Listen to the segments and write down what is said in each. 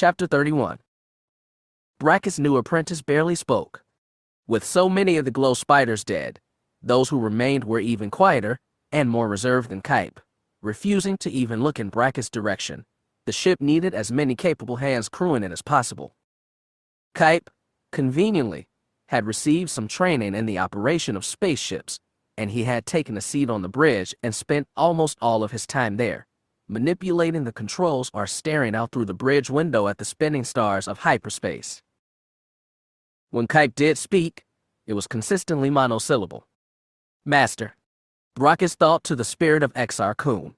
Chapter 31. Brackett's new apprentice barely spoke. With so many of the glow spiders dead, those who remained were even quieter and more reserved than Kyp, refusing to even look in Brackett's direction. The ship needed as many capable hands crewing it as possible. Kyp, conveniently, had received some training in the operation of spaceships, and he had taken a seat on the bridge and spent almost all of his time there, manipulating the controls or staring out through the bridge window at the spinning stars of hyperspace. When Kyp did speak, it was consistently monosyllable. Master. Brackett's thought to the spirit of Exar Kun.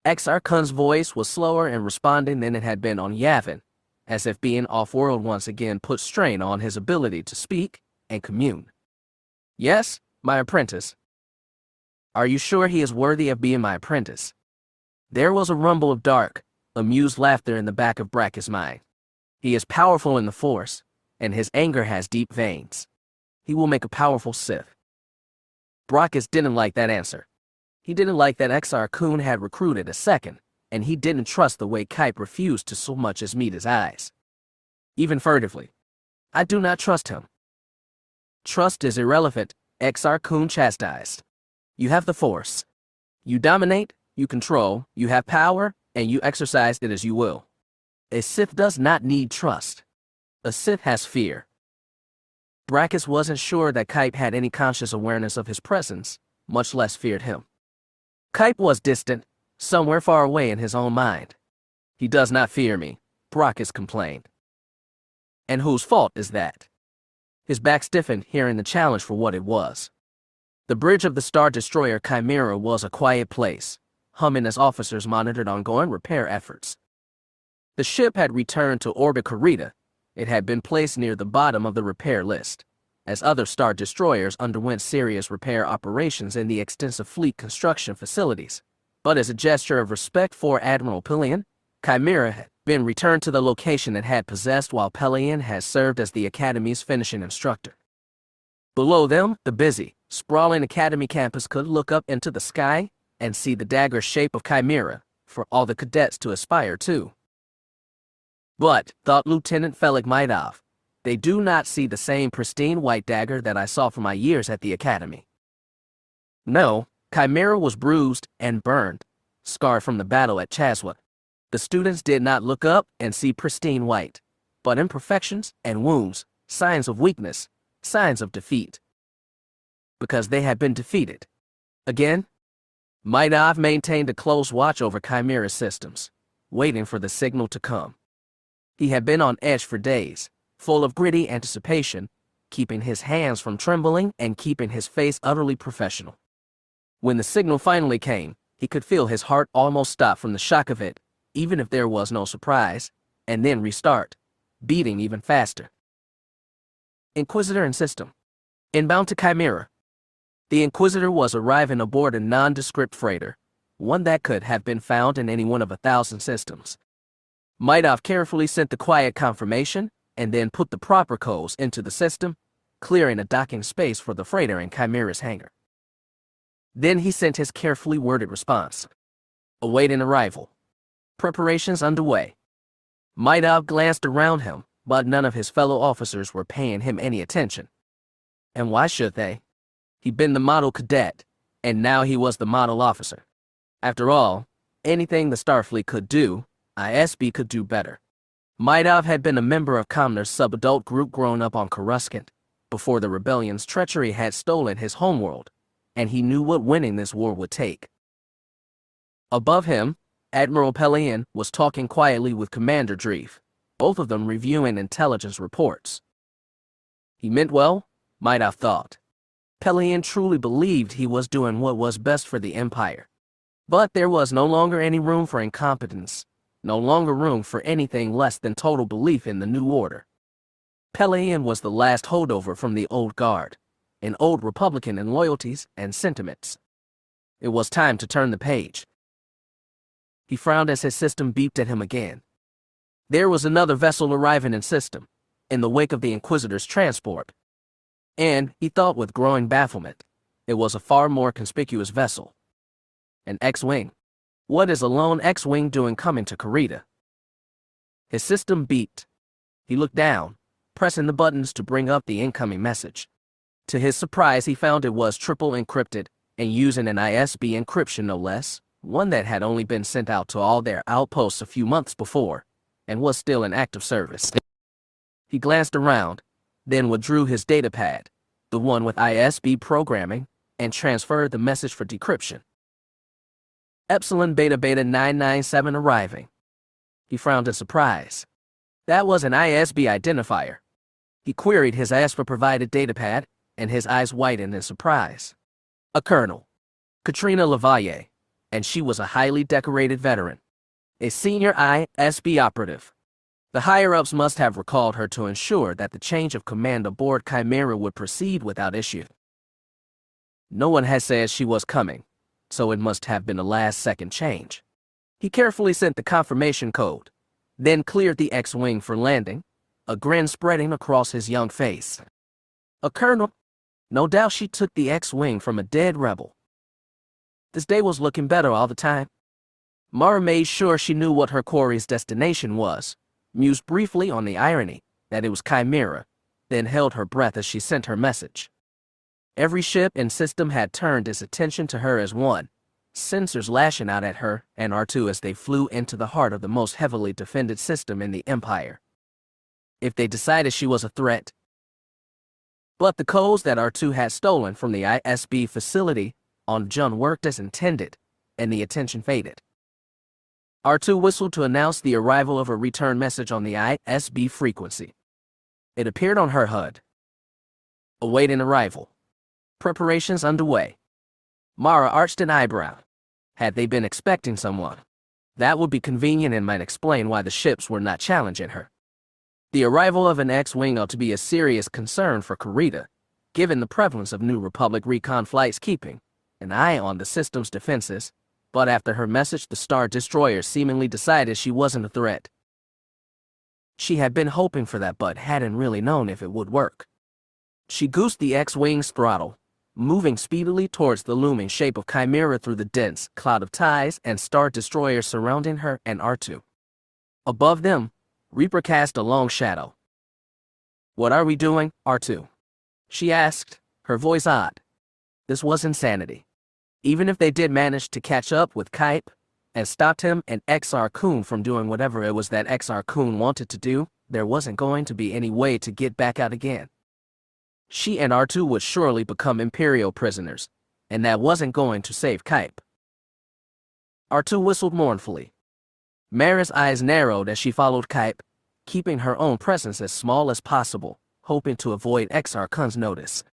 Exar Kun's voice was slower in responding than it had been on Yavin, as if being off-world once again put strain on his ability to speak and commune. Yes, my apprentice. Are you sure he is worthy of being my apprentice? There was a rumble of dark, amused laughter in the back of Brackett's mind. He is powerful in the Force, and his anger has deep veins. He will make a powerful Sith. Brackett didn't like that answer. He didn't like that Exar Kun had recruited a second, and he didn't trust the way Kyp refused to so much as meet his eyes. Even furtively. I do not trust him. Trust is irrelevant, Exar Kun chastised. You have the Force. You dominate, you control, you have power, and you exercise it as you will. A Sith does not need trust. A Sith has fear. Brackett wasn't sure that Kyp had any conscious awareness of his presence, much less feared him. Kyp was distant, somewhere far away in his own mind. He does not fear me, Brackett complained. And whose fault is that? His back stiffened hearing the challenge for what it was. The bridge of the Star Destroyer Chimera was a quiet place, humming as officers monitored ongoing repair efforts. The ship had returned to orbit Karita. It had been placed near the bottom of the repair list, as other Star Destroyers underwent serious repair operations in the extensive fleet construction facilities. But as a gesture of respect for Admiral Pelion, Chimera had been returned to the location it had possessed while Pelion had served as the Academy's finishing instructor. Below them, the busy, sprawling Academy campus could look up into the sky and see the dagger shape of Chimera, for all the cadets to aspire to. But, thought Lieutenant Felix Maidov, they do not see the same pristine white dagger that I saw for my years at the Academy. No, Chimera was bruised and burned, scarred from the battle at Chaswa. The students did not look up and see pristine white, but imperfections and wounds, signs of weakness, signs of defeat. Because they had been defeated. Again, Maidov maintained a close watch over Chimera's systems, waiting for the signal to come. He had been on edge for days, full of gritty anticipation, keeping his hands from trembling and keeping his face utterly professional. When the signal finally came, he could feel his heart almost stop from the shock of it, even if there was no surprise, and then restart, beating even faster. Inquisitor and system. Inbound to Chimera. The Inquisitor was arriving aboard a nondescript freighter, one that could have been found in any one of 1,000 systems. Maidov carefully sent the quiet confirmation and then put the proper codes into the system, clearing a docking space for the freighter in Chimera's hangar. Then he sent his carefully worded response. Awaiting arrival. Preparations underway. Maidov glanced around him, but none of his fellow officers were paying him any attention. And why should they? He'd been the model cadet, and now he was the model officer. After all, anything the Starfleet could do, ISB could do better. Maidov had been a member of Comner's sub-adult group grown up on Coruscant, before the rebellion's treachery had stolen his homeworld, and he knew what winning this war would take. Above him, Admiral Pelion was talking quietly with Commander Dreef, both of them reviewing intelligence reports. He meant well, Maidov thought. Pelion truly believed he was doing what was best for the Empire. But there was no longer any room for incompetence, no longer room for anything less than total belief in the new order. Pelion was the last holdover from the old guard, an old Republican in loyalties and sentiments. It was time to turn the page. He frowned as his system beeped at him again. There was another vessel arriving in system, in the wake of the Inquisitor's transport. And, he thought with growing bafflement, it was a far more conspicuous vessel. An X-Wing. What is a lone X-Wing doing coming to Karita? His system beeped. He looked down, pressing the buttons to bring up the incoming message. To his surprise, he found it was triple encrypted and using an ISB encryption no less, one that had only been sent out to all their outposts a few months before and was still in active service. He glanced around, then withdrew his datapad, the one with ISB programming, and transferred the message for decryption. Epsilon Beta Beta 997 arriving. He frowned in surprise. That was an ISB identifier. He queried his ASPA-provided datapad, and his eyes widened in surprise. A colonel, Katrina Lavalle, and she was a highly decorated veteran. A senior ISB operative. The higher-ups must have recalled her to ensure that the change of command aboard Chimera would proceed without issue. No one had said she was coming, so it must have been a last-second change. He carefully sent the confirmation code, then cleared the X-wing for landing, a grin spreading across his young face. A colonel? No doubt she took the X-wing from a dead rebel. This day was looking better all the time. Mara made sure she knew what her quarry's destination was, mused briefly on the irony that it was Chimera, then held her breath as she sent her message. Every ship and system had turned its attention to her as one, sensors lashing out at her and R2 as they flew into the heart of the most heavily defended system in the Empire. If they decided she was a threat. But the codes that R2 had stolen from the ISB facility on Jun worked as intended, and the attention faded. R2 whistled to announce the arrival of a return message on the ISB frequency. It appeared on her HUD. Awaiting arrival. Preparations underway. Mara arched an eyebrow. Had they been expecting someone? That would be convenient and might explain why the ships were not challenging her. The arrival of an X-wing ought to be a serious concern for Karita, given the prevalence of New Republic recon flights keeping an eye on the system's defenses, but after her message the Star Destroyer seemingly decided she wasn't a threat. She had been hoping for that but hadn't really known if it would work. She goosed the X-wing's throttle, moving speedily towards the looming shape of Chimera through the dense cloud of ties and Star Destroyers surrounding her and R2. Above them, Reaper cast a long shadow. "What are we doing, R2?" she asked, her voice odd. This was insanity. Even if they did manage to catch up with Kyp and stopped him and XR Kun from doing whatever it was that XR Kun wanted to do, there wasn't going to be any way to get back out again. She and R2 would surely become Imperial prisoners, and that wasn't going to save Kyp. R2 whistled mournfully. Mara's eyes narrowed as she followed Kyp, keeping her own presence as small as possible, hoping to avoid XR Kun's notice.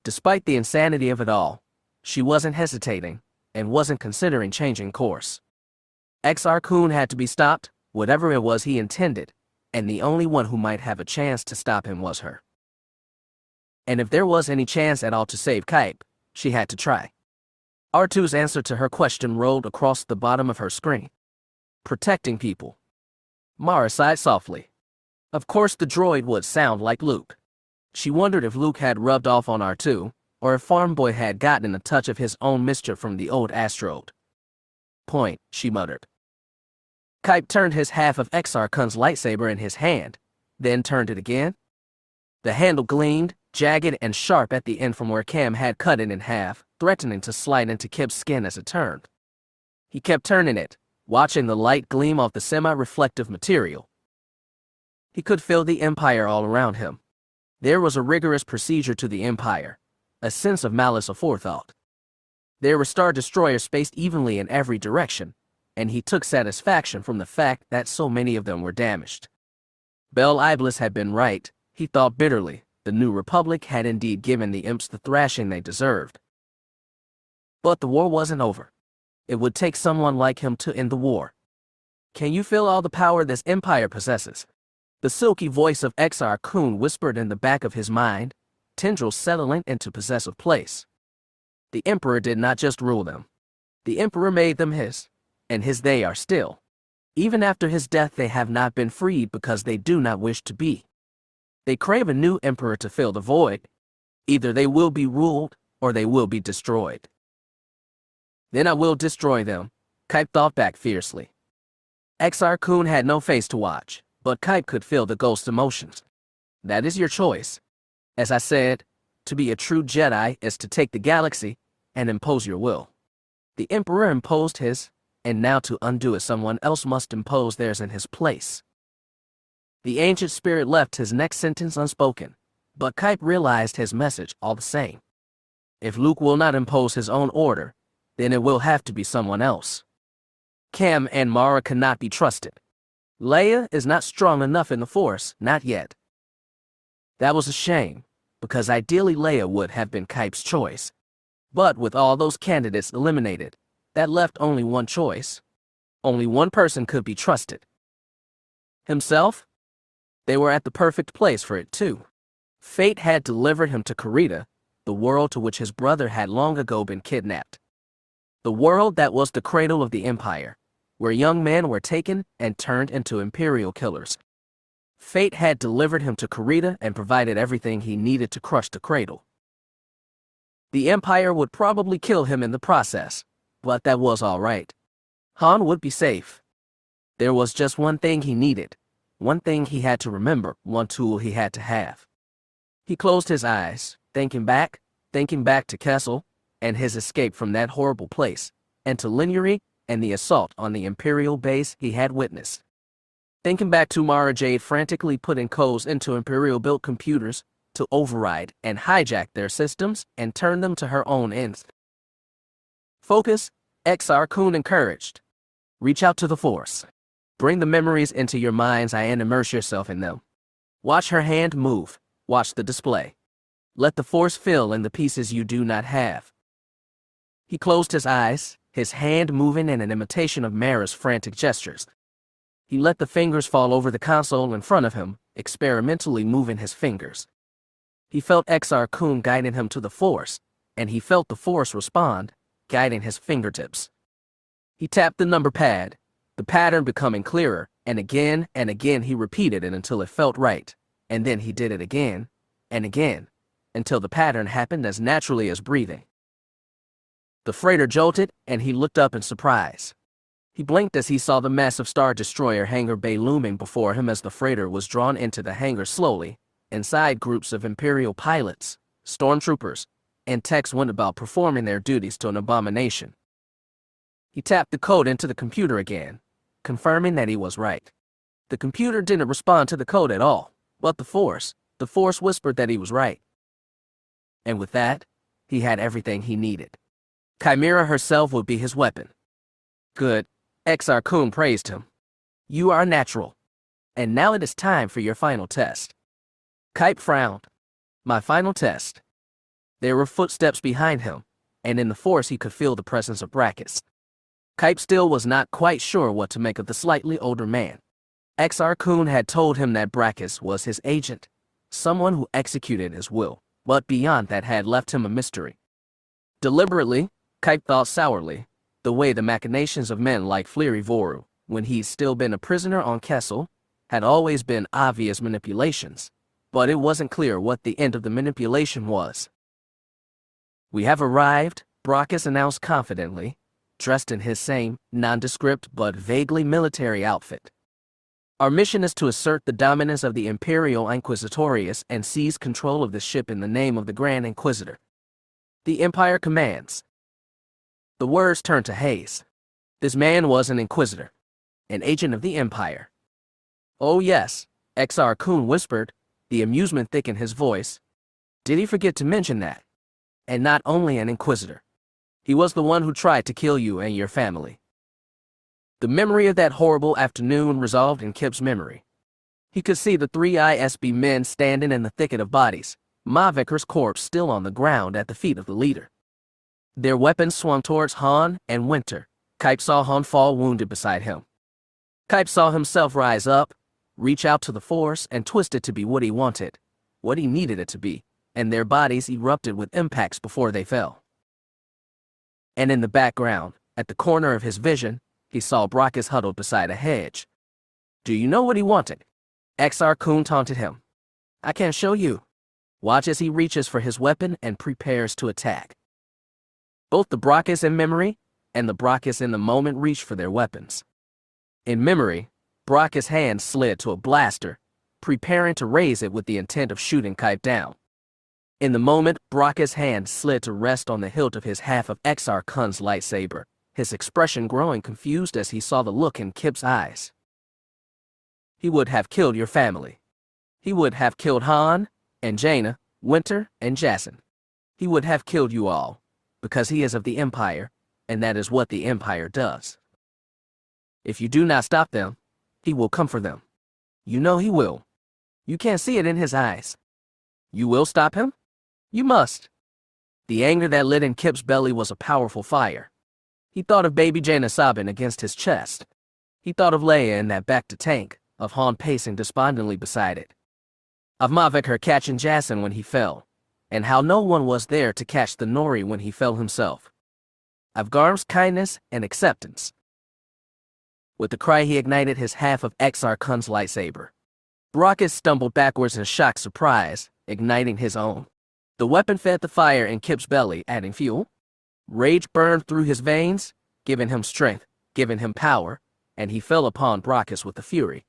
Despite the insanity of it all, she wasn't hesitating, and wasn't considering changing course. XR Kun had to be stopped, whatever it was he intended, and the only one who might have a chance to stop him was her. And if there was any chance at all to save Kyp, she had to try. R2's answer to her question rolled across the bottom of her screen. Protecting people. Mara sighed softly. Of course the droid would sound like Luke. She wondered if Luke had rubbed off on R2, or if Farm Boy had gotten a touch of his own mischief from the old asteroid. Point, she muttered. Kyp turned his half of XR Kun's lightsaber in his hand, then turned it again. The handle gleamed, jagged and sharp at the end from where Cam had cut it in half, threatening to slide into Kyp's skin as it turned. He kept turning it, watching the light gleam off the semi-reflective material. He could feel the Empire all around him. There was a rigorous procedure to the Empire, a sense of malice aforethought. There were Star Destroyers spaced evenly in every direction, and he took satisfaction from the fact that so many of them were damaged. Bel Iblis had been right, he thought bitterly. The New Republic had indeed given the imps the thrashing they deserved. But the war wasn't over. It would take someone like him to end the war. Can you feel all the power this Empire possesses? The silky voice of XR Kun whispered in the back of his mind, tendrils settling into possessive place. The Emperor did not just rule them. The Emperor made them his, and his they are still. Even after his death they have not been freed because they do not wish to be. They crave a new Emperor to fill the void. Either they will be ruled, or they will be destroyed. Then I will destroy them, Kyp thought back fiercely. XR Kun had no face to watch. but Kyp could feel the ghost's emotions. That is your choice. As I said, to be a true Jedi is to take the galaxy and impose your will. The Emperor imposed his, and now to undo it someone else must impose theirs in his place. The ancient spirit left his next sentence unspoken, but Kyp realized his message all the same. If Luke will not impose his own order, then it will have to be someone else. Cam and Mara cannot be trusted. Leia is not strong enough in the Force, not yet. That was a shame, because ideally Leia would have been Kyp's choice. But with all those candidates eliminated, that left only one choice. Only one person could be trusted. Himself? They were at the perfect place for it too. Fate had delivered him to Karita, the world to which his brother had long ago been kidnapped. The world that was the cradle of the Empire, where young men were taken and turned into Imperial killers. Fate had delivered him to Karita and provided everything he needed to crush the cradle. The Empire would probably kill him in the process, but that was all right. Han would be safe. There was just one thing he needed, one thing he had to remember, one tool he had to have. He closed his eyes, thinking back to Kessel and his escape from that horrible place, and to Lineary and the assault on the Imperial base he had witnessed. Thinking back to Mara Jade frantically putting codes into Imperial-built computers to override and hijack their systems and turn them to her own ends. Focus, Exar Kun encouraged. Reach out to the Force. Bring the memories into your mind's eye and immerse yourself in them. Watch her hand move. Watch the display. Let the Force fill in the pieces you do not have. He closed his eyes, his hand moving in an imitation of Mara's frantic gestures. He let the fingers fall over the console in front of him, experimentally moving his fingers. He felt Exar Kun guiding him to the Force, and he felt the Force respond, guiding his fingertips. He tapped the number pad, the pattern becoming clearer, and again he repeated it until it felt right, and then he did it again, and again, until the pattern happened as naturally as breathing. The freighter jolted, and he looked up in surprise. He blinked as he saw the massive Star Destroyer hangar bay looming before him as the freighter was drawn into the hangar slowly. Inside, groups of Imperial pilots, stormtroopers, and techs went about performing their duties to an abomination. He tapped the code into the computer again, confirming that he was right. The computer didn't respond to the code at all, but the Force whispered that he was right. And with that, he had everything he needed. Chimera herself would be his weapon. Good, Exar Kun praised him. You are natural. And now it is time for your final test. Kyp frowned. My final test. There were footsteps behind him, and in the Force he could feel the presence of Brackus. Kyp still was not quite sure what to make of the slightly older man. Exar Kun had told him that Brackus was his agent, someone who executed his will, but beyond that had left him a mystery. Deliberately, Kyp thought sourly, the way the machinations of men like Fleary Voru, when he'd still been a prisoner on Kessel, had always been obvious manipulations, but it wasn't clear what the end of the manipulation was. We have arrived, Brackus announced confidently, dressed in his same, nondescript but vaguely military outfit. Our mission is to assert the dominance of the Imperial Inquisitorius and seize control of the ship in the name of the Grand Inquisitor. The Empire commands. The words turned to haze. This man was an Inquisitor, an agent of the Empire. Oh yes, Exar Kun whispered, the amusement thick in his voice. Did he forget to mention that? And not only an Inquisitor. He was the one who tried to kill you and your family. The memory of that horrible afternoon resolved in Kyp's memory. He could see the 3 ISB men standing in the thicket of bodies, Maviker's corpse still on the ground at the feet of the leader. Their weapons swung towards Han and Winter. Kyp saw Han fall wounded beside him. Kyp saw himself rise up, reach out to the Force and twist it to be what he wanted, what he needed it to be, and their bodies erupted with impacts before they fell. And in the background, at the corner of his vision, he saw Brackus huddled beside a hedge. Do you know what he wanted? Exar Kun taunted him. I can't show you. Watch as he reaches for his weapon and prepares to attack. Both the Brackus in memory and the Brackus in the moment reached for their weapons. In memory, Bracke's hand slid to a blaster, preparing to raise it with the intent of shooting Kyp down. In the moment, Bracke's hand slid to rest on the hilt of his half of Exar Kun's lightsaber, his expression growing confused as he saw the look in Kyp's eyes. He would have killed your family. He would have killed Han, and Jaina, Winter, and Jacen. He would have killed you all, because he is of the Empire, and that is what the Empire does. If you do not stop them, he will come for them. You know he will. You can't see it in his eyes. You will stop him? You must. The anger that lit in Kyp's belly was a powerful fire. He thought of baby Jaina sobbing against his chest. He thought of Leia in that back to tank, of Han pacing despondently beside it. Of Mavic catching Jacen when he fell, and how no one was there to catch the Nori when he fell himself. Of Garm's kindness and acceptance. With the cry he ignited his half of Exar Kun's lightsaber. Bracke stumbled backwards in shocked surprise, igniting his own. The weapon fed the fire in Kyp's belly, adding fuel. Rage burned through his veins, giving him strength, giving him power, and he fell upon Bracke with the fury.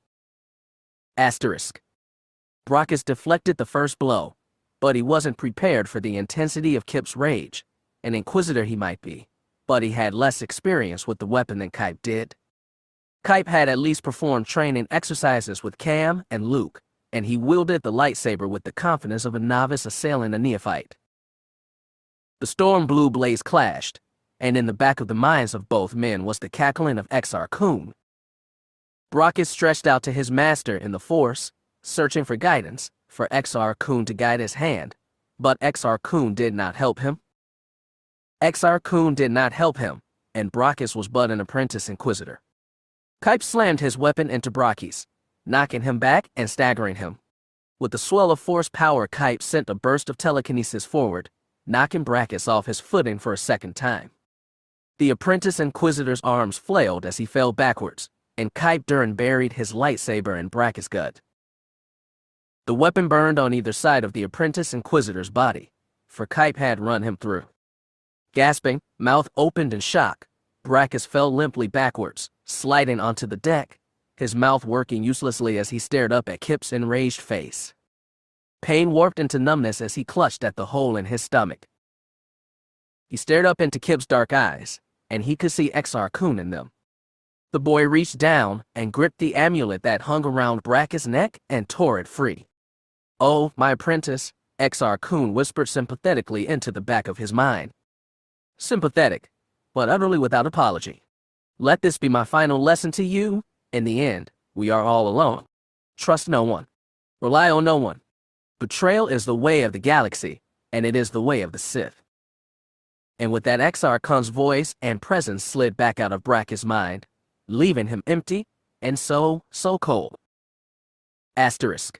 Asterisk. Bracke deflected the first blow, but he wasn't prepared for the intensity of Kyp's rage. An Inquisitor he might be, but he had less experience with the weapon than Kyp did. Kyp had at least performed training exercises with Cam and Luke, and he wielded the lightsaber with the confidence of a novice assailing a neophyte. The storm blue blaze clashed, and in the back of the minds of both men was the cackling of Exar Kun. Bracke stretched out to his master in the Force, searching for guidance, for Exar Kun to guide his hand, but Exar Kun did not help him. Exar Kun did not help him, and Bracke was but an apprentice Inquisitor. Kyp slammed his weapon into Bracke's, knocking him back and staggering him. With the swell of Force power, Kyp sent a burst of telekinesis forward, knocking Bracke off his footing for a second time. The apprentice Inquisitor's arms flailed as he fell backwards, and Kyp Durron buried his lightsaber in Bracke's gut. The weapon burned on either side of the apprentice Inquisitor's body, for Kyp had run him through. Gasping, mouth opened in shock, Bracke fell limply backwards, sliding onto the deck, his mouth working uselessly as he stared up at Kyp's enraged face. Pain warped into numbness as he clutched at the hole in his stomach. He stared up into Kyp's dark eyes, and he could see Exar Kun in them. The boy reached down and gripped the amulet that hung around Bracke's neck and tore it free. "Oh, my apprentice," Exar Kun whispered sympathetically into the back of his mind. Sympathetic, but utterly without apology. "Let this be my final lesson to you. In the end, we are all alone. Trust no one. Rely on no one. Betrayal is the way of the galaxy, and it is the way of the Sith." And with that, Exar Kun's voice and presence slid back out of Bracke's mind, leaving him empty and so cold. Asterisk.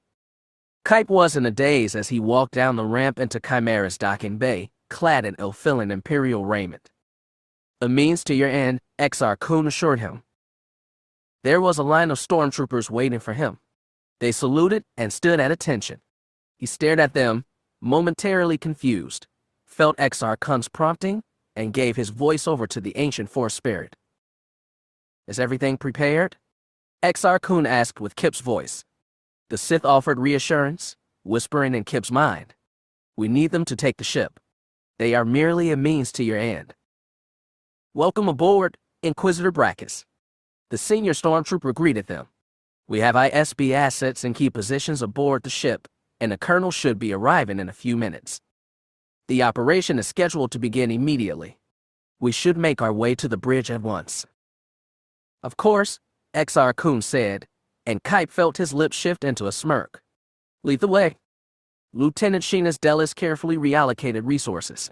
Kyp was in a daze as he walked down the ramp into Chimera's docking bay, clad in ill-filling Imperial raiment. "A means to your end," Exar Kun assured him. There was a line of stormtroopers waiting for him. They saluted and stood at attention. He stared at them, momentarily confused, felt Exar Kun's prompting, and gave his voice over to the ancient Force spirit. "Is everything prepared?" Exar Kun asked with Kyp's voice. The Sith offered reassurance, whispering in Kyp's mind. "We need them to take the ship. They are merely a means to your end." "Welcome aboard, Inquisitor Bracke." The senior stormtrooper greeted them. "We have ISB assets in key positions aboard the ship, and the colonel should be arriving in a few minutes. The operation is scheduled to begin immediately. We should make our way to the bridge at once." "Of course," Exar Kun said, and Kyp felt his lips shift into a smirk. "Lead the way." Lieutenant Sheena's Delis carefully reallocated resources.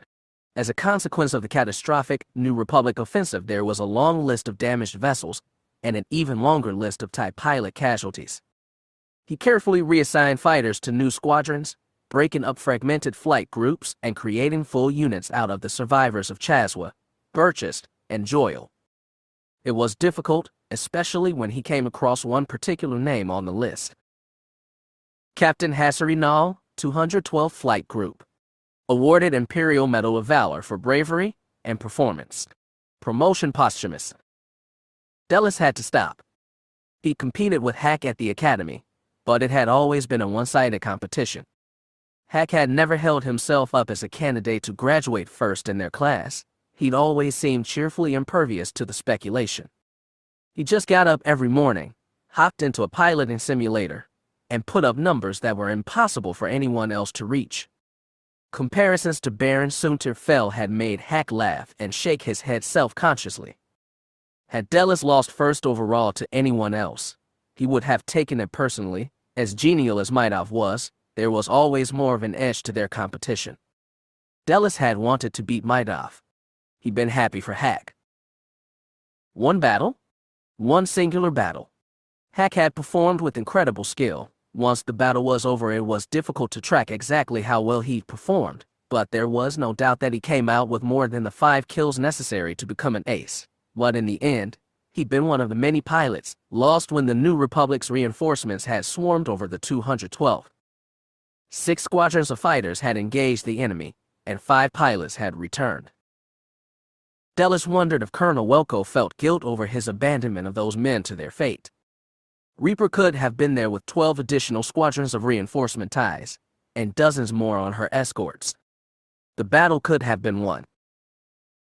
As a consequence of the catastrophic New Republic offensive, there was a long list of damaged vessels and an even longer list of TIE pilot casualties. He carefully reassigned fighters to new squadrons, breaking up fragmented flight groups and creating full units out of the survivors of Chazwa, Burchest, and Joyle. It was difficult, especially when he came across one particular name on the list. Captain Hassery Nall, 212th Flight Group. Awarded Imperial Medal of Valor for bravery and performance. Promotion posthumous. Delis had to stop. He competed with Hack at the academy, but it had always been a one-sided competition. Hack had never held himself up as a candidate to graduate first in their class. He'd always seemed cheerfully impervious to the speculation. He just got up every morning, hopped into a piloting simulator, and put up numbers that were impossible for anyone else to reach. Comparisons to Baron Sunter-Fell had made Hack laugh and shake his head self-consciously. Had Delis lost first overall to anyone else, he would have taken it personally. As genial as Maidov was, there was always more of an edge to their competition. Delis had wanted to beat Maidov. He'd been happy for Hack. One battle? One singular battle. Hack had performed with incredible skill. Once the battle was over, it was difficult to track exactly how well he'd performed, but there was no doubt that he came out with more than the 5 kills necessary to become an ace. But in the end, he'd been one of the many pilots lost when the New Republic's reinforcements had swarmed over the 212th. 6 squadrons of fighters had engaged the enemy, and 5 pilots had returned. Delis wondered if Colonel Welko felt guilt over his abandonment of those men to their fate. Reaper could have been there with 12 additional squadrons of reinforcement ties, and dozens more on her escorts. The battle could have been won.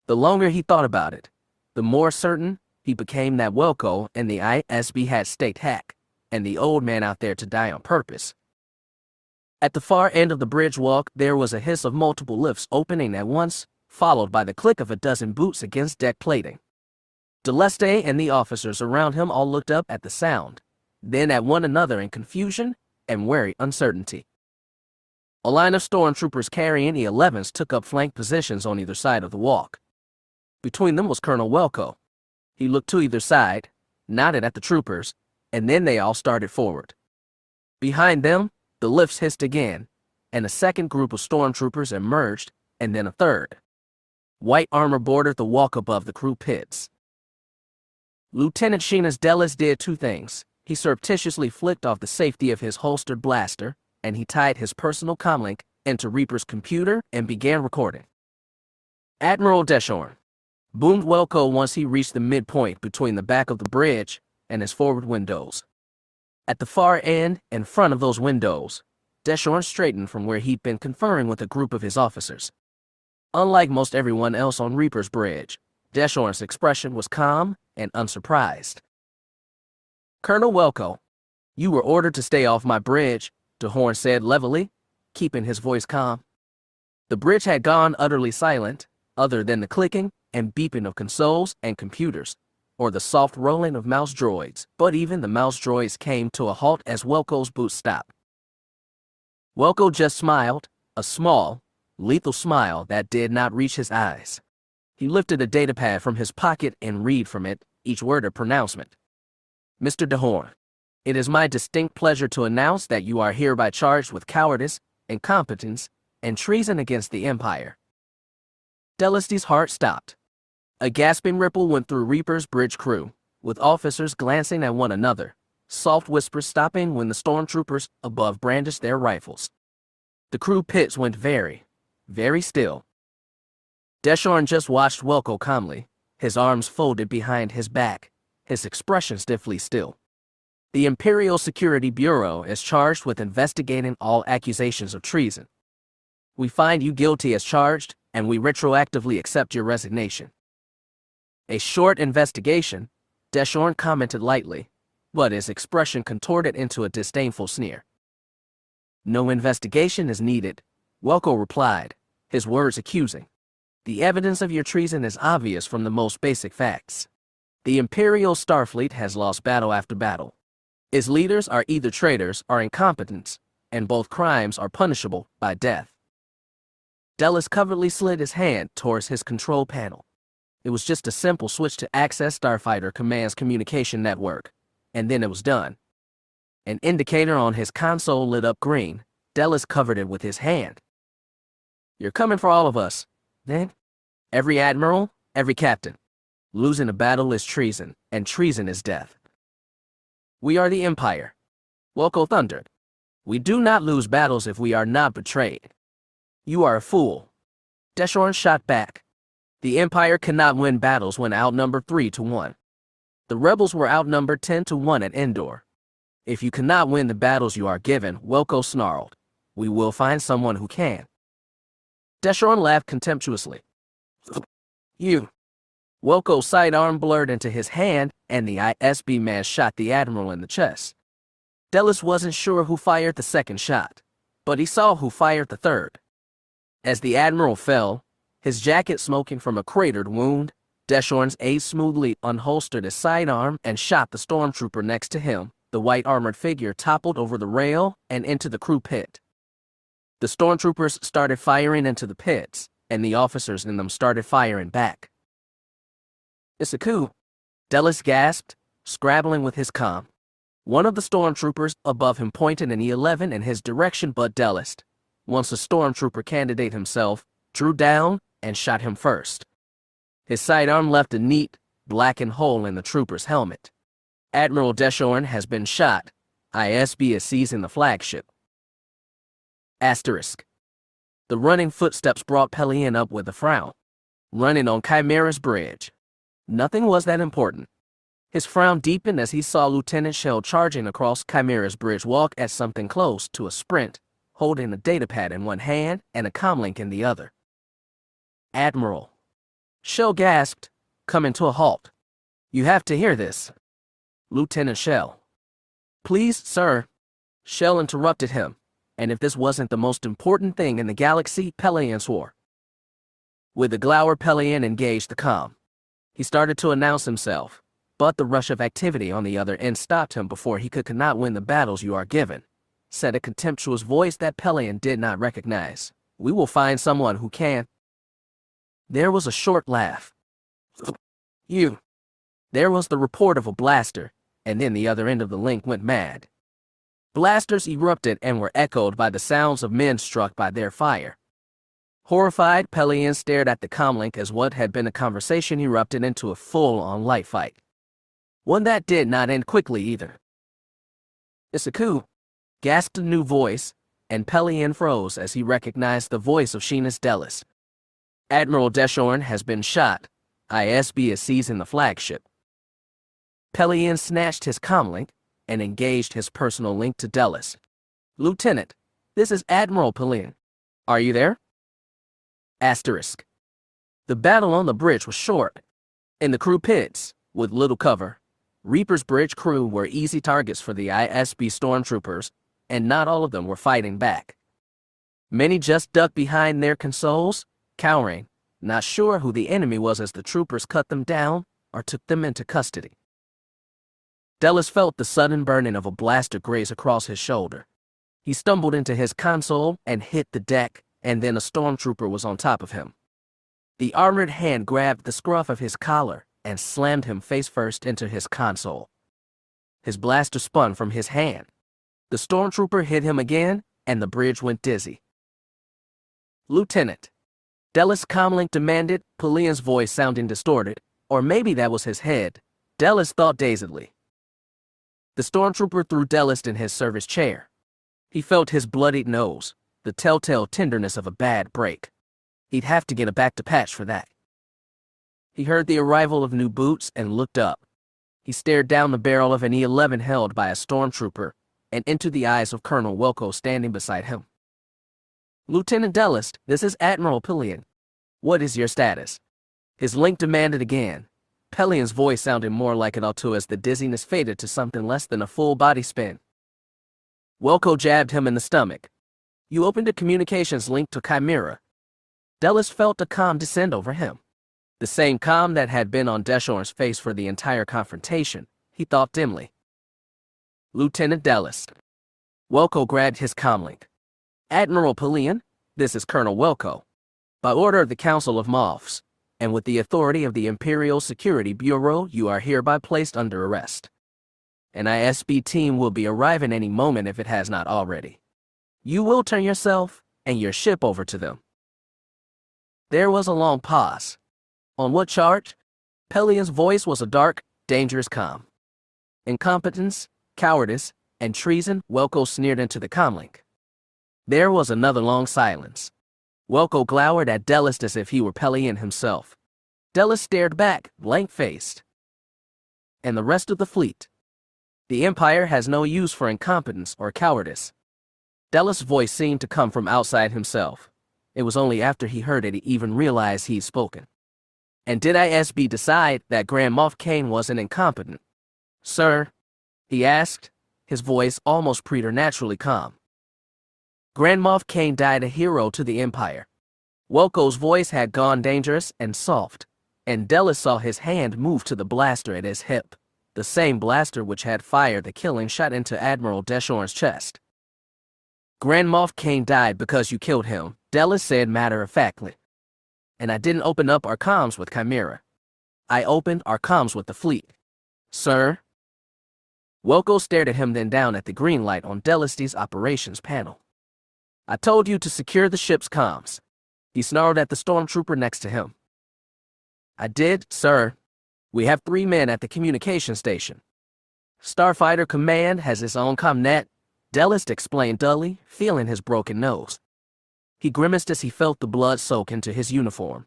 The longer he thought about it, the more certain he became that Welko and the ISB had staked Hack, and the old man out there to die on purpose. At the far end of the bridge walk, there was a hiss of multiple lifts opening at once, followed by the click of a dozen boots against deck plating. Deleste and the officers around him all looked up at the sound, then at one another in confusion and wary uncertainty. A line of stormtroopers carrying E-11s took up flank positions on either side of the walk. Between them was Colonel Welko. He looked to either side, nodded at the troopers, and then they all started forward. Behind them, the lifts hissed again, and a second group of stormtroopers emerged, and then a third. White armor bordered the walk above the crew pits. Lieutenant Sheena's Delis did 2 things. He surreptitiously flicked off the safety of his holstered blaster, and he tied his personal comlink into Reaper's computer and began recording. Admiral Deshorn, boomed Welko once he reached the midpoint between the back of the bridge and his forward windows. At the far end, in front of those windows, Deshorn straightened from where he'd been conferring with a group of his officers. Unlike most everyone else on Reaper's bridge, Deshorn's expression was calm and unsurprised. Colonel Welko, you were ordered to stay off my bridge, Deshorn said levelly, keeping his voice calm. The bridge had gone utterly silent, other than the clicking and beeping of consoles and computers, or the soft rolling of mouse droids, but even the mouse droids came to a halt as Welko's boots stopped. Welko just smiled, a small, lethal smile that did not reach his eyes. He lifted a datapad from his pocket and read from it, each word a pronouncement. Mr. Deshorn, it is my distinct pleasure to announce that you are hereby charged with cowardice, incompetence, and treason against the Empire. Delesti's heart stopped. A gasping ripple went through Reaper's bridge crew, with officers glancing at one another, soft whispers stopping when the stormtroopers above brandished their rifles. The crew pits went very, very still. Deshorn just watched Welko calmly, his arms folded behind his back, his expression stiffly still. The Imperial Security Bureau is charged with investigating all accusations of treason. We find you guilty as charged, and we retroactively accept your resignation. A short investigation, Deshorn commented lightly, but his expression contorted into a disdainful sneer. No investigation is needed, Welko replied, his words accusing. The evidence of your treason is obvious from the most basic facts. The Imperial Starfleet has lost battle after battle. Its leaders are either traitors or incompetents, and both crimes are punishable by death. Delis covertly slid his hand towards his control panel. It was just a simple switch to access Starfighter Command's communication network, and then it was done. An indicator on his console lit up green. Delis covered it with his hand. You're coming for all of us, then? Every admiral, every captain. Losing a battle is treason, and treason is death. We are the Empire, Welko thundered. We do not lose battles if we are not betrayed. You are a fool. Deshorn shot back. The Empire cannot win battles when outnumbered 3-1. The rebels were outnumbered 10-1 at Endor. If you cannot win the battles you are given, Welko snarled. We will find someone who can. Deshawn laughed contemptuously. You. Welko's sidearm blurred into his hand, and the ISB man shot the Admiral in the chest. Delis wasn't sure who fired the second shot, but he saw who fired the third. As the Admiral fell, his jacket smoking from a cratered wound, Deshawn's aide smoothly unholstered his sidearm and shot the stormtrooper next to him. The white armored figure toppled over the rail and into the crew pit. The stormtroopers started firing into the pits, and the officers in them started firing back. It's a coup, Delis gasped, scrabbling with his comm. One of the stormtroopers above him pointed an E-11 in his direction, but Delis, once a stormtrooper candidate himself, drew down and shot him first. His sidearm left a neat, blackened hole in the trooper's helmet. Admiral Deshawn has been shot. ISB is seizing the flagship. Asterisk. The running footsteps brought Pelion up with a frown. Running on Chimera's bridge. Nothing was that important. His frown deepened as he saw Lieutenant Shell charging across Chimera's bridge walk at something close to a sprint, holding a datapad in one hand and a comlink in the other. Admiral. Shell gasped, coming to a halt. You have to hear this. Lieutenant Shell. Please, sir. Shell interrupted him, and if this wasn't the most important thing in the galaxy, Pelion swore. With a glower, Pelion engaged the comm. He started to announce himself, but the rush of activity on the other end stopped him before he cannot win the battles you are given, said a contemptuous voice that Pelion did not recognize. We will find someone who can. There was a short laugh. You. There was the report of a blaster, and then the other end of the link went mad. Blasters erupted and were echoed by the sounds of men struck by their fire. Horrified, Pelion stared at the comlink as what had been a conversation erupted into a full-on light fight. One that did not end quickly either. It's a coup, gasped a new voice, and Pelion froze as he recognized the voice of Sheenus Delis. Admiral Deshawn has been shot. ISB is seizing the flagship. Pelion snatched his comlink and engaged his personal link to Delis. Lieutenant, this is Admiral Pelion. Are you there? Asterisk. The battle on the bridge was short. In the crew pits, with little cover, Reaper's bridge crew were easy targets for the ISB stormtroopers, and not all of them were fighting back. Many just ducked behind their consoles, cowering, not sure who the enemy was as the troopers cut them down or took them into custody. Delis felt the sudden burning of a blaster graze across his shoulder. He stumbled into his console and hit the deck, and then a stormtrooper was on top of him. The armored hand grabbed the scruff of his collar and slammed him face first into his console. His blaster spun from his hand. The stormtrooper hit him again, and the bridge went dizzy. Lieutenant. Delis' comlink demanded, Pelion's voice sounding distorted, or maybe that was his head. Delis thought dazedly. The stormtrooper threw Delis in his service chair. He felt his bloodied nose, the telltale tenderness of a bad break. He'd have to get a back-to-patch for that. He heard the arrival of new boots and looked up. He stared down the barrel of an E-11 held by a stormtrooper and into the eyes of Colonel Welko standing beside him. Lieutenant Delis, this is Admiral Pelion. What is your status? His link demanded again. Pelion's voice sounded more like it ought to as the dizziness faded to something less than a full body spin. Welko jabbed him in the stomach. You opened a communications link to Chimera. Delis felt a calm descend over him. The same calm that had been on Deshawn's face for the entire confrontation, he thought dimly. Lieutenant Delis. Welko grabbed his comlink. Admiral Pelion, this is Colonel Welko. By order of the Council of Moffs, and with the authority of the Imperial Security Bureau, you are hereby placed under arrest. An ISB team will be arriving any moment if it has not already. You will turn yourself and your ship over to them. There was a long pause. On what charge? Pelion's voice was a dark, dangerous calm. Incompetence, cowardice, and treason, Welko sneered into the comlink. There was another long silence. Welko glowered at Delis as if he were Pelion himself. Delis stared back, blank-faced. and the rest of the fleet. The Empire has no use for incompetence or cowardice. Della's voice seemed to come from outside himself. It was only after he heard it he even realized he'd spoken. And did ISB decide that Grand Moff Kaine wasn't incompetent? Sir? He asked, his voice almost preternaturally calm. Grand Moff Kaine died a hero to the Empire. Welko's voice had gone dangerous and soft, and Della saw his hand move to the blaster at his hip, the same blaster which had fired the killing shot into Admiral Deshorn's chest. Grand Moff Kaine died because you killed him, Della said matter-of-factly. And I didn't open up our comms with Chimera. I opened our comms with the fleet. Sir? Welko stared at him, then down at the green light on Dela's operations panel. I told you to secure the ship's comms. He snarled at the stormtrooper next to him. I did, sir. We have 3 men at the communication station. Starfighter Command has its own comnet, Dellist explained dully, feeling his broken nose. He grimaced as he felt the blood soak into his uniform.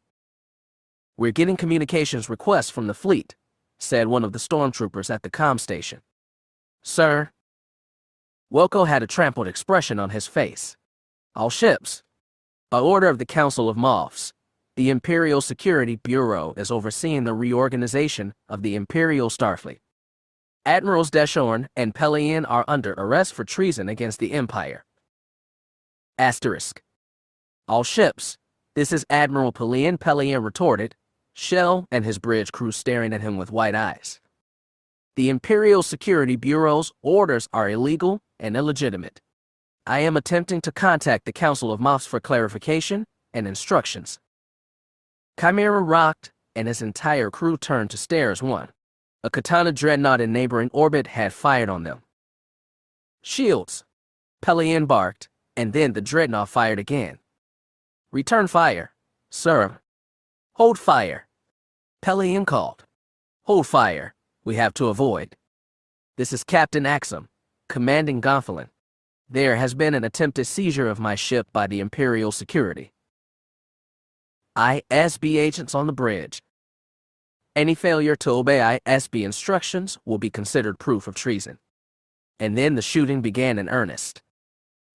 We're getting communications requests from the fleet, said one of the stormtroopers at the comm station. Sir? Welko had a trampled expression on his face. All ships. By order of the Council of Moffs, the Imperial Security Bureau is overseeing the reorganization of the Imperial Starfleet. Admirals Deshorn and Pelion are under arrest for treason against the Empire. Asterisk. All ships. This is Admiral Pelion retorted, Shell and his bridge crew staring at him with wide eyes. The Imperial Security Bureau's orders are illegal and illegitimate. I am attempting to contact the Council of Moffs for clarification and instructions. Chimera rocked, and his entire crew turned to stare as one. A Katana dreadnought in neighboring orbit had fired on them. Shields. Pelion barked, and then the dreadnought fired again. Return fire, sir. Hold fire. Pelion called. Hold fire. We have to avoid. This is Captain Axum, commanding Gonfalon. There has been an attempted seizure of my ship by the Imperial Security. ISB agents on the bridge. Any failure to obey ISB instructions will be considered proof of treason. And then the shooting began in earnest.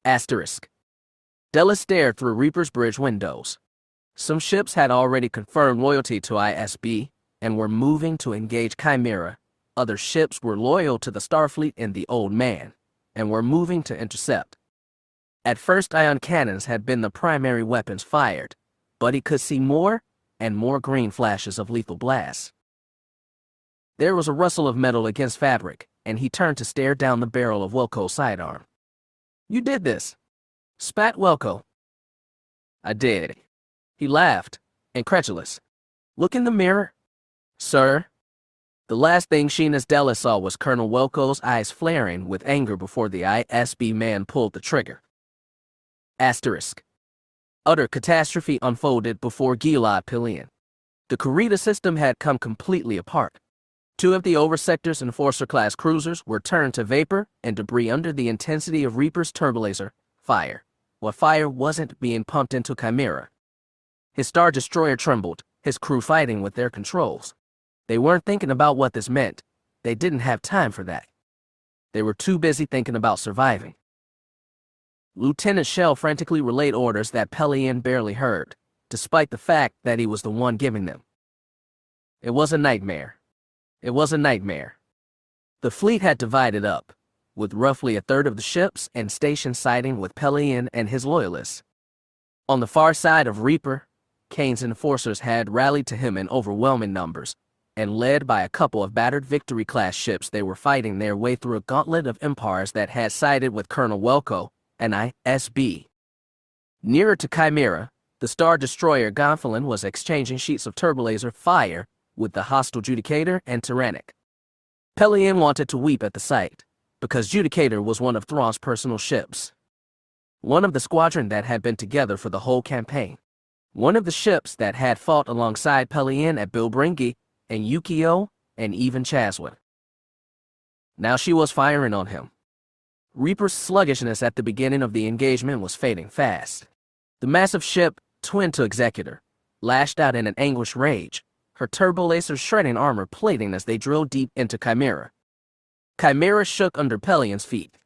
Asterisk. Della stared through Reaper's bridge windows. Some ships had already confirmed loyalty to ISB and were moving to engage Chimera. Other ships were loyal to the Starfleet and the Old Man, and were moving to intercept. At first, ion cannons had been the primary weapons fired, but he could see more and more green flashes of lethal blasts. There was a rustle of metal against fabric, and he turned to stare down the barrel of Welko's sidearm. You did this, spat Welko. I did. He laughed, incredulous. Look in the mirror. Sir? The last thing Sheena's Della saw was Colonel Welko's eyes flaring with anger before the ISB man pulled the trigger. Asterisk. Utter catastrophe unfolded before Gilad Pelion. The Karita system had come completely apart. 2 of the Oversector's Enforcer-class cruisers were turned to vapor and debris under the intensity of Reaper's turbolaser fire. What fire wasn't being pumped into Chimera. His Star Destroyer trembled, his crew fighting with their controls. They weren't thinking about what this meant. They didn't have time for that. They were too busy thinking about surviving. Lieutenant Shell frantically relayed orders that Pelion barely heard, despite the fact that he was the one giving them. It was a nightmare. It was a nightmare. The fleet had divided up, with roughly a third of the ships and stations siding with Pelion and his loyalists. On the far side of Reaper, Kaine's enforcers had rallied to him in overwhelming numbers, and led by a couple of battered Victory-class ships, they were fighting their way through a gauntlet of empires that had sided with Colonel Welko and ISB. Nearer to Chimera, the Star Destroyer Gonfalon was exchanging sheets of turbolaser fire with the hostile Judicator and Tyrannic. Pelion wanted to weep at the sight, because Judicator was one of Thrawn's personal ships. One of the squadron that had been together for the whole campaign. One of the ships that had fought alongside Pelion at Bilbringi and Yukio, and even Chaswa. Now she was firing on him. Reaper's sluggishness at the beginning of the engagement was fading fast. The massive ship, twin to Executor, lashed out in an anguished rage, her turbolasers shredding armor plating as they drilled deep into Chimera. Chimera shook under Pelian's feet.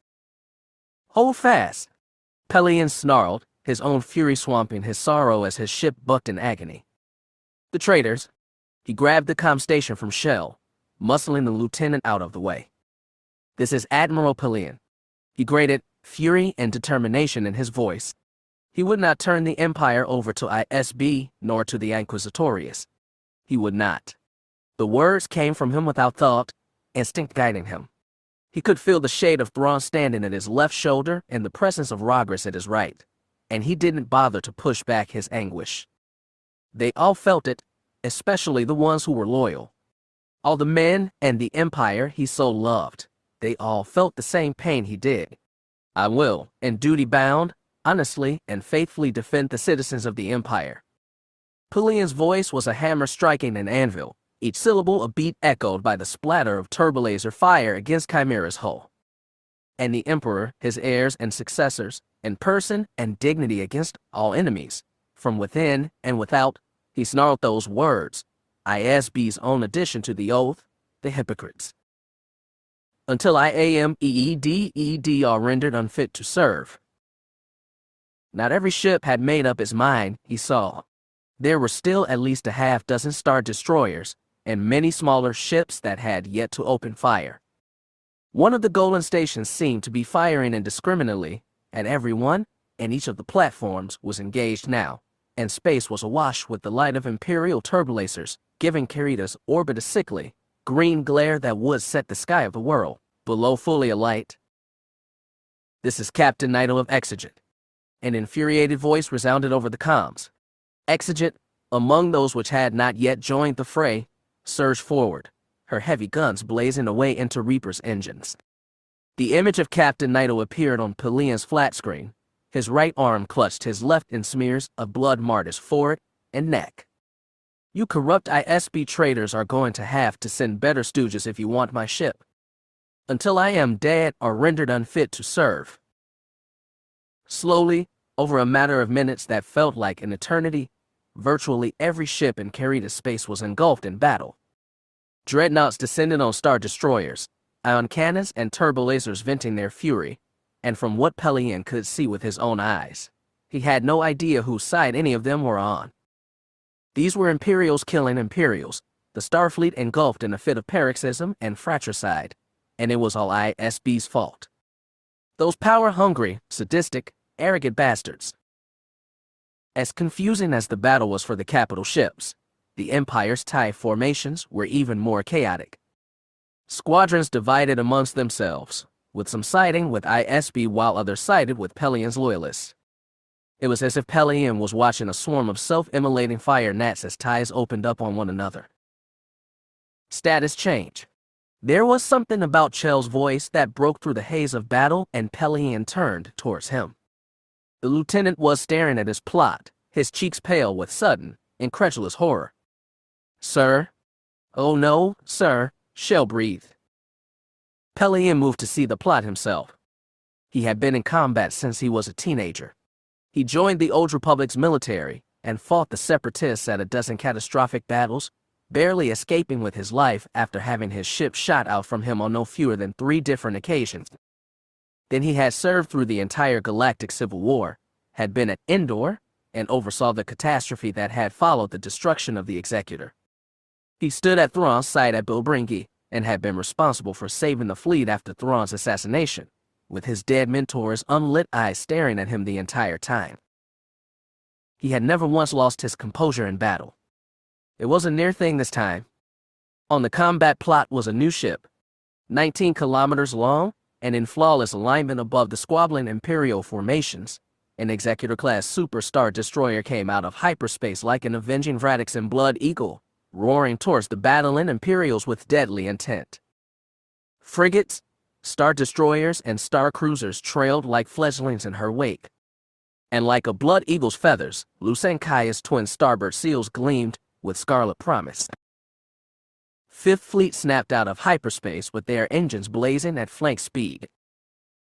"Hold fast!" Pelian snarled, his own fury swamping his sorrow as his ship bucked in agony. "The traitors!" He grabbed the comm station from Shell, muscling the lieutenant out of the way. "This is Admiral Pelian." He grated fury and determination in his voice. He would not turn the Empire over to ISB nor to the Inquisitors. He would not. The words came from him without thought, instinct guiding him. He could feel the shade of Thrawn standing at his left shoulder and the presence of Rogris at his right, and he didn't bother to push back his anguish. They all felt it, especially the ones who were loyal. All the men and the Empire he so loved, they all felt the same pain he did. "I will, in duty bound, honestly and faithfully defend the citizens of the Empire." Pelian's voice was a hammer striking an anvil, each syllable a beat echoed by the splatter of turbolaser fire against Chimera's hull. And the Emperor, his heirs and successors, in person and dignity against all enemies, from within and without, he snarled those words, ISB's own addition to the oath, the hypocrites. "Until IAMEEDED are rendered unfit to serve." Not every ship had made up its mind, he saw. There were still at least a half-dozen Star Destroyers, and many smaller ships that had yet to open fire. One of the Golan stations seemed to be firing indiscriminately, and everyone, and each of the platforms, was engaged now, and space was awash with the light of Imperial turbolasers, giving Karita's orbit a sickly, green glare that would set the sky of the world, below fully alight. "This is Captain Naito of Exigent." An infuriated voice resounded over the comms. Exigent, among those which had not yet joined the fray, surged forward, her heavy guns blazing away into Reaper's engines. The image of Captain Naito appeared on Pelian's flat screen. His right arm clutched his left in smears of blood marked his forehead and neck. "You corrupt ISB traitors are going to have to send better stooges if you want my ship. Until I am dead or rendered unfit to serve." Slowly, over a matter of minutes that felt like an eternity, virtually every ship in Karita's space was engulfed in battle. Dreadnoughts descended on Star Destroyers, ion cannons and turbolasers venting their fury, and from what Pelian could see with his own eyes, he had no idea whose side any of them were on. These were Imperials killing Imperials, the Starfleet engulfed in a fit of paroxysm and fratricide, and it was all ISB's fault. Those power-hungry, sadistic, arrogant bastards. As confusing as the battle was for the capital ships, the Empire's TIE formations were even more chaotic. Squadrons divided amongst themselves, with some siding with ISB while others sided with Pelian's loyalists. It was as if Pelian was watching a swarm of self-immolating fire gnats as TIEs opened up on one another. Status change. There was something about Chell's voice that broke through the haze of battle, and Pelian turned towards him. The lieutenant was staring at his plot, his cheeks pale with sudden, incredulous horror. "Sir?" "Oh no, sir," Shell breathed. Pelian moved to see the plot himself. He had been in combat since he was a teenager. He joined the Old Republic's military and fought the Separatists at a dozen catastrophic battles, barely escaping with his life after having his ship shot out from him on no fewer than 3 different occasions. Then he had served through the entire galactic civil war, had been at Endor, and oversaw the catastrophe that had followed the destruction of the Executor. He stood at Thrawn's side at Bilbringi, and had been responsible for saving the fleet after Thrawn's assassination, with his dead mentor's unlit eyes staring at him the entire time. He had never once lost his composure in battle. It was a near thing this time. On the combat plot was a new ship, 19 kilometers long, and in flawless alignment above the squabbling Imperial formations. An Executor-class Super Star Destroyer came out of hyperspace like an avenging Vradixen Blood Eagle, roaring towards the battling Imperials with deadly intent. Frigates, Star Destroyers, and Star Cruisers trailed like fledglings in her wake. And like a Blood Eagle's feathers, Lusankya's twin starboard seals gleamed with scarlet promise. Fifth Fleet snapped out of hyperspace with their engines blazing at flank speed.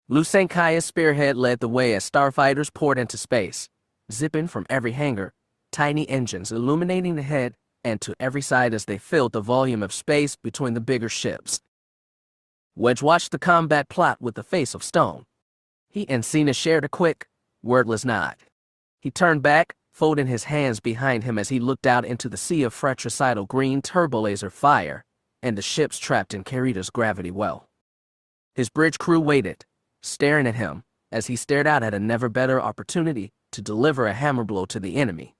Lusankya's spearhead led the way as starfighters poured into space, zipping from every hangar, tiny engines illuminating the head, and to every side as they filled the volume of space between the bigger ships. Wedge watched the combat plot with the face of stone. He and Cena shared a quick, wordless nod. He turned back, folding his hands behind him as he looked out into the sea of fratricidal green turbolaser fire and the ships trapped in Karita's gravity well. His bridge crew waited, staring at him, as he stared out at a never-better opportunity to deliver a hammer blow to the enemy.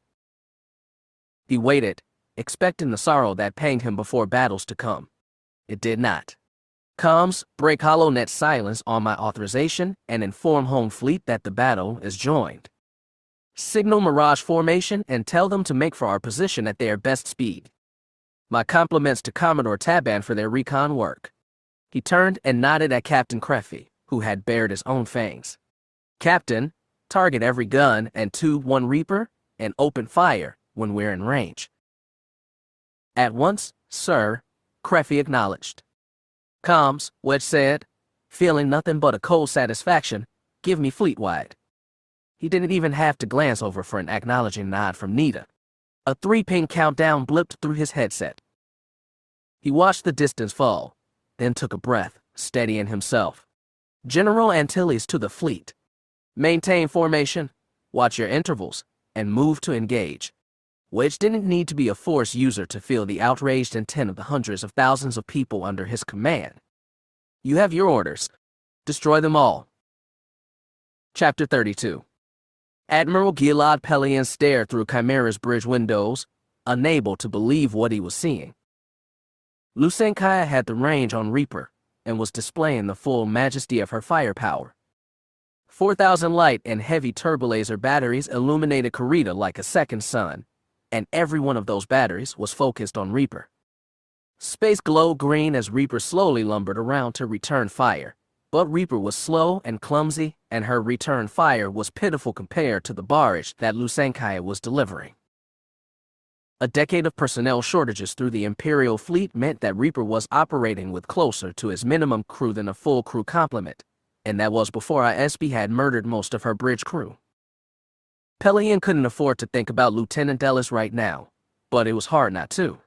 He waited, expecting the sorrow that panged him before battles to come. It did not. Comms, break HoloNet silence on my authorization and inform home fleet that the battle is joined. Signal Mirage formation and tell them to make for our position at their best speed. My compliments to Commodore Taban for their recon work. He turned and nodded at Captain Creffy, who had bared his own fangs. Captain, target every gun and tube one Reaper, and open fire when we're in range. At once, sir, Creffy acknowledged. Comms, Wedge said, feeling nothing but a cold satisfaction, give me fleet-wide. He didn't even have to glance over for an acknowledging nod from Nita. A 3-ping countdown blipped through his headset. He watched the distance fall, then took a breath, steadying himself. General Antilles to the fleet. Maintain formation, watch your intervals, and move to engage. Wedge didn't need to be a Force user to feel the outraged intent of the hundreds of thousands of people under his command. You have your orders. Destroy them all. Chapter 32. Admiral Gilad Pellaeon stared through Chimera's bridge windows, unable to believe what he was seeing. Lusankya had the range on Reaper and was displaying the full majesty of her firepower. 4,000 light and heavy turbolaser batteries illuminated Karita like a second sun, and every one of those batteries was focused on Reaper. Space glowed green as Reaper slowly lumbered around to return fire, but Reaper was slow and clumsy, and her return fire was pitiful compared to the barrage that Lusankya was delivering. A decade of personnel shortages through the Imperial fleet meant that Reaper was operating with closer to his minimum crew than a full crew complement, and that was before ISB had murdered most of her bridge crew. Pellaeon couldn't afford to think about Lieutenant Delist right now, but it was hard not to.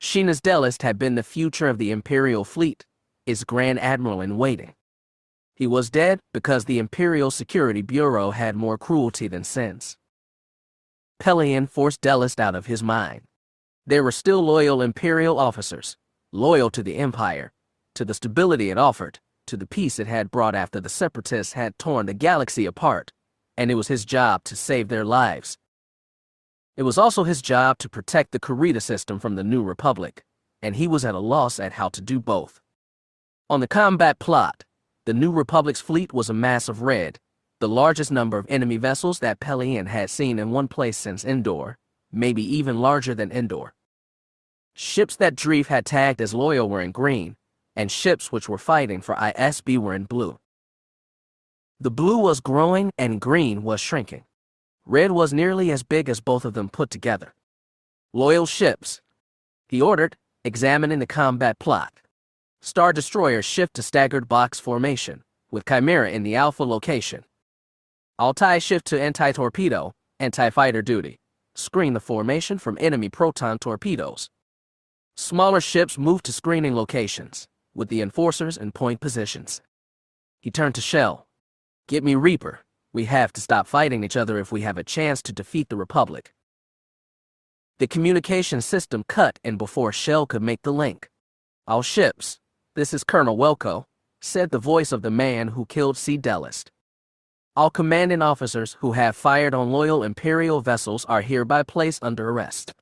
Sheena's Delist had been the future of the Imperial fleet, its Grand Admiral in waiting. He was dead because the Imperial Security Bureau had more cruelty than sense. Pellaeon forced Delist out of his mind. There were still loyal Imperial officers, loyal to the Empire, to the stability it offered, to the peace it had brought after the Separatists had torn the galaxy apart, and it was his job to save their lives. It was also his job to protect the Karita system from the New Republic, and he was at a loss at how to do both. On the combat plot, the New Republic's fleet was a mass of red, the largest number of enemy vessels that Pellaeon had seen in one place since Endor, maybe even larger than Endor. Ships that Dreef had tagged as loyal were in green, and ships which were fighting for ISB were in blue. The blue was growing and green was shrinking. Red was nearly as big as both of them put together. Loyal ships, he ordered, examining the combat plot. Star Destroyers shift to staggered box formation, with Chimera in the Alpha location. Altai shift to anti-torpedo, anti-fighter duty. Screen the formation from enemy proton torpedoes. Smaller ships move to screening locations, with the enforcers in point positions. He turned to Shell. Get me Reaper. We have to stop fighting each other if we have a chance to defeat the Republic. The communication system cut and before Shell could make the link. All ships. This is Colonel Welko, said the voice of the man who killed C. Delist. All commanding officers who have fired on loyal Imperial vessels are hereby placed under arrest.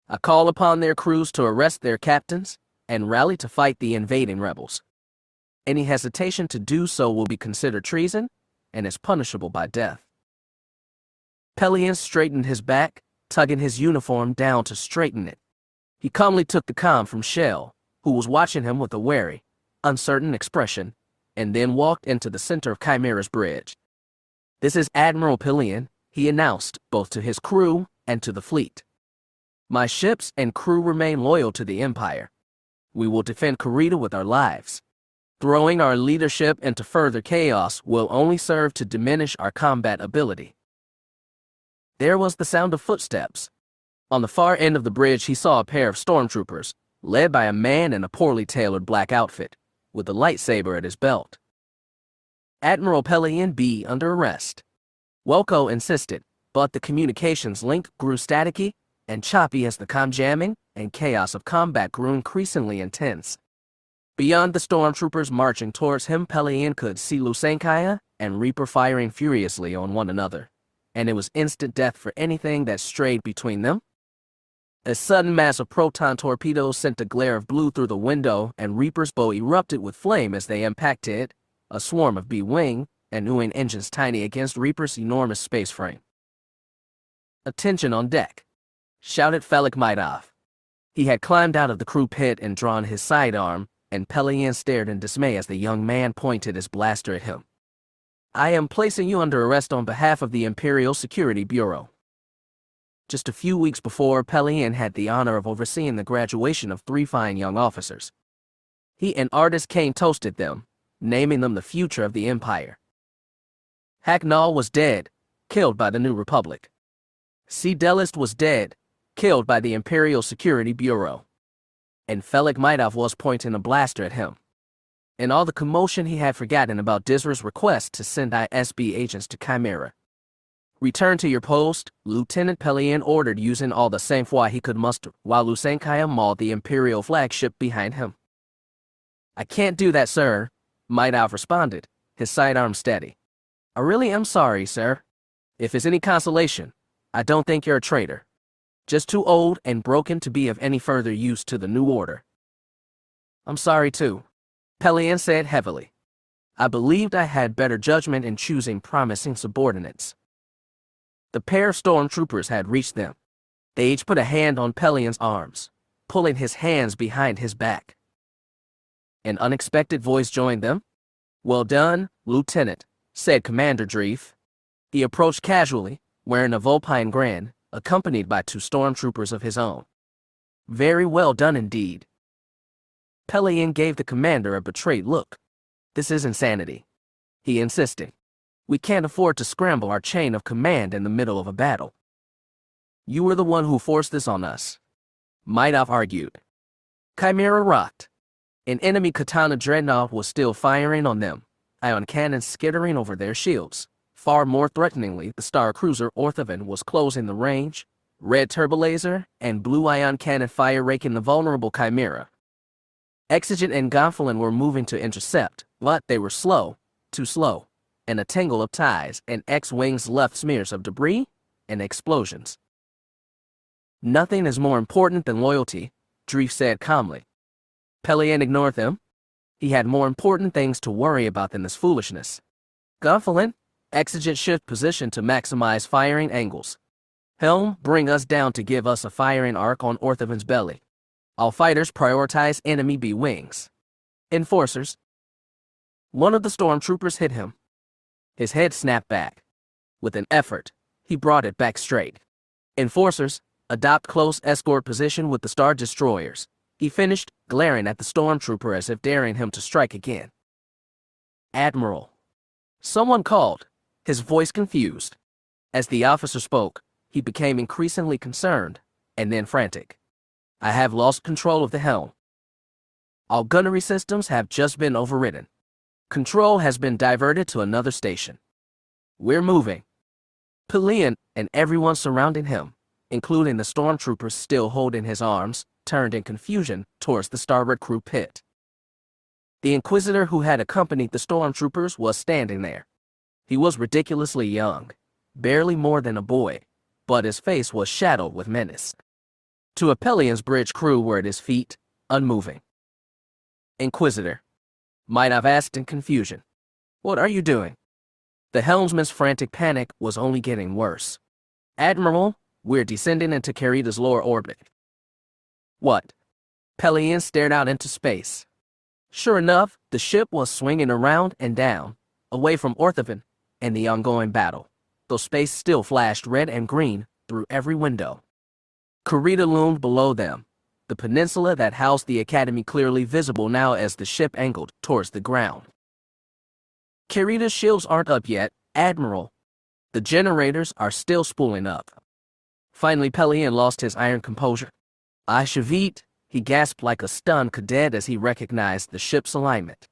I call upon their crews to arrest their captains and rally to fight the invading rebels. Any hesitation to do so will be considered treason and is punishable by death. Pellaeon straightened his back, tugging his uniform down to straighten it. He calmly took the comm from Shell, who was watching him with a wary, uncertain expression, and then walked into the center of Chimera's bridge. This is Admiral Pellaeon, he announced, both to his crew and to the fleet. My ships and crew remain loyal to the Empire. We will defend Karita with our lives. Throwing our leadership into further chaos will only serve to diminish our combat ability. There was the sound of footsteps. On the far end of the bridge, he saw a pair of stormtroopers, led by a man in a poorly tailored black outfit, with a lightsaber at his belt. Admiral Pelion be under arrest. Welko insisted, but the communications link grew staticky and choppy as the comm jamming and chaos of combat grew increasingly intense. Beyond the stormtroopers marching towards him, Pelion could see Lusankya and Reaper firing furiously on one another, and it was instant death for anything that strayed between them. A sudden mass of proton torpedoes sent a glare of blue through the window, and Reaper's bow erupted with flame as they impacted a swarm of B-wing and U-wing engines tiny against Reaper's enormous space frame. "Attention on deck," shouted Felix Maidov. He had climbed out of the crew pit and drawn his sidearm, and Pelion stared in dismay as the young man pointed his blaster at him. "I am placing you under arrest on behalf of the Imperial Security Bureau." Just a few weeks before, Pelion had the honor of overseeing the graduation of 3 fine young officers. He and Ardus Kaine toasted them, naming them the future of the Empire. Hacknall was dead, killed by the New Republic. C. Dellist was dead, killed by the Imperial Security Bureau. And Felix Maidov was pointing a blaster at him. In all the commotion, he had forgotten about Dizra's request to send ISB agents to Chimera. "Return to your post," Lieutenant Pelion ordered, using all the sang-froid he could muster, while Lusankya mauled the Imperial flagship behind him. "I can't do that, sir," Maidov responded, his sidearm steady. "I really am sorry, sir. If it's any consolation, I don't think you're a traitor. Just too old and broken to be of any further use to the New Order." "I'm sorry, too," Pelion said heavily. "I believed I had better judgment in choosing promising subordinates." The pair of stormtroopers had reached them. They each put a hand on Pelion's arms, pulling his hands behind his back. An unexpected voice joined them. "Well done, Lieutenant," said Commander Dreef. He approached casually, wearing a Vulpine grin, accompanied by 2 stormtroopers of his own. "Very well done indeed." Pelion gave the commander a betrayed look. "This is insanity," he insisted. "We can't afford to scramble our chain of command in the middle of a battle." "You were the one who forced this on us," Maidov argued. Chimera rocked. An enemy Katana dreadnought was still firing on them, ion cannons skittering over their shields. Far more threateningly, the star cruiser Orthovan was closing the range, red turbolaser and blue ion cannon fire raking the vulnerable Chimera. Exigent and Gonfalon were moving to intercept, but they were slow, too slow, and a tangle of ties and X-wings left smears of debris and explosions. "Nothing is more important than loyalty," Dreef said calmly. Pelion ignored them. He had more important things to worry about than this foolishness. "Gonfalon, exigent shift position to maximize firing angles. Helm, bring us down to give us a firing arc on Orthovan's belly. All fighters prioritize enemy B-wings. Enforcers." One of the stormtroopers hit him. His head snapped back. With an effort, he brought it back straight. "Enforcers, adopt close escort position with the Star Destroyers," he finished, glaring at the stormtrooper as if daring him to strike again. "Admiral," someone called, his voice confused. As the officer spoke, he became increasingly concerned, and then frantic. "I have lost control of the helm. All gunnery systems have just been overridden. Control has been diverted to another station. We're moving." Pelion and everyone surrounding him, including the stormtroopers still holding his arms, turned in confusion towards the starboard crew pit. The Inquisitor who had accompanied the stormtroopers was standing there. He was ridiculously young, barely more than a boy, but his face was shadowed with menace. Two of Pelion's bridge crew were at his feet, unmoving. "Inquisitor," Maidov asked in confusion, "what are you doing?" The helmsman's frantic panic was only getting worse. "Admiral, we're descending into Karita's lower orbit." "What?" Pelion stared out into space. Sure enough, the ship was swinging around and down, away from Orthovan and the ongoing battle, though space still flashed red and green through every window. Karita loomed below them, the peninsula that housed the Academy clearly visible now as the ship angled towards the ground. "Karita's shields aren't up yet, Admiral. The generators are still spooling up." Finally, Pelion lost his iron composure. "I Shavit," he gasped like a stunned cadet as he recognized the ship's alignment.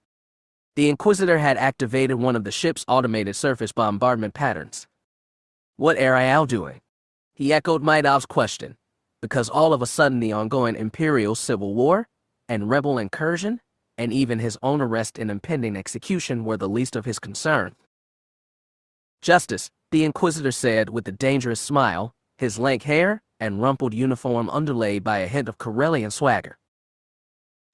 The Inquisitor had activated one of the ship's automated surface bombardment patterns. "What are y'all doing?" he echoed Maidov's question, because all of a sudden the ongoing Imperial Civil War and rebel incursion and even his own arrest and impending execution were the least of his concern. "Justice," the Inquisitor said with a dangerous smile, his lank hair and rumpled uniform underlaid by a hint of Corellian swagger.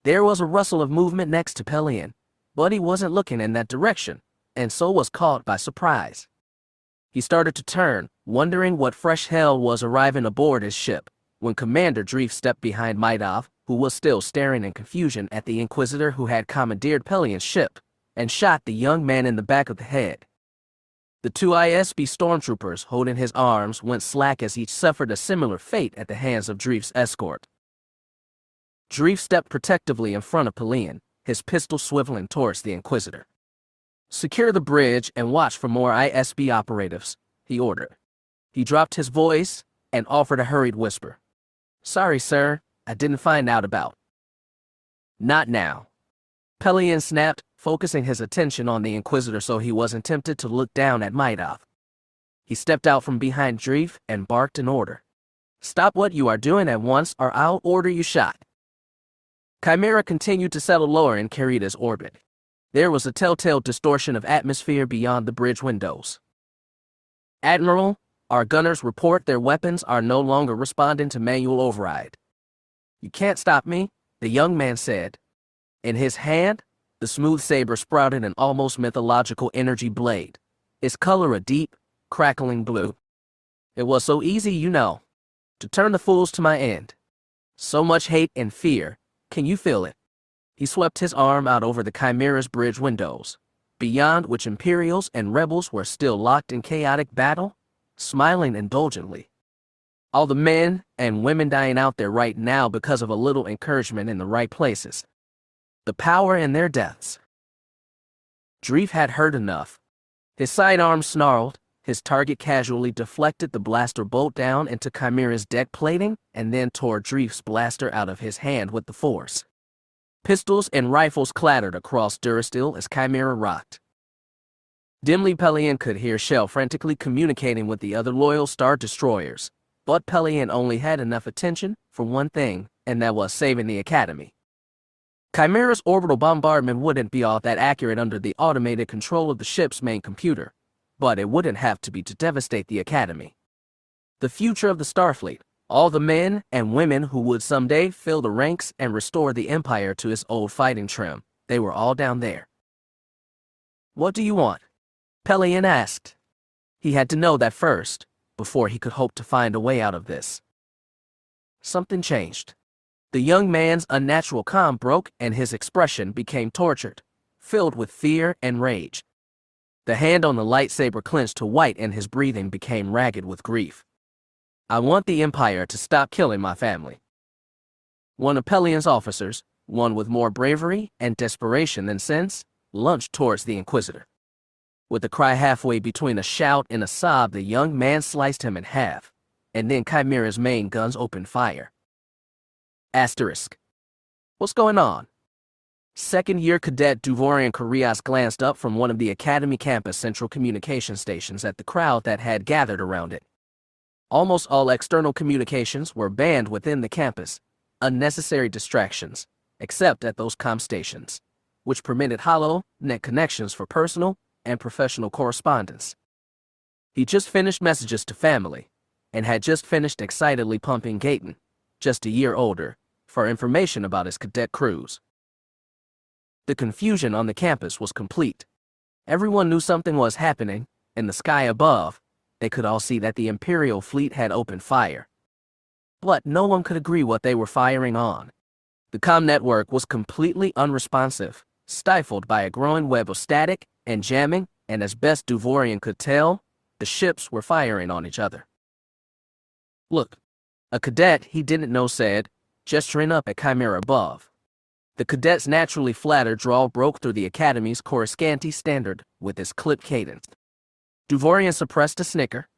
There was a rustle of movement next to Pelion, but he wasn't looking in that direction, and so was caught by surprise. He started to turn, wondering what fresh hell was arriving aboard his ship, when Commander Dreef stepped behind Maidov, who was still staring in confusion at the Inquisitor who had commandeered Pelion's ship, and shot the young man in the back of the head. The two ISB stormtroopers holding his arms went slack as each suffered a similar fate at the hands of Dreef's escort. Dreef stepped protectively in front of Pelion, his pistol swiveling towards the Inquisitor. "Secure the bridge and watch for more ISB operatives," he ordered. He dropped his voice and offered a hurried whisper. "Sorry, sir, I didn't find out about." "Not now." Pelion snapped, focusing his attention on the Inquisitor so he wasn't tempted to look down at Maidov. He stepped out from behind Dreef and barked an order. "Stop what you are doing at once or I'll order you shot." Chimera continued to settle lower in Karita's orbit. There was a telltale distortion of atmosphere beyond the bridge windows. "Admiral, our gunners report their weapons are no longer responding to manual override." "You can't stop me," the young man said. In his hand, the smooth saber sprouted an almost mythological energy blade, its color a deep, crackling blue. "It was so easy, you know, to turn the fools to my end. So much hate and fear, can you feel it?" He swept his arm out over the Chimera's bridge windows, beyond which Imperials and Rebels were still locked in chaotic battle, smiling indulgently. All the men and women dying out there right now because of a little encouragement in the right places. The power in their deaths. Dreef had heard enough. His sidearm snarled, his target casually deflected the blaster bolt down into Chimera's deck plating and then tore Dreef's blaster out of his hand with the force. Pistols and rifles clattered across Durasteel as Chimera rocked. Dimly, Pelion could hear Shell frantically communicating with the other loyal Star Destroyers, but Pelion only had enough attention for one thing, and that was saving the Academy. Chimera's orbital bombardment wouldn't be all that accurate under the automated control of the ship's main computer, but it wouldn't have to be to devastate the Academy. The future of the Starfleet, all the men and women who would someday fill the ranks and restore the Empire to its old fighting trim, they were all down there. "What do you want?" Pelion asked. He had to know that first, before he could hope to find a way out of this. Something changed. The young man's unnatural calm broke and his expression became tortured, filled with fear and rage. The hand on the lightsaber clenched to white and his breathing became ragged with grief. "I want the Empire to stop killing my family." One of Pelion's officers, one with more bravery and desperation than sense, lunged towards the Inquisitor. With a cry halfway between a shout and a sob, the young man sliced him in half, and then Chimera's main guns opened fire. Asterisk. "What's going on?" Second-year cadet Duvorian Carias glanced up from one of the Academy campus central communication stations at the crowd that had gathered around it. Almost all external communications were banned within the campus, unnecessary distractions, except at those comm stations, which permitted hollow net connections for personal and professional correspondence. He just finished messages to family, and had just finished excitedly pumping Gaten, just a year older, for information about his cadet crews. The confusion on the campus was complete. Everyone knew something was happening. In the sky above, they could all see that the Imperial fleet had opened fire. But no one could agree what they were firing on. The comm network was completely unresponsive, stifled by a growing web of static and jamming, and as best Duvorian could tell, the ships were firing on each other. "Look," a cadet he didn't know said, gesturing up at Chimera above. The cadet's naturally flattered drawl broke through the Academy's Coruscant standard with its clipped cadence. Duvorian suppressed a snicker.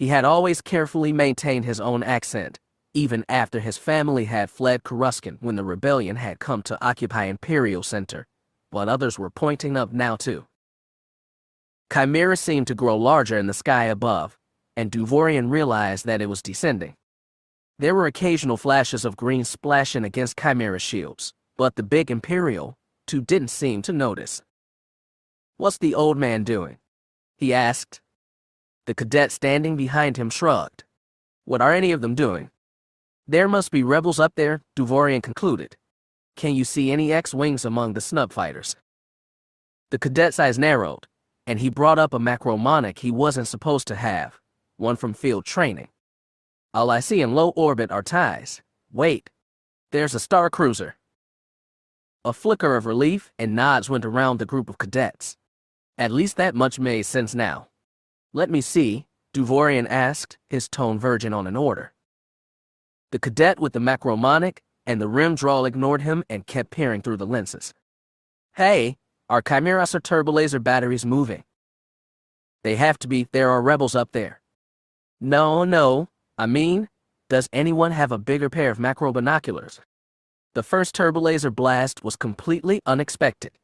He had always carefully maintained his own accent, even after his family had fled Coruscant when the rebellion had come to occupy Imperial Center, but others were pointing up now too. Chimera seemed to grow larger in the sky above, and Duvorian realized that it was descending. There were occasional flashes of green splashing against Chimera's shields, but the big Imperial, too, didn't seem to notice. "What's the old man doing?" he asked. The cadet standing behind him shrugged. "What are any of them doing?" "There must be rebels up there," Duvorian concluded. "Can you see any X-wings among the snub fighters?" The cadet's eyes narrowed, and he brought up a macromonic he wasn't supposed to have, one from field training. "All I see in low orbit are ties. Wait, there's a star cruiser." A flicker of relief and nods went around the group of cadets. At least that much made sense now. "Let me see," Duvorian asked, his tone verging on an order. The cadet with the macromonic and the rim drawl ignored him and kept peering through the lenses. "Hey, are Chimeras or turbolaser batteries moving?" "They have to be. There are rebels up there." No, I mean, does anyone have a bigger pair of macro binoculars?" The first turbolaser blast was completely unexpected.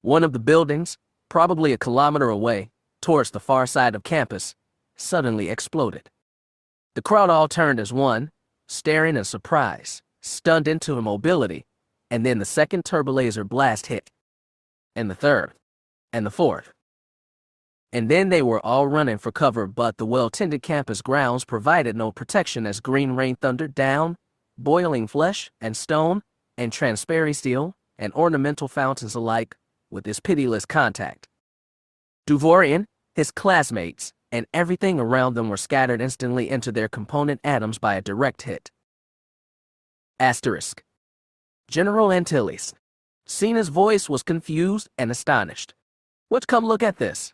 One of the buildings, probably a kilometer away, towards the far side of campus, suddenly exploded. The crowd all turned as one, staring in surprise, stunned into immobility, and then the second turbolaser blast hit. And the third, and the fourth. And then they were all running for cover, but the well-tended campus grounds provided no protection as green rain thundered down, boiling flesh and stone and transparent steel and ornamental fountains alike with this pitiless contact. Duvorian, his classmates, and everything around them were scattered instantly into their component atoms by a direct hit. Asterisk. General Antilles. Cena's voice was confused and astonished. "What, come look at this."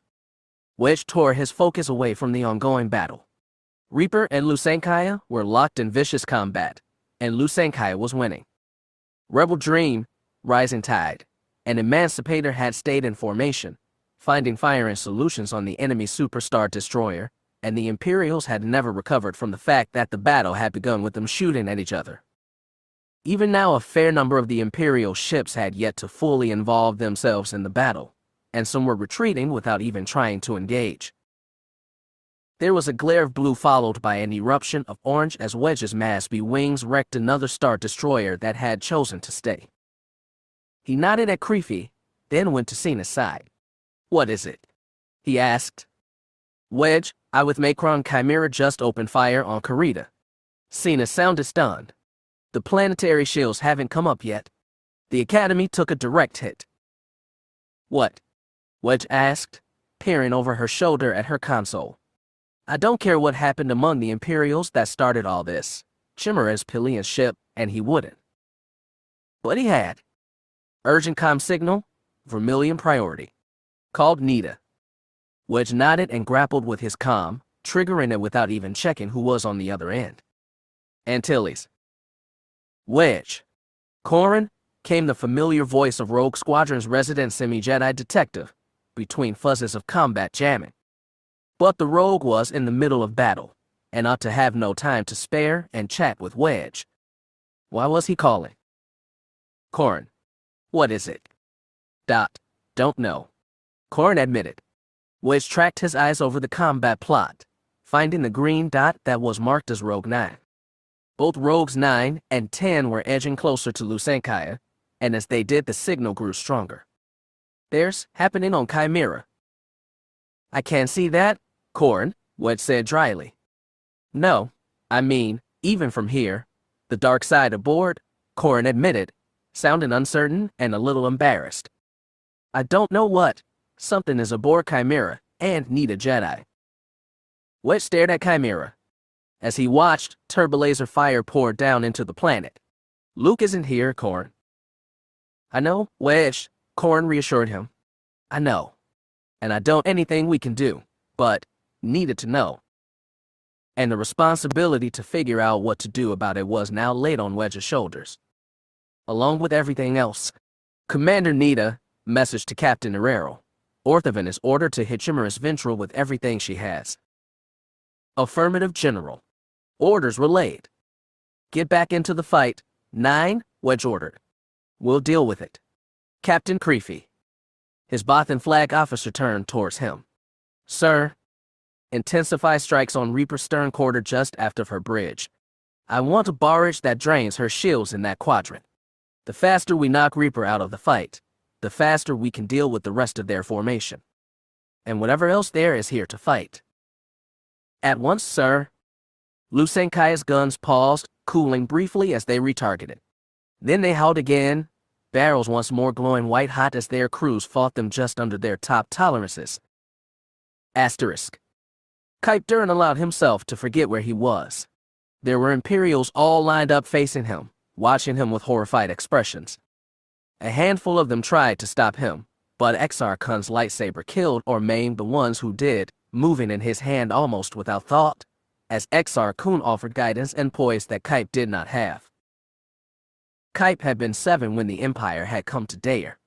Wedge tore his focus away from the ongoing battle. Reaper and Lusankya were locked in vicious combat, and Lusankya was winning. Rebel Dream, Rising Tide, and Emancipator had stayed in formation, finding fire and solutions on the enemy's Super Star Destroyer, and the Imperials had never recovered from the fact that the battle had begun with them shooting at each other. Even now, a fair number of the Imperial ships had yet to fully involve themselves in the battle, and some were retreating without even trying to engage. There was a glare of blue followed by an eruption of orange as Wedge's massy wings wrecked another Star Destroyer that had chosen to stay. He nodded at Kyp, then went to Cena's side. "What is it?" he asked. "Wedge, I with Macron Chimera just opened fire on Karita." Cena sounded stunned. "The planetary shields haven't come up yet. The Academy took a direct hit." "What?" Wedge asked, peering over her shoulder at her console. "I don't care what happened among the Imperials that started all this. Chimera's Pelian's ship, and he wouldn't." "But he had." "Urgent comm signal, Vermilion priority. Called Nita." Wedge nodded and grappled with his comm, triggering it without even checking who was on the other end. "Antilles." "Wedge." "Corrin," came the familiar voice of Rogue Squadron's resident semi-Jedi detective, between fuzzes of combat jamming. But the Rogue was in the middle of battle, and ought to have no time to spare and chat with Wedge. Why was he calling? "Corrin." "What is it?" "Don't know." Corrin admitted. Wedge tracked his eyes over the combat plot, finding the green dot that was marked as Rogue 9. Both Rogues 9 and 10 were edging closer to Lusankya, and as they did, the signal grew stronger. "There's happening on Chimera." "I can't see that, Corrin," Wedge said dryly. "No, I mean, even from here, the dark side aboard," Corrin admitted, sounding uncertain and a little embarrassed. "I don't know what. Something is aboard Chimera and need a Jedi." Wedge stared at Chimera. As he watched, turbolaser fire poured down into the planet. "Luke isn't here, Corrin." "I know, Wedge," Corrin reassured him. "I know. And I don't anything we can do, but needed to know." And the responsibility to figure out what to do about it was now laid on Wedge's shoulders. Along with everything else, Commander Nita messaged to Captain Herrero. Orthovan is ordered to hit Chimera's ventral with everything she has. Affirmative, General. Orders relayed. Get back into the fight. 9, Wedge ordered. We'll deal with it. Captain Creefy. His Bothan flag officer turned towards him. Sir. Intensify strikes on Reaper's stern quarter just aft of her bridge. I want a barrage that drains her shields in that quadrant. The faster we knock Reaper out of the fight, the faster we can deal with the rest of their formation. And whatever else there is here to fight. At once, sir. Lusankya's guns paused, cooling briefly as they retargeted. Then they howled again, barrels once more glowing white-hot as their crews fought them just under their top tolerances. Asterisk. Kyp Durron allowed himself to forget where he was. There were Imperials all lined up facing him, watching him with horrified expressions. A handful of them tried to stop him, but Exar Kun's lightsaber killed or maimed the ones who did, moving in his hand almost without thought, as Exar Kun offered guidance and poise that Kyp did not have. Kyp had been 7 when the Empire had come to Daer.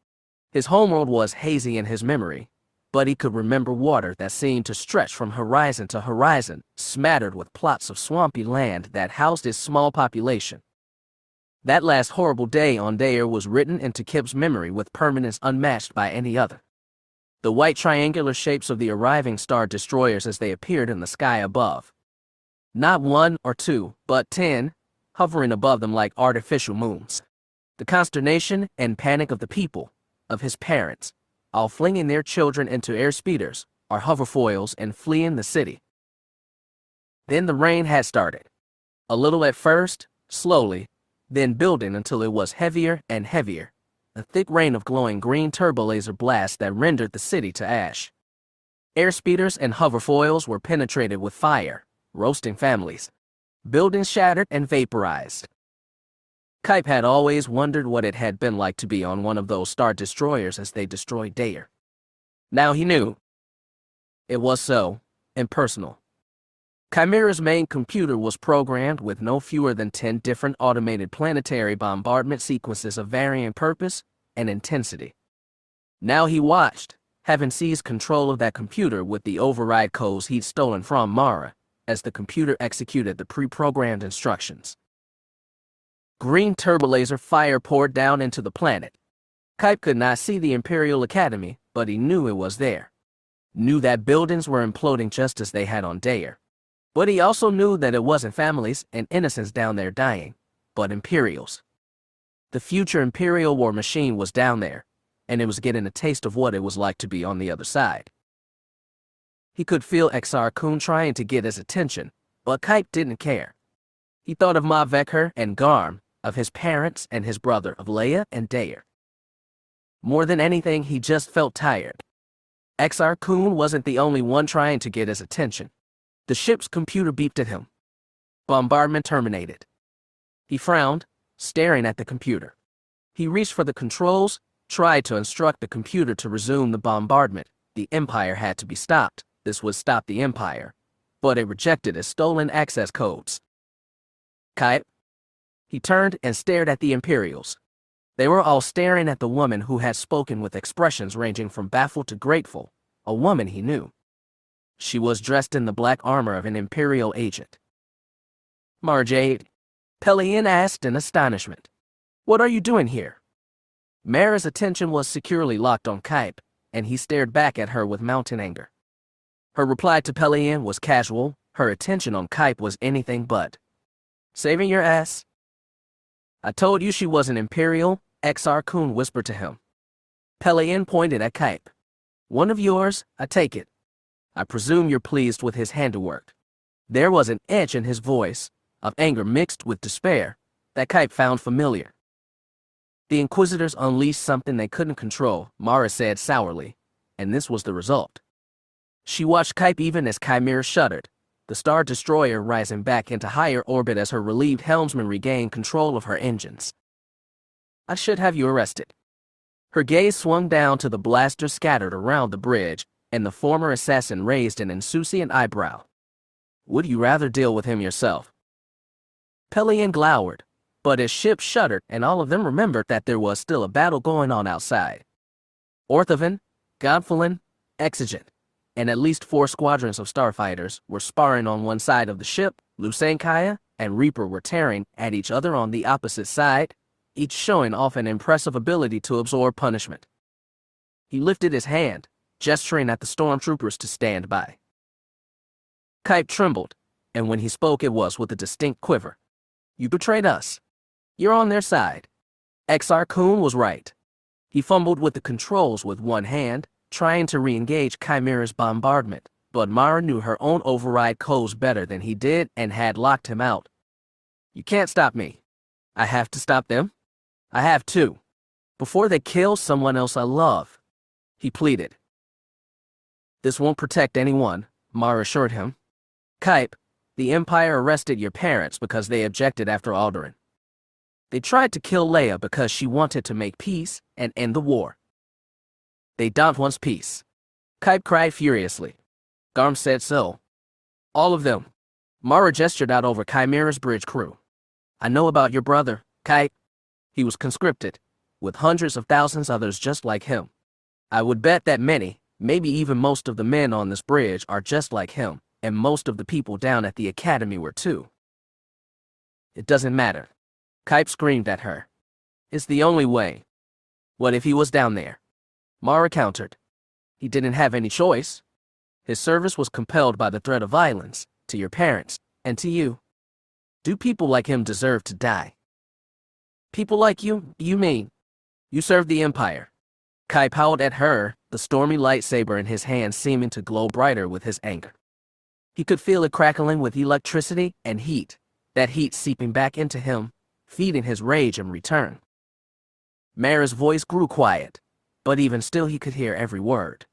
His homeworld was hazy in his memory, but he could remember water that seemed to stretch from horizon to horizon, smattered with plots of swampy land that housed his small population. That last horrible day on Daer was written into Kyp's memory with permanence unmatched by any other. The white triangular shapes of the arriving Star Destroyers as they appeared in the sky above. Not 1 or 2, but 10, hovering above them like artificial moons. The consternation and panic of the people, of his parents, all flinging their children into airspeeders or hoverfoils and fleeing the city. Then the rain had started. A little at first, slowly, then building until it was heavier and heavier. A thick rain of glowing green turbolaser blasts that rendered the city to ash. Airspeeders and hoverfoils were penetrated with fire, roasting families. Buildings shattered and vaporized. Kyp had always wondered what it had been like to be on one of those Star Destroyers as they destroyed Daer. Now he knew. It was so impersonal. Chimera's main computer was programmed with no fewer than 10 different automated planetary bombardment sequences of varying purpose and intensity. Now he watched, having seized control of that computer with the override codes he'd stolen from Mara, as the computer executed the pre-programmed instructions. Green turbolaser fire poured down into the planet. Kyp could not see the Imperial Academy, but he knew it was there. Knew that buildings were imploding just as they had on Daer. But he also knew that it wasn't families and innocents down there dying, but Imperials. The future Imperial war machine was down there, and it was getting a taste of what it was like to be on the other side. He could feel Exar Kun trying to get his attention, but Kyp didn't care. He thought of Ma Vekhar and Garm, of his parents and his brother, of Leia and Daer. More than anything, he just felt tired. Exar Kun wasn't the only one trying to get his attention. The ship's computer beeped at him. Bombardment terminated. He frowned, staring at the computer. He reached for the controls, tried to instruct the computer to resume the bombardment. The Empire had to be stopped. This would stop the Empire, but it rejected his stolen access codes. Kyp. He turned and stared at the Imperials. They were all staring at the woman who had spoken with expressions ranging from baffled to grateful, a woman he knew. She was dressed in the black armor of an Imperial agent. Marjade, Pellaeon asked in astonishment. What are you doing here? Mara's attention was securely locked on Kyp, and he stared back at her with mounting anger. Her reply to Pellaeon was casual, her attention on Kyp was anything but. Saving your ass? I told you she was an Imperial, Exar Kun whispered to him. Pellaeon pointed at Kyp. One of yours, I take it. I presume you're pleased with his handiwork. There was an edge in his voice, of anger mixed with despair, that Kyp found familiar. The Inquisitors unleashed something they couldn't control, Mara said sourly, and this was the result. She watched Kyp even as Chimera shuddered, the Star Destroyer rising back into higher orbit as her relieved helmsman regained control of her engines. I should have you arrested. Her gaze swung down to the blasters scattered around the bridge, and the former assassin raised an insouciant eyebrow. Would you rather deal with him yourself? Pellaeon glowered, but his ship shuddered and all of them remembered that there was still a battle going on outside. Orthovan, Gonfalon, Exigent. and at least 4 squadrons of starfighters were sparring on one side of the ship. Lusankya and Reaper were tearing at each other on the opposite side, each showing off an impressive ability to absorb punishment. He lifted his hand, gesturing at the stormtroopers to stand by. Kyp trembled, and when he spoke it was with a distinct quiver. "You betrayed us. You're on their side." Exar Kun was right. He fumbled with the controls with one hand, trying to re-engage Chimera's bombardment, but Mara knew her own override codes better than he did and had locked him out. "You can't stop me. I have to stop them. I have to. Before they kill someone else I love," he pleaded. "This won't protect anyone," Mara assured him. "Kyp, the Empire arrested your parents because they objected after Alderaan. They tried to kill Leia because she wanted to make peace and end the war. They don't want peace." Kyp cried furiously. "Garm said so. All of them." Mara gestured out over Chimera's bridge crew. "I know about your brother, Kyp. He was conscripted, with hundreds of thousands others just like him. I would bet that many, maybe even most of the men on this bridge are just like him, and most of the people down at the academy were too." "It doesn't matter," Kyp screamed at her. "It's the only way." "What if he was down there?" Mara countered. "He didn't have any choice. His service was compelled by the threat of violence, to your parents, and to you. Do people like him deserve to die?" "People like you mean? You serve the Empire." Kyp howled at her, the stormy lightsaber in his hand seeming to glow brighter with his anger. He could feel it crackling with electricity and heat, that heat seeping back into him, feeding his rage in return. Mara's voice grew quiet, but even still he could hear every word.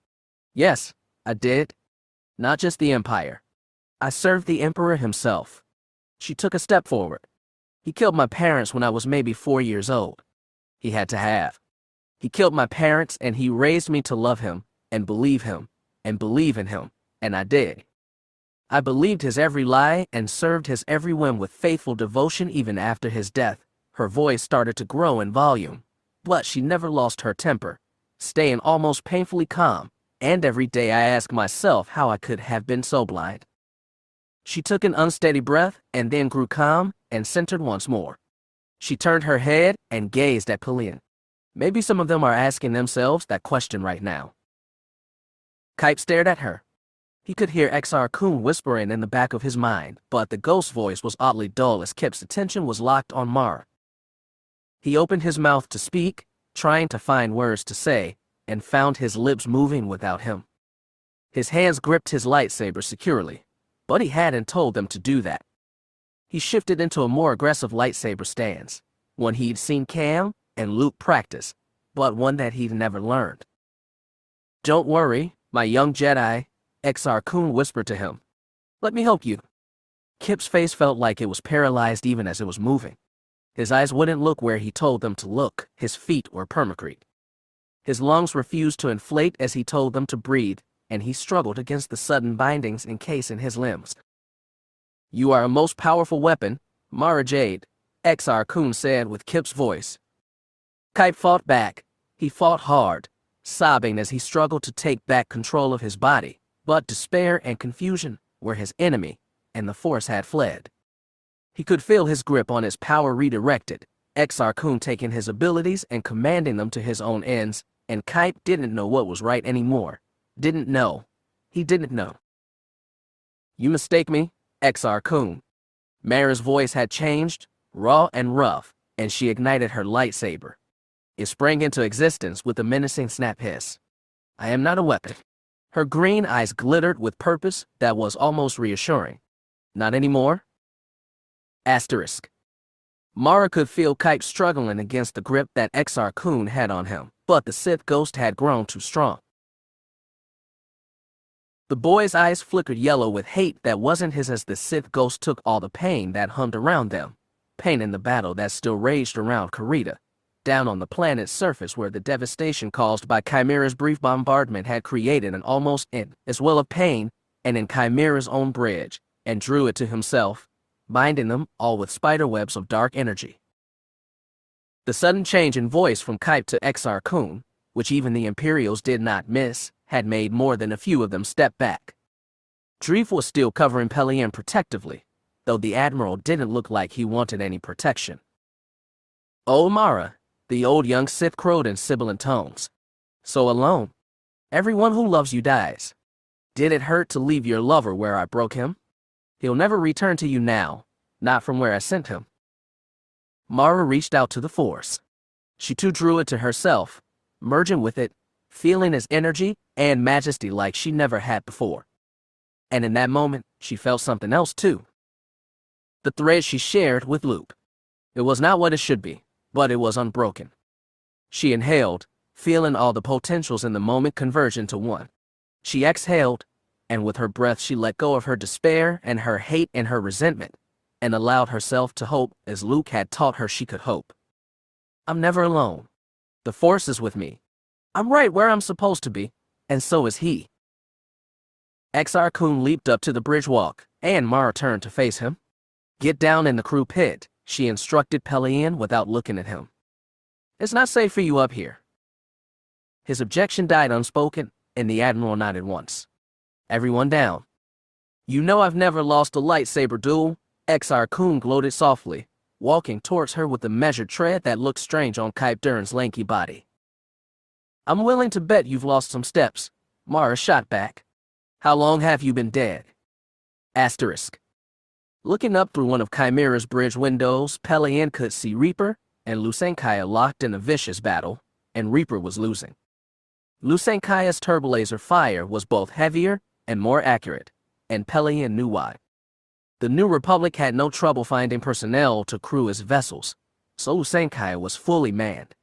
"Yes, I did. Not just the Empire. I served the Emperor himself." She took a step forward. "He killed my parents when I was maybe 4 years old. He had to have. He killed my parents and he raised me to love him, and believe in him, and I did. I believed his every lie and served his every whim with faithful devotion even after his death." Her voice started to grow in volume, but she never lost her temper, staying almost painfully calm, and every day I ask myself how I could have been so blind. She took an unsteady breath and then grew calm and centered once more. She turned her head and gazed at Pelion. Maybe some of them are asking themselves that question right now. Kyp stared at her. He could hear Exar Kun whispering in the back of his mind, but the ghost voice was oddly dull as Kyp's attention was locked on Mara. He opened his mouth to speak, trying to find words to say, and found his lips moving without him. His hands gripped his lightsaber securely, but he hadn't told them to do that. He shifted into a more aggressive lightsaber stance, one he'd seen Cam and Luke practice, but one that he'd never learned. "Don't worry, my young Jedi," Exar Kun whispered to him. "Let me help you." Kyp's face felt like it was paralyzed even as it was moving. His eyes wouldn't look where he told them to look, his feet were permacrete. His lungs refused to inflate as he told them to breathe, and he struggled against the sudden bindings encasing his limbs. "You are a most powerful weapon, Mara Jade," Exar Kun said with Kyp's voice. Kyp fought back. He fought hard, sobbing as he struggled to take back control of his body, but despair and confusion were his enemy, and the Force had fled. He could feel his grip on his power redirected, Exar Kun taking his abilities and commanding them to his own ends, and Kyp didn't know what was right anymore. Didn't know. He didn't know. "You mistake me, Exar Kun." Mara's voice had changed, raw and rough, and she ignited her lightsaber. It sprang into existence with a menacing snap hiss. "I am not a weapon." Her green eyes glittered with purpose that was almost reassuring. "Not anymore?" Asterisk. Mara could feel Kyp struggling against the grip that Exar Kun had on him, but the Sith ghost had grown too strong. The boy's eyes flickered yellow with hate that wasn't his as the Sith ghost took all the pain that hummed around them, pain in the battle that still raged around Karita, down on the planet's surface where the devastation caused by Chimera's brief bombardment had created an almost as well of pain, and in Chimera's own bridge, and drew it to himself, binding them all with spiderwebs of dark energy. The sudden change in voice from Kyp to Exar Kun, which even the Imperials did not miss, had made more than a few of them step back. Dreef was still covering Pellaeon protectively, though the Admiral didn't look like he wanted any protection. "Oh, Mara," the old young Sith crowed in sibilant tones. "So alone. Everyone who loves you dies. Did it hurt to leave your lover where I broke him? He'll never return to you now, not from where I sent him." Mara reached out to the Force. She too drew it to herself, merging with it, feeling its energy and majesty like she never had before. And in that moment, she felt something else too. The thread she shared with Luke. It was not what it should be, but it was unbroken. She inhaled, feeling all the potentials in the moment converge into one. She exhaled, and with her breath she let go of her despair and her hate and her resentment, and allowed herself to hope as Luke had taught her she could hope. "I'm never alone. The Force is with me. I'm right where I'm supposed to be, and so is he." Exar Kun leaped up to the bridge walk, and Mara turned to face him. "Get down in the crew pit," she instructed Pellaeon without looking at him. "It's not safe for you up here." His objection died unspoken, and the Admiral nodded once. "Everyone down." "You know I've never lost a lightsaber duel," Exar Kun gloated softly, walking towards her with a measured tread that looked strange on Kyp Durron's lanky body. "I'm willing to bet you've lost some steps," Mara shot back. "How long have you been dead?" Asterisk. Looking up through one of Chimera's bridge windows, Pellaeon could see Reaper and Lusankya locked in a vicious battle, and Reaper was losing. Lusankya's turbolaser fire was both heavier and more accurate, and Pellaeon knew why. The New Republic had no trouble finding personnel to crew its vessels, so Lusankya was fully manned.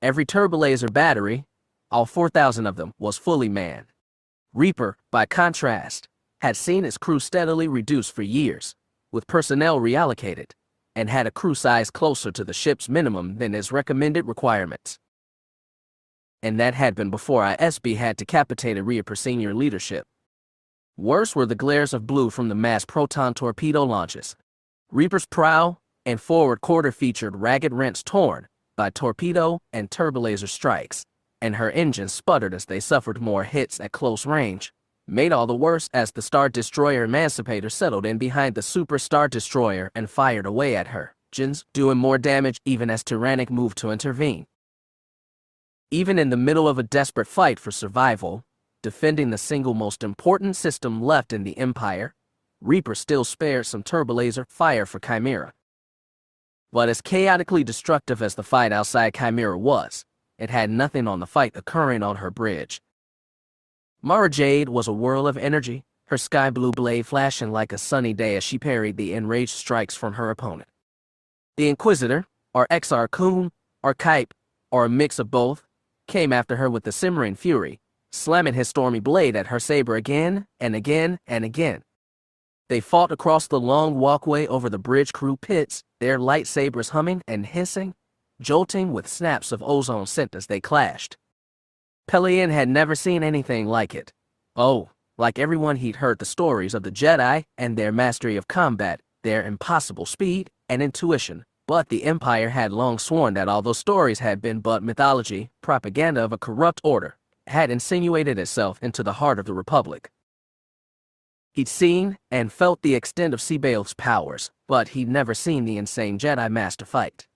Every turbolaser battery, all 4,000 of them, was fully manned. Reaper, by contrast, had seen its crew steadily reduced for years, with personnel reallocated, and had a crew size closer to the ship's minimum than its recommended requirements. And that had been before ISB had decapitated Reaper senior leadership. Worse were the glares of blue from the mass proton torpedo launches. Reaper's prow and forward quarter featured ragged rents torn by torpedo and turbolaser strikes, and her engines sputtered as they suffered more hits at close range, made all the worse as the Star Destroyer Emancipator settled in behind the Super Star Destroyer and fired away at her, engines doing more damage even as Tyrannic moved to intervene. Even in the middle of a desperate fight for survival, defending the single most important system left in the Empire, Reaper still spared some turbolaser fire for Chimera. But as chaotically destructive as the fight outside Chimera was, it had nothing on the fight occurring on her bridge. Mara Jade was a whirl of energy, her sky blue blade flashing like a sunny day as she parried the enraged strikes from her opponent. The Inquisitor, or Exar Kun, or Kyp, or a mix of both, came after her with a simmering fury, slamming his stormy blade at her saber again and again and again. They fought across the long walkway over the bridge crew pits, their lightsabers humming and hissing, jolting with snaps of ozone scent as they clashed. Pellaeon had never seen anything like it. Oh, like everyone he'd heard the stories of the Jedi and their mastery of combat, their impossible speed and intuition, but the Empire had long sworn that all those stories had been but mythology, propaganda of a corrupt order, had insinuated itself into the heart of the Republic. He'd seen and felt the extent of Sebaoth's powers, but he'd never seen the insane Jedi Master fight.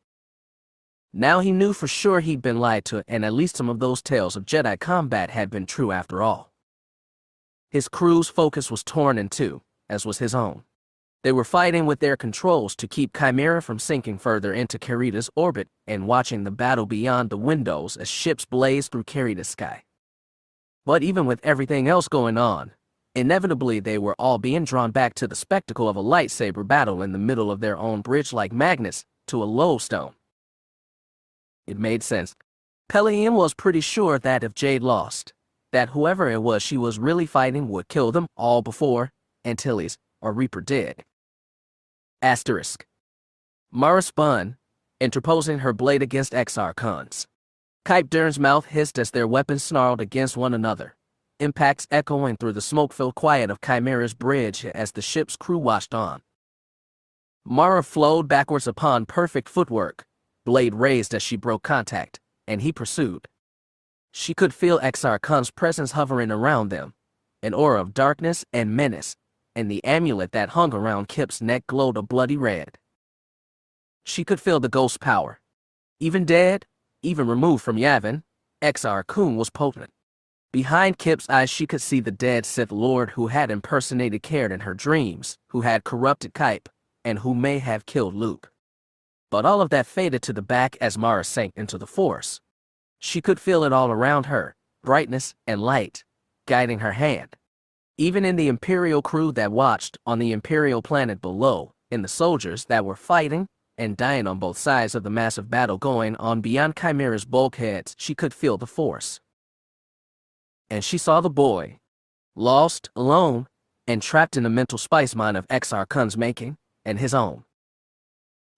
Now he knew for sure he'd been lied to, and at least some of those tales of Jedi combat had been true after all. His crew's focus was torn in two, as was his own. They were fighting with their controls to keep Chimera from sinking further into Karita's orbit and watching the battle beyond the windows as ships blazed through Karita's sky. But even with everything else going on, inevitably they were all being drawn back to the spectacle of a lightsaber battle in the middle of their own bridge like magnets to a lodestone. It made sense. Pellaeon was pretty sure that if Jade lost, that whoever it was she was really fighting would kill them all before Antilles or Reaper did. Asterisk. Mara spun, interposing her blade against Exar Kun's. Kyp Durron's mouth hissed as their weapons snarled against one another, impacts echoing through the smoke-filled quiet of Chimera's bridge as the ship's crew watched on. Mara flowed backwards upon perfect footwork, blade raised as she broke contact, and he pursued. She could feel Exar Kun's presence hovering around them, an aura of darkness and menace, and the amulet that hung around Kyp's neck glowed a bloody red. She could feel the ghost power. Even dead, even removed from Yavin, Exar Kun was potent. Behind Kyp's eyes she could see the dead Sith Lord who had impersonated Karita in her dreams, who had corrupted Kyp, and who may have killed Luke. But all of that faded to the back as Mara sank into the Force. She could feel it all around her, brightness and light, guiding her hand. Even in the Imperial crew that watched on the Imperial planet below, in the soldiers that were fighting and dying on both sides of the massive battle going on beyond Chimera's bulkheads, she could feel the Force. And she saw the boy, lost, alone, and trapped in the mental spice mine of Exar Kun's making, and his own.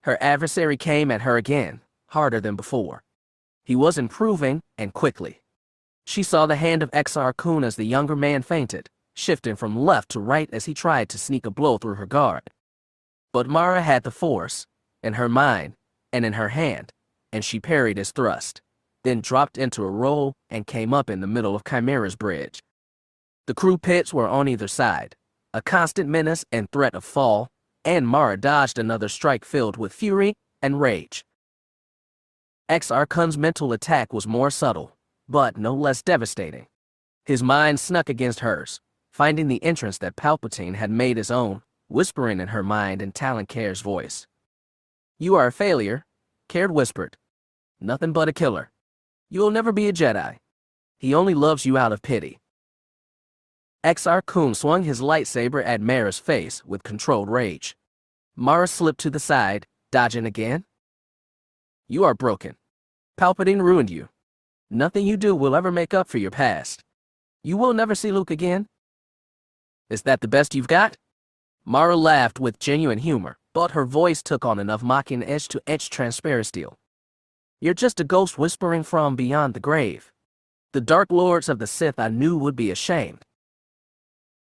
Her adversary came at her again, harder than before. He was improving, and quickly. She saw the hand of Exar Kun as the younger man fainted, shifting from left to right as he tried to sneak a blow through her guard. But Mara had the Force, in her mind, and in her hand, and she parried his thrust, then dropped into a roll and came up in the middle of Chimera's bridge. The crew pits were on either side, a constant menace and threat of fall, and Mara dodged another strike filled with fury and rage. Exar Kun's mental attack was more subtle, but no less devastating. His mind snuck against hers, finding the entrance that Palpatine had made his own, whispering in her mind in Talon Kare's voice. "You are a failure," Kare whispered. "Nothing but a killer. You will never be a Jedi. He only loves you out of pity." Exar Kun swung his lightsaber at Mara's face with controlled rage. Mara slipped to the side, dodging again. "You are broken. Palpatine ruined you. Nothing you do will ever make up for your past. You will never see Luke again. Is that the best you've got?" Mara laughed with genuine humor, but her voice took on enough mocking edge to etch transparent steel. "You're just a ghost whispering from beyond the grave. The Dark Lords of the Sith I knew would be ashamed."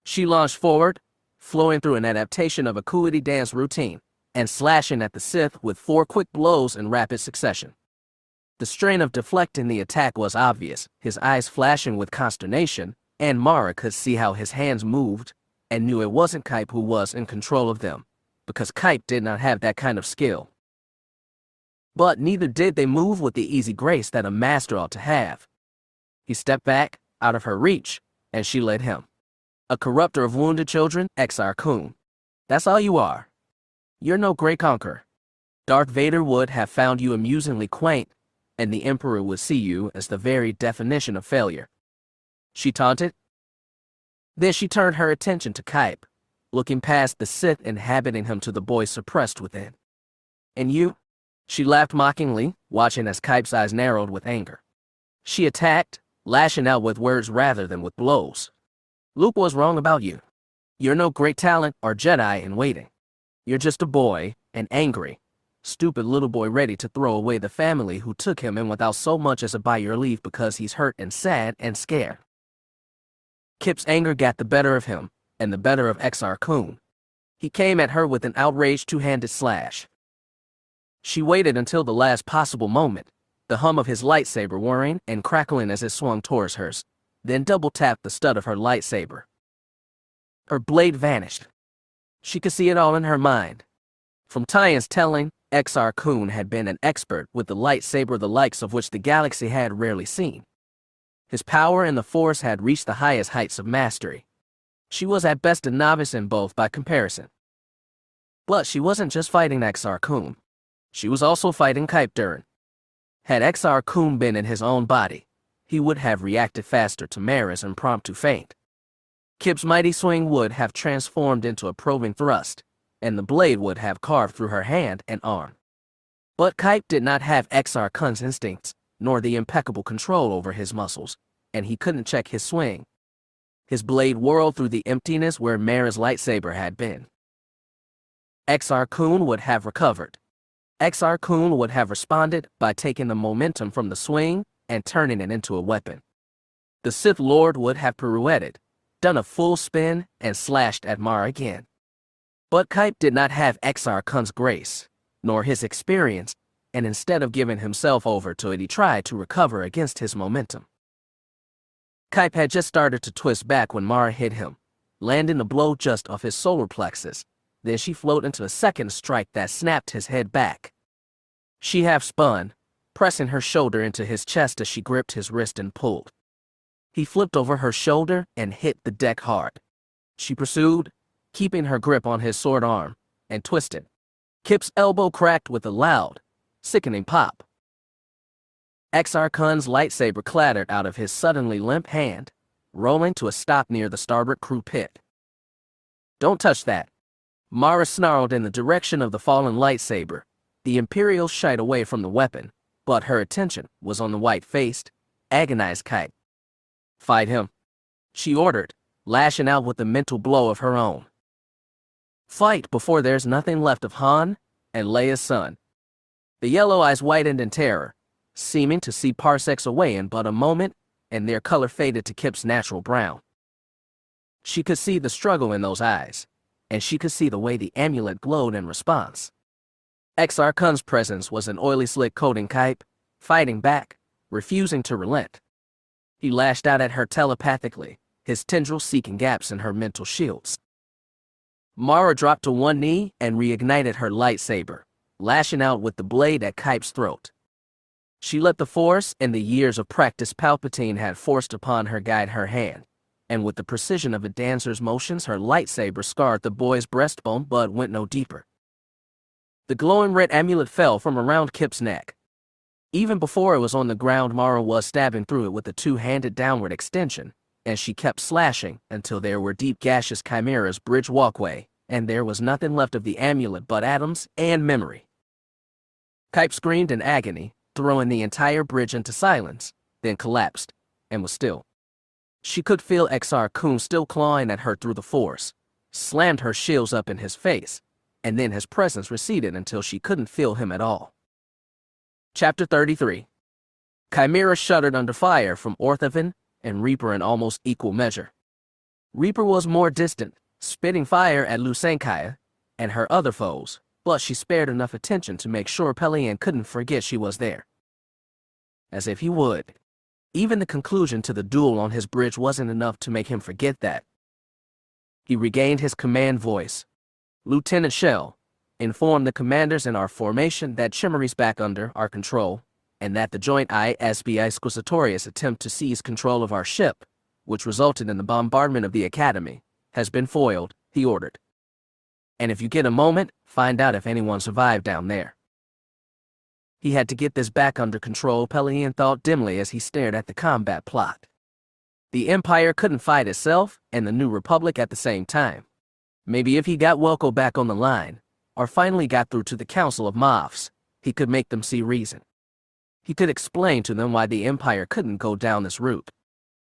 She launched forward, flowing through an adaptation of a Kuwaiti dance routine, and slashing at the Sith with 4 quick blows in rapid succession. The strain of deflecting the attack was obvious, his eyes flashing with consternation, and Mara could see how his hands moved, and knew it wasn't Kyp who was in control of them, because Kyp did not have that kind of skill. But neither did they move with the easy grace that a master ought to have. He stepped back, out of her reach, and she led him. A corrupter of wounded children, Exar Kun. That's all you are. You're no great conqueror. Darth Vader would have found you amusingly quaint, and the Emperor would see you as the very definition of failure. She taunted. Then she turned her attention to Kyp, looking past the Sith inhabiting him to the boy suppressed within. "And you?" She laughed mockingly, watching as Kyp's eyes narrowed with anger. She attacked, lashing out with words rather than with blows. "Luke was wrong about you. You're no great talent or Jedi in waiting. You're just a boy, an angry, stupid little boy ready to throw away the family who took him in without so much as a by your leave because he's hurt and sad and scared." Kyp's anger got the better of him, and the better of Exar Kun. He came at her with an outraged two-handed slash. She waited until the last possible moment, the hum of his lightsaber whirring and crackling as it swung towards hers, then double-tapped the stud of her lightsaber. Her blade vanished. She could see it all in her mind. From Tyen's telling, Exar Kun had been an expert with the lightsaber the likes of which the galaxy had rarely seen. His power and the Force had reached the highest heights of mastery. She was at best a novice in both by comparison. But she wasn't just fighting Exar Kun. She was also fighting Kyp Durron. Had Exar Kun been in his own body, he would have reacted faster to Mara's impromptu feint. Kyp's mighty swing would have transformed into a probing thrust, and the blade would have carved through her hand and arm. But Kyp did not have Exar Kun's instincts, nor the impeccable control over his muscles, and he couldn't check his swing. His blade whirled through the emptiness where Mara's lightsaber had been. Exar Kun would have recovered. Exar Kun would have responded by taking the momentum from the swing and turning it into a weapon. The Sith Lord would have pirouetted, done a full spin, and slashed at Mara again. But Kyp did not have Exar Kun's grace, nor his experience, and instead of giving himself over to it, he tried to recover against his momentum. Kyp had just started to twist back when Mara hit him, landing a blow just off his solar plexus. Then she flowed into a second strike that snapped his head back. She half-spun, pressing her shoulder into his chest as she gripped his wrist and pulled. He flipped over her shoulder and hit the deck hard. She pursued, keeping her grip on his sword arm, and twisted. Kyp's elbow cracked with a loud, sickening pop. Exar Kun's lightsaber clattered out of his suddenly limp hand, rolling to a stop near the starboard crew pit. "Don't touch that." Mara snarled in the direction of the fallen lightsaber. The Imperial shied away from the weapon, but her attention was on the white-faced, agonized Kyp. "Fight him," she ordered, lashing out with a mental blow of her own. "Fight before there's nothing left of Han and Leia's son." The yellow eyes widened in terror, seeming to see parsecs away in but a moment, and their color faded to Kyp's natural brown. She could see the struggle in those eyes, and she could see the way the amulet glowed in response. Exar Kun's presence was an oily slick coating Kyp, fighting back, refusing to relent. He lashed out at her telepathically, his tendrils seeking gaps in her mental shields. Mara dropped to one knee and reignited her lightsaber, lashing out with the blade at Kyp's throat. She let the Force and the years of practice Palpatine had forced upon her guide her hand, and with the precision of a dancer's motions, her lightsaber scarred the boy's breastbone but went no deeper. The glowing red amulet fell from around Kyp's neck. Even before it was on the ground, Mara was stabbing through it with a two-handed downward extension, and she kept slashing until there were deep gashes Chimera's bridge walkway, and there was nothing left of the amulet but atoms and memory. Kyp screamed in agony, throwing the entire bridge into silence, then collapsed, and was still. She could feel Exar Kun still clawing at her through the Force, slammed her shields up in his face, and then his presence receded until she couldn't feel him at all. Chapter 33. Chimera shuddered under fire from Orthovan and Reaper in almost equal measure. Reaper was more distant, spitting fire at Lusankya and her other foes, but she spared enough attention to make sure Pellaeon couldn't forget she was there. As if he would. Even the conclusion to the duel on his bridge wasn't enough to make him forget that. He regained his command voice. "Lieutenant Shell, inform the commanders in our formation that Chimera's back under our control, and that the joint ISB Inquisitorius attempt to seize control of our ship, which resulted in the bombardment of the Academy, has been foiled," he ordered. "And if you get a moment, find out if anyone survived down there." He had to get this back under control, Pellaeon thought dimly as he stared at the combat plot. The Empire couldn't fight itself and the New Republic at the same time. Maybe if he got Welko back on the line, or finally got through to the Council of Moffs, he could make them see reason. He could explain to them why the Empire couldn't go down this route.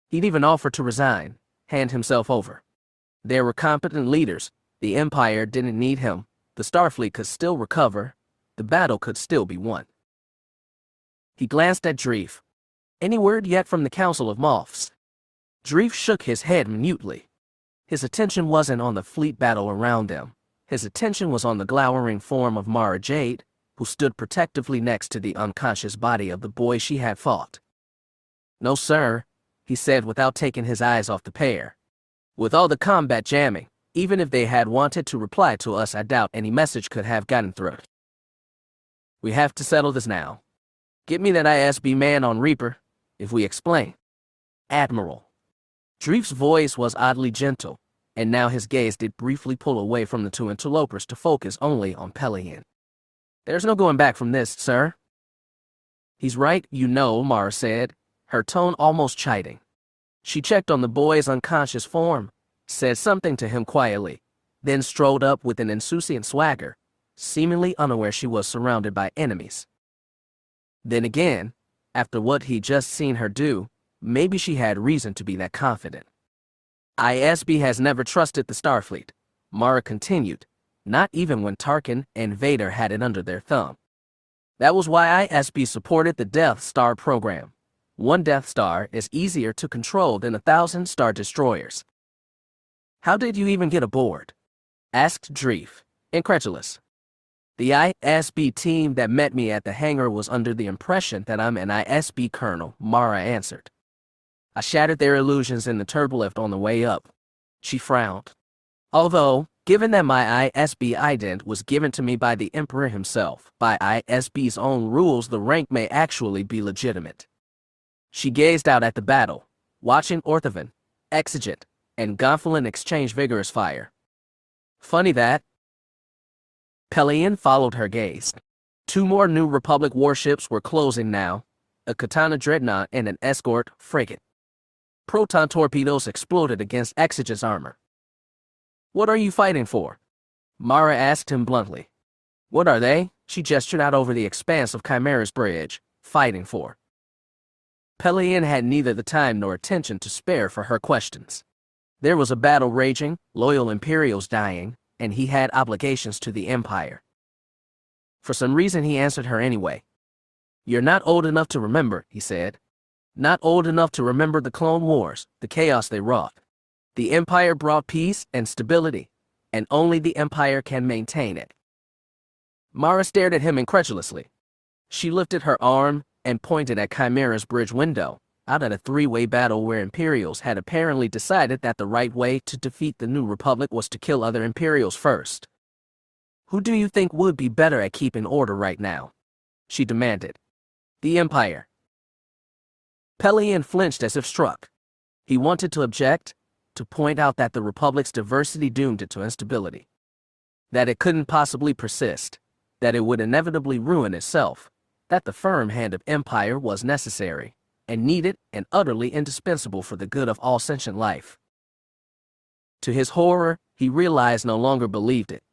He'd even offer to resign, hand himself over. There were competent leaders. The Empire didn't need him. The Starfleet could still recover. The battle could still be won. He glanced at Dreef. "Any word yet from the Council of Moffs?" Dreef shook his head mutely. His attention wasn't on the fleet battle around him. His attention was on the glowering form of Mara Jade, who stood protectively next to the unconscious body of the boy she had fought. "No, sir," he said without taking his eyes off the pair. "With all the combat jamming, even if they had wanted to reply to us, I doubt any message could have gotten through. We have to settle this now. Get me that ISB man on Reaper, if we explain." "Admiral." Dreef's voice was oddly gentle, and now his gaze did briefly pull away from the two interlopers to focus only on Pellaeon. "There's no going back from this, sir." "He's right, you know," Mara said, her tone almost chiding. She checked on the boy's unconscious form, said something to him quietly, then strode up with an insouciant swagger, seemingly unaware she was surrounded by enemies. Then again, after what he'd just seen her do, maybe she had reason to be that confident. "ISB has never trusted the Starfleet," Mara continued, "not even when Tarkin and Vader had it under their thumb. That was why ISB supported the Death Star program. One Death Star is easier to control than 1,000 Star Destroyers." "How did you even get aboard?" asked Dreef, incredulous. "The ISB team that met me at the hangar was under the impression that I'm an ISB colonel," Mara answered. I shattered their illusions in the turbolift on the way up. She frowned. Although, given that my ISB ident was given to me by the Emperor himself, by ISB's own rules, the rank may actually be legitimate. She gazed out at the battle, watching Orthovan, Exigent, and Gonfalon exchange vigorous fire. Funny that. Pelion followed her gaze. 2 more New Republic warships were closing now, a Katana dreadnought and an escort frigate. Proton torpedoes exploded against Exigent's armor. What are you fighting for? Mara asked him bluntly. What are they? She gestured out over the expanse of Chimera's bridge. Fighting for. Pelion had neither the time nor attention to spare for her questions. There was a battle raging, loyal Imperials dying, and he had obligations to the Empire. For some reason he answered her anyway. You're not old enough to remember, he said. Not old enough to remember the Clone Wars, the chaos they wrought. The Empire brought peace and stability, and only the Empire can maintain it. Mara stared at him incredulously. She lifted her arm and pointed at Chimera's bridge window, out at a 3-way battle where Imperials had apparently decided that the right way to defeat the New Republic was to kill other Imperials first. Who do you think would be better at keeping order right now? She demanded. The Empire. Pelion flinched as if struck. He wanted to object, to point out that the Republic's diversity doomed it to instability. That it couldn't possibly persist, that it would inevitably ruin itself, that the firm hand of Empire was necessary, and needed and utterly indispensable for the good of all sentient life. To his horror, he realized no longer believed it.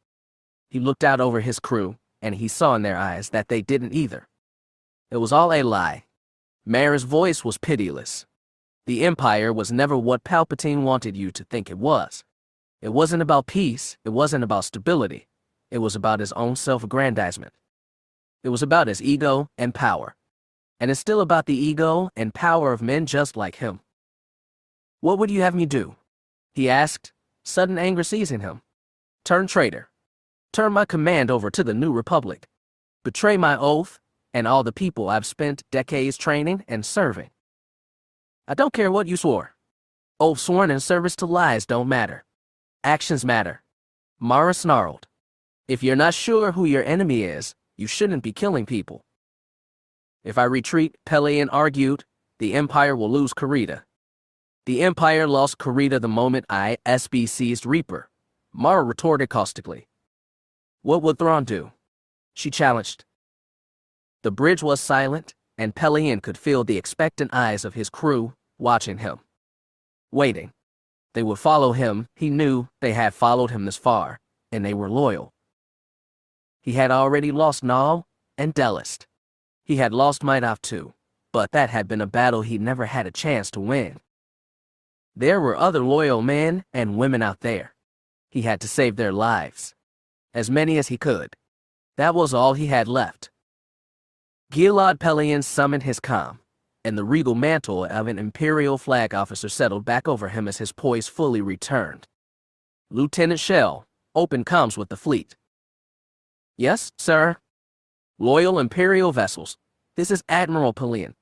He looked out over his crew, and he saw in their eyes that they didn't either. It was all a lie. Mara's voice was pitiless. The Empire was never what Palpatine wanted you to think it was. It wasn't about peace, it wasn't about stability. It was about his own self-aggrandizement. It was about his ego and power. And it's still about the ego and power of men just like him. What would you have me do? He asked, sudden anger seizing him. Turn traitor. Turn my command over to the New Republic. Betray my oath and all the people I've spent decades training and serving. I don't care what you swore. Oaths sworn in service to lies don't matter. Actions matter. Mara snarled. If you're not sure who your enemy is, you shouldn't be killing people. If I retreat, Pelion argued, the Empire will lose Karita. The Empire lost Karita the moment ISB seized Reaper, Mara retorted caustically. What would Thrawn do? She challenged. The bridge was silent, and Pelion could feel the expectant eyes of his crew watching him. Waiting. They would follow him. He knew they had followed him this far, and they were loyal. He had already lost Nal and Delist. He had lost Maidaf too, but that had been a battle he never had a chance to win. There were other loyal men and women out there. He had to save their lives. As many as he could. That was all he had left. Gilad Pelion summoned his calm, and the regal mantle of an Imperial flag officer settled back over him as his poise fully returned. Lieutenant Shell, open comms with the fleet. Yes, sir. Loyal Imperial vessels. This is Admiral Pelion.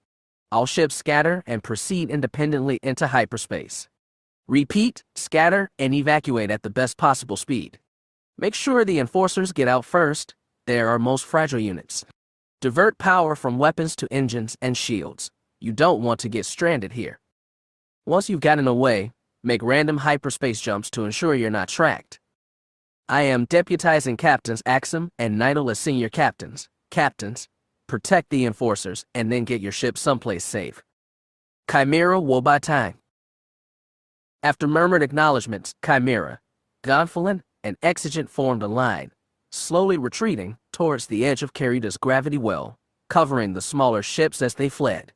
All ships scatter and proceed independently into hyperspace. Repeat, scatter and evacuate at the best possible speed. Make sure the enforcers get out first. They're our most fragile units. Divert power from weapons to engines and shields. You don't want to get stranded here. Once you've gotten away, make random hyperspace jumps to ensure you're not tracked. I am deputizing Captains Axum and Nidal as senior captains. Captains, protect the enforcers and then get your ship someplace safe. Chimera will buy time. After murmured acknowledgments, Chimera, Gonfalon, and Exigent formed a line, slowly retreating towards the edge of Karita's gravity well, covering the smaller ships as they fled.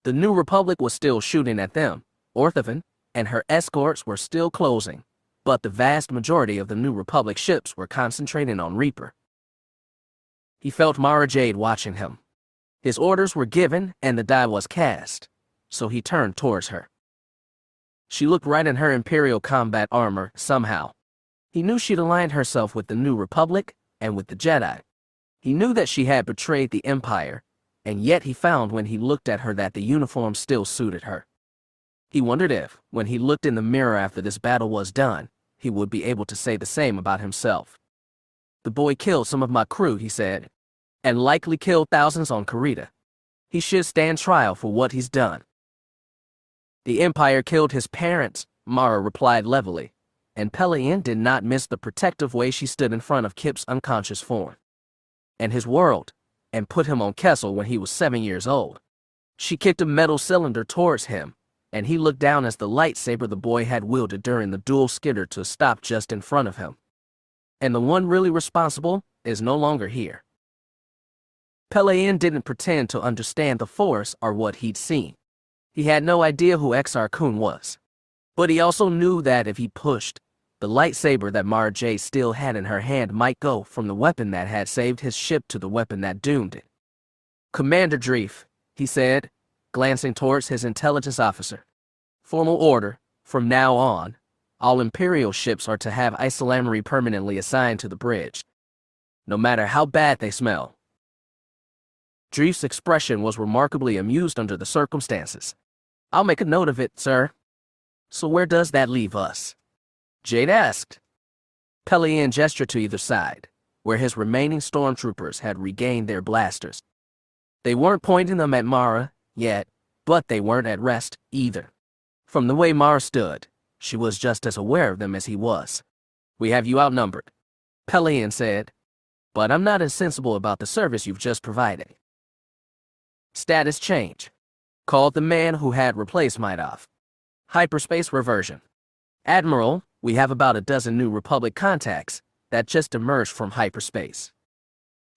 The New Republic was still shooting at them. Orthovan and her escorts were still closing, but the vast majority of the New Republic ships were concentrating on Reaper. He felt Mara Jade watching him. His orders were given and the die was cast, so he turned towards her. She looked right in her Imperial combat armor somehow. He knew she'd aligned herself with the New Republic and with the Jedi. He knew that she had betrayed the Empire, and yet he found when he looked at her that the uniform still suited her. He wondered if, when he looked in the mirror after this battle was done, he would be able to say the same about himself. The boy killed some of my crew, he said, and likely killed thousands on Karita. He should stand trial for what he's done. The Empire killed his parents, Mara replied levelly, and Pellaeon did not miss the protective way she stood in front of Kyp's unconscious form. And his world, and put him on Kessel when he was 7 years old. She kicked a metal cylinder towards him, and he looked down as the lightsaber the boy had wielded during the duel skittered to stop just in front of him. And the one really responsible is no longer here. Pellaeon didn't pretend to understand the Force or what he'd seen. He had no idea who Exar Kun was. But he also knew that if he pushed, the lightsaber that Mara Jade still had in her hand might go from the weapon that had saved his ship to the weapon that doomed it. Commander Dreef, he said, glancing towards his intelligence officer. Formal order, from now on, all Imperial ships are to have isolamry permanently assigned to the bridge, no matter how bad they smell. Dreef's expression was remarkably amused under the circumstances. I'll make a note of it, sir. So where does that leave us? Jade asked. Pellaeon gestured to either side, where his remaining stormtroopers had regained their blasters. They weren't pointing them at Mara yet, but they weren't at rest either. From the way Mara stood, she was just as aware of them as he was. We have you outnumbered, Pellaeon said, but I'm not insensible about the service you've just provided. Status change, called the man who had replaced Maidov. Hyperspace reversion. Admiral, we have about a dozen new Republic contacts that just emerged from hyperspace.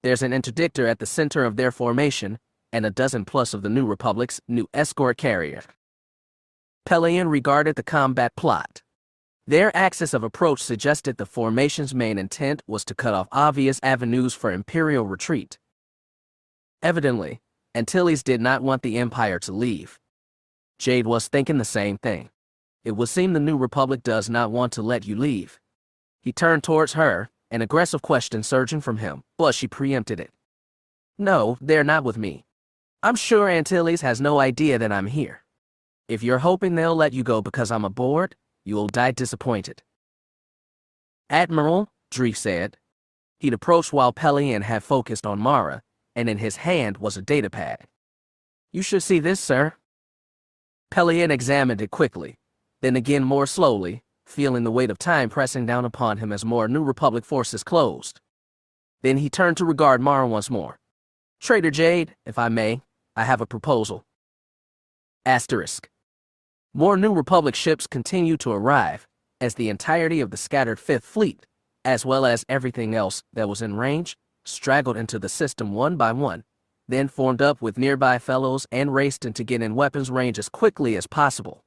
There's an interdictor at the center of their formation and a dozen plus of the New Republic's new escort carrier. Pellaeon regarded the combat plot. Their axis of approach suggested the formation's main intent was to cut off obvious avenues for Imperial retreat. Evidently, Antilles did not want the Empire to leave. Jade was thinking the same thing. It would seem the New Republic does not want to let you leave. He turned towards her, an aggressive question surging from him, but she preempted it. No, they're not with me. I'm sure Antilles has no idea that I'm here. If you're hoping they'll let you go because I'm aboard, you'll die disappointed. Admiral, Dreef said. He'd approached while Pellaeon had focused on Mara, and in his hand was a datapad. You should see this, sir. Pellaeon examined it quickly, then again more slowly, feeling the weight of time pressing down upon him as more New Republic forces closed. Then he turned to regard Mara once more. Traitor Jade, if I may, I have a proposal. Asterisk. More New Republic ships continued to arrive, as the entirety of the scattered Fifth Fleet, as well as everything else that was in range, straggled into the system one by one, then formed up with nearby fellows and raced in to get in weapons range as quickly as possible.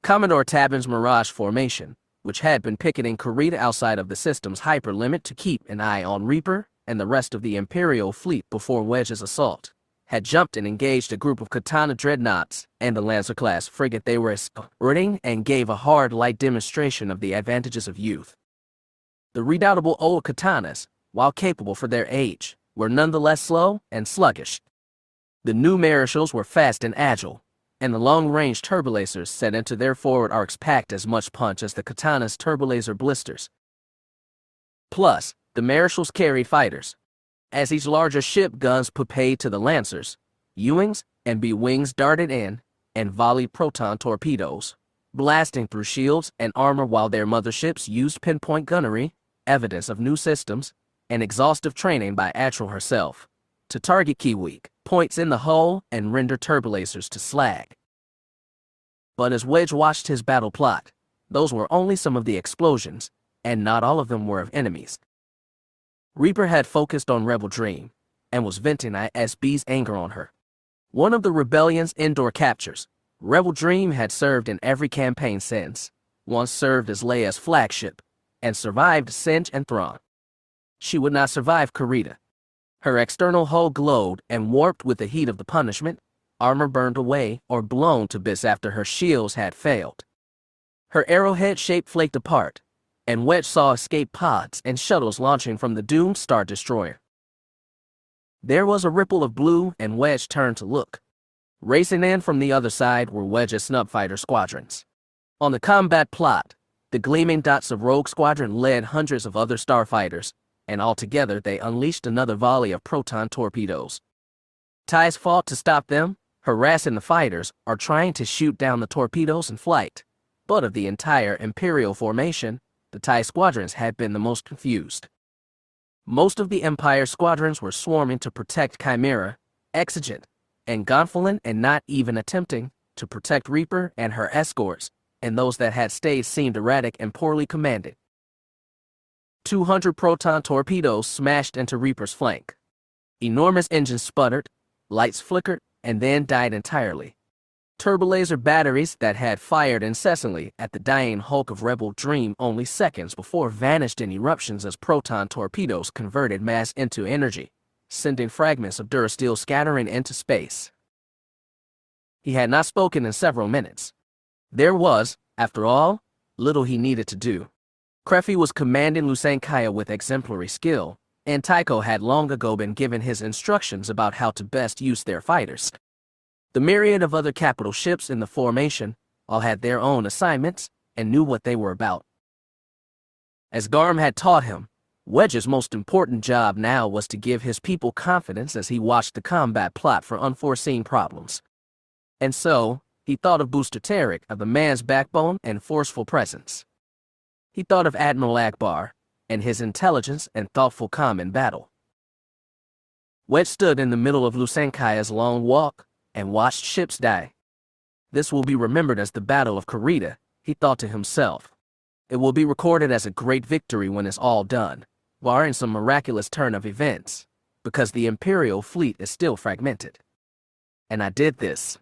Commodore Tabin's Mirage formation, which had been picketing Karita outside of the system's hyperlimit to keep an eye on Reaper and the rest of the Imperial fleet before Wedge's assault, had jumped and engaged a group of Katana dreadnoughts and the Lancer-class frigate they were escorting and gave a hard light demonstration of the advantages of youth. The redoubtable old Katanas, while capable for their age, were nonetheless slow and sluggish. The new Marishals were fast and agile, and the long-range turbolasers set into their forward arcs packed as much punch as the Katana's turbolaser blisters. Plus, the Marishals carried fighters, as each larger ship guns put paid to the Lancers. U-wings and B-wings darted in and volleyed proton torpedoes, blasting through shields and armor while their motherships used pinpoint gunnery, evidence of new systems, and exhaustive training by Atral herself, to target key weak points in the hull and render turbolasers to slag. But as Wedge watched his battle plot, those were only some of the explosions, and not all of them were of enemies. Reaper had focused on Rebel Dream, and was venting ISB's anger on her. One of the rebellion's indoor captures, Rebel Dream had served in every campaign since, once served as Leia's flagship, and survived Singe and Thrawn. She would not survive Karita. Her external hull glowed and warped with the heat of the punishment, armor burned away or blown to bits after her shields had failed. Her arrowhead shape flaked apart, and Wedge saw escape pods and shuttles launching from the doomed Star Destroyer. There was a ripple of blue, and Wedge turned to look. Racing in from the other side were Wedge's snub fighter squadrons. On the combat plot, the gleaming dots of Rogue Squadron led hundreds of other starfighters, and altogether they unleashed another volley of proton torpedoes. TIEs fought to stop them, harassing the fighters, or trying to shoot down the torpedoes in flight. But of the entire Imperial formation, the TIE squadrons had been the most confused. Most of the Empire squadrons were swarming to protect Chimera, Exigent, and Gonfalon, and not even attempting to protect Reaper and her escorts, and those that had stayed seemed erratic and poorly commanded. 200 proton torpedoes smashed into Reaper's flank. Enormous engines sputtered, lights flickered, and then died entirely. Turbolaser batteries that had fired incessantly at the dying hulk of Rebel Dream only seconds before vanished in eruptions as proton torpedoes converted mass into energy, sending fragments of durasteel scattering into space. He had not spoken in several minutes. There was, after all, little he needed to do. Kreffy was commanding Lusankya with exemplary skill, and Tycho had long ago been given his instructions about how to best use their fighters. The myriad of other capital ships in the formation all had their own assignments and knew what they were about. As Garm had taught him, Wedge's most important job now was to give his people confidence as he watched the combat plot for unforeseen problems. And so, he thought of Booster Tarek of the man's backbone and forceful presence. He thought of Admiral Akbar and his intelligence and thoughtful calm in battle. Wedge stood in the middle of Lusankya's long walk and watched ships die. This will be remembered as the Battle of Karita, he thought to himself. It will be recorded as a great victory when it's all done, barring some miraculous turn of events, because the Imperial fleet is still fragmented. And I did this.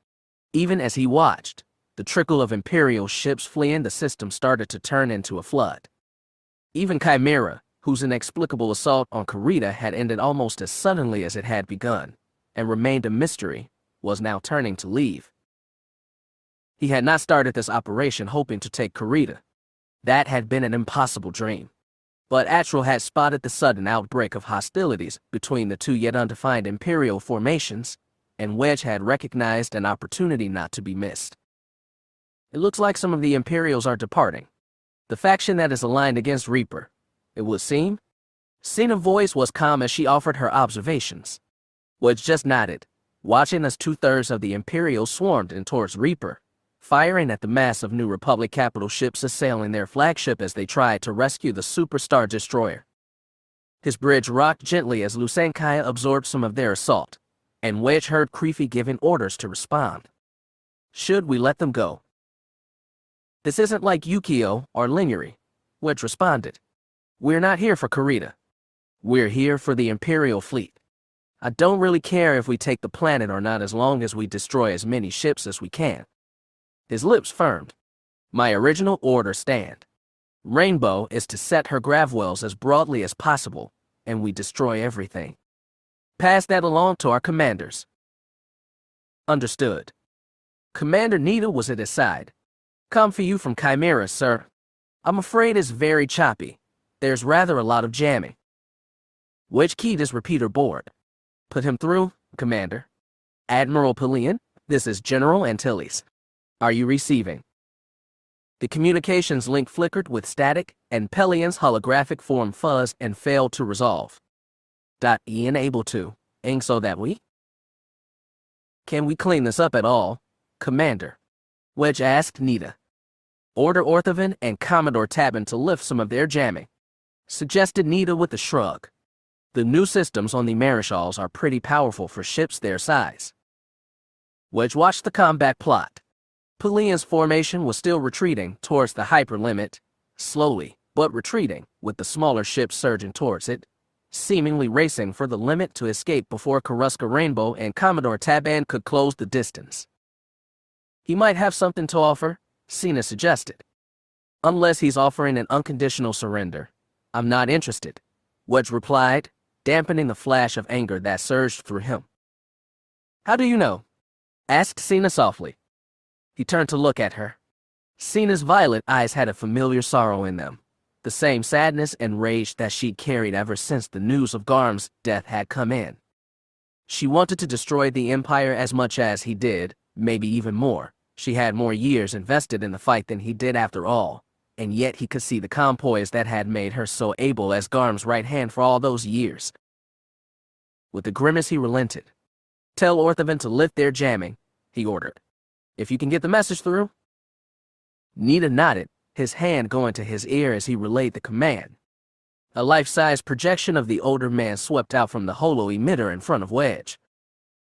Even as he watched, the trickle of Imperial ships fleeing the system started to turn into a flood. Even Chimera, whose inexplicable assault on Karita had ended almost as suddenly as it had begun, and remained a mystery, was now turning to leave. He had not started this operation hoping to take Karita. That had been an impossible dream. But Atral had spotted the sudden outbreak of hostilities between the two yet undefined Imperial formations, and Wedge had recognized an opportunity not to be missed. It looks like some of the Imperials are departing. The faction that is aligned against Reaper, it would seem. Cena's voice was calm as she offered her observations. Wedge just nodded, watching as 2/3 of the Imperials swarmed in towards Reaper, firing at the mass of New Republic capital ships assailing their flagship as they tried to rescue the Super Star Destroyer. His bridge rocked gently as Lusankya absorbed some of their assault, and Wedge heard Kreffy giving orders to respond. Should we let them go? This isn't like Yukio or Lingerie, Wedge responded. We're not here for Karita. We're here for the Imperial fleet. I don't really care if we take the planet or not as long as we destroy as many ships as we can. His lips firmed. My original order stand. Rainbow is to set her gravwells as broadly as possible, and we destroy everything. Pass that along to our commanders. Understood. Commander Nita was at his side. Come for you from Chimera, sir. I'm afraid it's very choppy. There's rather a lot of jamming. Wedge keyed his repeater board. Put him through, Commander. Admiral Pelion, this is General Antilles. Are you receiving? The communications link flickered with static, and Pelion's holographic form fuzzed and failed to resolve. Unable to, and so that we? Can we clean this up at all, Commander? Wedge asked Nita. Order Orthovan and Commodore Tabin to lift some of their jamming, suggested Nita with a shrug. The new systems on the Marischals are pretty powerful for ships their size. Wedge watched the combat plot. Pelion's formation was still retreating towards the hyperlimit, slowly, but retreating, with the smaller ships surging towards it, seemingly racing for the limit to escape before Coruscant Rainbow and Commodore Tabin could close the distance. He might have something to offer, Cena suggested. Unless he's offering an unconditional surrender, I'm not interested, Wedge replied, dampening the flash of anger that surged through him. How do you know? Asked Cena softly. He turned to look at her. Cena's violet eyes had a familiar sorrow in them, the same sadness and rage that she'd carried ever since the news of Garm's death had come in. She wanted to destroy the Empire as much as he did, maybe even more. She had more years invested in the fight than he did after all, and yet he could see the compoise that had made her so able as Garm's right hand for all those years. With a grimace he relented. "Tell Orthovan to lift their jamming," he ordered. "If you can get the message through." Nita nodded, his hand going to his ear as he relayed the command. A life-size projection of the older man swept out from the holo emitter in front of Wedge.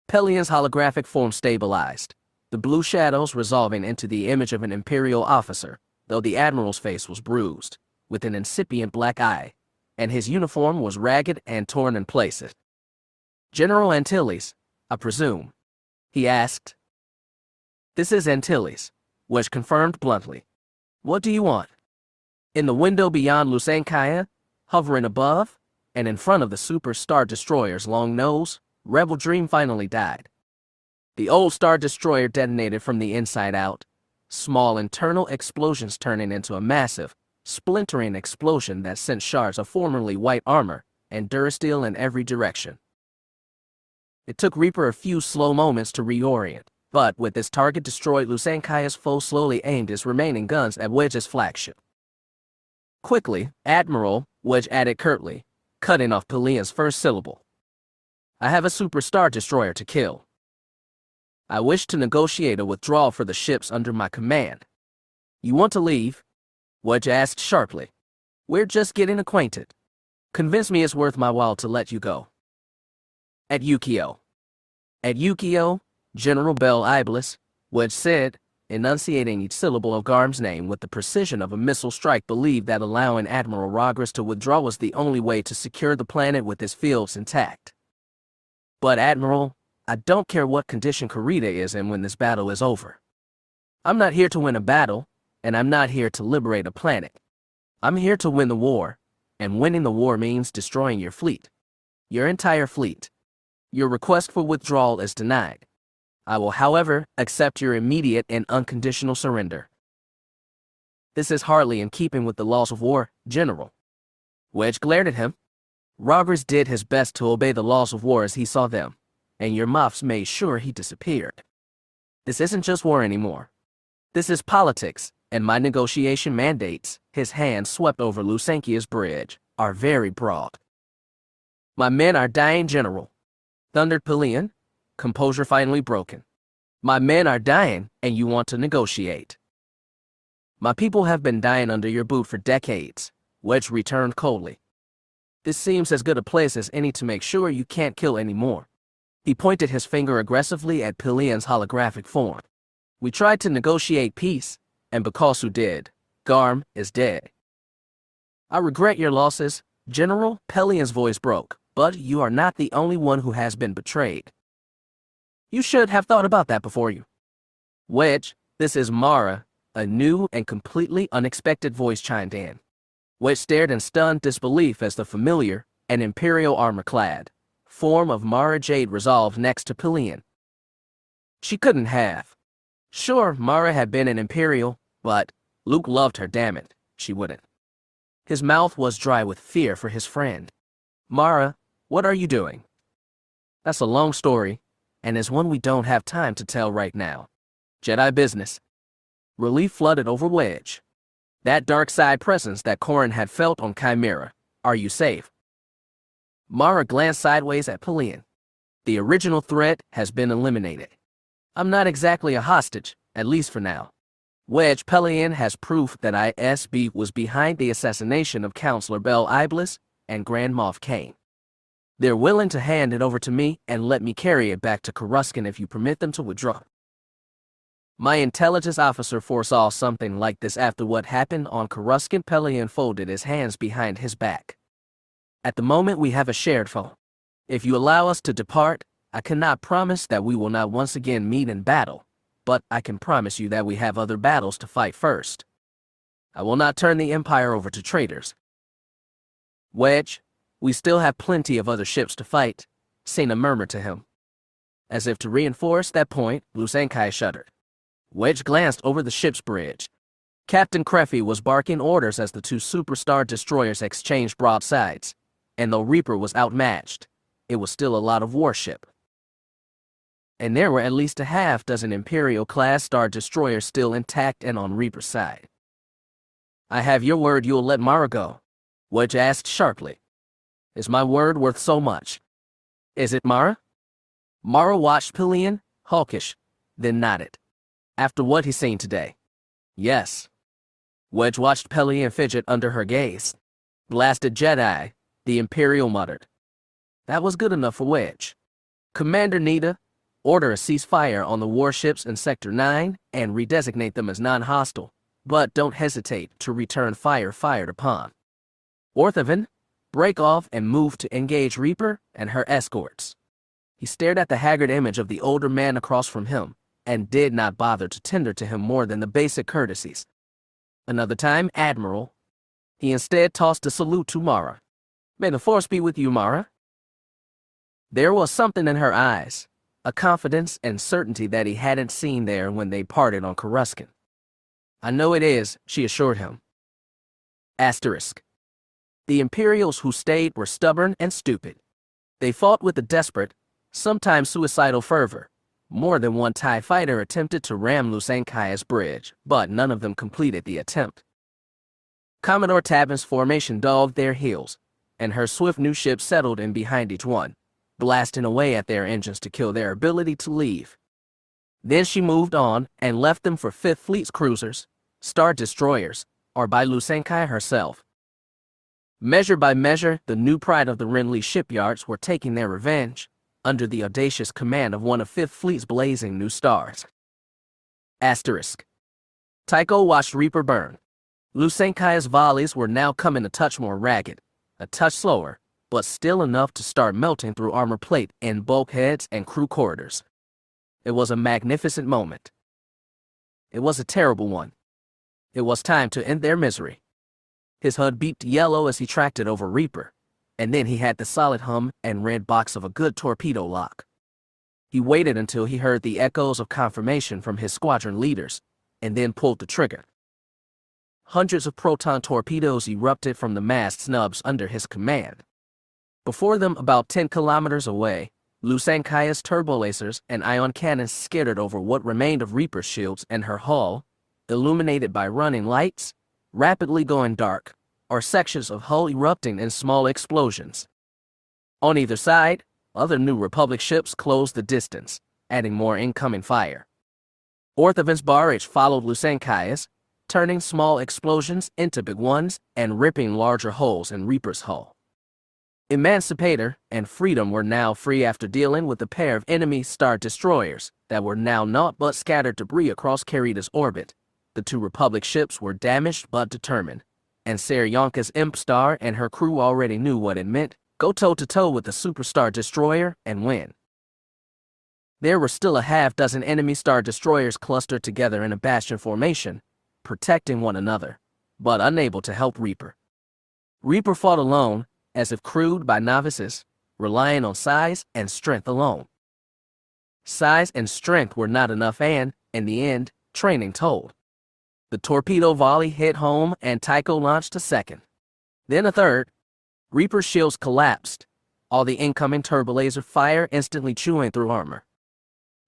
Pelian's holographic form stabilized, the blue shadows resolving into the image of an Imperial officer, though the Admiral's face was bruised, with an incipient black eye, and his uniform was ragged and torn in places. "General Antilles, I presume?" he asked. "This is Antilles," Wedge confirmed bluntly. "What do you want?" In the window beyond Lusankya, hovering above, and in front of the Super Star Destroyer's long nose, Rebel Dream finally died. The old Star Destroyer detonated from the inside out, small internal explosions turning into a massive, splintering explosion that sent shards of formerly white armor and durasteel in every direction. It took Reaper a few slow moments to reorient, but with his target destroyed, Lusankya's foe slowly aimed his remaining guns at Wedge's flagship. "Quickly, Admiral," Wedge added curtly, cutting off Pelian's first syllable. "I have a Super Star Destroyer to kill. I wish to negotiate a withdrawal for the ships under my command." "You want to leave?" Wedge asked sharply. "We're just getting acquainted. Convince me it's worth my while to let you go." "At Yukio." "At Yukio, General Bel Iblis," Wedge said, enunciating each syllable of Garm's name with the precision of a missile strike, believed that allowing Admiral Rogers to withdraw was the only way to secure the planet with its fields intact. "But Admiral, I don't care what condition Karita is in when this battle is over. I'm not here to win a battle, and I'm not here to liberate a planet. I'm here to win the war, and winning the war means destroying your fleet. Your entire fleet. Your request for withdrawal is denied. I will, however, accept your immediate and unconditional surrender." "This is hardly in keeping with the laws of war, General." Wedge glared at him. "Rogers did his best to obey the laws of war as he saw them, and your Moffs made sure he disappeared. This isn't just war anymore. This is politics, and my negotiation mandates," his hand swept over Lusankya's bridge, "are very broad." "My men are dying, General," thundered Pelian, composure finally broken. "My men are dying, and you want to negotiate." "My people have been dying under your boot for decades," Wedge returned coldly. "This seems as good a place as any to make sure you can't kill any more." He pointed his finger aggressively at Pelian's holographic form. "We tried to negotiate peace, and Bakasu did. Garm is dead." "I regret your losses, General," Pelian's voice broke, "but you are not the only one who has been betrayed. You should have thought about that before you." "Wedge, this is Mara," a new and completely unexpected voice chimed in. Wedge stared in stunned disbelief as the familiar and Imperial armor-clad form of Mara Jade resolved next to Pelian. She couldn't have. Sure, Mara had been an Imperial, but Luke loved her, damn it, she wouldn't. His mouth was dry with fear for his friend. "Mara, what are you doing?" "That's a long story, and is one we don't have time to tell right now. Jedi business." Relief flooded over Wedge. That dark side presence that Corran had felt on Chimera. "Are you safe?" Mara glanced sideways at Pelian. "The original threat has been eliminated. I'm not exactly a hostage, at least for now. Wedge, Pelian has proof that ISB was behind the assassination of Counselor Bel Iblis and Grand Moff Kaine. They're willing to hand it over to me and let me carry it back to Coruscant if you permit them to withdraw. My intelligence officer foresaw something like this after what happened on Coruscant." Pelian folded his hands behind his back. "At the moment we have a shared foe. If you allow us to depart, I cannot promise that we will not once again meet in battle, but I can promise you that we have other battles to fight first. I will not turn the Empire over to traitors. Wedge, we still have plenty of other ships to fight," Sena murmured to him. As if to reinforce that point, Lusankya shuddered. Wedge glanced over the ship's bridge. Captain Kreffy was barking orders as the two Super Star Destroyers exchanged broadsides, and though Reaper was outmatched, it was still a lot of warship. and there were at least a half-dozen Imperial-class Star Destroyers still intact and on Reaper's side. "I have your word you'll let Mara go?" Wedge asked sharply. "Is my word worth so much?" "Is it, Mara?" Mara watched Pillion, hawkish, then nodded. "After what he's seen today, yes." Wedge watched Pillion fidget under her gaze. "Blasted Jedi," the Imperial muttered. That was good enough for Wedge. "Commander Nita, order a ceasefire on the warships in Sector 9 and redesignate them as non-hostile, but don't hesitate to return fire fired upon. Orthovan, break off and move to engage Reaper and her escorts." He stared at the haggard image of the older man across from him and did not bother to tender to him more than the basic courtesies. "Another time, Admiral." He instead tossed a salute to Mara. "May the Force be with you, Mara." There was something in her eyes, a confidence and certainty that he hadn't seen there when they parted on Coruscant. "I know it is," she assured him. Asterisk. The Imperials who stayed were stubborn and stupid. They fought with a desperate, sometimes suicidal fervor. More than one TIE fighter attempted to ram Lusankya's bridge, but none of them completed the attempt. Commodore Tabin's formation dogged their heels, and her swift new ship settled in behind each one, blasting away at their engines to kill their ability to leave. Then she moved on and left them for Fifth Fleet's cruisers, Star Destroyers, or by Lusankya herself. Measure by measure, the new pride of the Renly shipyards were taking their revenge, under the audacious command of one of Fifth Fleet's blazing new stars. Asterisk. Tycho watched Reaper burn. Lusankya's volleys were now coming a touch more ragged, a touch slower, but still enough to start melting through armor plate in bulkheads and crew corridors. It was a magnificent moment. It was a terrible one. It was time to end their misery. His HUD beeped yellow as he tracked it over Reaper, and then he had the solid hum and red box of a good torpedo lock. He waited until he heard the echoes of confirmation from his squadron leaders, and then pulled the trigger. Hundreds of proton torpedoes erupted from the mast snubs under his command. Before them, about 10 kilometers away, Lusankya's turbolasers and ion cannons skittered over what remained of Reaper's shields and her hull, illuminated by running lights, rapidly going dark, or sections of hull erupting in small explosions. On either side, other New Republic ships closed the distance, adding more incoming fire. Orthovan's barrage followed Lusankya's, turning small explosions into big ones and ripping larger holes in Reaper's hull. Emancipator and Freedom were now free after dealing with a pair of enemy Star Destroyers that were now naught but scattered debris across Karita's orbit. The two Republic ships were damaged but determined, and Seryanka's Imp Star and her crew already knew what it meant: go toe-to-toe with the Super Star Destroyer and win. There were still a half-dozen enemy Star Destroyers clustered together in a bastion formation, protecting one another, but unable to help Reaper. Reaper fought alone, as if crewed by novices, relying on size and strength alone. Size and strength were not enough and, in the end, training told. The torpedo volley hit home and Tycho launched a second. Then a third. Reaper's shields collapsed, all the incoming turbolaser fire instantly chewing through armor.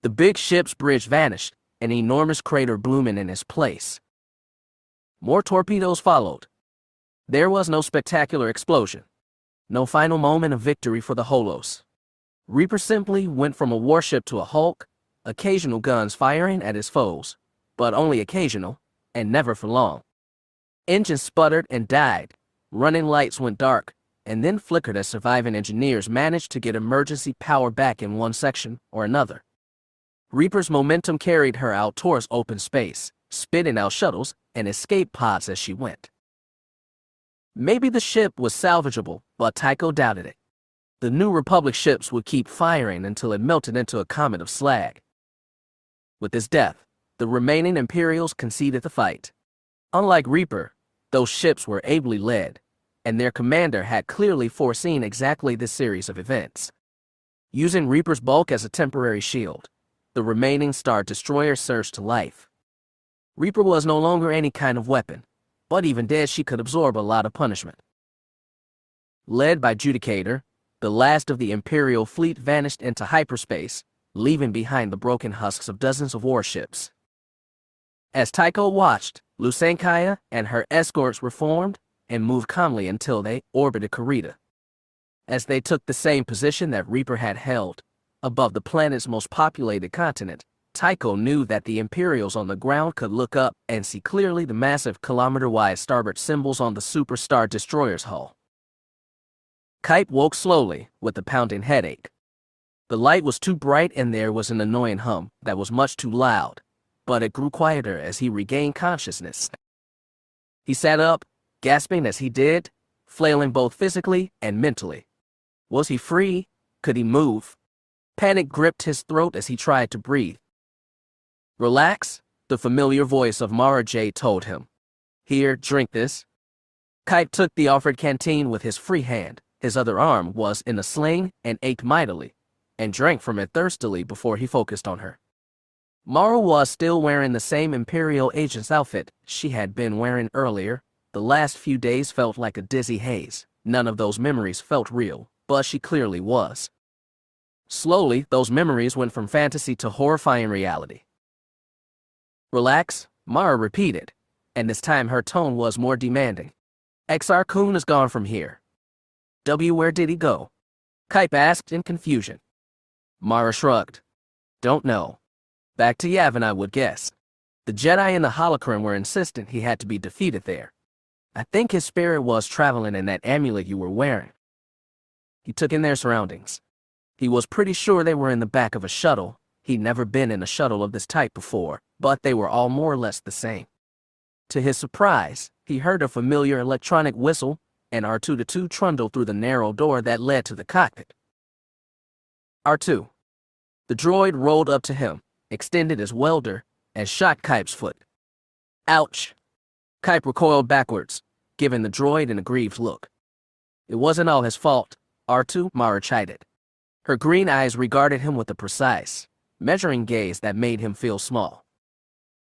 The big ship's bridge vanished, an enormous crater blooming in its place. More torpedoes followed. There was no spectacular explosion. No final moment of victory for the Holos. Reaper simply went from a warship to a hulk, occasional guns firing at his foes, but only occasional, and never for long. Engines sputtered and died, running lights went dark, and then flickered as surviving engineers managed to get emergency power back in one section or another. Reaper's momentum carried her out towards open space, spitting out shuttles and escape pods as she went. Maybe the ship was salvageable, but Tycho doubted it. The New Republic ships would keep firing until it melted into a comet of slag. With his death, the remaining Imperials conceded the fight. Unlike Reaper, those ships were ably led, and their commander had clearly foreseen exactly this series of events. Using Reaper's bulk as a temporary shield, the remaining Star Destroyer surged to life. Reaper was no longer any kind of weapon, but even dead she could absorb a lot of punishment. Led by Judicator, the last of the Imperial fleet vanished into hyperspace, leaving behind the broken husks of dozens of warships. As Tycho watched, Lusankya and her escorts reformed and moved calmly until they orbited Karita. As they took the same position that Reaper had held, above the planet's most populated continent, Tycho knew that the Imperials on the ground could look up and see clearly the massive kilometer-wide starboard symbols on the Super Star Destroyer's hull. Kyp woke slowly with a pounding headache. The light was too bright and there was an annoying hum that was much too loud, but it grew quieter as he regained consciousness. He sat up, gasping as he did, flailing both physically and mentally. Was he free? Could he move? Panic gripped his throat as he tried to breathe. Relax, the familiar voice of Mara Jade told him. Here, drink this. Kyp took the offered canteen with his free hand. His other arm was in a sling and ached mightily, and drank from it thirstily before he focused on her. Mara was still wearing the same Imperial agent's outfit she had been wearing earlier. The last few days felt like a dizzy haze. None of those memories felt real, but she clearly was. Slowly, those memories went from fantasy to horrifying reality. Relax, Mara repeated, and this time her tone was more demanding. Exar Kun is gone from here. Where did he go? Kyp asked in confusion. Mara shrugged. Don't know. Back to Yavin, I would guess. The Jedi and the Holocron were insistent he had to be defeated there. I think his spirit was traveling in that amulet you were wearing. He took in their surroundings. He was pretty sure they were in the back of a shuttle. He'd never been in a shuttle of this type before, but they were all more or less the same. To his surprise, he heard a familiar electronic whistle, and R2-D2 trundled through the narrow door that led to the cockpit. R2. The droid rolled up to him, extended his welder, and shot Kyp's foot. Ouch! Kyp recoiled backwards, giving the droid an aggrieved look. It wasn't all his fault, R2, Mara chided. Her green eyes regarded him with a precise, measuring gaze that made him feel small.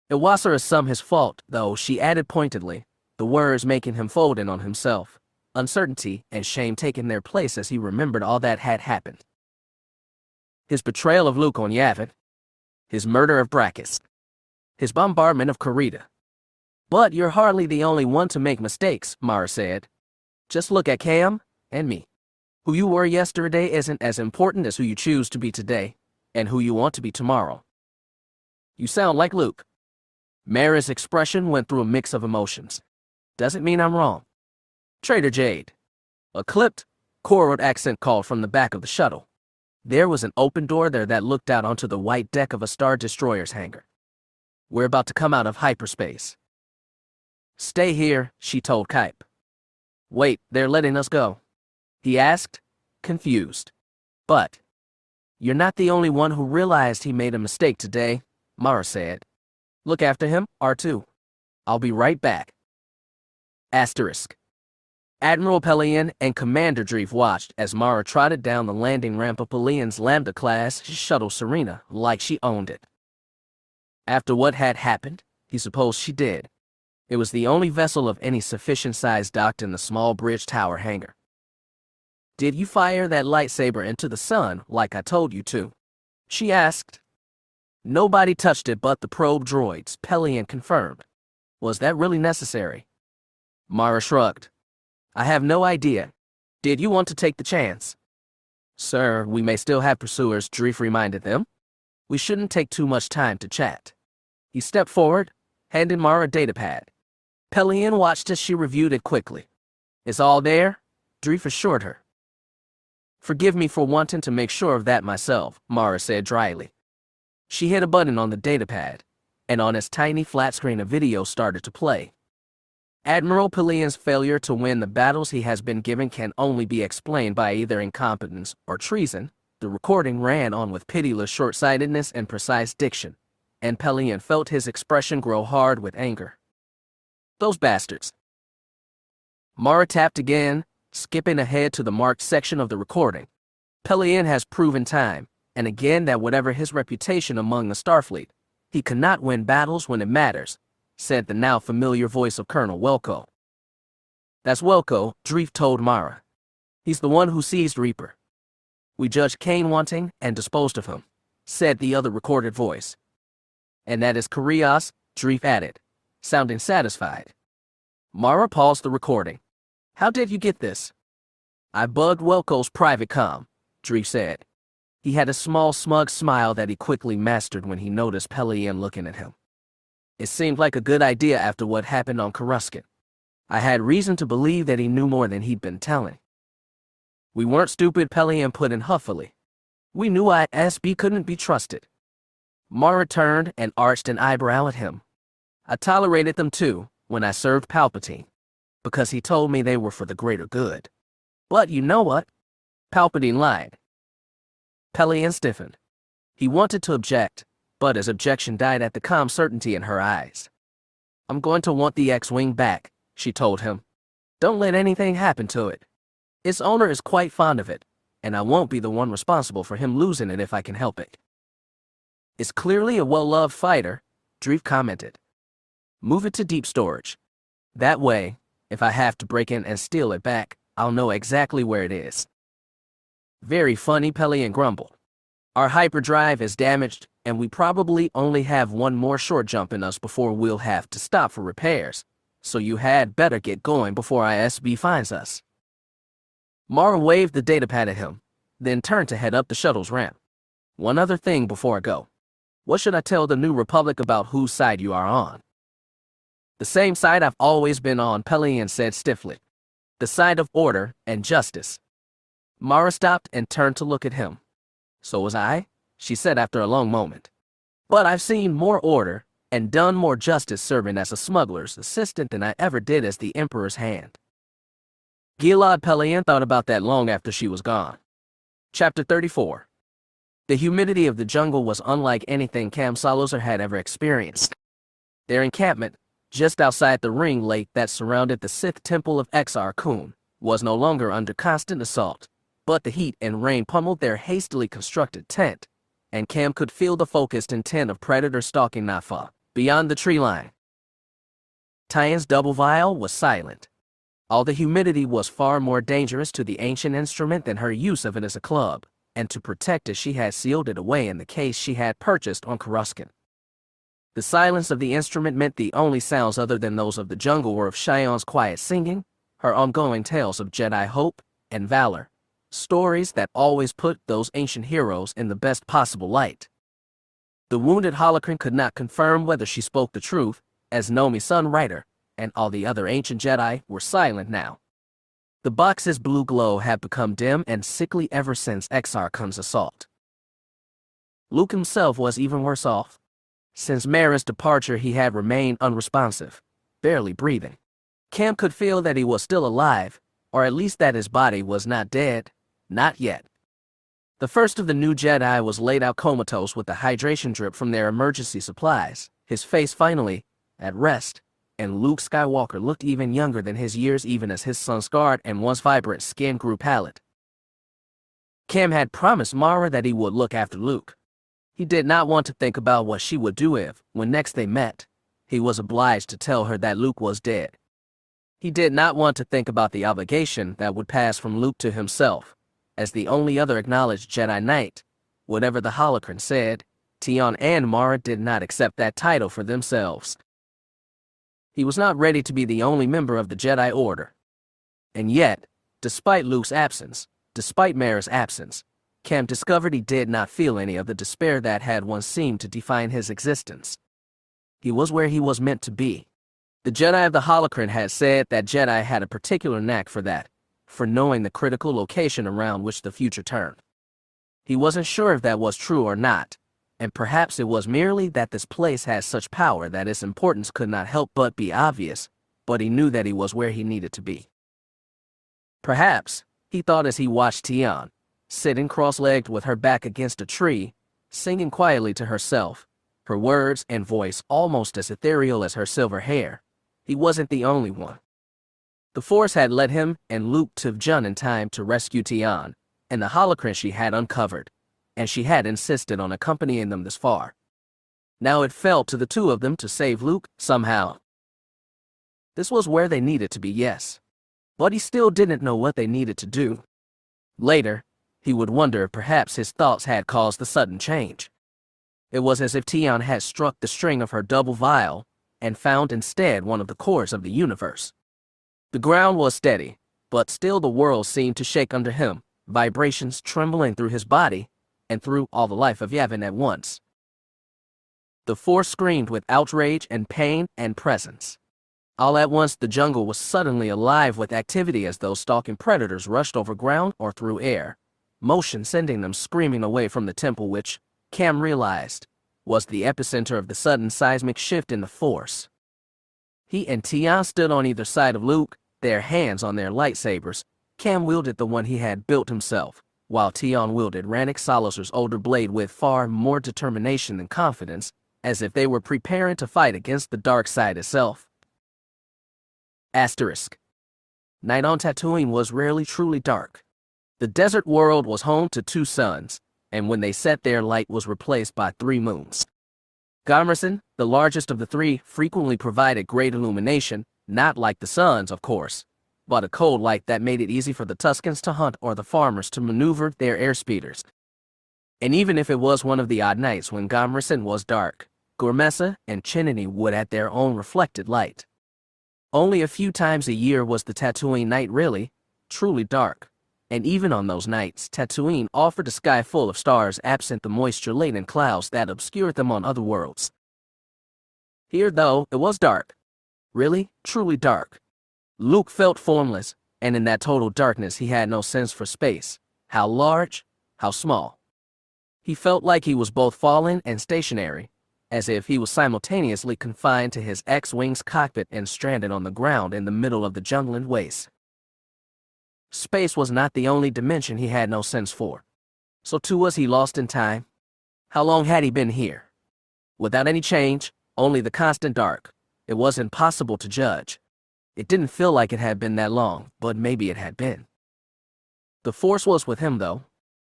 It wasn't some his fault, though, she added pointedly, the words making him fold in on himself, uncertainty and shame taking their place as he remembered all that had happened. His betrayal of Luke on Yavin, his murder of Brachus, his bombardment of Karita. But you're hardly the only one to make mistakes, Mara said. Just look at Cam and me. Who you were yesterday isn't as important as who you choose to be today, and who you want to be tomorrow. You sound like Luke. Mara's expression went through a mix of emotions. Doesn't mean I'm wrong. Traitor Jade. A clipped, chortled accent called from the back of the shuttle. There was an open door there that looked out onto the white deck of a Star Destroyer's hangar. We're about to come out of hyperspace. Stay here, she told Kyp. Wait, they're letting us go. He asked, confused. But you're not the only one who realized he made a mistake today, Mara said. Look after him, R2. I'll be right back. Asterisk. Admiral Pelion and Commander Dreef watched as Mara trotted down the landing ramp of Pelion's Lambda-class shuttle Serena like she owned it. After what had happened, he supposed she did. It was the only vessel of any sufficient size docked in the small bridge tower hangar. Did you fire that lightsaber into the sun like I told you to? She asked. Nobody touched it but the probe droids, Pelion confirmed. Was that really necessary? Mara shrugged. I have no idea. Did you want to take the chance? Sir, we may still have pursuers, Dreef reminded them. We shouldn't take too much time to chat. He stepped forward, handed Mara a datapad. Pelion watched as she reviewed it quickly. It's all there? Dreef assured her. Forgive me for wanting to make sure of that myself, Mara said dryly. She hit a button on the datapad, and on its tiny flat screen a video started to play. Admiral Pelion's failure to win the battles he has been given can only be explained by either incompetence or treason. The recording ran on with pitiless short-sightedness and precise diction, and Pelion felt his expression grow hard with anger. Those bastards. Mara tapped again, skipping ahead to the marked section of the recording. Pelion has proven time and again that whatever his reputation among the Starfleet, he cannot win battles when it matters, said the now familiar voice of Colonel Welko. That's Welko, Dreef told Mara. He's the one who seized Reaper. We judged Kaine wanting and disposed of him. said the other recorded voice. And that is Kyrios, Dreef added, sounding satisfied. Mara paused the recording. How did you get this? I bugged Welko's private comm, Dreef said. He had a small smug smile that he quickly mastered when he noticed Pelion looking at him. It seemed like a good idea after what happened on Coruscant. I had reason to believe that he knew more than he'd been telling. We weren't stupid, Pelion put in huffily. We knew ISB couldn't be trusted. Mara turned and arched an eyebrow at him. I tolerated them too when I served Palpatine, because he told me they were for the greater good. But you know what? Palpatine lied. Pelion stiffened. He wanted to object, but his objection died at the calm certainty in her eyes. I'm going to want the X-Wing back, she told him. Don't let anything happen to it. Its owner is quite fond of it, and I won't be the one responsible for him losing it if I can help it. It's clearly a well-loved fighter, Dreef commented. Move it to deep storage. That way, if I have to break in and steal it back, I'll know exactly where it is. Very funny, Pelion grumbled. Our hyperdrive is damaged, and we probably only have one more short jump in us before we'll have to stop for repairs, so you had better get going before ISB finds us. Mara waved the datapad at him, then turned to head up the shuttle's ramp. One other thing before I go. What should I tell the New Republic about whose side you are on? The same side I've always been on, Pelion said stiffly. The side of order and justice. Mara stopped and turned to look at him. So was I, she said after a long moment. But I've seen more order and done more justice serving as a smuggler's assistant than I ever did as the Emperor's hand. Gilad Pelion thought about that long after she was gone. Chapter 34. The humidity of the jungle was unlike anything Kam Salazar had ever experienced. Their encampment, just outside the ring lake that surrounded the Sith temple of Exar Kun, was no longer under constant assault, but the heat and rain pummeled their hastily constructed tent, and Kam could feel the focused intent of predators stalking not far beyond the tree line. Tyen's double vial was silent. All the humidity was far more dangerous to the ancient instrument than her use of it as a club, and to protect it she had sealed it away in the case she had purchased on Coruscant. The silence of the instrument meant the only sounds other than those of the jungle were of Cheyon's quiet singing, her ongoing tales of Jedi hope and valor, stories that always put those ancient heroes in the best possible light. The wounded holocron could not confirm whether she spoke the truth, as Nomi's son Ryder and all the other ancient Jedi were silent now. The box's blue glow had become dim and sickly ever since Exar Kun's assault. Luke himself was even worse off. Since Mara's departure he had remained unresponsive, barely breathing. Kam could feel that he was still alive, or at least that his body was not dead, not yet. The first of the new Jedi was laid out comatose with the hydration drip from their emergency supplies, his face finally at rest, and Luke Skywalker looked even younger than his years even as his sun scarred and once vibrant skin grew pallid. Kam had promised Mara that he would look after Luke. He did not want to think about what she would do if, when next they met, he was obliged to tell her that Luke was dead. He did not want to think about the obligation that would pass from Luke to himself, as the only other acknowledged Jedi Knight. Whatever the holocron said, Tion and Mara did not accept that title for themselves. He was not ready to be the only member of the Jedi Order. And yet, despite Luke's absence, despite Mara's absence, Kam discovered he did not feel any of the despair that had once seemed to define his existence. He was where he was meant to be. The Jedi of the holocron had said that Jedi had a particular knack for that, for knowing the critical location around which the future turned. He wasn't sure if that was true or not, and perhaps it was merely that this place had such power that its importance could not help but be obvious, but he knew that he was where he needed to be. Perhaps, he thought as he watched Tion, sitting cross-legged with her back against a tree, singing quietly to herself, her words and voice almost as ethereal as her silver hair. He wasn't the only one. The Force had led him and Luke to Jun in time to rescue Tion, and the holocron she had uncovered, and she had insisted on accompanying them this far. Now it fell to the two of them to save Luke, somehow. This was where they needed to be, yes. But he still didn't know what they needed to do. Later, he would wonder if perhaps his thoughts had caused the sudden change. It was as if Tion had struck the string of her double vial and found instead one of the cores of the universe. The ground was steady, but still the world seemed to shake under him, vibrations trembling through his body and through all the life of Yavin at once. The force screamed with outrage and pain and presence. All at once the jungle was suddenly alive with activity as though stalking predators rushed over ground or through air, motion sending them screaming away from the temple which, Cam realized, was the epicenter of the sudden seismic shift in the force. He and Tion stood on either side of Luke, their hands on their lightsabers. Cam wielded the one he had built himself, while Tion wielded Rannick Solos's older blade with far more determination than confidence, as if they were preparing to fight against the dark side itself. Asterisk. Night on Tatooine was rarely truly dark. The desert world was home to 2 suns, and when they set their light was replaced by 3 moons. Garmison, the largest of the 3, frequently provided great illumination, not like the suns, of course, but a cold light that made it easy for the Tuskens to hunt or the farmers to maneuver their airspeeders. And even if it was one of the odd nights when Garmison was dark, Gormessa and Chinini would add their own reflected light. Only a few times a year was the Tatooine night really, truly dark, and even on those nights, Tatooine offered a sky full of stars absent the moisture-laden clouds that obscured them on other worlds. Here, though, it was dark. Really, truly dark. Luke felt formless, and in that total darkness he had no sense for space, how large, how small. He felt like he was both fallen and stationary, as if he was simultaneously confined to his X-Wing's cockpit and stranded on the ground in the middle of the jungling waste. Space was not the only dimension he had no sense for. So too was he lost in time. How long had he been here? Without any change, only the constant dark. It was impossible to judge. It didn't feel like it had been that long, but maybe it had been. The Force was with him, though.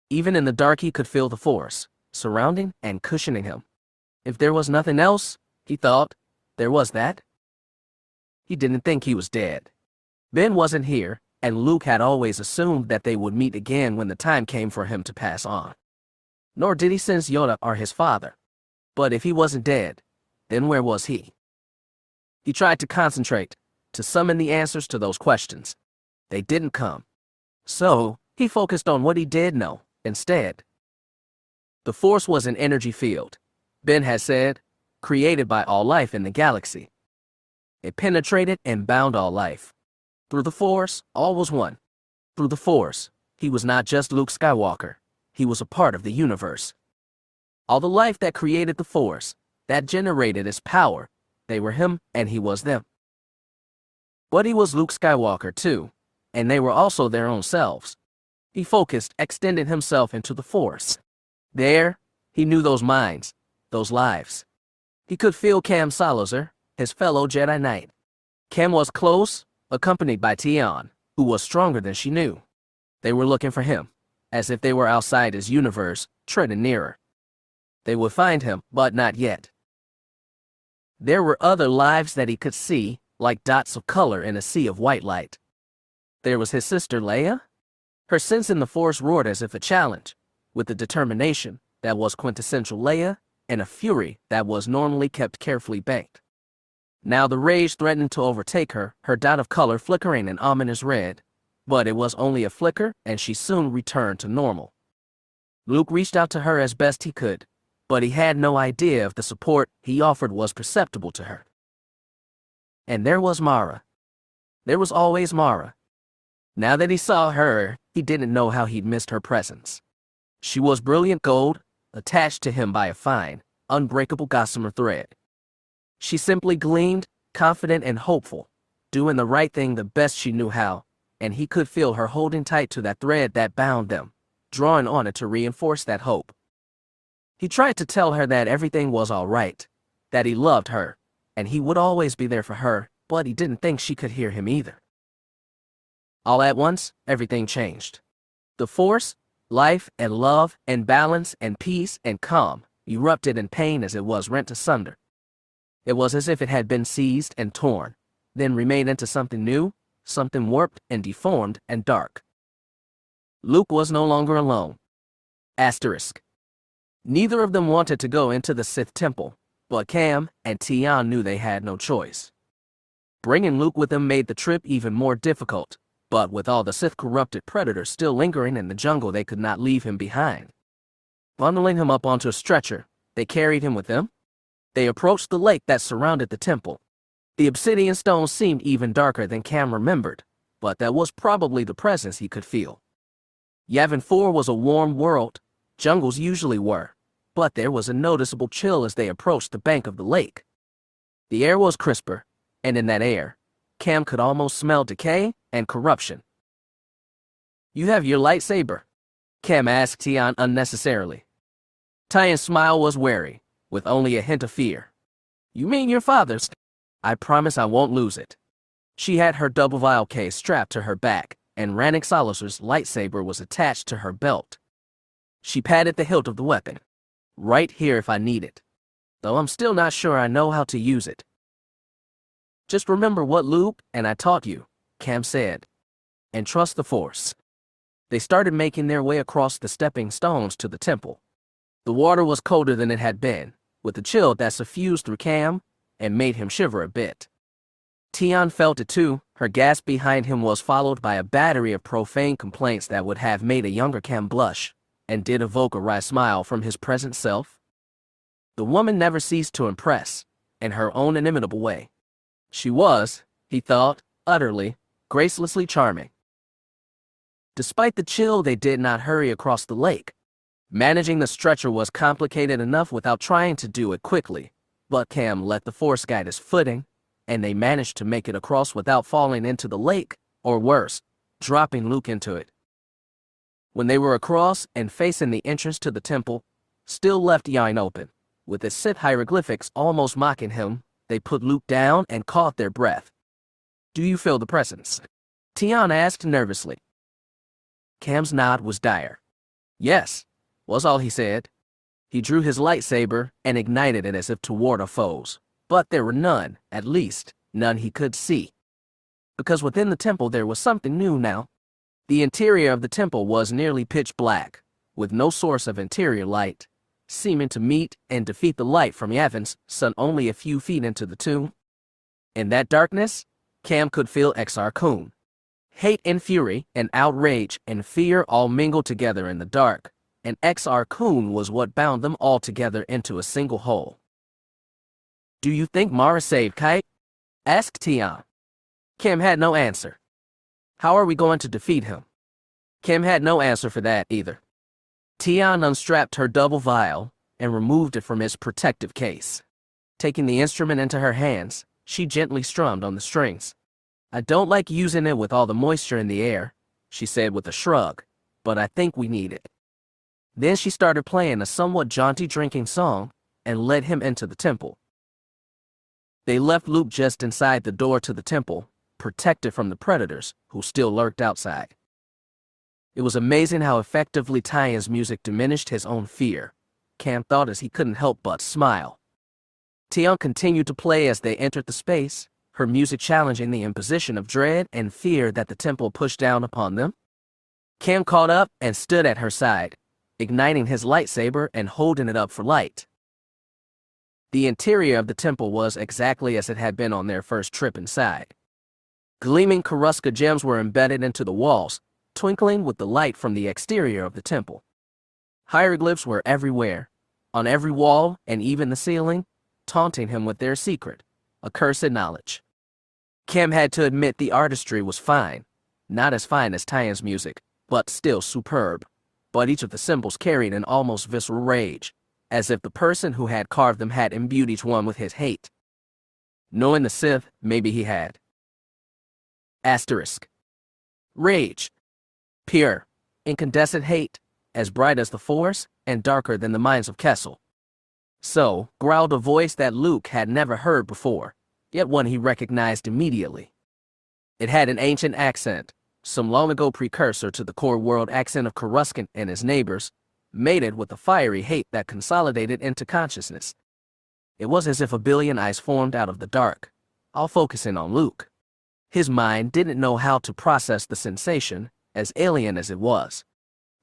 Even in the dark he could feel the Force, surrounding and cushioning him. If there was nothing else, he thought, there was that. He didn't think he was dead. Ben wasn't here, and Luke had always assumed that they would meet again when the time came for him to pass on. Nor did he sense Yoda or his father. But if he wasn't dead, then where was he? He tried to concentrate, to summon the answers to those questions. They didn't come. So, he focused on what he did know, instead. The Force was an energy field, Ben had said, created by all life in the galaxy. It penetrated and bound all life. Through the Force, all was one. Through the Force, he was not just Luke Skywalker. He was a part of the universe. All the life that created the Force, that generated its power, they were him and he was them. But he was Luke Skywalker too, and they were also their own selves. He focused, extended himself into the Force. There, he knew those minds, those lives. He could feel Cam Salazar, his fellow Jedi Knight. Cam was close, accompanied by Tion, who was stronger than she knew. They were looking for him, as if they were outside his universe, treading nearer. They would find him, but not yet. There were other lives that he could see, like dots of color in a sea of white light. There was his sister Leia. Her sense in the Force roared as if a challenge, with a determination that was quintessential Leia, and a fury that was normally kept carefully banked. Now the rage threatened to overtake her, her dot of color flickering an ominous red, but it was only a flicker and she soon returned to normal. Luke reached out to her as best he could, but he had no idea if the support he offered was perceptible to her. And there was Mara. There was always Mara. Now that he saw her, he didn't know how he'd missed her presence. She was brilliant gold, attached to him by a fine, unbreakable gossamer thread. She simply gleamed, confident and hopeful, doing the right thing the best she knew how, and he could feel her holding tight to that thread that bound them, drawing on it to reinforce that hope. He tried to tell her that everything was all right, that he loved her, and he would always be there for her, but he didn't think she could hear him either. All at once, everything changed. The Force, life and love and balance and peace and calm, erupted in pain as it was rent asunder. It was as if it had been seized and torn, then remade into something new, something warped and deformed and dark. Luke was no longer alone. Asterisk. Neither of them wanted to go into the Sith temple, but Cam and Tian knew they had no choice. Bringing Luke with them made the trip even more difficult, but with all the Sith corrupted predators still lingering in the jungle, they could not leave him behind. Bundling him up onto a stretcher, they carried him with them. They approached the lake that surrounded the temple. The obsidian stones seemed even darker than Cam remembered, but that was probably the presence he could feel. Yavin 4 was a warm world, jungles usually were, but there was a noticeable chill as they approached the bank of the lake. The air was crisper, and in that air, Cam could almost smell decay and corruption. "You have your lightsaber?" Cam asked Tian unnecessarily. Tian's smile was wary, with only a hint of fear. "You mean your father's?" "I promise I won't lose it." She had her double vial case strapped to her back, and Rannick Solus's lightsaber was attached to her belt. She patted the hilt of the weapon. "Right here if I need it. Though I'm still not sure I know how to use it." "Just remember what Luke and I taught you," Cam said, "and trust the Force." They started making their way across the stepping stones to the temple. The water was colder than it had been, with a chill that suffused through Cam and made him shiver a bit. Tian felt it too. Her gasp behind him was followed by a battery of profane complaints that would have made a younger Cam blush, and did evoke a wry smile from his present self. The woman never ceased to impress, in her own inimitable way. She was, he thought, utterly, gracelessly charming. Despite the chill, they did not hurry across the lake. Managing the stretcher was complicated enough without trying to do it quickly, but Cam let the Force guide his footing, and they managed to make it across without falling into the lake, or worse, dropping Luke into it. When they were across and facing the entrance to the temple, still left Yavin open, with its Sith hieroglyphics almost mocking him, they put Luke down and caught their breath. "Do you feel the presence?" Tian asked nervously. Cam's nod was dire. "Yes," was all he said. He drew his lightsaber and ignited it as if to ward off foes, but there were none, at least, none he could see. Because within the temple there was something new now. The interior of the temple was nearly pitch black, with no source of interior light, seeming to meet and defeat the light from Yavin's sun only a few feet into the tomb. In that darkness, Cam could feel Exar Kun. Hate and fury and outrage and fear all mingled together in the dark, and Exar Kun was what bound them all together into a single whole. "Do you think Mara saved Kyp?" asked Tian. Cam had no answer. "How are we going to defeat him?" Cam had no answer for that either. Tian unstrapped her double vial and removed it from its protective case. Taking the instrument into her hands, she gently strummed on the strings. "I don't like using it with all the moisture in the air," she said with a shrug, "but I think we need it." Then she started playing a somewhat jaunty drinking song and led him into the temple. They left Luke just inside the door to the temple, protected from the predators who still lurked outside. It was amazing how effectively Tian's music diminished his own fear, Cam thought as he couldn't help but smile. Tian continued to play as they entered the space, her music challenging the imposition of dread and fear that the temple pushed down upon them. Cam caught up and stood at her side, igniting his lightsaber and holding it up for light. The interior of the temple was exactly as it had been on their first trip inside. Gleaming Coruscant gems were embedded into the walls, twinkling with the light from the exterior of the temple. Hieroglyphs were everywhere, on every wall and even the ceiling, taunting him with their secret, accursed knowledge. Cam had to admit the artistry was fine, not as fine as Tian's music, but still superb. But each of the symbols carried an almost visceral rage, as if the person who had carved them had imbued each one with his hate. Knowing the Sith, maybe he had. Asterisk. Rage. Pure, incandescent hate, as bright as the Force and darker than the minds of Kessel. So, growled a voice that Luke had never heard before, yet one he recognized immediately. It had an ancient accent, some long ago precursor to the core world accent of Coruscant and his neighbors, mated with a fiery hate that consolidated into consciousness. It was as if a billion eyes formed out of the dark, all focusing on Luke. His mind didn't know how to process the sensation, as alien as it was.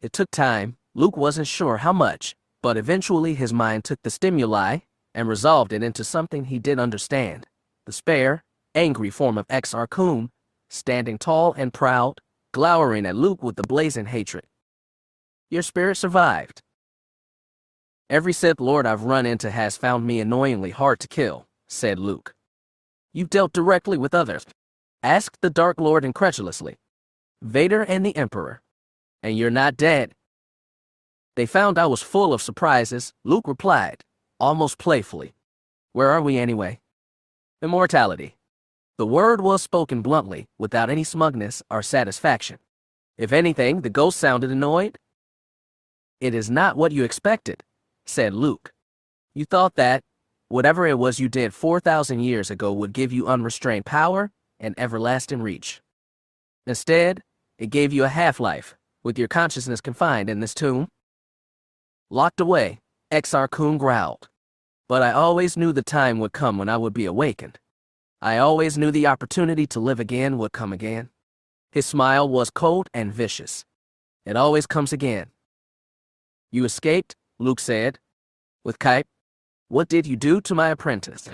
It took time, Luke wasn't sure how much, But eventually his mind took the stimuli and resolved it into something he did understand. The spare, angry form of Exar Kun, standing tall and proud, glowering at Luke with the blazing hatred. Your spirit survived. Every Sith Lord I've run into has found me annoyingly hard to kill, said Luke. You've dealt directly with others, asked the Dark Lord incredulously. Vader and the Emperor. And you're not dead. They found I was full of surprises, Luke replied, almost playfully. Where are we anyway? Immortality. The word was spoken bluntly, without any smugness or satisfaction. If anything, the ghost sounded annoyed. It is not what you expected, said Luke. You thought that, whatever it was you did 4,000 years ago would give you unrestrained power and everlasting reach. Instead, it gave you a half-life, with your consciousness confined in this tomb. Locked away, Exar Kun growled. But I always knew the time would come when I would be awakened. I always knew the opportunity to live again would come again. His smile was cold and vicious. It always comes again. You escaped, Luke said. With Kyp. What did you do to my apprentice?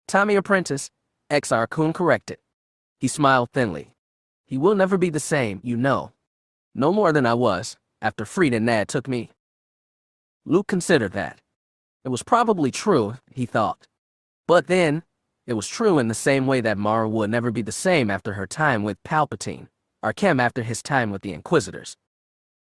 Tommy apprentice, Exar Kun corrected. He smiled thinly. He will never be the same, you know. No more than I was, after Freed and Nad took me. Luke considered that. It was probably true, he thought. But then, it was true in the same way that Mara would never be the same after her time with Palpatine, or Kem after his time with the Inquisitors.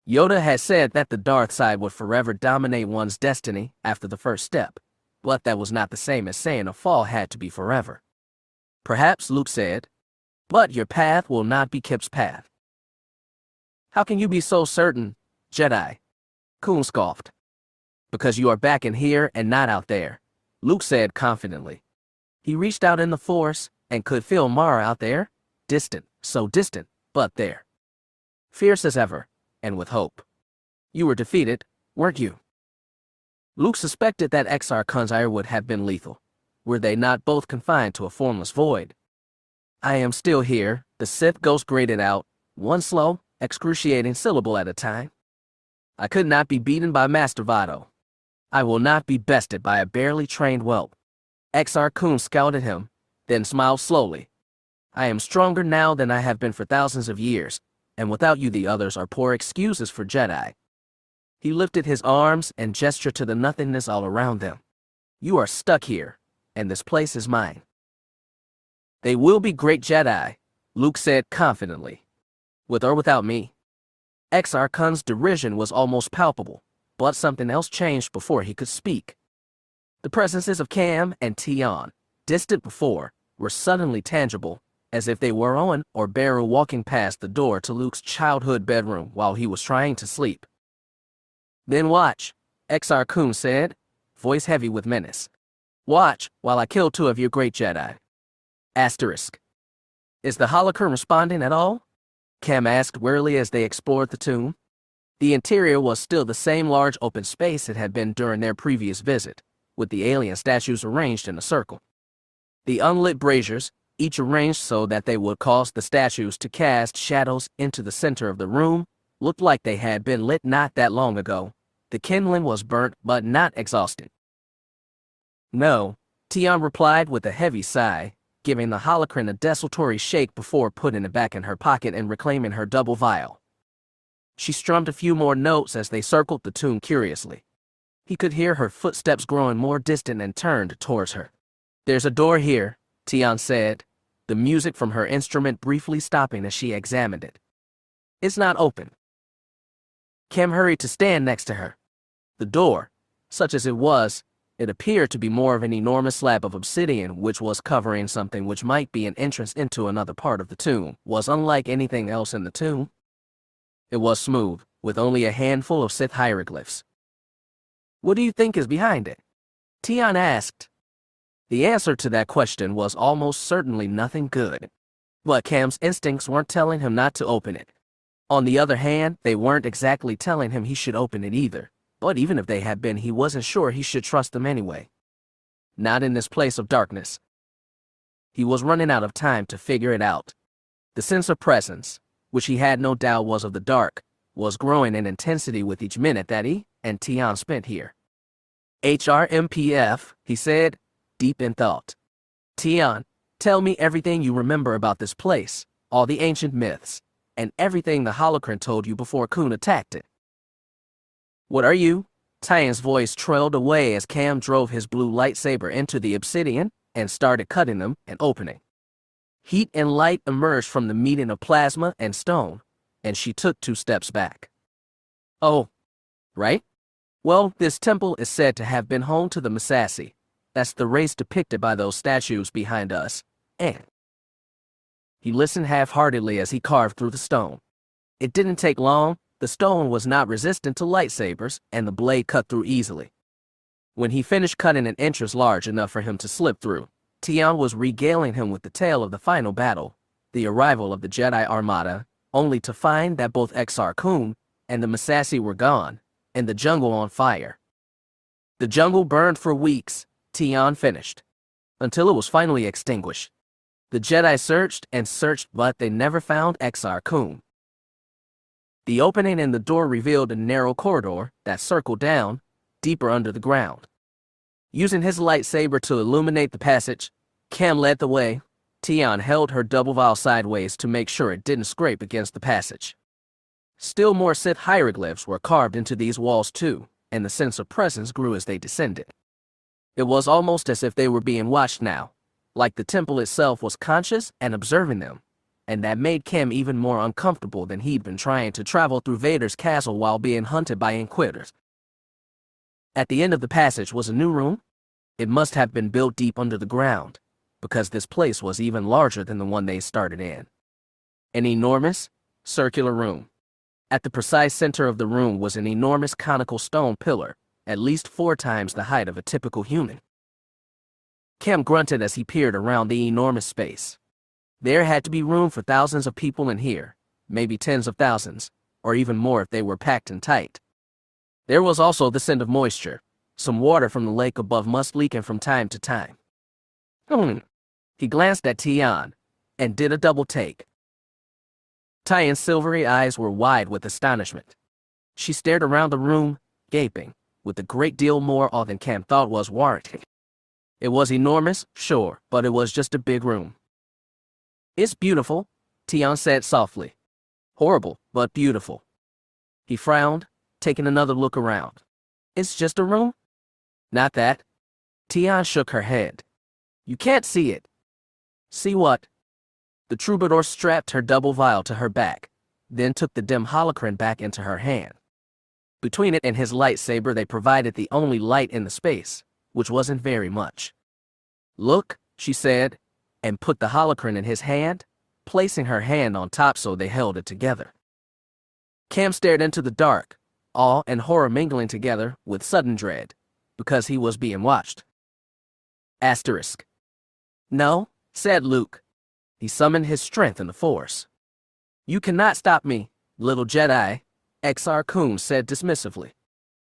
Yoda had said that the dark side would forever dominate one's destiny after the first step, but that was not the same as saying a fall had to be forever. Perhaps, Luke said, but your path will not be Kyp's path. How can you be so certain, Jedi? Kun scoffed. Because you are back in here and not out there, Luke said confidently. He reached out in the Force and could feel Mara out there, distant, so distant, but there. Fierce as ever, and with hope. You were defeated, weren't you? Luke suspected that Exar Kun's ire would have been lethal. Were they not both confined to a formless void? I am still here, the Sith ghost grated out, one slow, excruciating syllable at a time. I could not be beaten by Master Vado. I will not be bested by a barely trained whelp. Exar Kun scowled at him, then smiled slowly. I am stronger now than I have been for thousands of years, and without you the others are poor excuses for Jedi. He lifted his arms and gestured to the nothingness all around them. You are stuck here, and this place is mine. They will be great Jedi, Luke said confidently. With or without me. Exar Kun's derision was almost palpable, but something else changed before he could speak. The presences of Cam and Tion, distant before, were suddenly tangible, as if they were on or Beru walking past the door to Luke's childhood bedroom while he was trying to sleep. Then watch, Exar Kun said, voice heavy with menace. Watch while I kill 2 of your great Jedi. Asterisk. Is the holocron responding at all? Cam asked wearily as they explored the tomb. The interior was still the same large open space it had been during their previous visit, with the alien statues arranged in a circle. The unlit braziers, each arranged so that they would cause the statues to cast shadows into the center of the room, looked like they had been lit not that long ago. The kindling was burnt but not exhausted. No, Tion replied with a heavy sigh, giving the holocron a desultory shake before putting it back in her pocket and reclaiming her double vial. She strummed a few more notes as they circled the tomb curiously. He could hear her footsteps growing more distant and turned towards her. There's a door here, Tion said, the music from her instrument briefly stopping as she examined it. It's not open. Cam hurried to stand next to her. The door, such as it was, it appeared to be more of an enormous slab of obsidian which was covering something which might be an entrance into another part of the tomb, was unlike anything else in the tomb. It was smooth, with only a handful of Sith hieroglyphs. What do you think is behind it? Tion asked. The answer to that question was almost certainly nothing good. But Cam's instincts weren't telling him not to open it. On the other hand, they weren't exactly telling him he should open it either. But even if they had been, he wasn't sure he should trust them anyway. Not in this place of darkness. He was running out of time to figure it out. The sense of presence, which he had no doubt was of the dark, was growing in intensity with each minute that he and Tian spent here. HRMPF, he said, deep in thought. Tian, tell me everything you remember about this place, all the ancient myths, and everything the holocron told you before Kun attacked it. What are you? Tian's voice trailed away as Cam drove his blue lightsaber into the obsidian and started cutting them and opening. Heat and light emerged from the meeting of plasma and stone, and she took 2 steps back. Oh, right? Well, this temple is said to have been home to the Massassi. That's the race depicted by those statues behind us, and he listened half-heartedly as he carved through the stone. It didn't take long. The stone was not resistant to lightsabers, and the blade cut through easily. When he finished cutting an inch large enough for him to slip through, Tian was regaling him with the tale of the final battle, the arrival of the Jedi Armada, only to find that both Exar Kun and the Massassi were gone, and the jungle on fire. The jungle burned for weeks, Tian finished, until it was finally extinguished. The Jedi searched and searched, but they never found Exar Kun. The opening in the door revealed a narrow corridor that circled down, deeper under the ground. Using his lightsaber to illuminate the passage, Cam led the way. Tian held her double vial sideways to make sure it didn't scrape against the passage. Still more Sith hieroglyphs were carved into these walls too, and the sense of presence grew as they descended. It was almost as if they were being watched now, like the temple itself was conscious and observing them, and that made Cam even more uncomfortable than he'd been trying to travel through Vader's castle while being hunted by Inquisitors. At the end of the passage was a new room. It must have been built deep under the ground, because this place was even larger than the one they started in. An enormous, circular room. At the precise center of the room was an enormous conical stone pillar, at least 4 times the height of a typical human. Cam grunted as he peered around the enormous space. There had to be room for thousands of people in here, maybe tens of thousands, or even more if they were packed and tight. There was also the scent of moisture. Some water from the lake above must leak in from time to time. He glanced at Tian and did a double take. Tian's silvery eyes were wide with astonishment. She stared around the room, gaping, with a great deal more awe than Cam thought was warranted. It was enormous, sure, but it was just a big room. It's beautiful, Tian said softly. Horrible, but beautiful. He frowned, taking another look around. It's just a room? Not that. Tian shook her head. You can't see it. See what? The troubadour strapped her double vial to her back, then took the dim holocron back into her hand. Between it and his lightsaber they provided the only light in the space, which wasn't very much. Look, she said, and put the holocron in his hand, placing her hand on top so they held it together. Cam stared into the dark, awe and horror mingling together with sudden dread, because he was being watched. Asterisk. No, said Luke. He summoned his strength in the Force. You cannot stop me, little Jedi, Exar Kun said dismissively.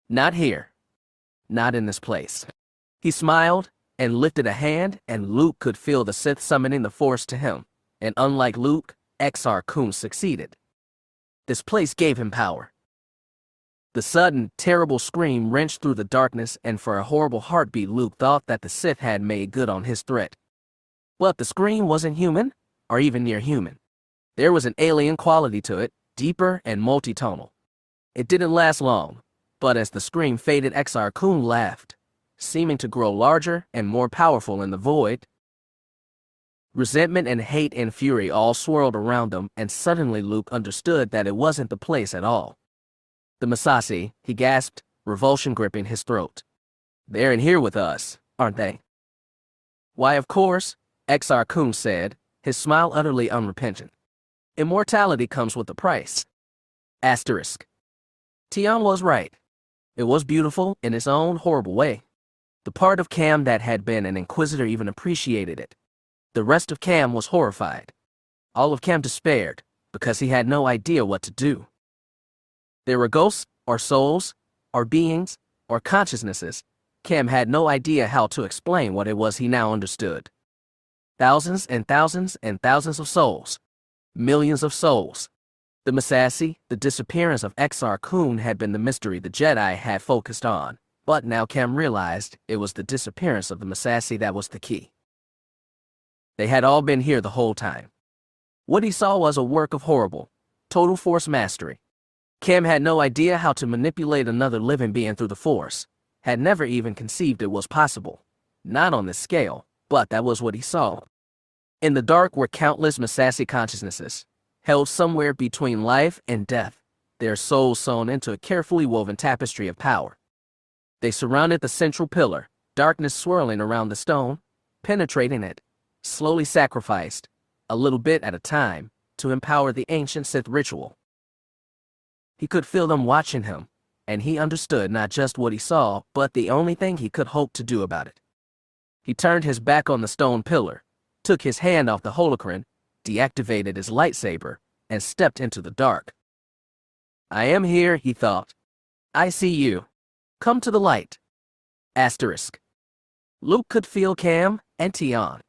Not here. Not in this place. He smiled and lifted a hand, and Luke could feel the Sith summoning the Force to him, and unlike Luke, Exar Kun succeeded. This place gave him power. The sudden, terrible scream wrenched through the darkness, and for a horrible heartbeat Luke thought that the Sith had made good on his threat. But the scream wasn't human, or even near human. There was an alien quality to it, deeper and multitonal. It didn't last long, but as the scream faded Exar Kun laughed, seeming to grow larger and more powerful in the void. Resentment and hate and fury all swirled around them, and suddenly Luke understood that it wasn't the place at all. The Massassi, he gasped, revulsion gripping his throat. They're in here with us, aren't they? Why, of course, Exar Kun said, his smile utterly unrepentant. Immortality comes with a price. Asterisk. Tian was right. It was beautiful in its own horrible way. The part of Cam that had been an Inquisitor even appreciated it. The rest of Cam was horrified. All of Cam despaired, because he had no idea what to do. There were ghosts, or souls, or beings, or consciousnesses. Cam had no idea how to explain what it was he now understood. Thousands and thousands and thousands of souls. Millions of souls. The Massassi, the disappearance of Exar Kun had been the mystery the Jedi had focused on, but now Cam realized it was the disappearance of the Massassi that was the key. They had all been here the whole time. What he saw was a work of horrible, total Force mastery. Cam had no idea how to manipulate another living being through the Force, had never even conceived it was possible. Not on this scale, but that was what he saw. In the dark were countless Massassi consciousnesses, held somewhere between life and death, their souls sewn into a carefully woven tapestry of power. They surrounded the central pillar, darkness swirling around the stone, penetrating it, slowly sacrificed, a little bit at a time, to empower the ancient Sith ritual. He could feel them watching him, and he understood not just what he saw, but the only thing he could hope to do about it. He turned his back on the stone pillar, took his hand off the holocron, deactivated his lightsaber, and stepped into the dark. I am here, he thought. I see you. Come to the light. Asterisk. Luke could feel Cam and Tion.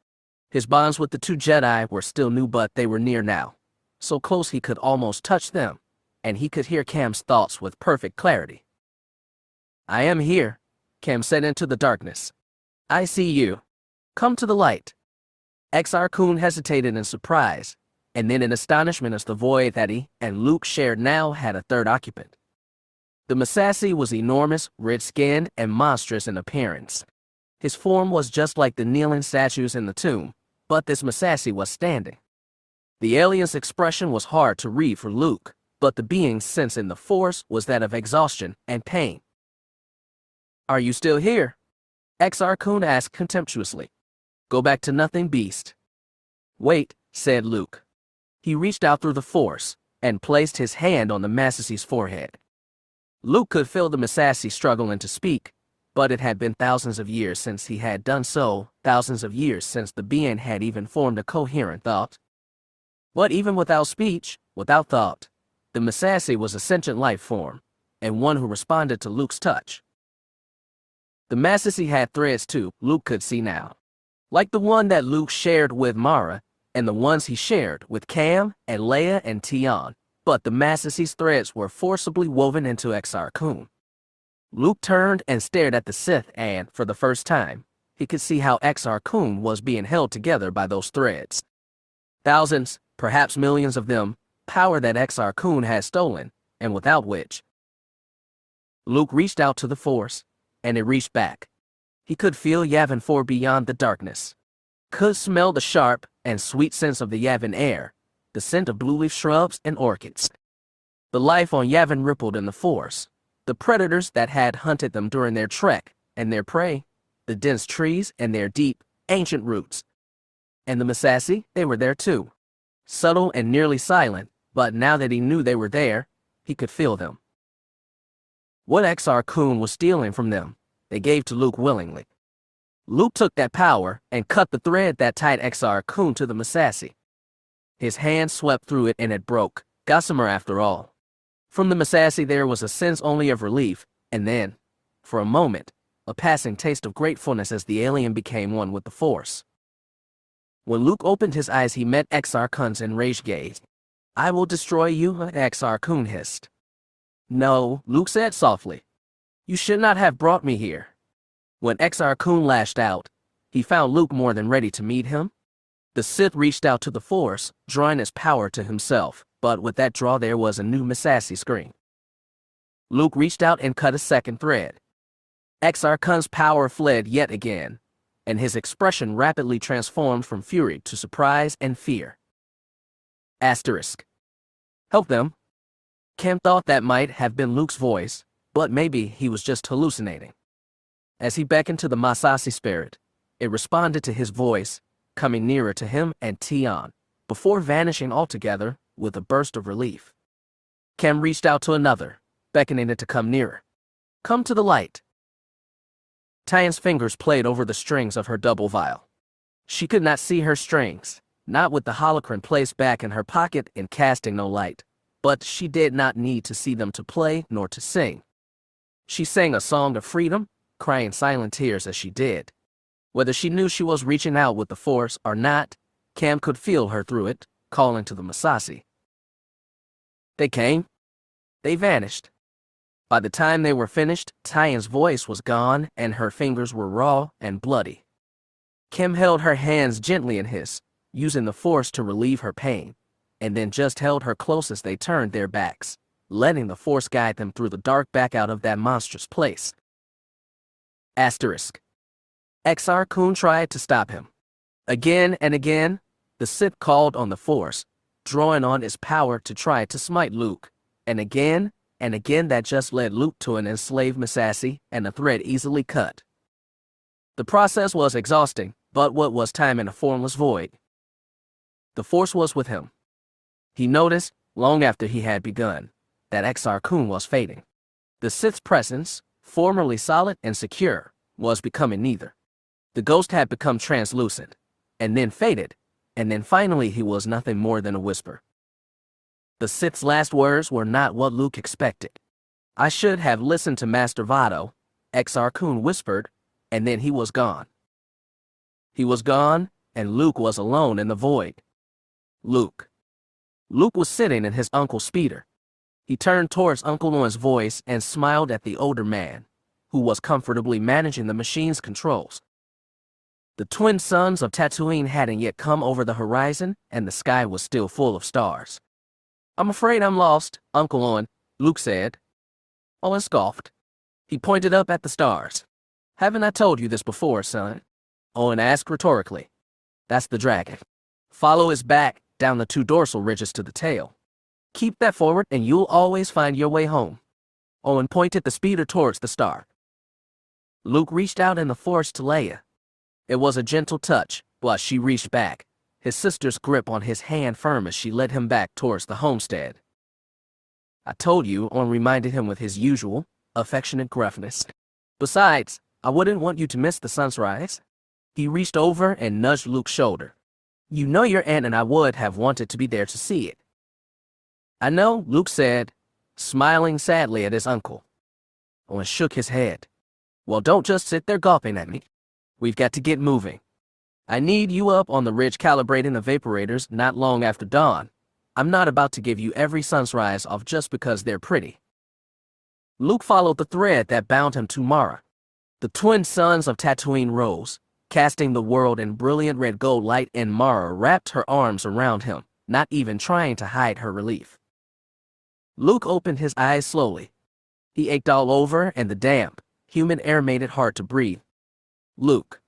His bonds with the two Jedi were still new, but they were near now. So close he could almost touch them, and he could hear Cam's thoughts with perfect clarity. I am here, Cam said into the darkness. I see you. Come to the light. Exar Kun hesitated in surprise, and then in astonishment as the void that he and Luke shared now had a third occupant. The Massassi was enormous, red-skinned, and monstrous in appearance. His form was just like the kneeling statues in the tomb, but this Massassi was standing. The alien's expression was hard to read for Luke, but the being's sense in the Force was that of exhaustion and pain. Are you still here? Exar Kun asked contemptuously. Go back to nothing, beast. Wait, said Luke. He reached out through the Force and placed his hand on the Massassi's forehead. Luke could feel the Massassi struggling to speak, but it had been thousands of years since he had done so, thousands of years since the being had even formed a coherent thought. But even without speech, without thought, the Massassi was a sentient life form, and one who responded to Luke's touch. The Massassi had threads too, Luke could see now. Like the one that Luke shared with Mara, and the ones he shared with Cam and Leia and Tion, but the Massassi's threads were forcibly woven into Exar Kun. Luke turned and stared at the Sith and, for the first time, he could see how Exar Kun was being held together by those threads. Thousands, perhaps millions of them, power that Exar Kun had stolen, and without which. Luke reached out to the Force, and it reached back. He could feel Yavin for beyond the darkness. Could smell the sharp and sweet scents of the Yavin air, the scent of blue-leaf shrubs and orchids. The life on Yavin rippled in the Force, the predators that had hunted them during their trek, and their prey, the dense trees and their deep, ancient roots. And the Massassi, they were there too. Subtle and nearly silent, but now that he knew they were there, he could feel them. What Exar Kun was stealing from them, they gave to Luke willingly. Luke took that power and cut the thread that tied Exar Kun to the Massassi. His hand swept through it and it broke, gossamer after all. From the Massassi there was a sense only of relief, and then, for a moment, a passing taste of gratefulness as the alien became one with the Force. When Luke opened his eyes he met Exar Kun's enraged gaze. I will destroy you, Exar Kun hissed. No, Luke said softly. You should not have brought me here. When Exar Kun lashed out, he found Luke more than ready to meet him. The Sith reached out to the Force, drawing his power to himself, but with that draw there was a new Massassi scream. Luke reached out and cut a second thread. Exar Kun's power fled yet again, and his expression rapidly transformed from fury to surprise and fear. Asterisk. Help them. Cam thought that might have been Luke's voice, but maybe he was just hallucinating. As he beckoned to the Massassi spirit, it responded to his voice, coming nearer to him and Tion, before vanishing altogether with a burst of relief. Cam reached out to another, beckoning it to come nearer. Come to the light. Tion's fingers played over the strings of her double vial. She could not see her strings, not with the holocron placed back in her pocket and casting no light, but she did not need to see them to play nor to sing. She sang a song of freedom, crying silent tears as she did. Whether she knew she was reaching out with the Force or not, Cam could feel her through it, calling to the Massassi. They came. They vanished. By the time they were finished, Tyen's voice was gone and her fingers were raw and bloody. Kim held her hands gently in his, using the force to relieve her pain, and then just held her close as they turned their backs, letting the force guide them through the dark back out of that monstrous place. Asterisk. Exar Kun tried to stop him. Again and again, the Sith called on the force, drawing on its power to try to smite Luke, and again that just led Luke to an enslaved Misasi and a thread easily cut. The process was exhausting, but what was time in a formless void? The force was with him. He noticed, long after he had begun, that Exar Kun was fading. The Sith's presence, formerly solid and secure, was becoming neither. The ghost had become translucent, and then faded, and then finally he was nothing more than a whisper. The Sith's last words were not what Luke expected. "I should have listened to Master Vado," Exar Kun whispered, and then he was gone. He was gone, and Luke was alone in the void. Luke. Luke was sitting in his uncle's speeder. He turned towards Uncle Owen's voice and smiled at the older man, who was comfortably managing the machine's controls. The twin suns of Tatooine hadn't yet come over the horizon, and the sky was still full of stars. "I'm afraid I'm lost, Uncle Owen," Luke said. Owen scoffed. He pointed up at the stars. "Haven't I told you this before, son?" Owen asked rhetorically. "That's the dragon. Follow its back, down the 2 dorsal ridges to the tail. Keep that forward and you'll always find your way home." Owen pointed the speeder towards the star. Luke reached out in the force to Leia. It was a gentle touch, but she reached back, his sister's grip on his hand firm as she led him back towards the homestead. "I told you," Owen reminded him with his usual, affectionate gruffness. "Besides, I wouldn't want you to miss the sunrise." He reached over and nudged Luke's shoulder. "You know your aunt and I would have wanted to be there to see it." "I know," Luke said, smiling sadly at his uncle. Owen shook his head. "Well, don't just sit there gawping at me. We've got to get moving. I need you up on the ridge calibrating the vaporators not long after dawn. I'm not about to give you every sunrise off just because they're pretty." Luke followed the thread that bound him to Mara. The twin suns of Tatooine rose, casting the world in brilliant red gold light, and Mara wrapped her arms around him, not even trying to hide her relief. Luke opened his eyes slowly. He ached all over, and the damp, humid air made it hard to breathe. Luke.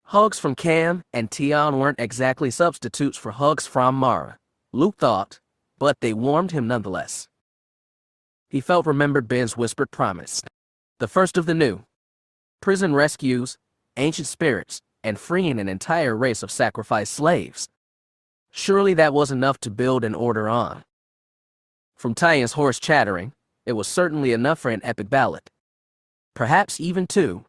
Hugs from Cam and Tion weren't exactly substitutes for hugs from Mara, Luke thought, but they warmed him nonetheless. He felt remembered Ben's whispered promise. The first of the new. Prison rescues, ancient spirits, and freeing an entire race of sacrificed slaves. Surely that was enough to build an order on. From Tyen's horse chattering, it was certainly enough for an epic ballad. Perhaps even 2.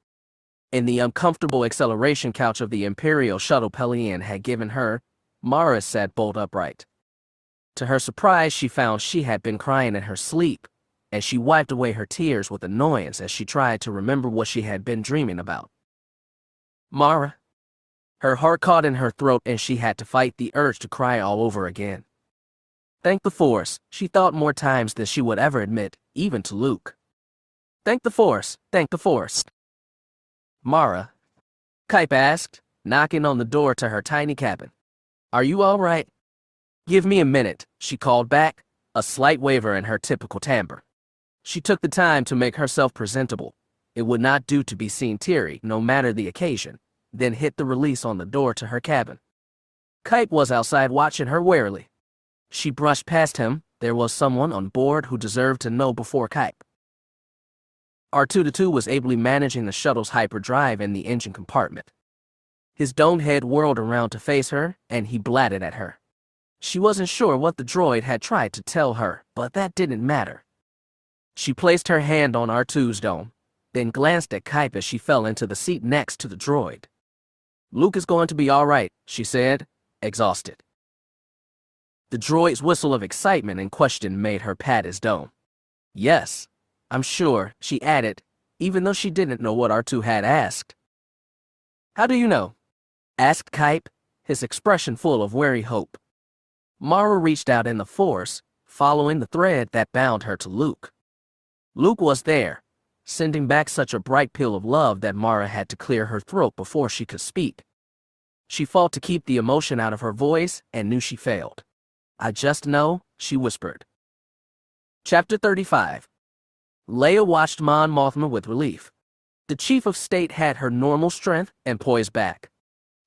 In the uncomfortable acceleration couch of the Imperial shuttle Pelion had given her, Mara sat bolt upright. To her surprise, she found she had been crying in her sleep, and she wiped away her tears with annoyance as she tried to remember what she had been dreaming about. Mara. Her heart caught in her throat and she had to fight the urge to cry all over again. Thank the Force, she thought more times than she would ever admit, even to Luke. Thank the Force, thank the Force. Mara. Kyp asked, knocking on the door to her tiny cabin. Are you all right? Give me a minute, she called back, a slight waver in her typical timbre. She took the time to make herself presentable. It would not do to be seen teary, no matter the occasion, then hit the release on the door to her cabin. Kyp was outside watching her warily. She brushed past him. There was someone on board who deserved to know before Kyp. R2-D2 was ably managing the shuttle's hyperdrive in the engine compartment. His domed head whirled around to face her, and he blatted at her. She wasn't sure what the droid had tried to tell her, but that didn't matter. She placed her hand on R2's dome, then glanced at Kyp as she fell into the seat next to the droid. Luke is going to be all right, she said, exhausted. The droid's whistle of excitement and question made her pat his dome. Yes, I'm sure, she added, even though she didn't know what R2 had asked. How do you know? Asked Kyp, his expression full of wary hope. Mara reached out in the Force, following the thread that bound her to Luke. Luke was there, sending back such a bright peal of love that Mara had to clear her throat before she could speak. She fought to keep the emotion out of her voice and knew she failed. "I just know," she whispered. Chapter 35. Leia watched Mon Mothma with relief. The chief of state had her normal strength and poise back.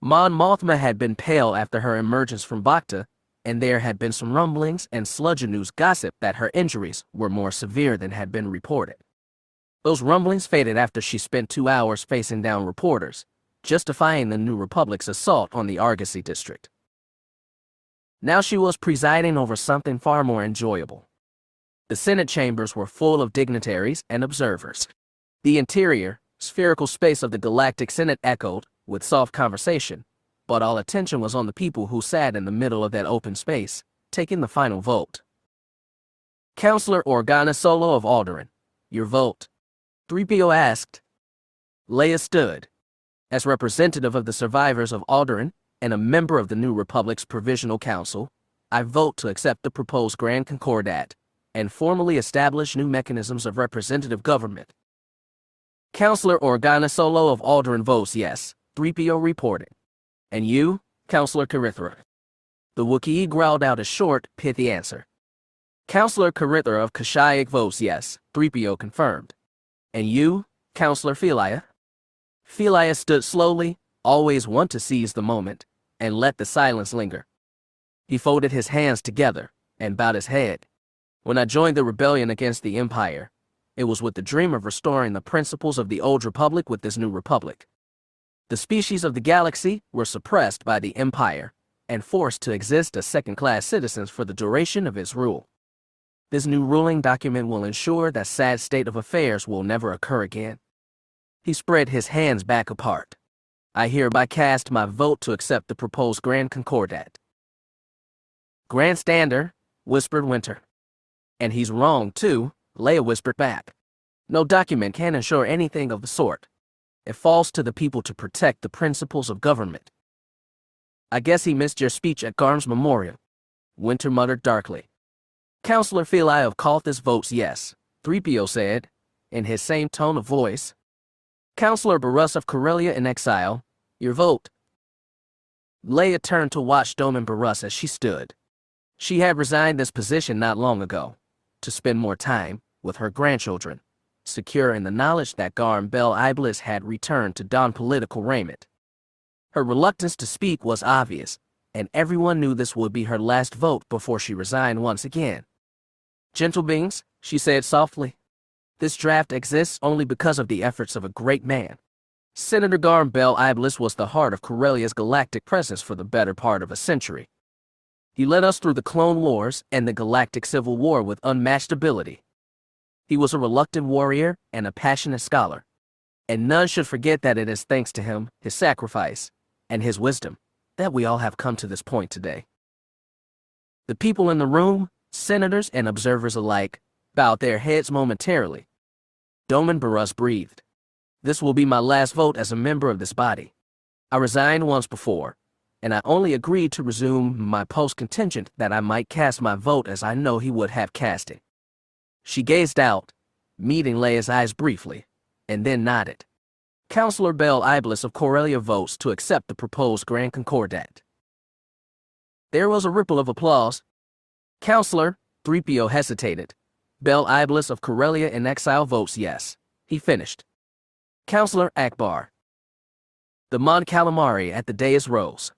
Mon Mothma had been pale after her emergence from Bacta, and there had been some rumblings and sludge news gossip that her injuries were more severe than had been reported. Those rumblings faded after she spent 2 hours facing down reporters, justifying the New Republic's assault on the Argosy district. Now she was presiding over something far more enjoyable. The Senate chambers were full of dignitaries and observers. The interior, spherical space of the Galactic Senate echoed with soft conversation, but all attention was on the people who sat in the middle of that open space, taking the final vote. "Counselor Organa Solo of Alderaan, your vote," 3PO asked. Leia stood. "As representative of the survivors of Alderaan and a member of the New Republic's Provisional Council, I vote to accept the proposed Grand Concordat and formally establish new mechanisms of representative government." Counselor Organa Solo of Alderaan votes yes, 3PO reported. "And you, Counselor Karita?" The Wookiee growled out a short, pithy answer. Counselor Karita of Kashyyyk votes yes, 3PO confirmed. "And you, Counselor Philia?" Philia stood slowly, always one to seize the moment, and let the silence linger. He folded his hands together and bowed his head. "When I joined the rebellion against the Empire, it was with the dream of restoring the principles of the old Republic with this new Republic. The species of the galaxy were suppressed by the Empire and forced to exist as second-class citizens for the duration of its rule. This new ruling document will ensure that sad state of affairs will never occur again." He spread his hands back apart. "I hereby cast my vote to accept the proposed Grand Concordat." "Grandstander," whispered Winter. "And he's wrong, too," Leia whispered back. "No document can ensure anything of the sort. It falls to the people to protect the principles of government." "I guess he missed your speech at Garm's memorial," Winter muttered darkly. Counselor Philia of Kalthus votes yes, 3PO said, in his same tone of voice. "Counselor Barus of Corellia in exile, your vote." Leia turned to watch Domin Barus as she stood. She had resigned this position not long ago, to spend more time with her grandchildren, secure in the knowledge that Garm Bel Iblis had returned to don political raiment. Her reluctance to speak was obvious, and everyone knew this would be her last vote before she resigned once again. "Gentle beings," she said softly, "this draft exists only because of the efforts of a great man. Senator Garm Bel Iblis was the heart of Corellia's galactic presence for the better part of a century. He led us through the Clone Wars and the Galactic Civil War with unmatched ability. He was a reluctant warrior and a passionate scholar, and none should forget that it is thanks to him, his sacrifice, and his wisdom, that we all have come to this point today." The people in the room, senators and observers alike, bowed their heads momentarily. Domin Barus breathed. "This will be my last vote as a member of this body. I resigned once before, and I only agreed to resume my post contingent that I might cast my vote as I know he would have cast it." She gazed out, meeting Leia's eyes briefly, and then nodded. Counselor Bel Iblis of Corellia votes to accept the proposed Grand Concordat. There was a ripple of applause. "Counselor," 3PO hesitated. "Bel Iblis of Corellia in exile votes yes," he finished. "Counselor Akbar." The Mon Calamari at the dais rose.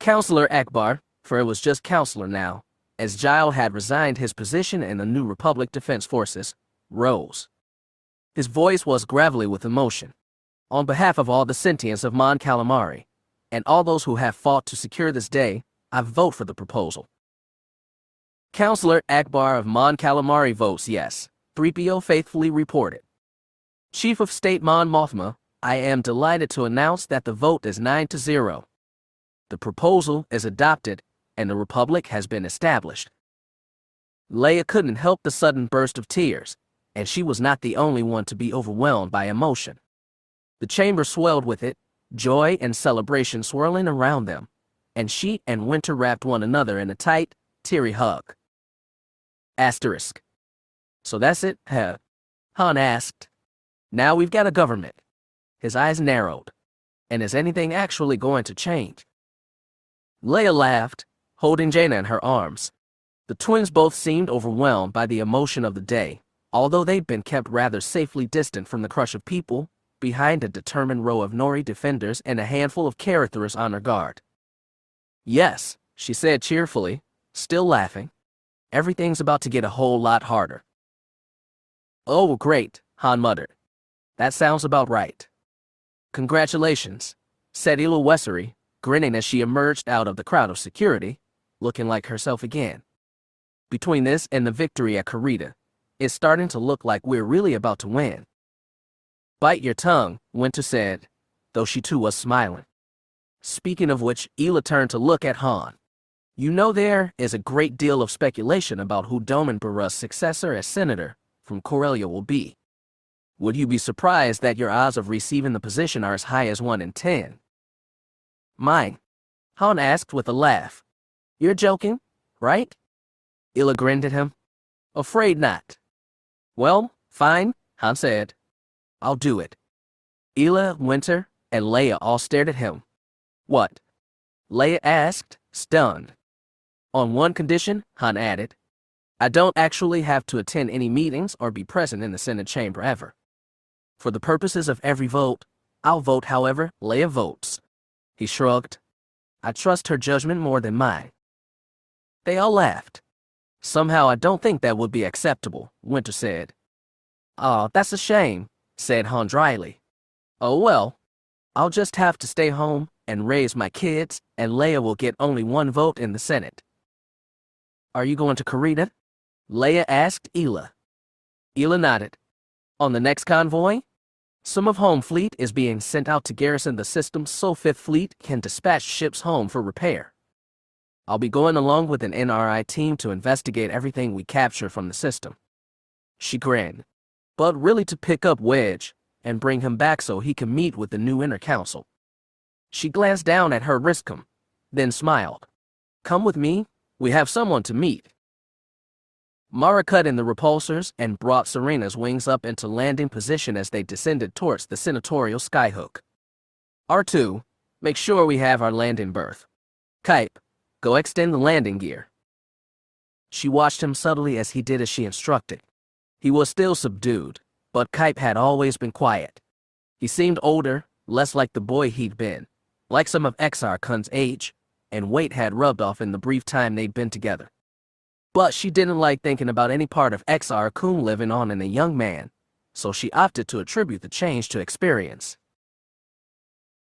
Counselor Akbar, for it was just Counselor now, as Giles had resigned his position in the New Republic Defense Forces, rose. His voice was gravelly with emotion. "On behalf of all the sentients of Mon Calamari, and all those who have fought to secure this day, I vote for the proposal." Counselor Akbar of Mon Calamari votes yes, 3PO faithfully reported. "Chief of State Mon Mothma, I am delighted to announce that the vote is 9-0. The proposal is adopted, and the Republic has been established." Leia couldn't help the sudden burst of tears, and she was not the only one to be overwhelmed by emotion. The chamber swelled with it, joy and celebration swirling around them, and she and Winter wrapped one another in a tight, teary hug. Asterisk. So that's it, huh? Han asked. Now we've got a government. His eyes narrowed. And is anything actually going to change? Leia laughed, holding Jaina in her arms. The twins both seemed overwhelmed by the emotion of the day, although they'd been kept rather safely distant from the crush of people, behind a determined row of Nori defenders and a handful of Carathrus on her guard. Yes, she said cheerfully, still laughing. Everything's about to get a whole lot harder. Oh, great, Han muttered. That sounds about right. Congratulations, said Ila Wessery, grinning as she emerged out of the crowd of security, looking like herself again. Between this and the victory at Karita, it's starting to look like we're really about to win. Bite your tongue, Winter said, though she too was smiling. Speaking of which, Ila turned to look at Han. You know there is a great deal of speculation about who Domin Bara's successor as senator from Corellia will be. Would you be surprised that your odds of receiving the position are as high as 1 in 10? Mine, Han asked with a laugh. You're joking, right? Ila grinned at him. Afraid not. Well, fine, Han said. I'll do it. Ila, Winter, and Leia all stared at him. What? Leia asked, stunned. On one condition, Han added. I don't actually have to attend any meetings or be present in the Senate chamber ever. For the purposes of every vote, I'll vote however Leia votes. He shrugged. I trust her judgment more than mine. They all laughed. Somehow I don't think that would be acceptable, Winter said. Oh, that's a shame, said Han dryly. Oh well, I'll just have to stay home and raise my kids, and Leia will get only 1 vote in the Senate. Are you going to Karita? Leia asked Ila. Ila nodded. On the next convoy? Some of Home Fleet is being sent out to garrison the system so 5th Fleet can dispatch ships home for repair. I'll be going along with an NRI team to investigate everything we capture from the system. She grinned, but really to pick up Wedge and bring him back so he can meet with the new Inner Council. She glanced down at her Riscom, then smiled. Come with me, we have someone to meet. Mara cut in the repulsors and brought Serena's wings up into landing position as they descended towards the senatorial skyhook. R2, make sure we have our landing berth. Kyp, go extend the landing gear. She watched him subtly as he did as she instructed. He was still subdued, but Kyp had always been quiet. He seemed older, less like the boy he'd been, like some of Exar Kun's age, and weight had rubbed off in the brief time they'd been together. But she didn't like thinking about any part of Exar Kun living on in a young man, so she opted to attribute the change to experience.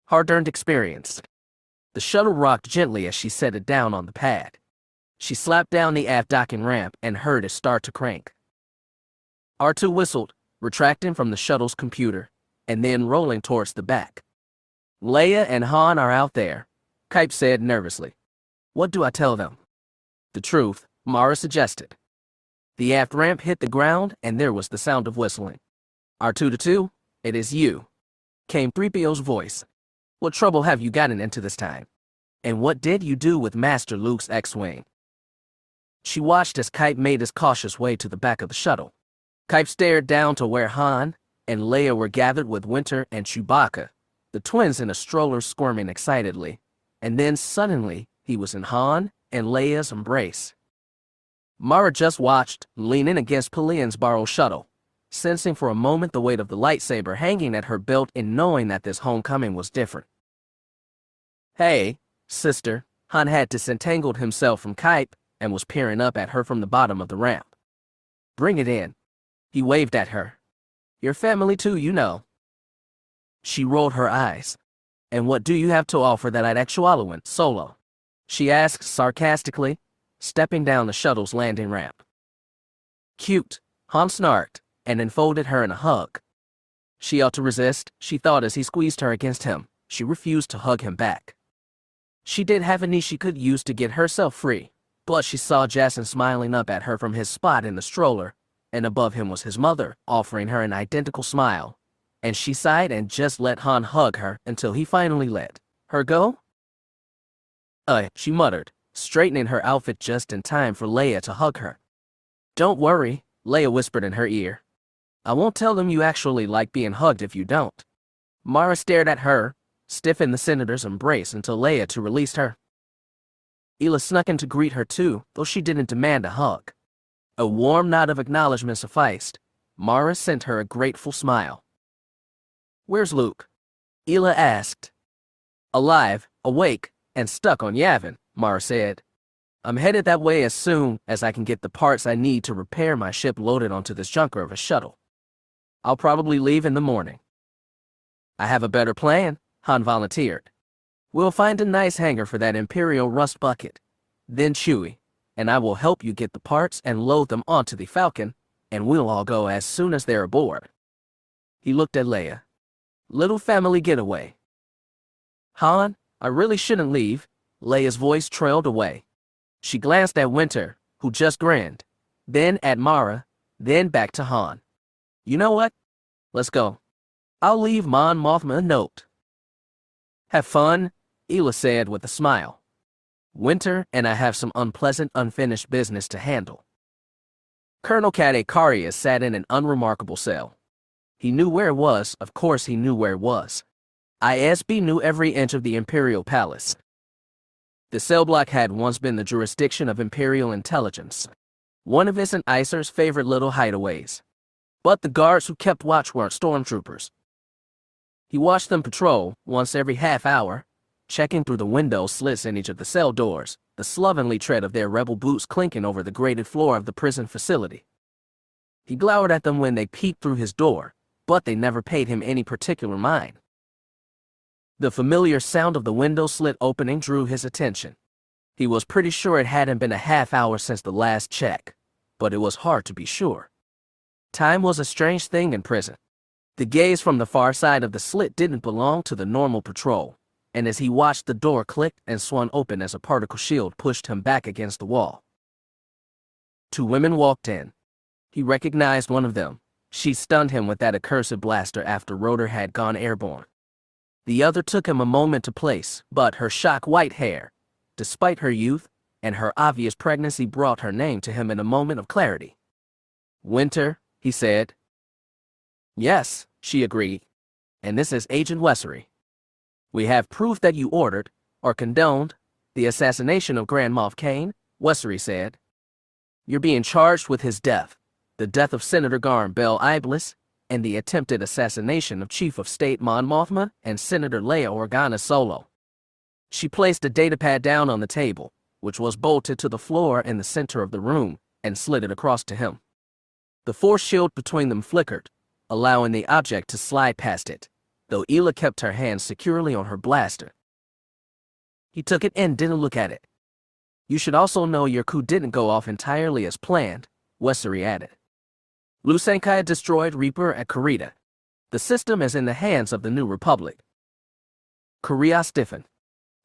Hard-earned experience. The shuttle rocked gently as she set it down on the pad. She slapped down the aft docking ramp and heard it start to crank. R2 whistled, retracting from the shuttle's computer, and then rolling towards the back. Leia and Han are out there, Kyp said nervously. What do I tell them? The truth, Mara suggested. The aft ramp hit the ground and there was the sound of whistling. R2-2, it is you, came 3PO's voice. What trouble have you gotten into this time? And what did you do with Master Luke's X-Wing? She watched as Kyp made his cautious way to the back of the shuttle. Kyp stared down to where Han and Leia were gathered with Winter and Chewbacca, the twins in a stroller squirming excitedly, and then suddenly he was in Han and Leia's embrace. Mara just watched, leaning against Pelian's borrowed shuttle, sensing for a moment the weight of the lightsaber hanging at her belt and knowing that this homecoming was different. Hey, sister, Han had disentangled himself from Kyp and was peering up at her from the bottom of the ramp. Bring it in. He waved at her. Your family too, you know. She rolled her eyes. And what do you have to offer that I'd actually Solo? She asked sarcastically, stepping down the shuttle's landing ramp. Cute, Han snarked, and enfolded her in a hug. She ought to resist, she thought as he squeezed her against him. She refused to hug him back. She did have a knee she could use to get herself free, but she saw Jason smiling up at her from his spot in the stroller, and above him was his mother, offering her an identical smile, and she sighed and just let Han hug her until he finally let her go. She muttered, straightening her outfit just in time for Leia to hug her. Don't worry, Leia whispered in her ear. I won't tell them you actually like being hugged if you don't. Mara stared at her, stiff in the senator's embrace until Leia to released her. Ela snuck in to greet her too, though she didn't demand a hug. A warm nod of acknowledgement sufficed. Mara sent her a grateful smile. Where's Luke? Ela asked. Alive, awake, and stuck on Yavin, Mara said. I'm headed that way as soon as I can get the parts I need to repair my ship loaded onto this junker of a shuttle. I'll probably leave in the morning. I have a better plan, Han volunteered. We'll find a nice hangar for that Imperial rust bucket. Then Chewie and I will help you get the parts and load them onto the Falcon, and we'll all go as soon as they're aboard. He looked at Leia. Little family getaway. Han, I really shouldn't leave. Leia's voice trailed away. She glanced at Winter, who just grinned, then at Mara, then back to Han. You know what? Let's go. I'll leave Mon Mothma a note. Have fun, Ela said with a smile. Winter and I have some unpleasant, unfinished business to handle. Colonel Catastrophe sat in an unremarkable cell. He knew where it was, of course he knew where it was. ISB knew every inch of the Imperial Palace. The cell block had once been the jurisdiction of Imperial intelligence, one of Isn't Icer's favorite little hideaways. But the guards who kept watch weren't stormtroopers. He watched them patrol once every half hour, checking through the window slits in each of the cell doors, the slovenly tread of their rebel boots clinking over the grated floor of the prison facility. He glowered at them when they peeked through his door, but they never paid him any particular mind. The familiar sound of the window slit opening drew his attention. He was pretty sure it hadn't been a half hour since the last check, but it was hard to be sure. Time was a strange thing in prison. The gaze from the far side of the slit didn't belong to the normal patrol, and as he watched the door click and swung open as a particle shield pushed him back against the wall. Two women walked in. He recognized one of them. She stunned him with that accursed blaster after Rotor had gone airborne. The other took him a moment to place, but her shock white hair, despite her youth and her obvious pregnancy, brought her name to him in a moment of clarity. Winter, he said. Yes, she agreed. And this is Agent Wessery. We have proof that you ordered, or condoned, the assassination of Grand Moff Kaine, Wessery said. You're being charged with his death, the death of Senator Garm Bel Iblis, and the attempted assassination of Chief of State Mon Mothma and Senator Leia Organa Solo. She placed a datapad down on the table, which was bolted to the floor in the center of the room, and slid it across to him. The force shield between them flickered, allowing the object to slide past it, though Ela kept her hand securely on her blaster. He took it and didn't look at it. You should also know your coup didn't go off entirely as planned, Wessery added. Lusankya destroyed Reaper at Karita. The system is in the hands of the New Republic. Karita stiffened.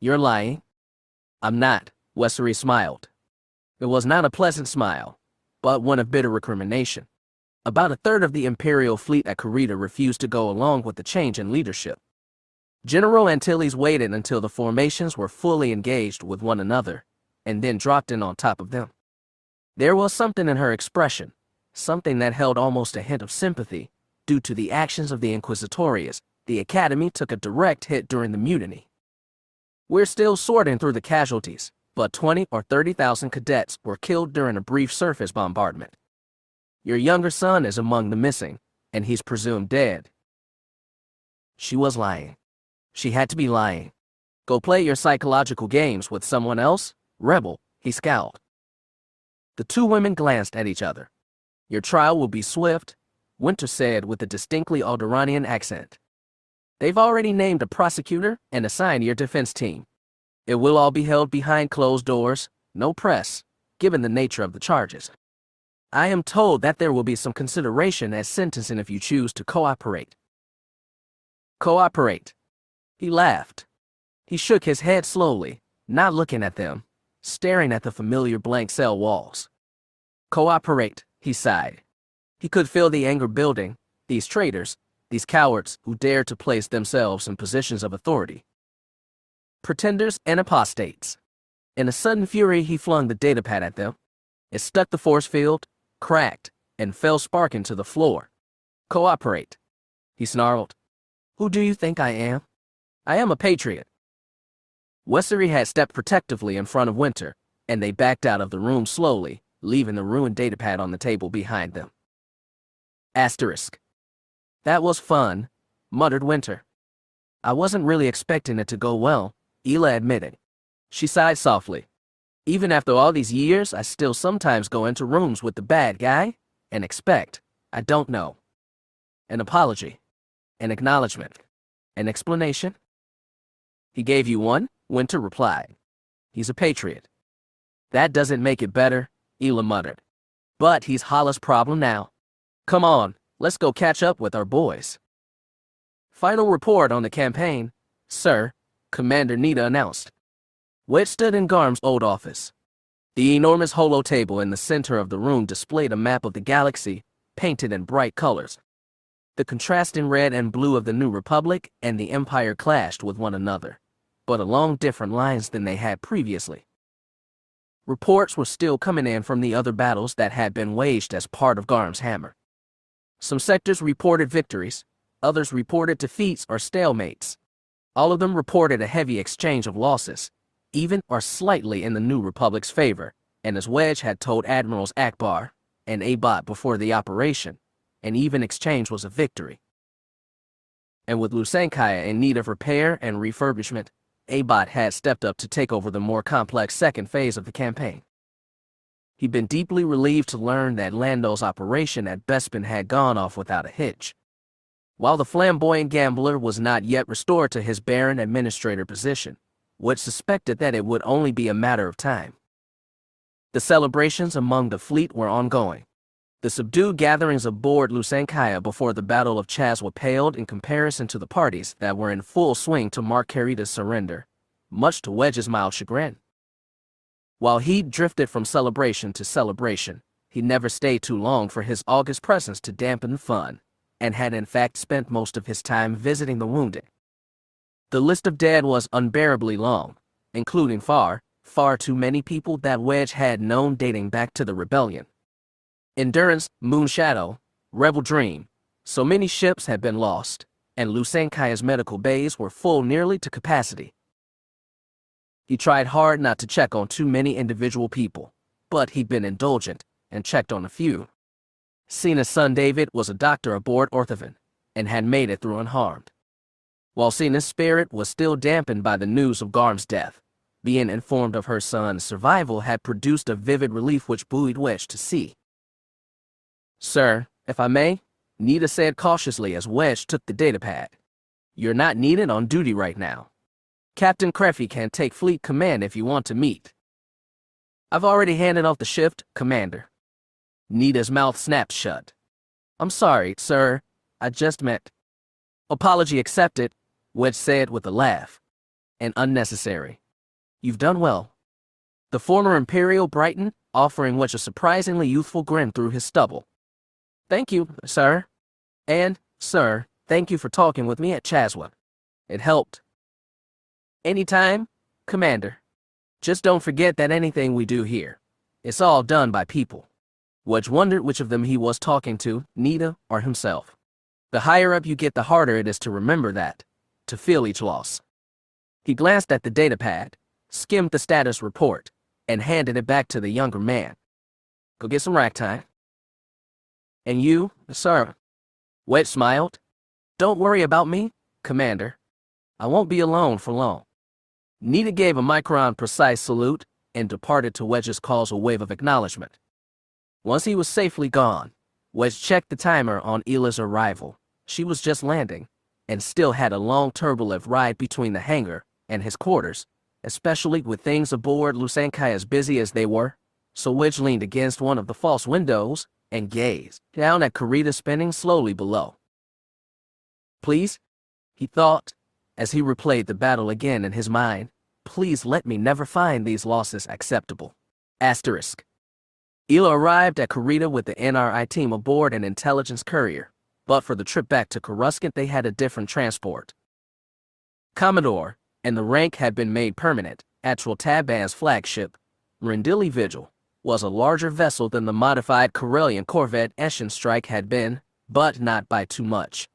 You're lying? I'm not, Wessery smiled. It was not a pleasant smile, but one of bitter recrimination. About a third of the Imperial fleet at Karita refused to go along with the change in leadership. General Antilles waited until the formations were fully engaged with one another, and then dropped in on top of them. There was something in her expression, something that held almost a hint of sympathy. Due to the actions of the Inquisitors, the Academy took a direct hit during the Mutiny. We're still sorting through the casualties, but 20 or 30,000 cadets were killed during a brief surface bombardment. Your younger son is among the missing, and he's presumed dead. She was lying. She had to be lying. Go play your psychological games with someone else, rebel, he scowled. The two women glanced at each other. Your trial will be swift, Winter said with a distinctly Alderaanian accent. They've already named a prosecutor and assigned your defense team. It will all be held behind closed doors, no press, given the nature of the charges. I am told that there will be some consideration as sentencing if you choose to cooperate. Cooperate. He laughed. He shook his head slowly, not looking at them, staring at the familiar blank cell walls. Cooperate, he sighed. He could feel the anger building, these traitors, these cowards who dared to place themselves in positions of authority. Pretenders and apostates. In a sudden fury, he flung the datapad at them. It struck the force field, cracked, and fell sparking to the floor. "Cooperate," he snarled. "Who do you think I am? I am a patriot." Wessery had stepped protectively in front of Winter, and they backed out of the room slowly, leaving the ruined datapad on the table behind them. Asterisk. "That was fun," muttered Winter. "I wasn't really expecting it to go well," Ela admitted. She sighed softly. "Even after all these years, I still sometimes go into rooms with the bad guy and expect, I don't know, an apology, an acknowledgement, an explanation." "He gave you one?" Winter replied. "He's a patriot." "That doesn't make it better," Ela muttered. "But he's Hala's problem now. Come on, let's go catch up with our boys." "Final report on the campaign, sir," Commander Nita announced. Wedge stood in Garm's old office. The enormous holotable in the center of the room displayed a map of the galaxy, painted in bright colors. The contrasting red and blue of the New Republic and the Empire clashed with one another, but along different lines than they had previously. Reports were still coming in from the other battles that had been waged as part of Garm's hammer. Some sectors reported victories, others reported defeats or stalemates. All of them reported a heavy exchange of losses, even or slightly in the New Republic's favor, and as Wedge had told Admirals Akbar and Abot before the operation, an even exchange was a victory. And with Lusankya in need of repair and refurbishment, Abot had stepped up to take over the more complex second phase of the campaign. He'd been deeply relieved to learn that Lando's operation at Bespin had gone off without a hitch. While the flamboyant gambler was not yet restored to his barren administrator position, Wedge suspected that it would only be a matter of time. The celebrations among the fleet were ongoing. The subdued gatherings aboard Lusankya before the Battle of Chazwa paled in comparison to the parties that were in full swing to mark Karita's surrender, much to Wedge's mild chagrin. While he drifted from celebration to celebration, he never stayed too long for his august presence to dampen the fun, and had in fact spent most of his time visiting the wounded. The list of dead was unbearably long, including far too many people that Wedge had known dating back to the rebellion. Endurance, Moonshadow, Rebel Dream, so many ships had been lost, and Lusankya's medical bays were full nearly to capacity. He tried hard not to check on too many individual people, but he'd been indulgent and checked on a few. Cena's son David was a doctor aboard Orthovan, and had made it through unharmed. While Cena's spirit was still dampened by the news of Garm's death, being informed of her son's survival had produced a vivid relief which buoyed Wedge to see. "Sir, if I may," Nita said cautiously as Wedge took the datapad. "You're not needed on duty right now. Captain Creffy can take fleet command if you want to meet." "I've already handed off the shift, Commander." Nita's mouth snapped shut. "I'm sorry, sir. I just meant—" "Apology accepted," Wedge said with a laugh. "And unnecessary. You've done well." The former Imperial brightened, offering Wedge a surprisingly youthful grin through his stubble. "Thank you, sir. And, sir, thank you for talking with me at Chazwa. It helped." "Anytime, Commander. Just don't forget that anything we do here, it's all done by people." Wedge wondered which of them he was talking to, Nita or himself. The higher up you get, the harder it is to remember that, to feel each loss. He glanced at the datapad, skimmed the status report, and handed it back to the younger man. "Go get some ragtime." "And you, sir?" Wedge smiled. "Don't worry about me, Commander. I won't be alone for long." Nita gave a micron-precise salute and departed to Wedge's causal wave of acknowledgement. Once he was safely gone, Wedge checked the timer on Ela's arrival. She was just landing, and still had a long turbulent ride between the hangar and his quarters, especially with things aboard Lusankya as busy as they were, so Wedge leaned against one of the false windows and gazed down at Karita spinning slowly below. "Please," he thought, as he replayed the battle again in his mind, "please let me never find these losses acceptable." Asterisk. Ela arrived at Karita with the NRI team aboard an intelligence courier, but for the trip back to Coruscant they had a different transport. Commodore, and the rank had been made permanent, Atral Taban's flagship, Rendili Vigil, was a larger vessel than the modified Corellian corvette Eshin Strike had been, but not by too much.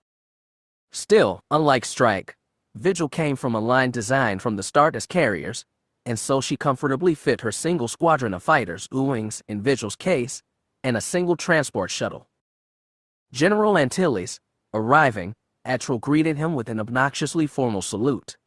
Still, unlike Strike, Vigil came from a line designed from the start as carriers, and so she comfortably fit her single squadron of fighters, U-wings in Vigil's case, and a single transport shuttle. General Antilles, arriving, Atral greeted him with an obnoxiously formal salute.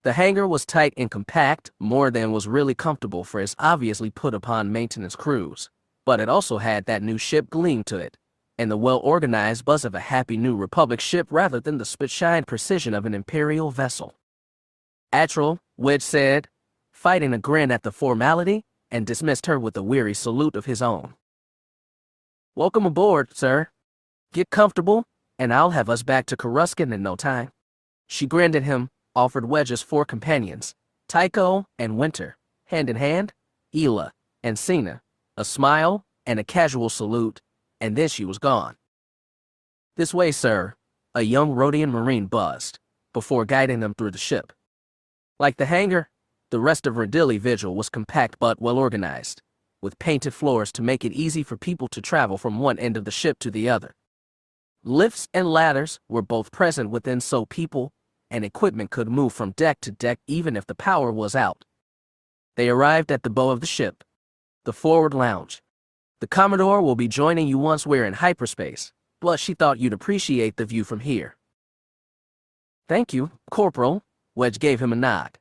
The hangar was tight and compact, more than was really comfortable for its obviously put-upon maintenance crews, but it also had that new ship gleam to it, and the well-organized buzz of a happy New Republic ship rather than the spit-shine precision of an Imperial vessel. Atral, Wedge said, fighting a grin at the formality, and dismissed her with a weary salute of his own. "Welcome aboard, sir. Get comfortable, and I'll have us back to Coruscant in no time." She grinned at him, offered Wedge's 4 companions, Tycho and Winter, hand in hand, Ela and Cena, a smile and a casual salute, and then she was gone. "This way, sir," a young Rhodian Marine buzzed, before guiding them through the ship. Like the hangar, the rest of Radilli Vigil was compact but well organized, with painted floors to make it easy for people to travel from one end of the ship to the other. Lifts and ladders were both present within, so people and equipment could move from deck to deck even if the power was out. They arrived at the bow of the ship, the forward lounge. "The Commodore will be joining you once we're in hyperspace, but she thought you'd appreciate the view from here." "Thank you, Corporal," Wedge gave him a nod.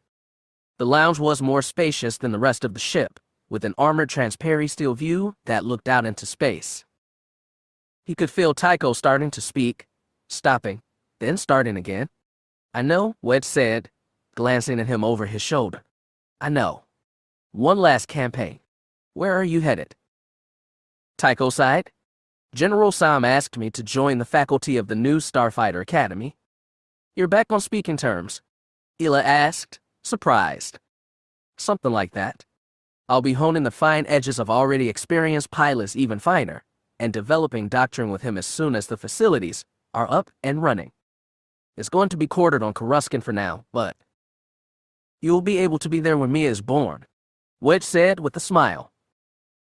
The lounge was more spacious than the rest of the ship, with an armored transparent steel view that looked out into space. He could feel Tycho starting to speak, stopping, then starting again. "I know," Wedge said, glancing at him over his shoulder. "I know. One last campaign. Where are you headed?" Tycho sighed. "General Sam asked me to join the faculty of the new Starfighter Academy." "You're back on speaking terms?" Ela asked, surprised. "Something like that. I'll be honing the fine edges of already experienced pilots even finer, and developing doctrine with him as soon as the facilities are up and running. It's going to be quartered on Coruscant for now, but you'll be able to be there when Mia is born," Wedge said with a smile.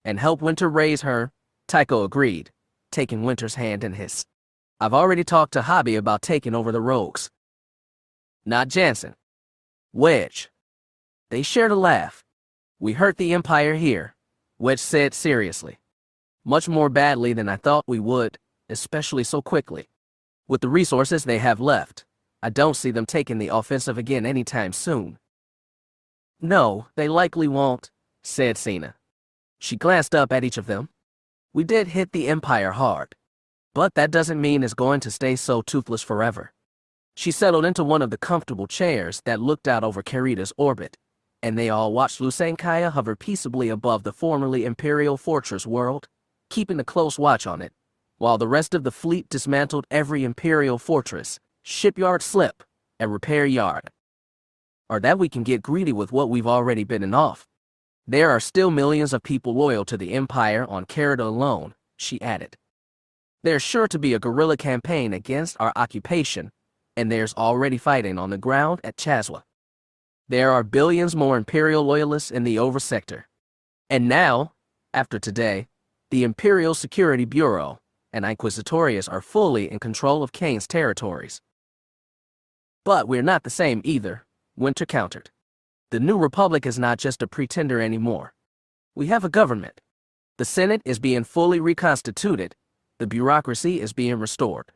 "And help Winter raise her," Tycho agreed, taking Winter's hand in his. "I've already talked to Hobby about taking over the rogues." "Not Jansen." "Wedge." They shared a laugh. "We hurt the Empire here," Wedge said seriously. "Much more badly than I thought we would, especially so quickly. With the resources they have left, I don't see them taking the offensive again anytime soon." "No, they likely won't," said Cena. She glanced up at each of them. "We did hit the Empire hard, but that doesn't mean it's going to stay so toothless forever." She settled into one of the comfortable chairs that looked out over Karita's orbit, and they all watched Lusankya hover peaceably above the formerly Imperial Fortress world, keeping a close watch on it, while the rest of the fleet dismantled every Imperial fortress, shipyard slip, and repair yard. "Or that we can get greedy with what we've already bitten off. There are still millions of people loyal to the Empire on Karita alone," she added. "There's sure to be a guerrilla campaign against our occupation, and there's already fighting on the ground at Chazwa. There are billions more Imperial loyalists in the over sector. And now, after today, the Imperial Security Bureau and Inquisitorius are fully in control of Kaine's territories." "But we're not the same either," Winter countered. "The New Republic is not just a pretender anymore. We have a government. The Senate is being fully reconstituted. The bureaucracy is being restored.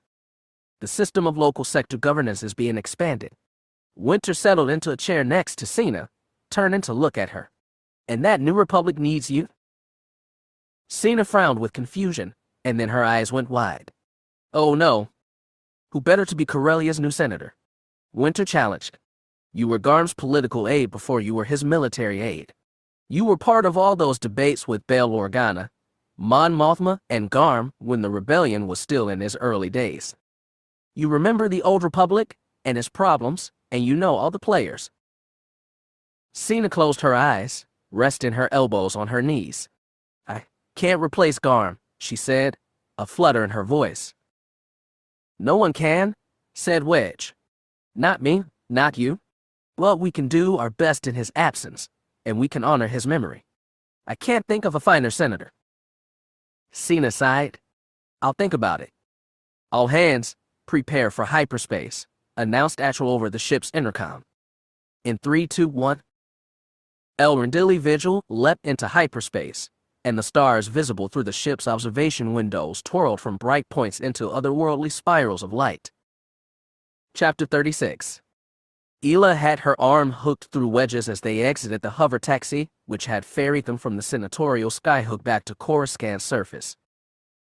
The system of local sector governance is being expanded." Winter settled into a chair next to Cena, turning to look at her. "And that New Republic needs you?" Cena frowned with confusion, and then her eyes went wide. "Oh no. Who better to be Corellia's new senator?" Winter challenged. "You were Garm's political aide before you were his military aide. You were part of all those debates with Leia Organa, Mon Mothma, and Garm when the rebellion was still in its early days. You remember the Old Republic and its problems, and you know all the players." Cena closed her eyes, resting her elbows on her knees. "I can't replace Garm," she said, a flutter in her voice. "No one can," said Wedge. "Not me, not you. But we can do our best in his absence, and we can honor his memory." I can't think of a finer senator. Scene aside, I'll think about it. All hands, prepare for hyperspace, announced Atchel over the ship's intercom. In 3, 2, 1. Elrondili Vigil leapt into hyperspace, and the stars visible through the ship's observation windows twirled from bright points into otherworldly spirals of light. Chapter 36. Ela had her arm hooked through wedges as they exited the hover taxi, which had ferried them from the senatorial skyhook back to Coruscant's surface.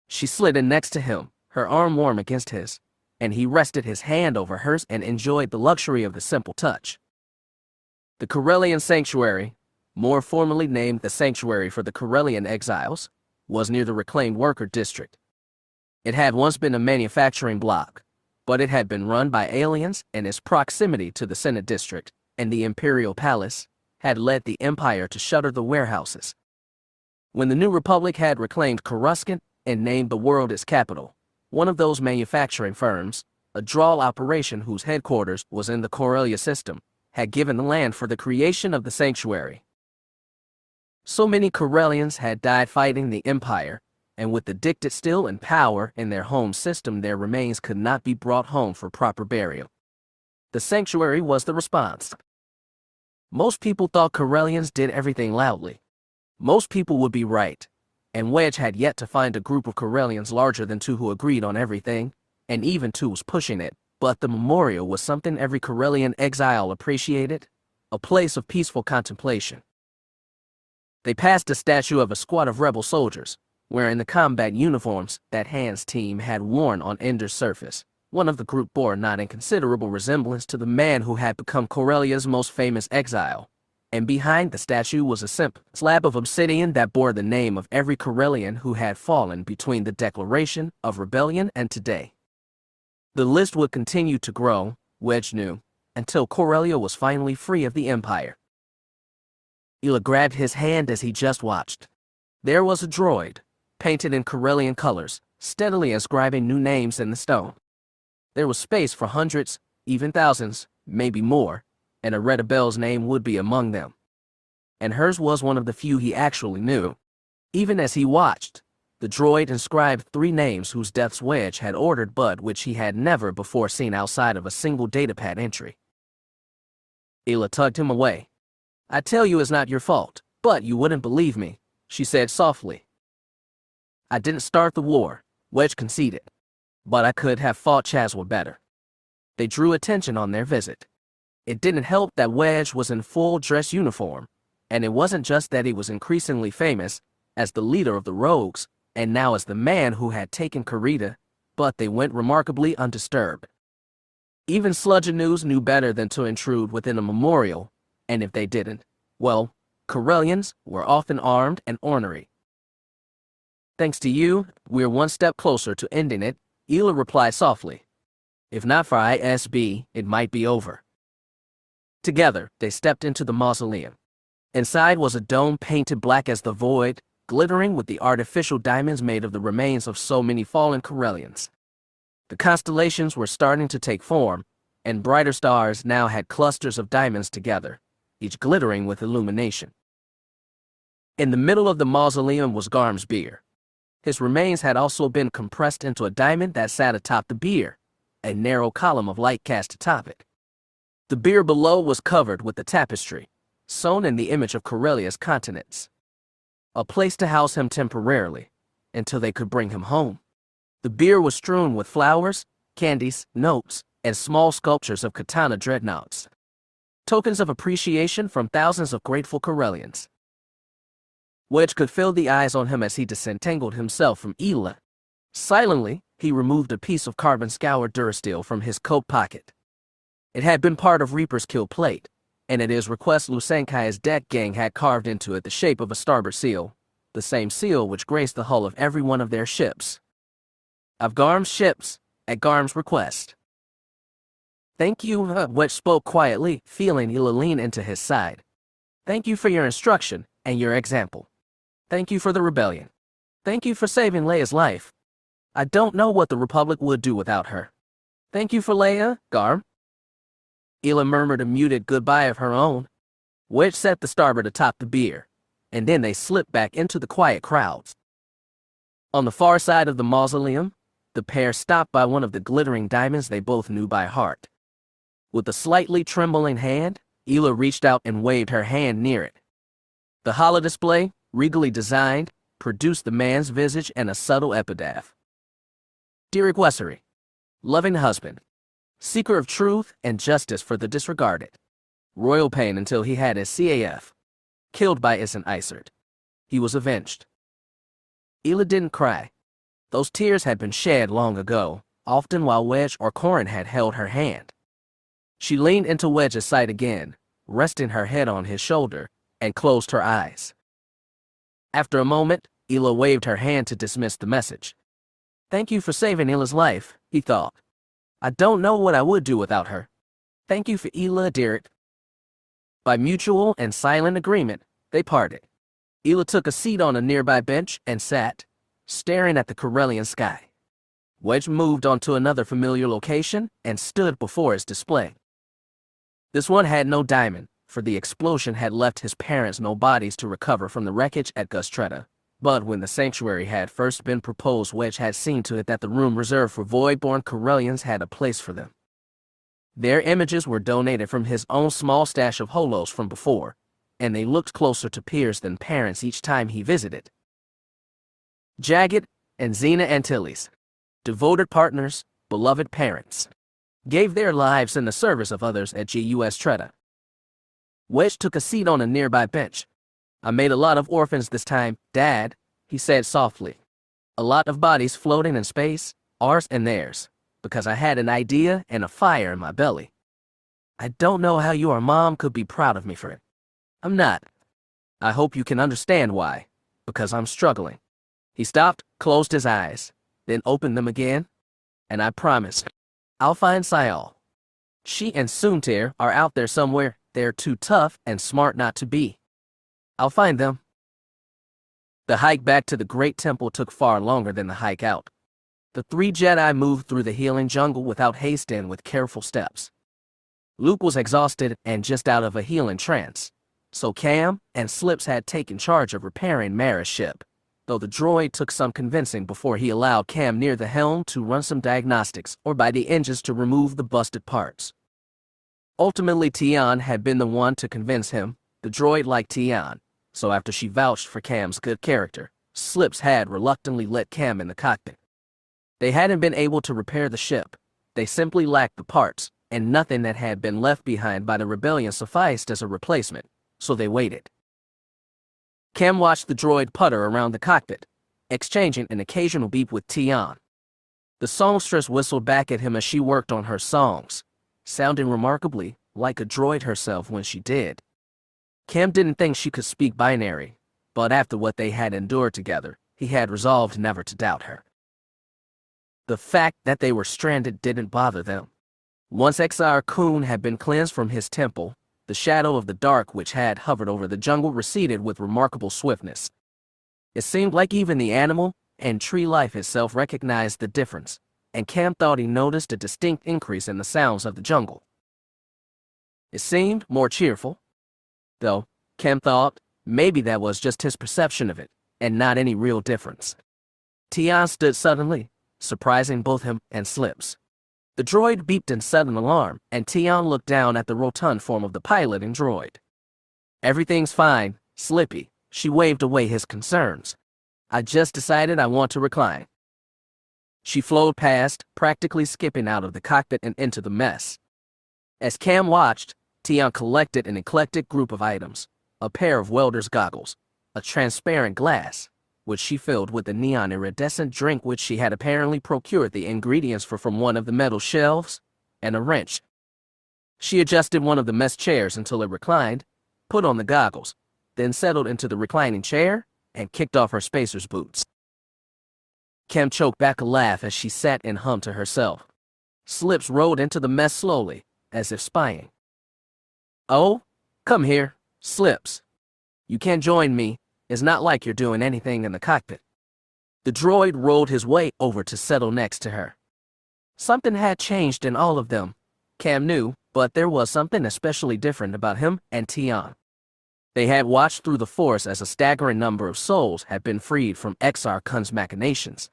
She slid in next to him, her arm warm against his, and he rested his hand over hers and enjoyed the luxury of the simple touch. The Corellian Sanctuary, more formally named the Sanctuary for the Corellian Exiles, was near the reclaimed worker district. It had once been a manufacturing block, but it had been run by aliens, and its proximity to the Senate district and the Imperial Palace had led the Empire to shutter the warehouses. When the New Republic had reclaimed Coruscant and named the world its capital, one of those manufacturing firms, a Drawl operation whose headquarters was in the Corellia system, had given the land for the creation of the sanctuary. So many Corellians had died fighting the Empire, and with the Dictate still in power in their home system, their remains could not be brought home for proper burial. The sanctuary was the response. Most people thought Corellians did everything loudly. Most people would be right, and Wedge had yet to find a group of Corellians larger than 2 who agreed on everything, and even 2 was pushing it, but the memorial was something every Corellian exile appreciated, a place of peaceful contemplation. They passed a statue of a squad of rebel soldiers, wearing the combat uniforms that Han's team had worn on Ender's surface. One of the group bore not inconsiderable resemblance to the man who had become Corellia's most famous exile, and behind the statue was a simple slab of obsidian that bore the name of every Corellian who had fallen between the declaration of rebellion and today. The list would continue to grow, Wedge knew, until Corellia was finally free of the Empire. Ela grabbed his hand as he just watched. There was a droid, painted in Corellian colors, steadily inscribing new names in the stone. There was space for hundreds, even thousands, maybe more, and Aretta Bell's name would be among them. And hers was one of the few he actually knew. Even as he watched, the droid inscribed 3 names whose deaths Wedge had ordered but which he had never before seen outside of a single datapad entry. Ela tugged him away. "I tell you it's not your fault, but you wouldn't believe me," she said softly. "I didn't start the war," Wedge conceded, "but I could have fought Chazwa better." They drew attention on their visit. It didn't help that Wedge was in full dress uniform, and it wasn't just that he was increasingly famous as the leader of the rogues, and now as the man who had taken Karita, but they went remarkably undisturbed. Even Sludgeonews knew better than to intrude within a memorial, and if they didn't, well, Corellians were often armed and ornery. "Thanks to you, we're one step closer to ending it," Ela replied softly. "If not for ISB, it might be over." Together, they stepped into the mausoleum. Inside was a dome painted black as the void, glittering with the artificial diamonds made of the remains of so many fallen Corellians. The constellations were starting to take form, and brighter stars now had clusters of diamonds together, each glittering with illumination. In the middle of the mausoleum was Garm's bier. His remains had also been compressed into a diamond that sat atop the bier, a narrow column of light cast atop it. The bier below was covered with the tapestry, sewn in the image of Corellia's continents. A place to house him temporarily, until they could bring him home. The bier was strewn with flowers, candies, notes, and small sculptures of katana dreadnoughts. Tokens of appreciation from thousands of grateful Corellians. Wedge could feel the eyes on him as he disentangled himself from Ela. Silently, he removed a piece of carbon-scoured durasteel from his coat pocket. It had been part of Reaper's kill plate, and at his request Lusankya's deck gang had carved into it the shape of a starboard seal, the same seal which graced the hull of every one of their ships. Of Garm's ships, at Garm's request. "Thank you," Wedge spoke quietly, feeling Ela lean into his side. "Thank you for your instruction and your example. Thank you for the rebellion. Thank you for saving Leia's life. I don't know what the Republic would do without her. Thank you for Leia, Garm." Ela murmured a muted goodbye of her own. Wedge set the starboard atop the bier, and then they slipped back into the quiet crowds. On the far side of the mausoleum, the pair stopped by one of the glittering diamonds they both knew by heart. With a slightly trembling hand, Ela reached out and waved her hand near it. The holodisplay, regally designed, produced the man's visage and a subtle epitaph. Dear Inquisitor, loving husband, seeker of truth and justice for the disregarded, royal pain until he had his CAF, killed by Isan Isard. He was avenged. Ela didn't cry. Those tears had been shed long ago, often while Wedge or Corrin had held her hand. She leaned into Wedge's side again, resting her head on his shoulder, and closed her eyes. After a moment, Ela waved her hand to dismiss the message. Thank you for saving Ela's life, he thought. I don't know what I would do without her. Thank you for Ela, Derek. By mutual and silent agreement, they parted. Ela took a seat on a nearby bench and sat, staring at the Corellian sky. Wedge moved onto another familiar location and stood before its display. This one had no diamond, for the explosion had left his parents no bodies to recover from the wreckage at Gustretta. But when the sanctuary had first been proposed, Wedge had seen to it that the room reserved for void-born Corellians had a place for them. Their images were donated from his own small stash of holos from before, and they looked closer to peers than parents each time he visited. Jagged and Xena Antilles, devoted partners, beloved parents, gave their lives in the service of others at GUS Tretta. Wedge took a seat on a nearby bench. I made a lot of orphans this time, Dad, he said softly. A lot of bodies floating in space, ours and theirs, because I had an idea and a fire in my belly. I don't know how you or Mom could be proud of me for it. I'm not. I hope you can understand why, because I'm struggling. He stopped, closed his eyes, then opened them again, and I promise, I'll find Sayal. She and Soontir are out there somewhere. They're too tough and smart not to be. I'll find them. The hike back to the Great Temple took far longer than the hike out. The three Jedi moved through the healing jungle without haste and with careful steps. Luke was exhausted and just out of a healing trance, so Cam and Slips had taken charge of repairing Mara's ship, though the droid took some convincing before he allowed Cam near the helm to run some diagnostics or by the engines to remove the busted parts. Ultimately, Tian had been the one to convince him. The droid liked Tian, so after she vouched for Cam's good character, Slips had reluctantly let Cam in the cockpit. They hadn't been able to repair the ship. They simply lacked the parts, and nothing that had been left behind by the rebellion sufficed as a replacement, so they waited. Cam watched the droid putter around the cockpit, exchanging an occasional beep with Tian. The songstress whistled back at him as she worked on her songs, sounding remarkably like a droid herself when she did. Cam didn't think she could speak binary, but after what they had endured together, he had resolved never to doubt her. The fact that they were stranded didn't bother them. Once Exar Kun had been cleansed from his temple, the shadow of the dark which had hovered over the jungle receded with remarkable swiftness. It seemed like even the animal and tree life itself recognized the difference, and Cam thought he noticed a distinct increase in the sounds of the jungle. It seemed more cheerful, though Cam thought maybe that was just his perception of it, and not any real difference. Tian stood suddenly, surprising both him and Slips. The droid beeped in sudden alarm, and Tian looked down at the rotund form of the piloting droid. Everything's fine, Slippy, she waved away his concerns. I just decided I want to recline. She flowed past, practically skipping out of the cockpit and into the mess. As Cam watched, Tian collected an eclectic group of items, a pair of welder's goggles, a transparent glass, which she filled with a neon iridescent drink which she had apparently procured the ingredients for from one of the metal shelves, and a wrench. She adjusted one of the mess chairs until it reclined, put on the goggles, then settled into the reclining chair, and kicked off her spacer's boots. Cam choked back a laugh as she sat and hummed to herself. Slips rolled into the mess slowly, as if spying. Oh, come here, Slips. You can't join me. It's not like you're doing anything in the cockpit. The droid rolled his way over to settle next to her. Something had changed in all of them, Cam knew, but there was something especially different about him and Tian. They had watched through the Force as a staggering number of souls had been freed from Exar Kun's machinations.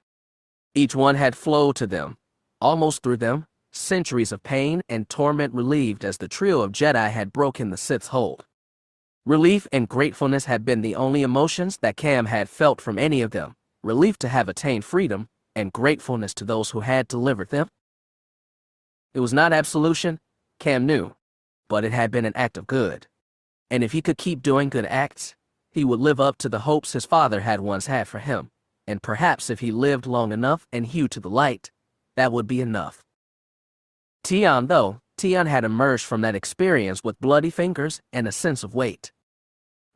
Each one had flowed to them, almost through them, centuries of pain and torment relieved as the trio of Jedi had broken the Sith's hold. Relief and gratefulness had been the only emotions that Cam had felt from any of them, relief to have attained freedom, and gratefulness to those who had delivered them. It was not absolution, Cam knew, but it had been an act of good. And if he could keep doing good acts, he would live up to the hopes his father had once had for him, and perhaps if he lived long enough and hewed to the light, that would be enough. Tion had emerged from that experience with bloody fingers and a sense of weight.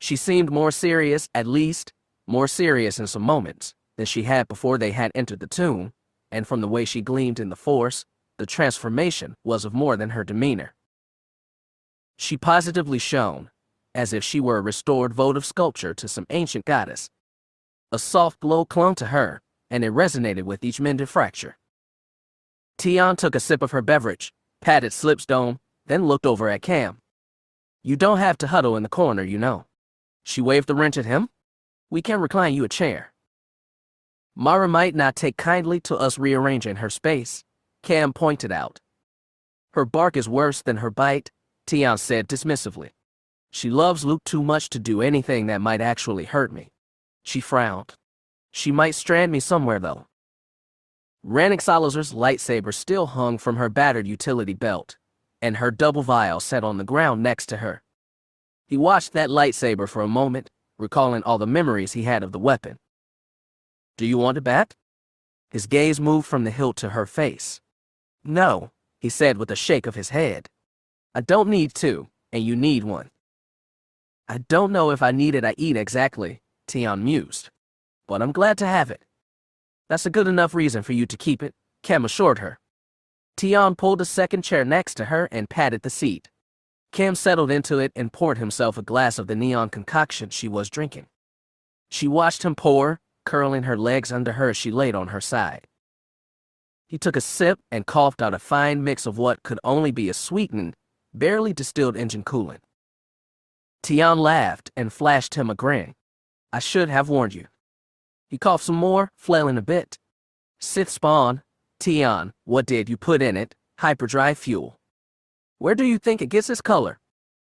She seemed more serious, at least, more serious in some moments, than she had before they had entered the tomb, and from the way she gleamed in the Force, the transformation was of more than her demeanor. She positively shone, as if she were a restored votive sculpture to some ancient goddess. A soft glow clung to her, and it resonated with each mended fracture. Tion took a sip of her beverage, patted Slip's dome, then looked over at Cam. "You don't have to huddle in the corner, you know." She waved the wrench at him. "We can recline you a chair." Mara might not take kindly to us rearranging her space, Cam pointed out. "Her bark is worse than her bite," Tion said dismissively. "She loves Luke too much to do anything that might actually hurt me." She frowned. "She might strand me somewhere, though." Rannick Salazar's lightsaber still hung from her battered utility belt, and her double vial sat on the ground next to her. He watched that lightsaber for a moment, recalling all the memories he had of the weapon. "Do you want it back?" His gaze moved from the hilt to her face. "No," he said with a shake of his head. "I don't need two, and you need one." "I don't know if I need it exactly," Tion mused. "But I'm glad to have it." "That's a good enough reason for you to keep it," Cam assured her. Tion pulled a second chair next to her and patted the seat. Cam settled into it and poured himself a glass of the neon concoction she was drinking. She watched him pour, curling her legs under her as she laid on her side. He took a sip and coughed out a fine mix of what could only be a sweetened, barely distilled engine coolant. Tion laughed and flashed him a grin. "I should have warned you." He coughed some more, flailing a bit. "Sith spawn. Tion, what did you put in it? Hyperdrive fuel. Where do you think it gets its color?"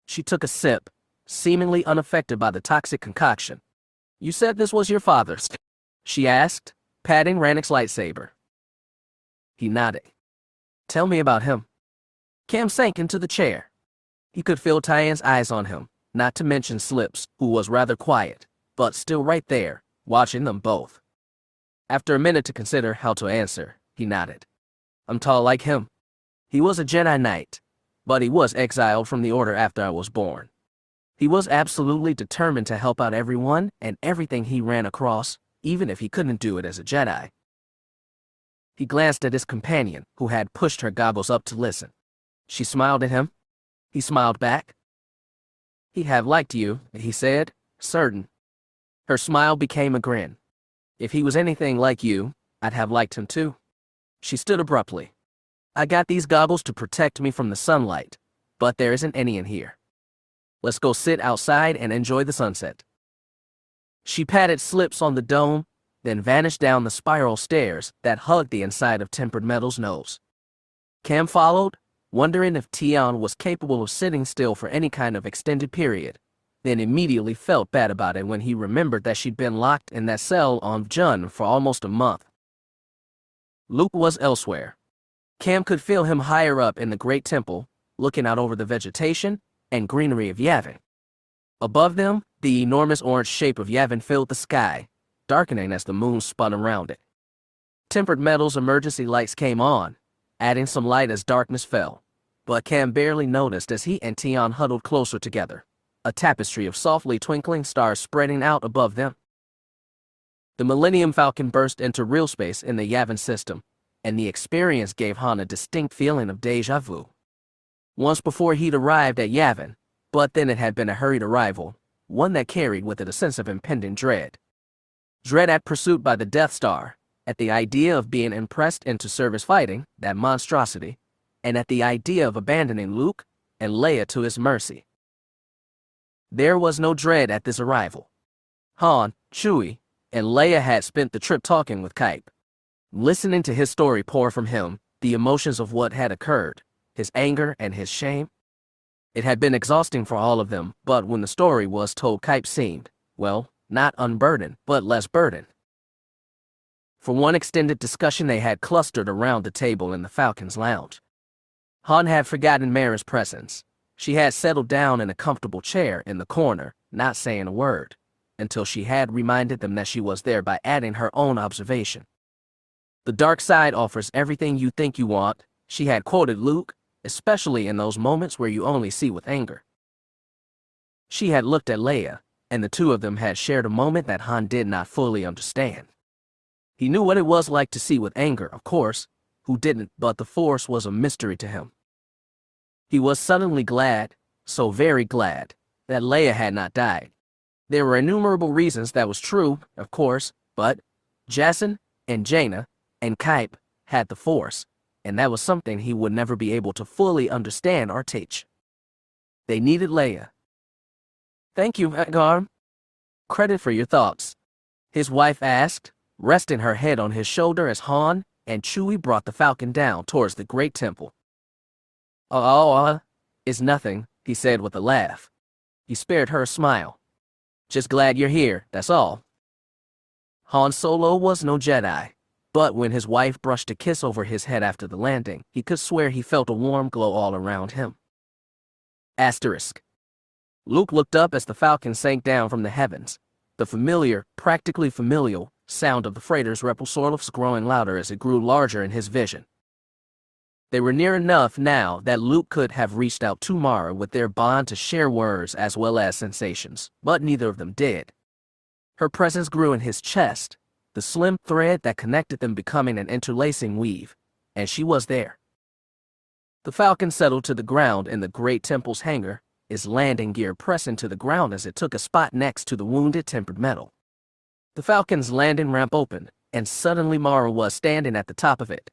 She took a sip, seemingly unaffected by the toxic concoction. "You said this was your father's?" she asked, patting Rannick's lightsaber. He nodded. "Tell me about him." Cam sank into the chair. He could feel Tian's eyes on him, not to mention Slip's, who was rather quiet, but still right there, watching them both. After a minute to consider how to answer, he nodded. "I'm tall like him. He was a Jedi Knight, but he was exiled from the Order after I was born. He was absolutely determined to help out everyone and everything he ran across, even if he couldn't do it as a Jedi." He glanced at his companion, who had pushed her goggles up to listen. She smiled at him. He smiled back. "He'd have liked you," he said, certain. Her smile became a grin. "If he was anything like you, I'd have liked him too." She stood abruptly. "I got these goggles to protect me from the sunlight, but there isn't any in here. Let's go sit outside and enjoy the sunset." She patted Slips on the dome, then vanished down the spiral stairs that hugged the inside of Tempered Metal's nose. Cam followed, wondering if Tion was capable of sitting still for any kind of extended period, then immediately felt bad about it when he remembered that she'd been locked in that cell on Jun for almost a month. Luke was elsewhere. Cam could feel him higher up in the Great Temple, looking out over the vegetation and greenery of Yavin. Above them, the enormous orange shape of Yavin filled the sky, darkening as the moon spun around it. Tempered Metal's emergency lights came on, adding some light as darkness fell, but Cam barely noticed as he and Tion huddled closer together, a tapestry of softly twinkling stars spreading out above them. The Millennium Falcon burst into real space in the Yavin system, and the experience gave Han a distinct feeling of deja vu. Once before he'd arrived at Yavin, but then it had been a hurried arrival, one that carried with it a sense of impending dread. Dread at pursuit by the Death Star, at the idea of being impressed into service fighting, that monstrosity, and at the idea of abandoning Luke and Leia to his mercy. There was no dread at this arrival. Han, Chewie, and Leia had spent the trip talking with Kyp. Listening to his story pour from him, the emotions of what had occurred, his anger and his shame. It had been exhausting for all of them, but when the story was told, Kyp seemed, well, not unburdened, but less burdened. For one extended discussion, they had clustered around the table in the Falcon's lounge. Han had forgotten Mara's presence. She had settled down in a comfortable chair in the corner, not saying a word, until she had reminded them that she was there by adding her own observation. The dark side offers everything you think you want, she had quoted Luke, especially in those moments where you only see with anger. She had looked at Leia, and the two of them had shared a moment that Han did not fully understand. He knew what it was like to see with anger, of course, who didn't, but the Force was a mystery to him. He was suddenly glad, so very glad, that Leia had not died. There were innumerable reasons that was true, of course, but Jacen and Jaina and Kyp had the Force, and that was something he would never be able to fully understand or teach. They needed Leia. Thank you, Edgar. Credit for your thoughts, his wife asked, resting her head on his shoulder as Han and Chewie brought the Falcon down towards the Great Temple. It's nothing, he said with a laugh. He spared her a smile. Just glad you're here, that's all. Han Solo was no Jedi, but when his wife brushed a kiss over his head after the landing, he could swear he felt a warm glow all around him. Asterisk. Luke looked up as the Falcon sank down from the heavens. The familiar, practically familial, sound of the freighter's repulsor growing louder as it grew larger in his vision. They were near enough now that Luke could have reached out to Mara with their bond to share words as well as sensations, but neither of them did. Her presence grew in his chest, the slim thread that connected them becoming an interlacing weave, and she was there. The Falcon settled to the ground in the Great Temple's hangar, its landing gear pressing to the ground as it took a spot next to the wounded tempered metal. The Falcon's landing ramp opened, and suddenly Mara was standing at the top of it.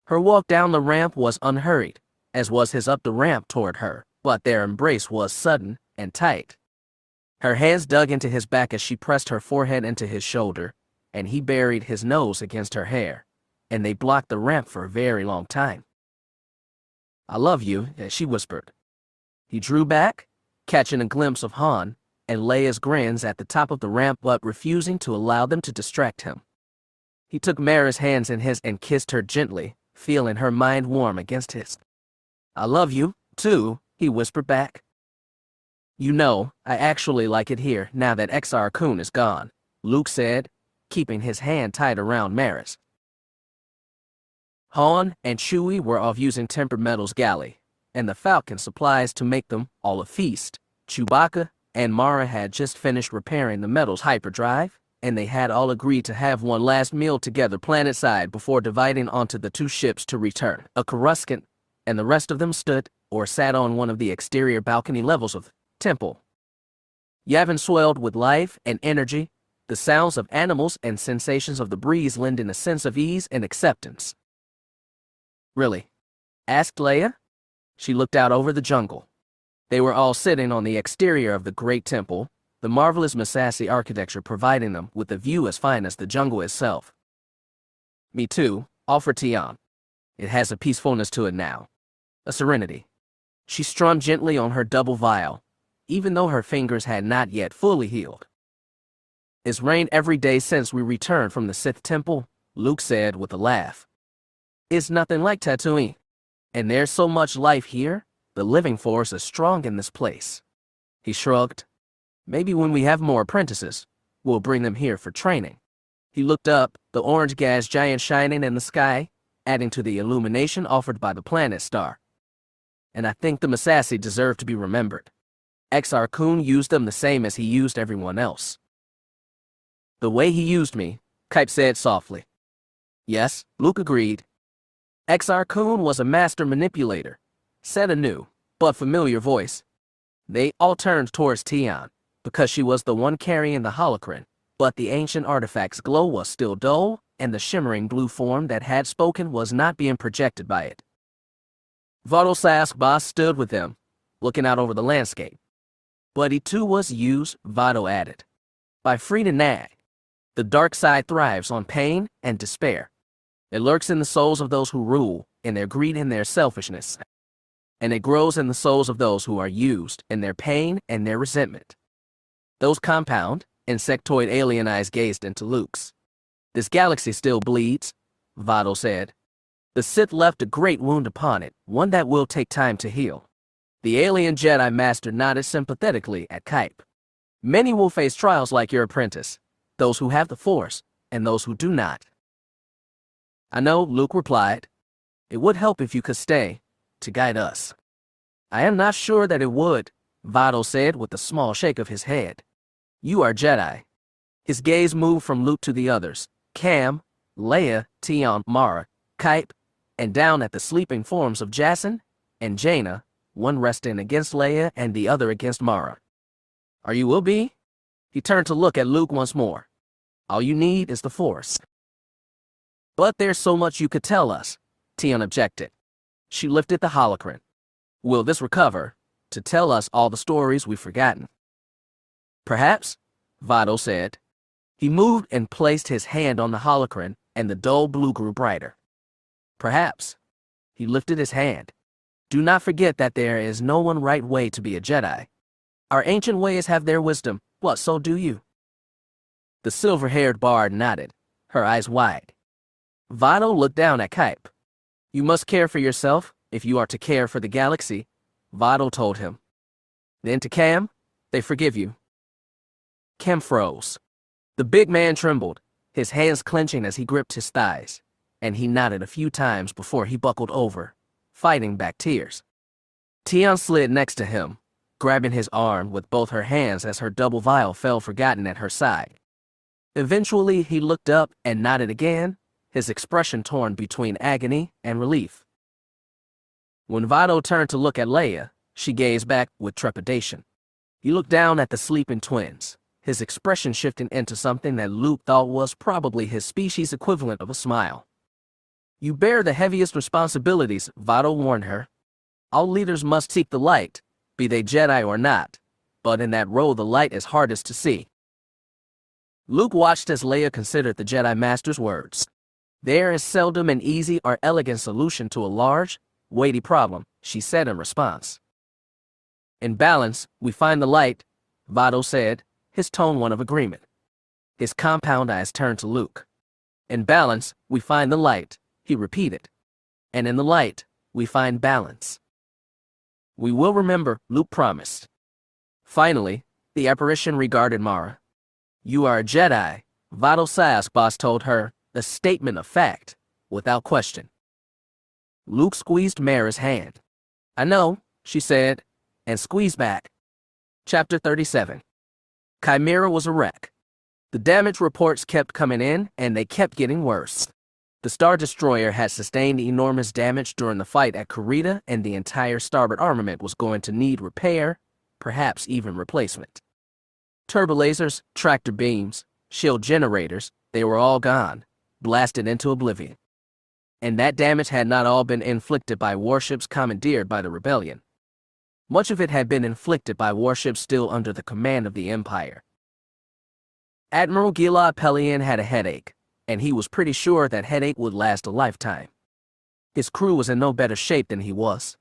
Her walk down the ramp was unhurried, as was his up the ramp toward her, but their embrace was sudden and tight. Her hands dug into his back as she pressed her forehead into his shoulder, and he buried his nose against her hair, and they blocked the ramp for a very long time. I love you, she whispered. He drew back, catching a glimpse of Han and Leia's grins at the top of the ramp but refusing to allow them to distract him. He took Mara's hands in his and kissed her gently, feeling her mind warm against his. I love you, too, he whispered back. You know, I actually like it here now that Exar Kun is gone, Luke said, keeping his hand tight around Mara's. Han and Chewie were off using tempered metals galley, and the Falcon supplies to make them all a feast. Chewbacca and Mara had just finished repairing the metal's hyperdrive, and they had all agreed to have one last meal together planet-side before dividing onto the two ships to return. A Coruscant, and the rest of them stood or sat on one of the exterior balcony levels of the temple. Yavin swelled with life and energy, the sounds of animals and sensations of the breeze lending a sense of ease and acceptance. Really? Asked Leia. She looked out over the jungle. They were all sitting on the exterior of the Great Temple, the marvelous Massassi architecture providing them with a view as fine as the jungle itself. Me too, offered Tian. It has a peacefulness to it now. A serenity. She strummed gently on her double vial, even though her fingers had not yet fully healed. It's rained every day since we returned from the Sith temple, Luke said with a laugh. It's nothing like Tatooine. And there's so much life here, the living force is strong in this place. He shrugged. Maybe when we have more apprentices, we'll bring them here for training. He looked up, the orange gas giant shining in the sky, adding to the illumination offered by the planet star. And I think the Massassi deserve to be remembered. Exar Kun used them the same as he used everyone else. The way he used me, Kyp said softly. Yes, Luke agreed. Exar Kun was a master manipulator, said a new, but familiar voice. They all turned towards Tian, because she was the one carrying the holocron, but the ancient artifact's glow was still dull, and the shimmering blue form that had spoken was not being projected by it. Vardo Sask Boss stood with them, looking out over the landscape. But he too was used, Vado added. By Frida Nag. The dark side thrives on pain and despair. It lurks in the souls of those who rule, in their greed and their selfishness. And it grows in the souls of those who are used, in their pain and their resentment. Those compound, insectoid alien eyes gazed into Luke's. This galaxy still bleeds, Vado said. The Sith left a great wound upon it, one that will take time to heal. The alien Jedi Master nodded sympathetically at Kyp. Many will face trials like your apprentice, those who have the Force, and those who do not. I know, Luke replied. It would help if you could stay, to guide us. I am not sure that it would, Vado said with a small shake of his head. You are Jedi. His gaze moved from Luke to the others, Cam, Leia, Tion, Mara, Kyp, and down at the sleeping forms of Jacen and Jaina, one resting against Leia and the other against Mara. Are you will be? He turned to look at Luke once more. All you need is the Force. But there's so much you could tell us, Tion objected. She lifted the holocron. Will this recover, to tell us all the stories we've forgotten? Perhaps, Vado said. He moved and placed his hand on the holocron, and the dull blue grew brighter. Perhaps. He lifted his hand. Do not forget that there is no one right way to be a Jedi. Our ancient ways have their wisdom, what so do you? The silver-haired bard nodded, her eyes wide. Vado looked down at Kyp. You must care for yourself, if you are to care for the galaxy, Vado told him. Then to Cam, they forgive you. Cam froze. The big man trembled, his hands clenching as he gripped his thighs, and he nodded a few times before he buckled over, fighting back tears. Tion slid next to him, grabbing his arm with both her hands as her double vial fell forgotten at her side. Eventually, he looked up and nodded again, his expression torn between agony and relief. When Vado turned to look at Leia, she gazed back with trepidation. He looked down at the sleeping twins, his expression shifting into something that Luke thought was probably his species' equivalent of a smile. You bear the heaviest responsibilities, Vado warned her. All leaders must seek the light, be they Jedi or not, but in that role the light is hardest to see. Luke watched as Leia considered the Jedi Master's words. There is seldom an easy or elegant solution to a large, weighty problem, she said in response. In balance, we find the light, Vado said, his tone one of agreement. His compound eyes turned to Luke. In balance, we find the light, he repeated. And in the light, we find balance. We will remember, Luke promised. Finally, the apparition regarded Mara. You are a Jedi, Vado Sias boss told her, a statement of fact, without question. Luke squeezed Mara's hand. I know, she said, and squeezed back. Chapter 37. Chimera was a wreck. The damage reports kept coming in, and they kept getting worse. The Star Destroyer had sustained enormous damage during the fight at Karita, and the entire starboard armament was going to need repair, perhaps even replacement. Turbolasers, tractor beams, shield generators, they were all gone, blasted into oblivion. And that damage had not all been inflicted by warships commandeered by the rebellion. Much of it had been inflicted by warships still under the command of the Empire. Admiral Gilad Pellaeon had a headache, and he was pretty sure that headache would last a lifetime. His crew was in no better shape than he was.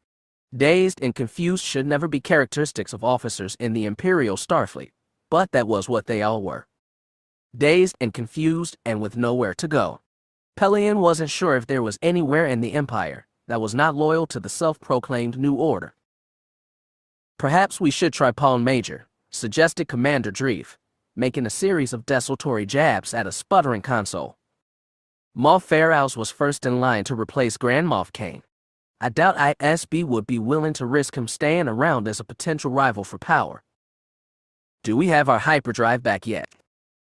Dazed and confused should never be characteristics of officers in the Imperial Starfleet, but that was what they all were. Dazed and confused and with nowhere to go. Pellaeon wasn't sure if there was anywhere in the Empire that was not loyal to the self-proclaimed New Order. Perhaps we should try Palm Major, suggested Commander Dreef, making a series of desultory jabs at a sputtering console. Moff Faraus was first in line to replace Grand Moff Kaine. I doubt ISB would be willing to risk him staying around as a potential rival for power. Do we have our hyperdrive back yet?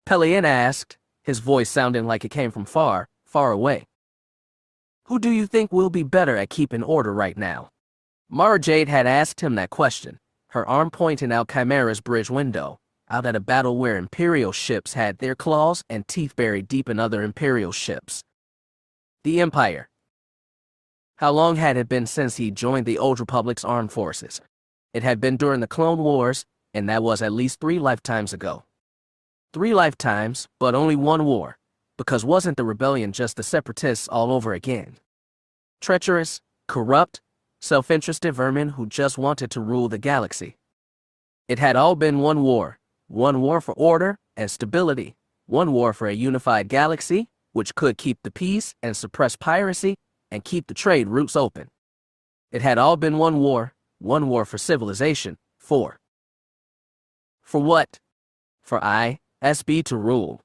Pellaeon asked, his voice sounding like it came from far, far away. Who do you think will be better at keeping order right now? Mara Jade had asked him that question, her arm pointing out Chimera's bridge window, out at a battle where Imperial ships had their claws and teeth buried deep in other Imperial ships. The Empire. How long had it been since he joined the Old Republic's armed forces? It had been during the Clone Wars, and that was at least 3 lifetimes ago. 3 lifetimes, but only 1 war, because wasn't the rebellion just the separatists all over again? Treacherous, corrupt, self-interested vermin who just wanted to rule the galaxy. It had all been 1 war for order and stability, 1 war for a unified galaxy, which could keep the peace and suppress piracy and keep the trade routes open. It had all been 1 war for civilization, for what? For ISB to rule.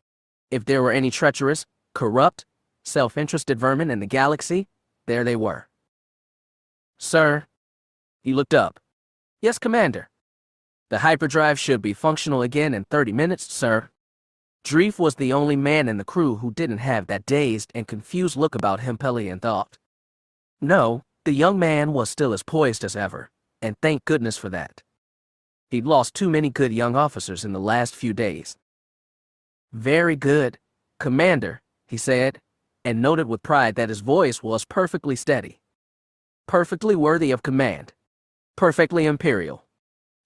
If there were any treacherous, corrupt, self-interested vermin in the galaxy, there they were. Sir? He looked up. Yes, Commander. The hyperdrive should be functional again in 30 minutes, sir. Dreef was the only man in the crew who didn't have that dazed and confused look about him Pelion thought. No, the young man was still as poised as ever, and thank goodness for that. He'd lost too many good young officers in the last few days. Very good, Commander, he said, and noted with pride that his voice was perfectly steady. Perfectly worthy of command. Perfectly imperial.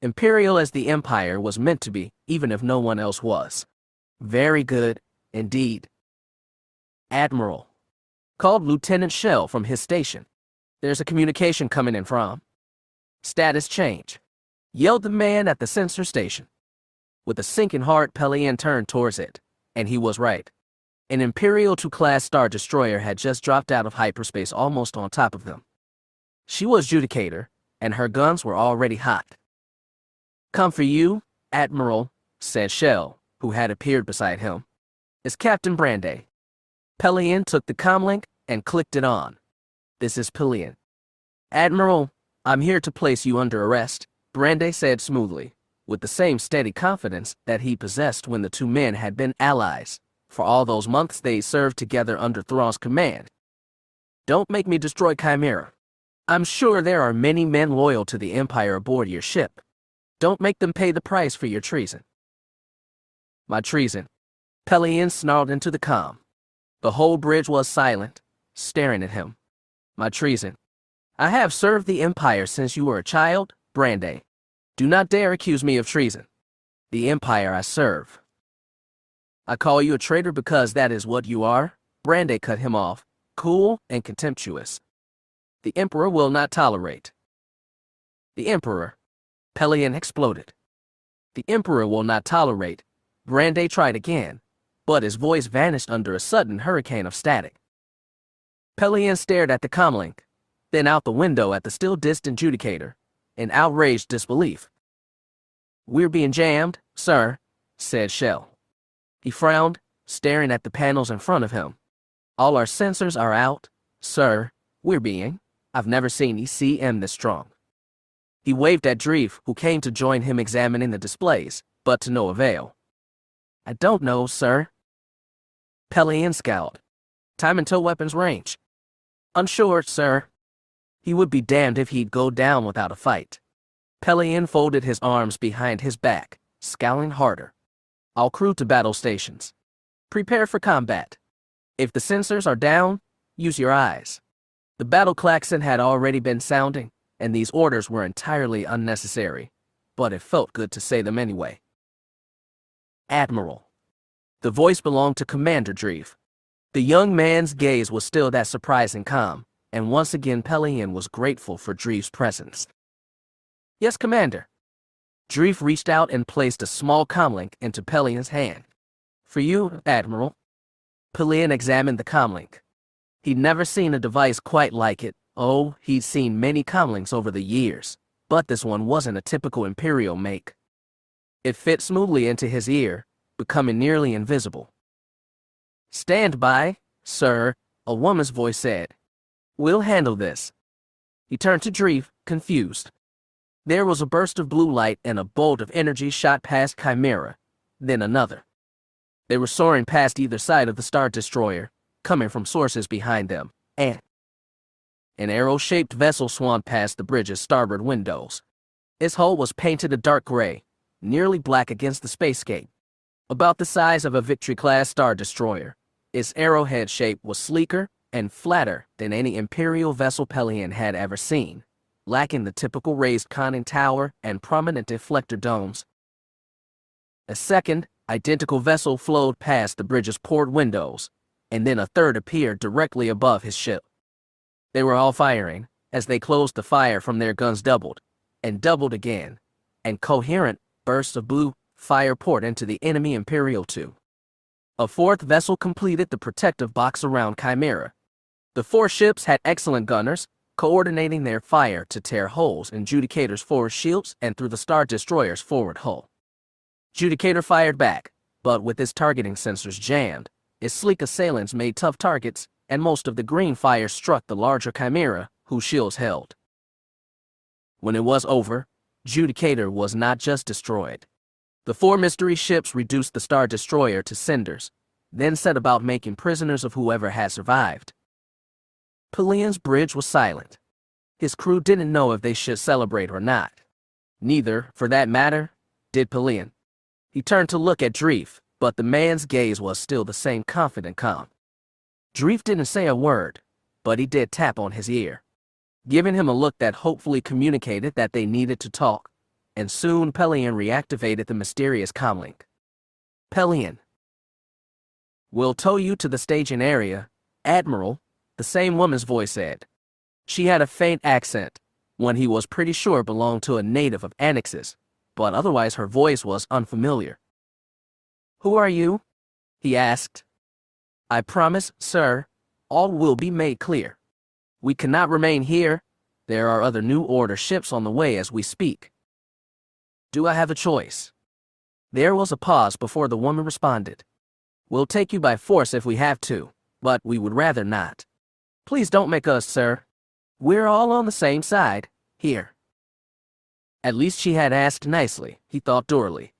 Imperial as the Empire was meant to be, even if no one else was. Very good, indeed. Admiral. Called Lieutenant Shell from his station. There's a communication coming in from. Status change. Yelled the man at the sensor station. With a sinking heart, Pelion turned towards it, and he was right. An Imperial II-class Star Destroyer had just dropped out of hyperspace almost on top of them. She was Judicator, and her guns were already hot. Come for you, Admiral, said Shell, who had appeared beside him. It's Captain Brandy. Pelion took the comlink and clicked it on. This is Pelion. Admiral, I'm here to place you under arrest, Brandy said smoothly, with the same steady confidence that he possessed when the 2 men had been allies, for all those months they served together under Thrawn's command. Don't make me destroy Chimera. I'm sure there are many men loyal to the Empire aboard your ship. Don't make them pay the price for your treason. My treason. Pelion snarled into the comm. The whole bridge was silent, staring at him. My treason. I have served the Empire since you were a child, Brandy. Do not dare accuse me of treason. The Empire I serve. I call you a traitor because that is what you are, Brandy cut him off, cool and contemptuous. The Emperor will not tolerate. The Emperor. Pelion exploded. The Emperor will not tolerate. Brandy tried again, but his voice vanished under a sudden hurricane of static. Pelion stared at the comlink, then out the window at the still distant Judicator, in outraged disbelief. We're being jammed, sir, said Shell. He frowned, staring at the panels in front of him. All our sensors are out, sir. We're being. I've never seen ECM this strong. He waved at Dreef, who came to join him examining the displays, but to no avail. I don't know, sir. Pelion scowled. Time until weapons range. Unsure, sir. He would be damned if he'd go down without a fight. Pelion folded his arms behind his back, scowling harder. All crew to battle stations. Prepare for combat. If the sensors are down, use your eyes. The battle klaxon had already been sounding, and these orders were entirely unnecessary, but it felt good to say them anyway. Admiral. The voice belonged to Commander Dreef. The young man's gaze was still that surprising calm, and once again Pelion was grateful for Dreef's presence. Yes, Commander. Dreef reached out and placed a small comlink into Pelion's hand. For you, Admiral. Pelion examined the comlink. He'd never seen a device quite like it. Oh, he'd seen many comlinks over the years, but this one wasn't a typical Imperial make. It fit smoothly into his ear, becoming nearly invisible. Stand by, sir, a woman's voice said. We'll handle this. He turned to Dreef, confused. There was a burst of blue light and a bolt of energy shot past Chimera, then another. They were soaring past either side of the Star Destroyer, coming from sources behind them, and an arrow-shaped vessel swung past the bridge's starboard windows. Its hull was painted a dark gray, nearly black against the spacescape. About the size of a Victory-class Star Destroyer, its arrowhead shape was sleeker and flatter than any Imperial vessel Pelion had ever seen, lacking the typical raised conning tower and prominent deflector domes A second, identical vessel flowed past the bridge's port windows, and then a third appeared directly above his ship. They were all firing. As they closed, the fire from their guns doubled, and doubled again, and coherent bursts of blue fire poured into the enemy Imperial II. A fourth vessel completed the protective box around Chimera. The four ships had excellent gunners, coordinating their fire to tear holes in Judicator's forward shields and through the Star Destroyer's forward hull. Judicator fired back, but with his targeting sensors jammed, its sleek assailants made tough targets, and most of the green fire struck the larger Chimera, whose shields held. When it was over, Judicator was not just destroyed. The four mystery ships reduced the Star Destroyer to cinders, then set about making prisoners of whoever had survived. Pelian's bridge was silent. His crew didn't know if they should celebrate or not. Neither, for that matter, did Pelian. He turned to look at Dreef, but the man's gaze was still the same confident calm. Dreef didn't say a word, but he did tap on his ear, giving him a look that hopefully communicated that they needed to talk, and soon Pelian reactivated the mysterious comlink. Pelian. "We'll tow you to the staging area, Admiral," the same woman's voice said. She had a faint accent, one he was pretty sure belonged to a native of Annexes, but otherwise her voice was unfamiliar. "Who are you?" he asked. "I promise, sir, all will be made clear. We cannot remain here. There are other New Order ships on the way as we speak." "Do I have a choice?" There was a pause before the woman responded. "We'll take you by force if we have to, but we would rather not. Please don't make us, sir. We're all on the same side, here." At least she had asked nicely, he thought dourly.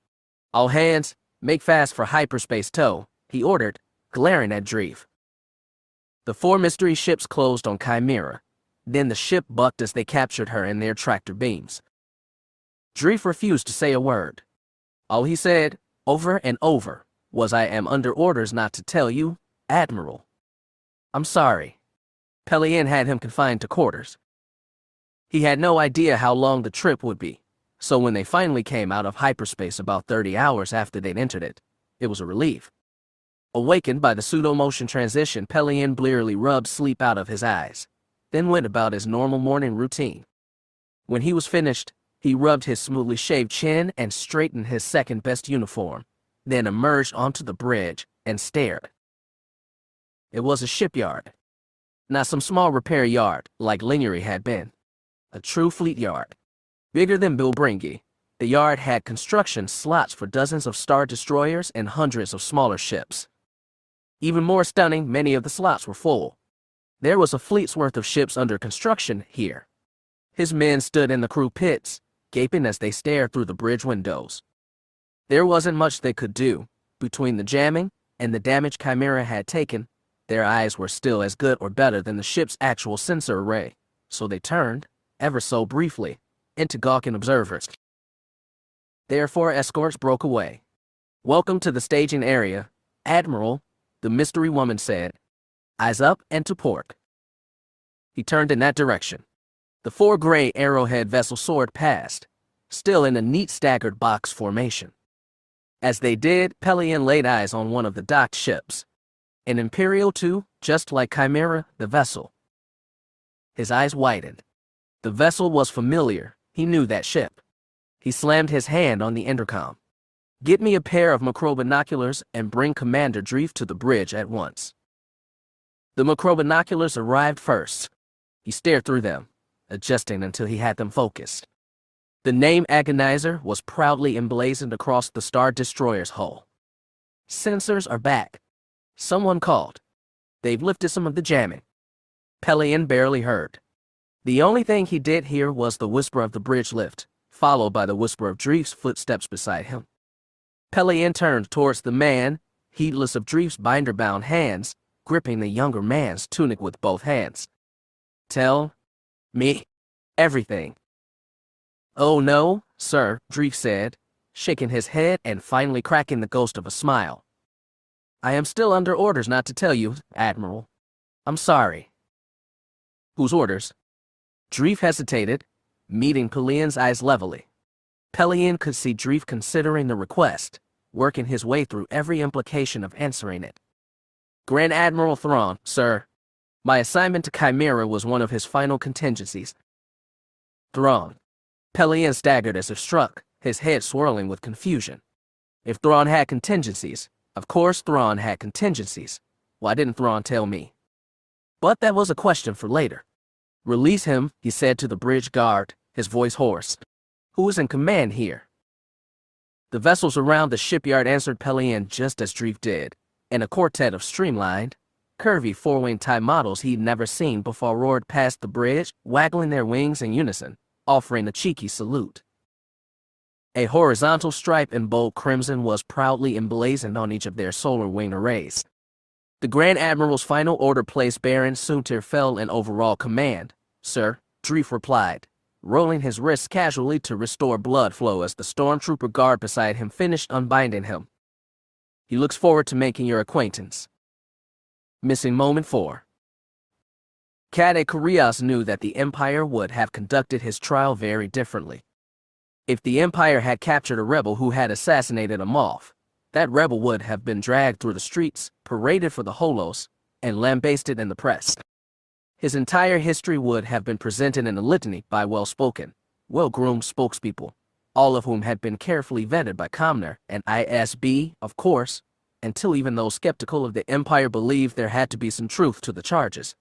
"All hands, make fast for hyperspace tow," he ordered, glaring at Dreef. The four mystery ships closed on Chimera. Then the ship bucked as they captured her in their tractor beams. Dreef refused to say a word. All he said, over and over, was, "I am under orders not to tell you, Admiral." "I'm sorry." Pelian had him confined to quarters. He had no idea how long the trip would be, so when they finally came out of hyperspace about 30 hours after they'd entered it, it was a relief. Awakened by the pseudo-motion transition, Pelian blearily rubbed sleep out of his eyes, then went about his normal morning routine. When he was finished, he rubbed his smoothly shaved chin and straightened his second-best uniform, then emerged onto the bridge and stared. It was a shipyard. Not some small repair yard, like Lingerie had been. A true fleet yard. Bigger than Bilbringi, the yard had construction slots for dozens of Star Destroyers and hundreds of smaller ships. Even more stunning, many of the slots were full. There was a fleet's worth of ships under construction here. His men stood in the crew pits, gaping as they stared through the bridge windows. There wasn't much they could do. Between the jamming and the damage Chimera had taken, their eyes were still as good or better than the ship's actual sensor array, so they turned, ever so briefly, into gawking observers. Their four escorts broke away. "Welcome to the staging area, Admiral," the mystery woman said. "Eyes up and to port." He turned in that direction. The four gray arrowhead vessels soared past, still in a neat staggered box formation. As they did, Pelian laid eyes on one of the docked ships. An Imperial II, just like Chimera, the vessel. His eyes widened. The vessel was familiar. He knew that ship. He slammed his hand on the intercom. "Get me a pair of macrobinoculars and bring Commander Dreef to the bridge at once." The macrobinoculars arrived first. He stared through them, adjusting until he had them focused. The name Agonizer was proudly emblazoned across the Star Destroyer's hull. "Sensors are back," someone called. "They've lifted some of the jamming." Pelian barely heard. The only thing he did hear was the whisper of the bridge lift, followed by the whisper of Dreef's footsteps beside him. Pelian turned towards the man, heedless of Dreef's binder-bound hands, gripping the younger man's tunic with both hands. "Tell me everything." "Oh no, sir," Dreef said, shaking his head and finally cracking the ghost of a smile. "I am still under orders not to tell you, Admiral. I'm sorry." "Whose orders?" Dreef hesitated, meeting Pelian's eyes levelly. Pelian could see Dreef considering the request, working his way through every implication of answering it. Grand Admiral Thrawn, sir. My assignment to Chimera was one of his final contingencies. Thrawn. Pellaeon staggered as if struck, his head swirling with confusion. If Thrawn had contingencies, of course Thrawn had contingencies. Why didn't Thrawn tell me? But that was a question for later. Release him, he said to the bridge guard, his voice hoarse. Who is in command here? The vessels around the shipyard answered Pellaeon just as Dreef did, and a quartet of streamlined, curvy four-wing TIE models he'd never seen before roared past the bridge, waggling their wings in unison, offering a cheeky salute. A horizontal stripe in bold crimson was proudly emblazoned on each of their solar wing arrays. The Grand Admiral's final order placed Baron Suntir Fel in overall command, sir, Dreef replied, rolling his wrists casually to restore blood flow as the stormtrooper guard beside him finished unbinding him. He looks forward to making your acquaintance. Missing moment 4. Cade Curios knew that the Empire would have conducted his trial very differently. If the Empire had captured a rebel who had assassinated a Moff, that rebel would have been dragged through the streets, paraded for the holos, and lambasted in the press. His entire history would have been presented in a litany by well-spoken, well-groomed spokespeople, all of whom had been carefully vetted by Comner and ISB, of course, until even those skeptical of the Empire believed there had to be some truth to the charges.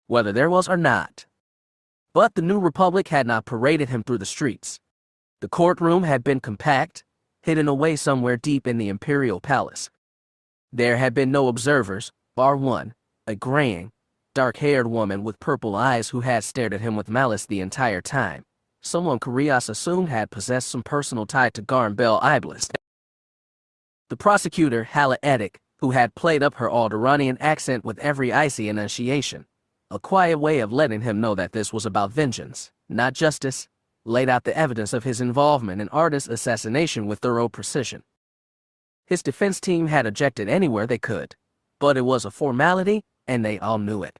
Whether there was or not. But the New Republic had not paraded him through the streets. The courtroom had been compact, hidden away somewhere deep in the Imperial Palace. There had been no observers, bar one, a graying, dark-haired woman with purple eyes who had stared at him with malice the entire time, someone Curios assumed had possessed some personal tie to Garn Bel Iblis. The prosecutor, Hala Edik, who had played up her Alderaanian accent with every icy enunciation, a quiet way of letting him know that this was about vengeance, not justice, laid out the evidence of his involvement in Ardus' assassination with thorough precision. His defense team had objected anywhere they could, but it was a formality, and they all knew it.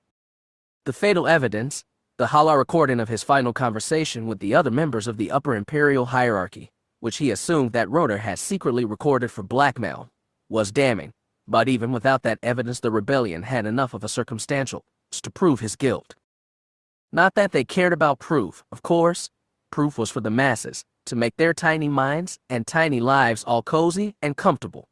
The fatal evidence, the hollow recording of his final conversation with the other members of the upper Imperial hierarchy, which he assumed that Rotor had secretly recorded for blackmail, was damning, but even without that evidence the rebellion had enough of a circumstantial to prove his guilt. Not that they cared about proof, of course. Proof was for the masses, to make their tiny minds and tiny lives all cozy and comfortable.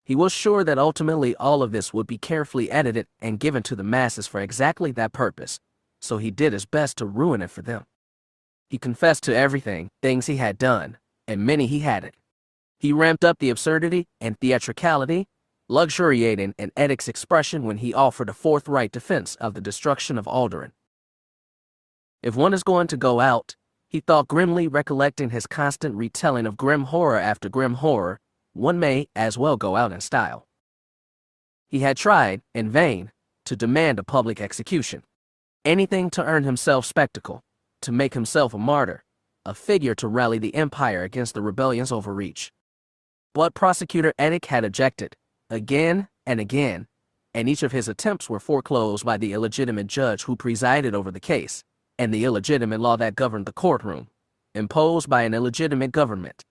He was sure that ultimately all of this would be carefully edited and given to the masses for exactly that purpose, so he did his best to ruin it for them. He confessed to everything, things he had done, and many he hadn't. He ramped up the absurdity and theatricality, luxuriating in Edic's expression when he offered a forthright defense of the destruction of Alderaan. If one is going to go out, he thought grimly, recollecting his constant retelling of grim horror after grim horror, one may as well go out in style. He had tried, in vain, to demand a public execution. Anything to earn himself spectacle, to make himself a martyr, a figure to rally the Empire against the rebellion's overreach. But Prosecutor Edic had objected, again and again, and each of his attempts were foreclosed by the illegitimate judge who presided over the case, and the illegitimate law that governed the courtroom, imposed by an illegitimate government.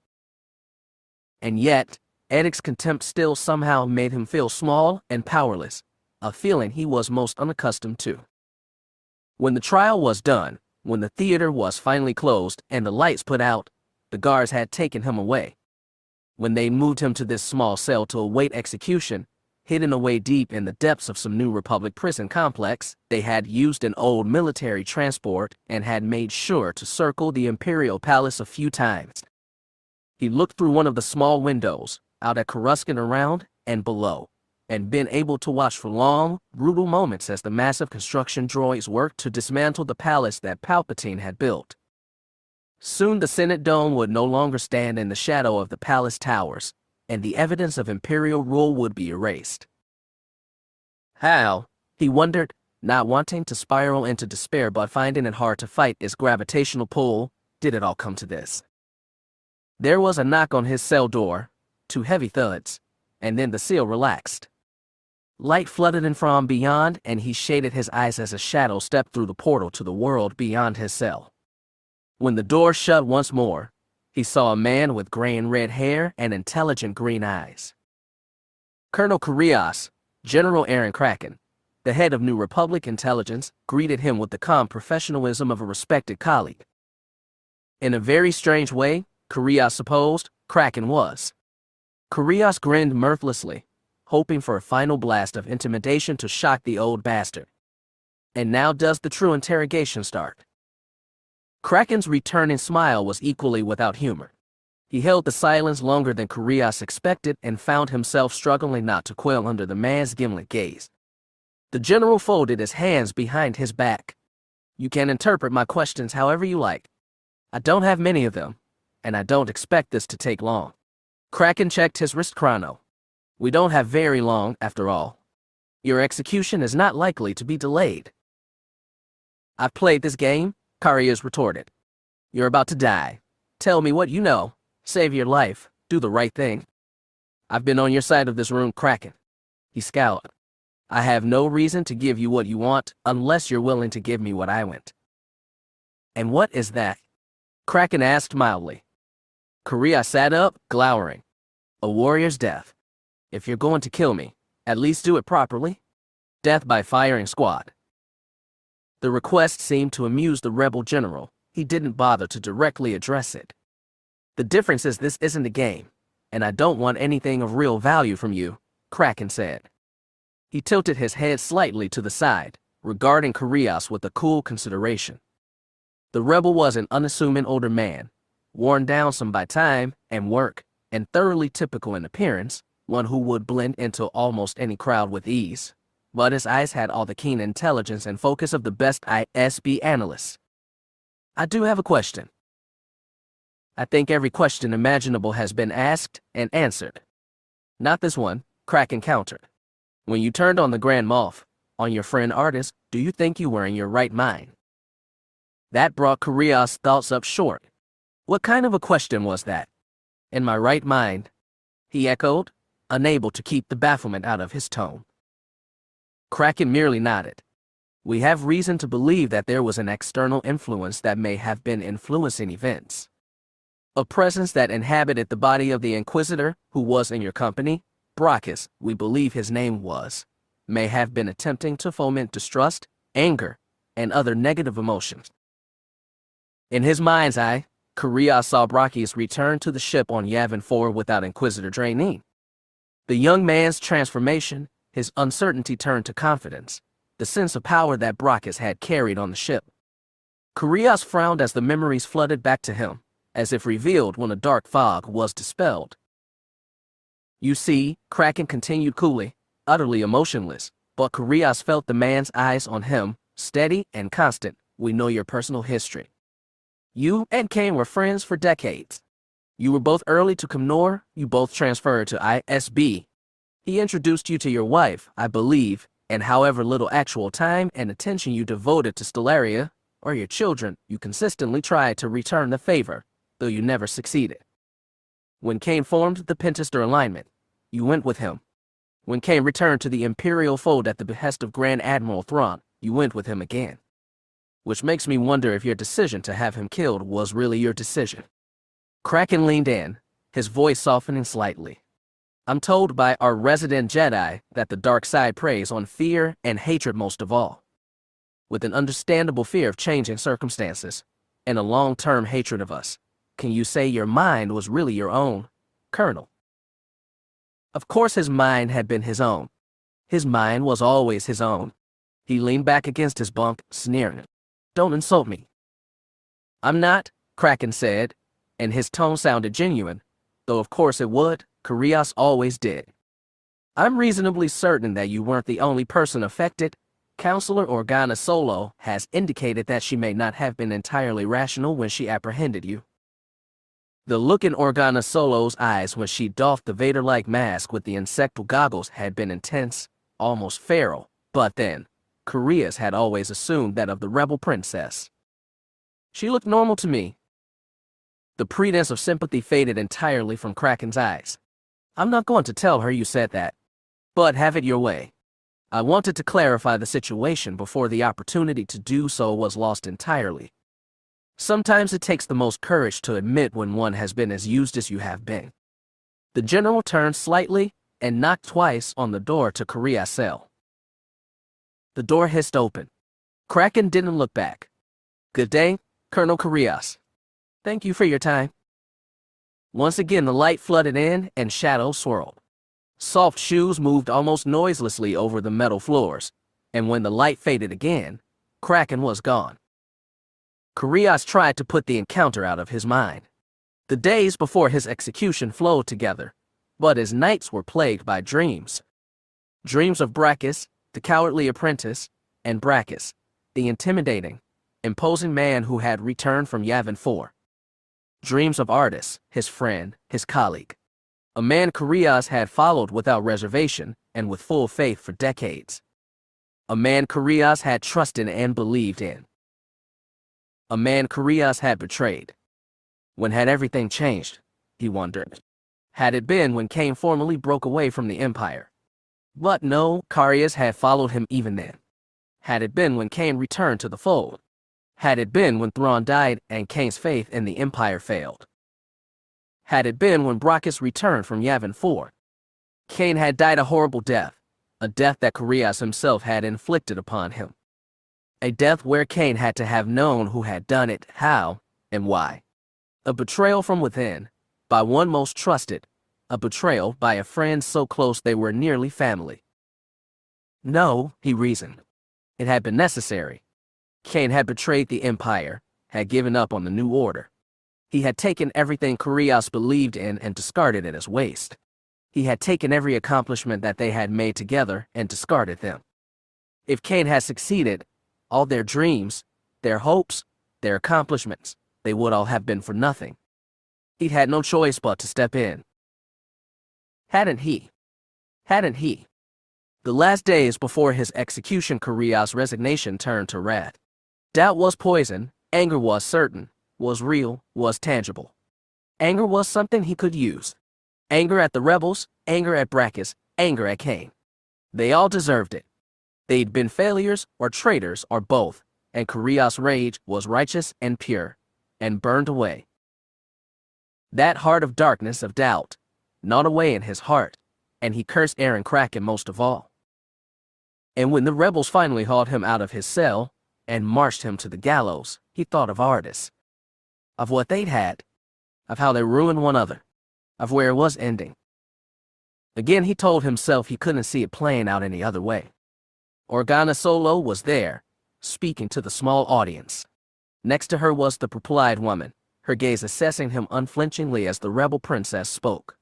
And yet, Edic's contempt still somehow made him feel small and powerless, a feeling he was most unaccustomed to. When the trial was done, when the theater was finally closed and the lights put out, the guards had taken him away. When they moved him to this small cell to await execution, hidden away deep in the depths of some New Republic prison complex, they had used an old military transport and had made sure to circle the Imperial Palace a few times. He looked through one of the small windows, out at Coruscant around and below, and been able to watch for long, brutal moments as the massive construction droids worked to dismantle the palace that Palpatine had built. Soon the Senate Dome would no longer stand in the shadow of the palace towers, and the evidence of Imperial rule would be erased. How, he wondered, not wanting to spiral into despair but finding it hard to fight its gravitational pull, did it all come to this? There was a knock on his cell door, 2 heavy thuds, and then the seal relaxed. Light flooded in from beyond, and he shaded his eyes as a shadow stepped through the portal to the world beyond his cell. When the door shut once more, He saw a man with gray and red hair and intelligent green eyes. Colonel Kurios, General Aaron Kraken, the head of New Republic intelligence, greeted him with the calm professionalism of a respected colleague. In a very strange way, Kurios supposed, Kraken was. Kurios grinned mirthlessly, hoping for a final blast of intimidation to shock the old bastard. And now does the true interrogation start. Kraken's returning smile was equally without humor. He held the silence longer than Kurios expected and found himself struggling not to quail under the man's gimlet gaze. The general folded his hands behind his back. You can interpret my questions however you like. I don't have many of them, and I don't expect this to take long. Kraken checked his wrist chrono. We don't have very long, after all. Your execution is not likely to be delayed. I've played this game, Kurios retorted. You're about to die. Tell me what you know. Save your life. Do the right thing. I've been on your side of this room, Kraken. He scowled. I have no reason to give you what you want unless you're willing to give me what I want. And what is that? Kraken asked mildly. Kurios sat up, glowering. A warrior's death. If you're going to kill me, at least do it properly. Death by firing squad. The request seemed to amuse the rebel general. He didn't bother to directly address it. The difference is this isn't a game, and I don't want anything of real value from you, Kraken said. He tilted his head slightly to the side, regarding Kurios with a cool consideration. The rebel was an unassuming older man, worn down some by time and work, and thoroughly typical in appearance, one who would blend into almost any crowd with ease. But his eyes had all the keen intelligence and focus of the best ISB analysts. I do have a question. I think every question imaginable has been asked and answered. Not this one, Kraken countered. When you turned on the Grand Moff, on your friend Ardus, do you think you were in your right mind? That brought Kurios' thoughts up short. What kind of a question was that? In my right mind, he echoed, unable to keep the bafflement out of his tone. Kraken merely nodded. We have reason to believe that there was an external influence that may have been influencing events. A presence that inhabited the body of the Inquisitor who was in your company, Brachus, we believe his name was, may have been attempting to foment distrust, anger, and other negative emotions. In his mind's eye, Kurios saw Brachus return to the ship on Yavin 4 without Inquisitor Draeneen. The young man's transformation, his uncertainty turned to confidence, the sense of power that Brachus had carried on the ship. Kurios frowned as the memories flooded back to him, as if revealed when a dark fog was dispelled. You see, Kraken continued coolly, utterly emotionless, but Kurios felt the man's eyes on him, steady and constant. We know your personal history. You and Kaine were friends for decades. You were both early to Comnor, you both transferred to ISB. He introduced you to your wife, I believe, and however little actual time and attention you devoted to Stellaria, or your children, you consistently tried to return the favor, though you never succeeded. When Kaine formed the Pentester alignment, you went with him. When Kaine returned to the Imperial fold at the behest of Grand Admiral Thrawn, you went with him again. Which makes me wonder if your decision to have him killed was really your decision. Kraken leaned in, his voice softening slightly. I'm told by our resident Jedi that the dark side preys on fear and hatred most of all. With an understandable fear of changing circumstances, and a long-term hatred of us, can you say your mind was really your own, Colonel? Of course his mind had been his own. His mind was always his own. He leaned back against his bunk, sneering. Don't insult me. I'm not, Kraken said, and his tone sounded genuine, though of course it would. Kurios always did. I'm reasonably certain that you weren't the only person affected. Counselor Organa Solo has indicated that she may not have been entirely rational when she apprehended you. The look in Organa Solo's eyes when she doffed the Vader-like mask with the insectal goggles had been intense, almost feral, but then, Kurios had always assumed that of the rebel princess. She looked normal to me. The pretense of sympathy faded entirely from Kraken's eyes. I'm not going to tell her you said that. But have it your way. I wanted to clarify the situation before the opportunity to do so was lost entirely. Sometimes it takes the most courage to admit when one has been as used as you have been. The general turned slightly and knocked twice on the door to Karia's cell. The door hissed open. Kraken didn't look back. "Good day, Colonel Karias. Thank you for your time." Once again the light flooded in and shadows swirled. Soft shoes moved almost noiselessly over the metal floors, and when the light faded again, Kraken was gone. Karias tried to put the encounter out of his mind. The days before his execution flowed together, but his nights were plagued by dreams. Dreams of Brachus, the cowardly apprentice, and Brachus, the intimidating, imposing man who had returned from Yavin 4. Dreams of Ardus, his friend, his colleague. A man Karias had followed without reservation and with full faith for decades. A man Karias had trusted and believed in. A man Karias had betrayed. When had everything changed, he wondered. Had it been when Kaine formally broke away from the Empire? But no, Karias had followed him even then. Had it been when Kaine returned to the fold? Had it been when Thrawn died and Kaine's faith in the Empire failed? Had it been when Brachus returned from Yavin 4? Kaine had died a horrible death, a death that Karias himself had inflicted upon him. A death where Kaine had to have known who had done it, how, and why. A betrayal from within, by one most trusted, a betrayal by a friend so close they were nearly family. No, he reasoned. It had been necessary. Kaine had betrayed the Empire, had given up on the New Order. He had taken everything Karias believed in and discarded it as waste. He had taken every accomplishment that they had made together and discarded them. If Kaine had succeeded, all their dreams, their hopes, their accomplishments, they would all have been for nothing. He'd had no choice but to step in. Hadn't he? Hadn't he? The last days before his execution, Karias' resignation turned to wrath. Doubt was poison, anger was certain, was real, was tangible. Anger was something he could use. Anger at the rebels, anger at Brachus, anger at Kaine. They all deserved it. They'd been failures or traitors or both, and Karias' rage was righteous and pure, and burned away. That heart of darkness of doubt gnawed away in his heart, and he cursed Aaron Kraken most of all. And when the rebels finally hauled him out of his cell and marched him to the gallows, he thought of Ardus, of what they'd had, of how they ruined one another, of where it was ending. Again he told himself he couldn't see it playing out any other way. Organa Solo was there, speaking to the small audience. Next to her was the purple-eyed woman, her gaze assessing him unflinchingly as the rebel princess spoke.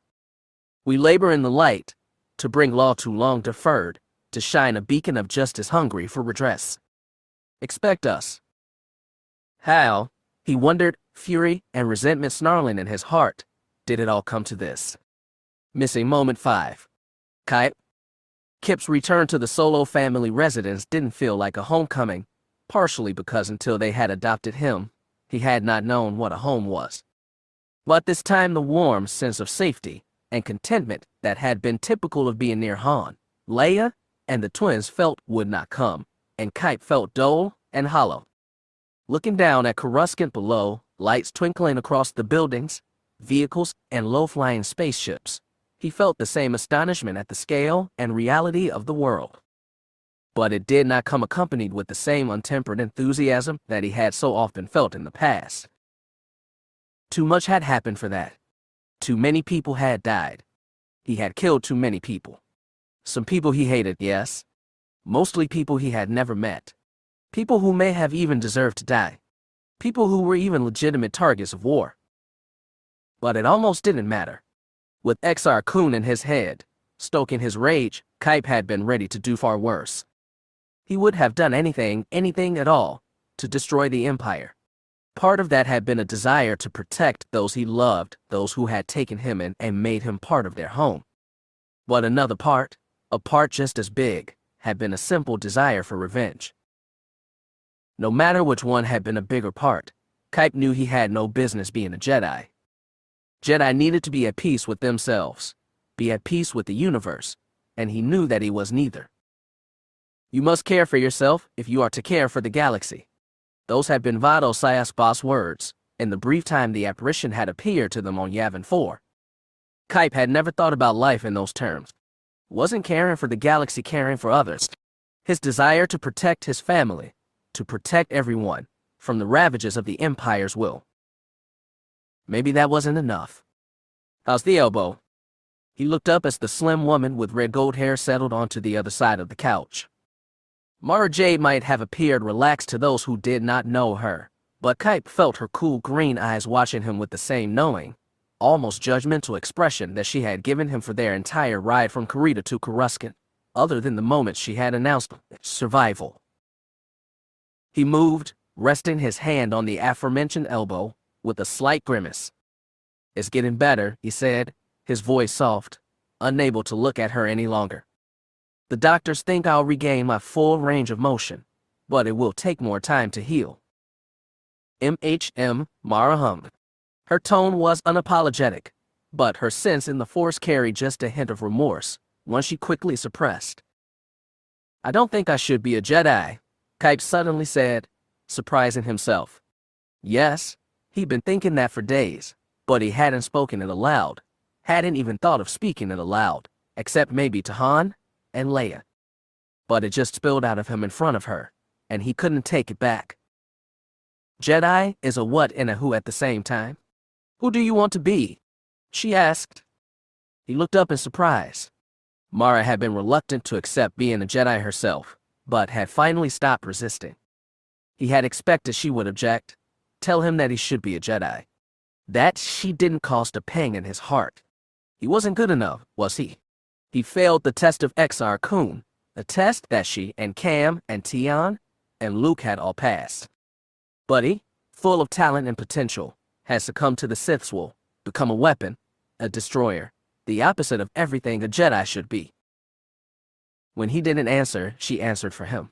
"We labor in the light, to bring law too long deferred, to shine a beacon of justice hungry for redress. Expect us." How, he wondered, fury and resentment snarling in his heart, did it all come to this? Missing moment 5. Kyp. Kyp's return to the Solo family residence didn't feel like a homecoming, partially because until they had adopted him, he had not known what a home was. But this time the warm sense of safety and contentment that had been typical of being near Han, Leia, and the twins felt would not come, and Kyp felt dull and hollow. Looking down at Coruscant below, lights twinkling across the buildings, vehicles, and low-flying spaceships, he felt the same astonishment at the scale and reality of the world. But it did not come accompanied with the same untempered enthusiasm that he had so often felt in the past. Too much had happened for that. Too many people had died. He had killed too many people. Some people he hated, yes. Mostly people he had never met. People who may have even deserved to die. People who were even legitimate targets of war. But it almost didn't matter. With Exar Kun in his head, stoking his rage, Kyp had been ready to do far worse. He would have done anything at all, to destroy the Empire. Part of that had been a desire to protect those he loved, those who had taken him in and made him part of their home. But another part, a part just as big, had been a simple desire for revenge. No matter which one had been a bigger part, Kyp knew he had no business being a Jedi. Jedi needed to be at peace with themselves, be at peace with the universe, and he knew that he was neither. You must care for yourself if you are to care for the galaxy. Those had been Vado Siasbos words, in the brief time the apparition had appeared to them on Yavin 4. Kyp had never thought about life in those terms. Wasn't caring for the galaxy, caring for others. His desire to protect his family, to protect everyone, from the ravages of the Empire's will. Maybe that wasn't enough. How's the elbow? He looked up as the slim woman with red gold hair settled onto the other side of the couch. Mara Jade might have appeared relaxed to those who did not know her, but Kyp felt her cool green eyes watching him with the same knowing, almost judgmental expression that she had given him for their entire ride from Karita to Coruscant, other than the moment she had announced survival. He moved, resting his hand on the aforementioned elbow, with a slight grimace. "It's getting better," he said, his voice soft, unable to look at her any longer. "The doctors think I'll regain my full range of motion, but it will take more time to heal." Mara hummed. Her tone was unapologetic, but her sense in the Force carried just a hint of remorse, one she quickly suppressed. "I don't think I should be a Jedi," Kyp suddenly said, surprising himself. Yes, he'd been thinking that for days, but he hadn't spoken it aloud, hadn't even thought of speaking it aloud, except maybe to Han and Leia. But it just spilled out of him in front of her, and he couldn't take it back. Jedi is a what and a who at the same time. "Who do you want to be?" she asked. He looked up in surprise. Mara had been reluctant to accept being a Jedi herself, but had finally stopped resisting. He had expected she would object, tell him that he should be a Jedi. That she didn't cost a pang in his heart. He wasn't good enough, was he? He failed the test of Exar Kun, a test that she and Cam and Tion and Luke had all passed. But he, full of talent and potential, had succumbed to the Sith's will, become a weapon, a destroyer, the opposite of everything a Jedi should be. When he didn't answer, she answered for him.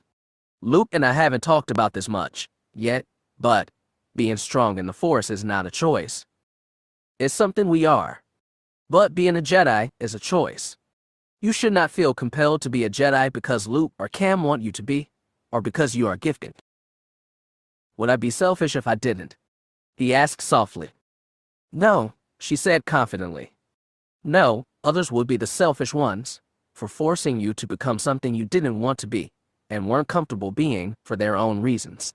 "Luke and I haven't talked about this much, yet, but being strong in the Force is not a choice. It's something we are. But being a Jedi is a choice. You should not feel compelled to be a Jedi because Luke or Cam want you to be, or because you are gifted." "Would I be selfish if I didn't?" he asked softly. "No," she said confidently. "No, others would be the selfish ones, for forcing you to become something you didn't want to be, and weren't comfortable being for their own reasons."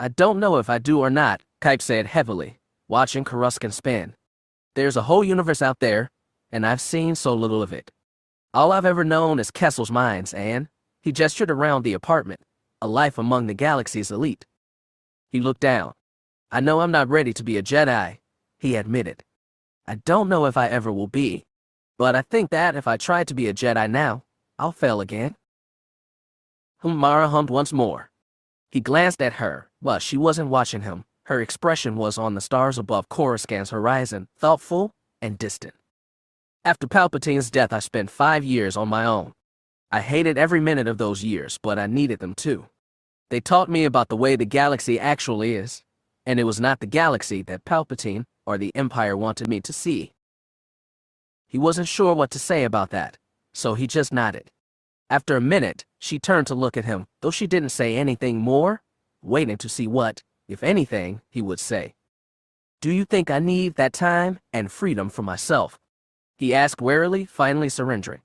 "I don't know if I do or not," Kyp said heavily, watching Coruscant spin. "There's a whole universe out there, and I've seen so little of it. All I've ever known is Kessel's mines and," he gestured around the apartment, "a life among the galaxy's elite." He looked down. "I know I'm not ready to be a Jedi," he admitted. "I don't know if I ever will be, but I think that if I try to be a Jedi now, I'll fail again." Mara hummed once more. He glanced at her, but she wasn't watching him. Her expression was on the stars above Coruscant's horizon, thoughtful and distant. "After Palpatine's death, I spent 5 years on my own. I hated every minute of those years, but I needed them too. They taught me about the way the galaxy actually is, and it was not the galaxy that Palpatine or the Empire wanted me to see." He wasn't sure what to say about that, so he just nodded. After a minute, she turned to look at him, though she didn't say anything more, waiting to see what, if anything, he would say. "Do you think I need that time and freedom for myself?" he asked warily, finally surrendering.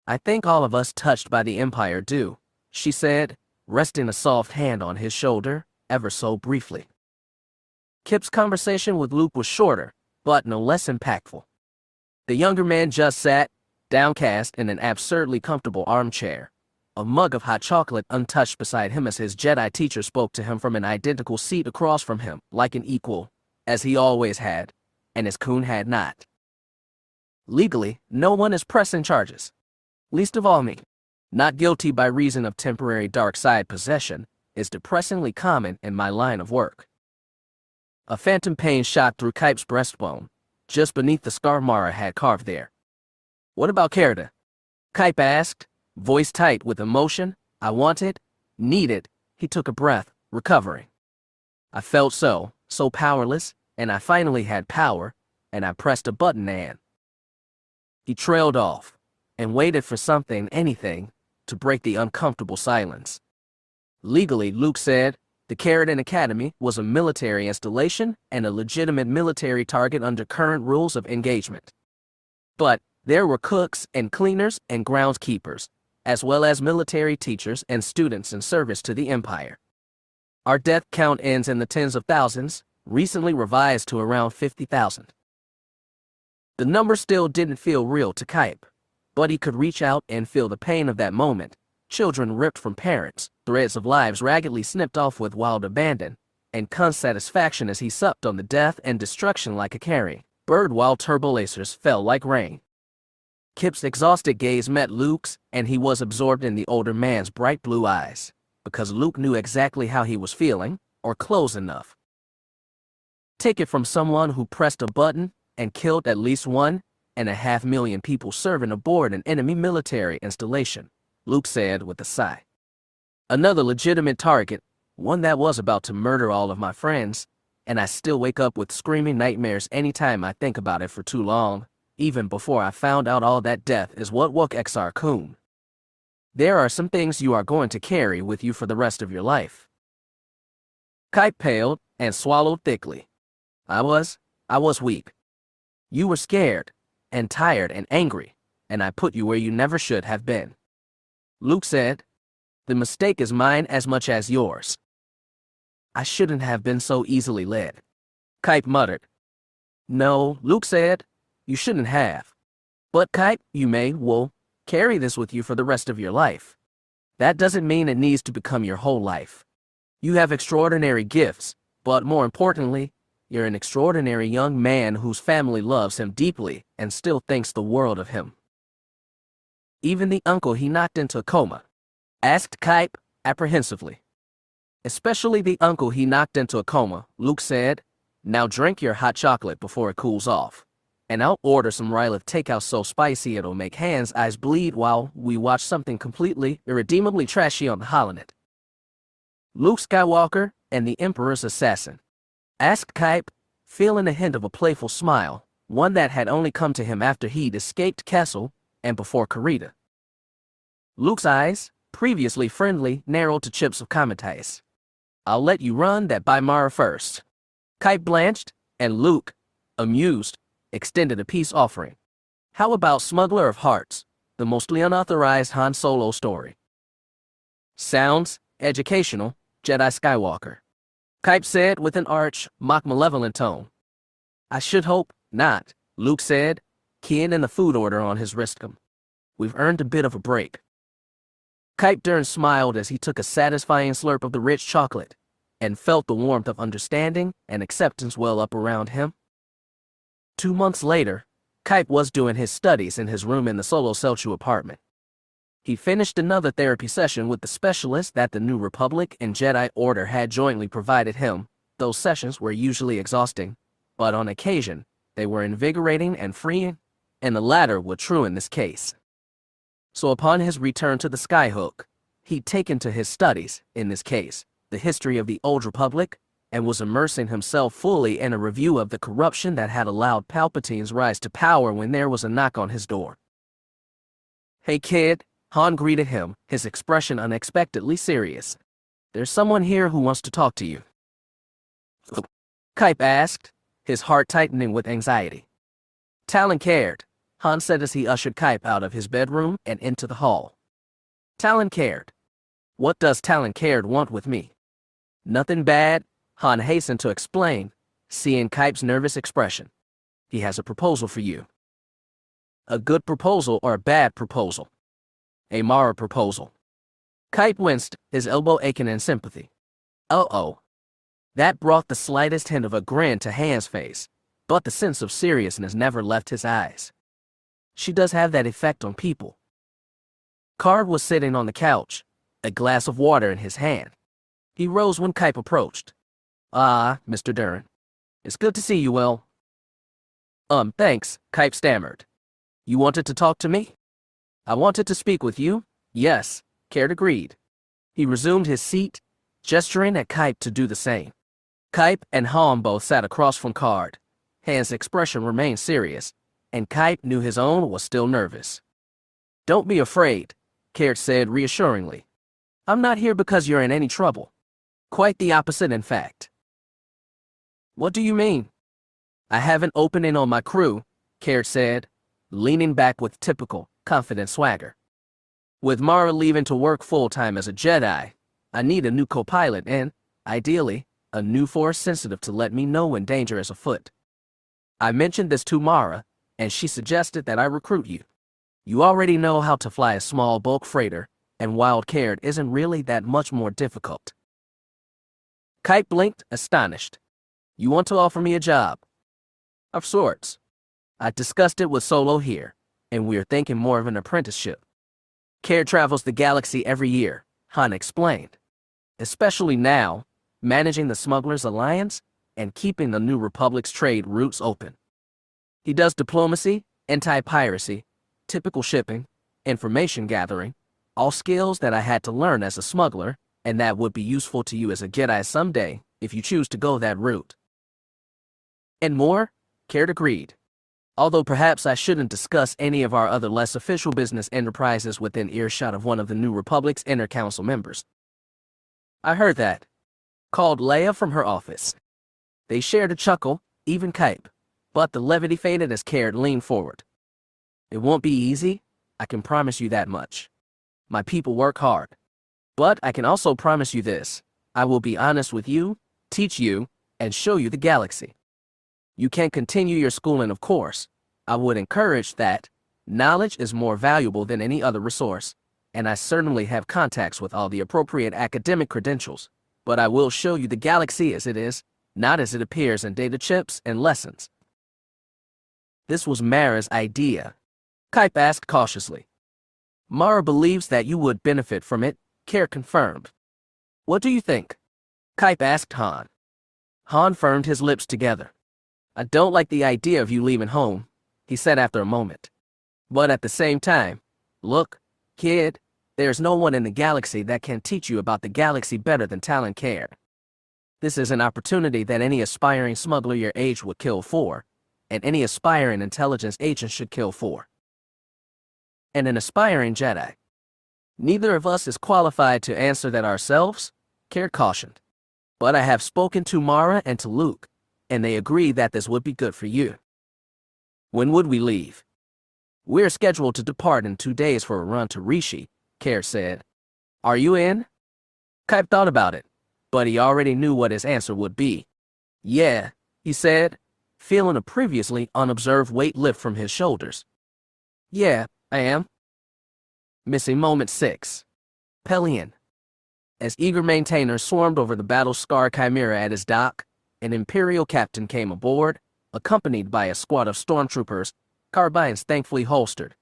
"I think all of us touched by the Empire do," she said, resting a soft hand on his shoulder, ever so briefly. Kyp's conversation with Luke was shorter, but no less impactful. The younger man just sat, downcast in an absurdly comfortable armchair, a mug of hot chocolate untouched beside him as his Jedi teacher spoke to him from an identical seat across from him, like an equal, as he always had, and as Kun had not. "Legally, no one is pressing charges. Least of all me. Not guilty by reason of temporary dark side possession is depressingly common in my line of work." A phantom pain shot through Kyp's breastbone, just beneath the scar Mara had carved there. "What about Karita?" Kyp asked, voice tight with emotion. "I wanted, needed," he took a breath, recovering. "I felt so powerless, and I finally had power, and I pressed a button and..." He trailed off, and waited for something, anything, to break the uncomfortable silence. Legally, Luke said, the Carridin Academy was a military installation and a legitimate military target under current rules of engagement. But there were cooks and cleaners and groundskeepers, as well as military teachers and students in service to the Empire. Our death count ends in the tens of thousands, recently revised to around 50,000. The number still didn't feel real to Kyp, but he could reach out and feel the pain of that moment. Children ripped from parents, threads of lives raggedly snipped off with wild abandon, and Khan's satisfaction as he supped on the death and destruction like a carrion bird while turbolasers fell like rain. Kyp's exhausted gaze met Luke's, and he was absorbed in the older man's bright blue eyes, because Luke knew exactly how he was feeling, or close enough. Take it from someone who pressed a button and killed at least 1.5 million people serving aboard an enemy military installation, Luke said with a sigh. Another legitimate target, one that was about to murder all of my friends, and I still wake up with screaming nightmares anytime I think about it for too long, even before I found out all that death is what woke Exar Kun. There are some things you are going to carry with you for the rest of your life. Kyp paled and swallowed thickly. I was weak. You were scared, and tired and angry, and I put you where you never should have been. Luke said, the mistake is mine as much as yours. I shouldn't have been so easily led. Kyp muttered. No, Luke said, you shouldn't have. But Kyp, you may, carry this with you for the rest of your life. That doesn't mean it needs to become your whole life. You have extraordinary gifts, but more importantly, you're an extraordinary young man whose family loves him deeply and still thinks the world of him. Even the uncle he knocked into a coma? Asked Kyp apprehensively. Especially the uncle he knocked into a coma, Luke said. Now drink your hot chocolate before it cools off. And I'll order some Rylith takeout so spicy it'll make Han's eyes bleed while we watch something completely, irredeemably trashy on the holonet. Luke Skywalker and the Emperor's assassin? Asked Kyp, feeling a hint of a playful smile, one that had only come to him after he'd escaped Castle and before Karita. Luke's eyes, previously friendly, narrowed to chips of cometice. I'll let you run that by Mara first. Kyp blanched, and Luke, amused, extended a peace offering. How about Smuggler of Hearts, the mostly unauthorized Han Solo story? Sounds educational, Jedi Skywalker. Kyp said with an arch, mock-malevolent tone. I should hope not, Luke said, keying in the food order on his wristcom. We've earned a bit of a break. Kyp Durron smiled as he took a satisfying slurp of the rich chocolate, and felt the warmth of understanding and acceptance well up around him. 2 months later, Kyp was doing his studies in his room in the Solo Selchu apartment. He finished another therapy session with the specialist that the New Republic and Jedi Order had jointly provided him. Those sessions were usually exhausting, but on occasion, they were invigorating and freeing, and the latter were true in this case. So upon his return to the Skyhook, he'd taken to his studies, in this case, the history of the Old Republic, and was immersing himself fully in a review of the corruption that had allowed Palpatine's rise to power when there was a knock on his door. Hey kid, Han greeted him, his expression unexpectedly serious. There's someone here who wants to talk to you. Kyp asked, his heart tightening with anxiety. Talon Caird, Han said as he ushered Kyp out of his bedroom and into the hall. Talon Caird. What does Talon Caird want with me? Nothing bad, Han hastened to explain, seeing Kyp's nervous expression. He has a proposal for you. A good proposal or a bad proposal? A Mara proposal. Kyp winced, his elbow aching in sympathy. Uh-oh. That brought the slightest hint of a grin to Han's face, but the sense of seriousness never left his eyes. She does have that effect on people. Card was sitting on the couch, a glass of water in his hand. He rose when Kyp approached. Ah, Mr. Durron. It's good to see you, well. Thanks, Kyp stammered. You wanted to talk to me? I wanted to speak with you, yes, Caird agreed. He resumed his seat, gesturing at Kyp to do the same. Kyp and Han both sat across from Card. Han's expression remained serious, and Kyp knew his own was still nervous. Don't be afraid, Caird said reassuringly. I'm not here because you're in any trouble. Quite the opposite, in fact. What do you mean? I have an opening on my crew, Kyp said, leaning back with typical, confident swagger. With Mara leaving to work full-time as a Jedi, I need a new co-pilot and, ideally, a new force sensitive to let me know when danger is afoot. I mentioned this to Mara, and she suggested that I recruit you. You already know how to fly a small bulk freighter, and Wild Kyp isn't really that much more difficult. Kyp blinked, astonished. You want to offer me a job? Of sorts. I discussed it with Solo here, and we're thinking more of an apprenticeship. Kyp travels the galaxy every year, Han explained. Especially now, managing the Smugglers' Alliance and keeping the New Republic's trade routes open. He does diplomacy, anti-piracy, typical shipping, information gathering, all skills that I had to learn as a smuggler, and that would be useful to you as a Jedi someday if you choose to go that route. And more, Kyp agreed. Although perhaps I shouldn't discuss any of our other less official business enterprises within earshot of one of the New Republic's inner council members. I heard that, called Leia from her office. They shared a chuckle, even Kyp, but the levity faded as Kyp leaned forward. It won't be easy, I can promise you that much. My people work hard. But I can also promise you this, I will be honest with you, teach you, and show you the galaxy. You can continue your schooling, of course. I would encourage that. Knowledge is more valuable than any other resource, and I certainly have contacts with all the appropriate academic credentials, but I will show you the galaxy as it is, not as it appears in data chips and lessons. This was Mara's idea. Kyp asked cautiously. Mara believes that you would benefit from it, Kyp confirmed. What do you think? Kyp asked Han. Han firmed his lips together. I don't like the idea of you leaving home, he said after a moment. But at the same time, look, kid, there's no one in the galaxy that can teach you about the galaxy better than Talon Kyp. This is an opportunity that any aspiring smuggler your age would kill for, and any aspiring intelligence agent should kill for. And an aspiring Jedi. Neither of us is qualified to answer that ourselves, Kyp cautioned. But I have spoken to Mara and to Luke, and they agree that this would be good for you. When would we leave? We're scheduled to depart in 2 days for a run to Rishi, Kyp said. Are you in? Kyp thought about it, but he already knew what his answer would be. Yeah, he said, feeling a previously unobserved weight lift from his shoulders. Yeah, I am. Missing moment 6. Pelion. As eager maintainers swarmed over the battle-scarred Chimera at his dock, an Imperial captain came aboard, accompanied by a squad of stormtroopers, carbines thankfully holstered.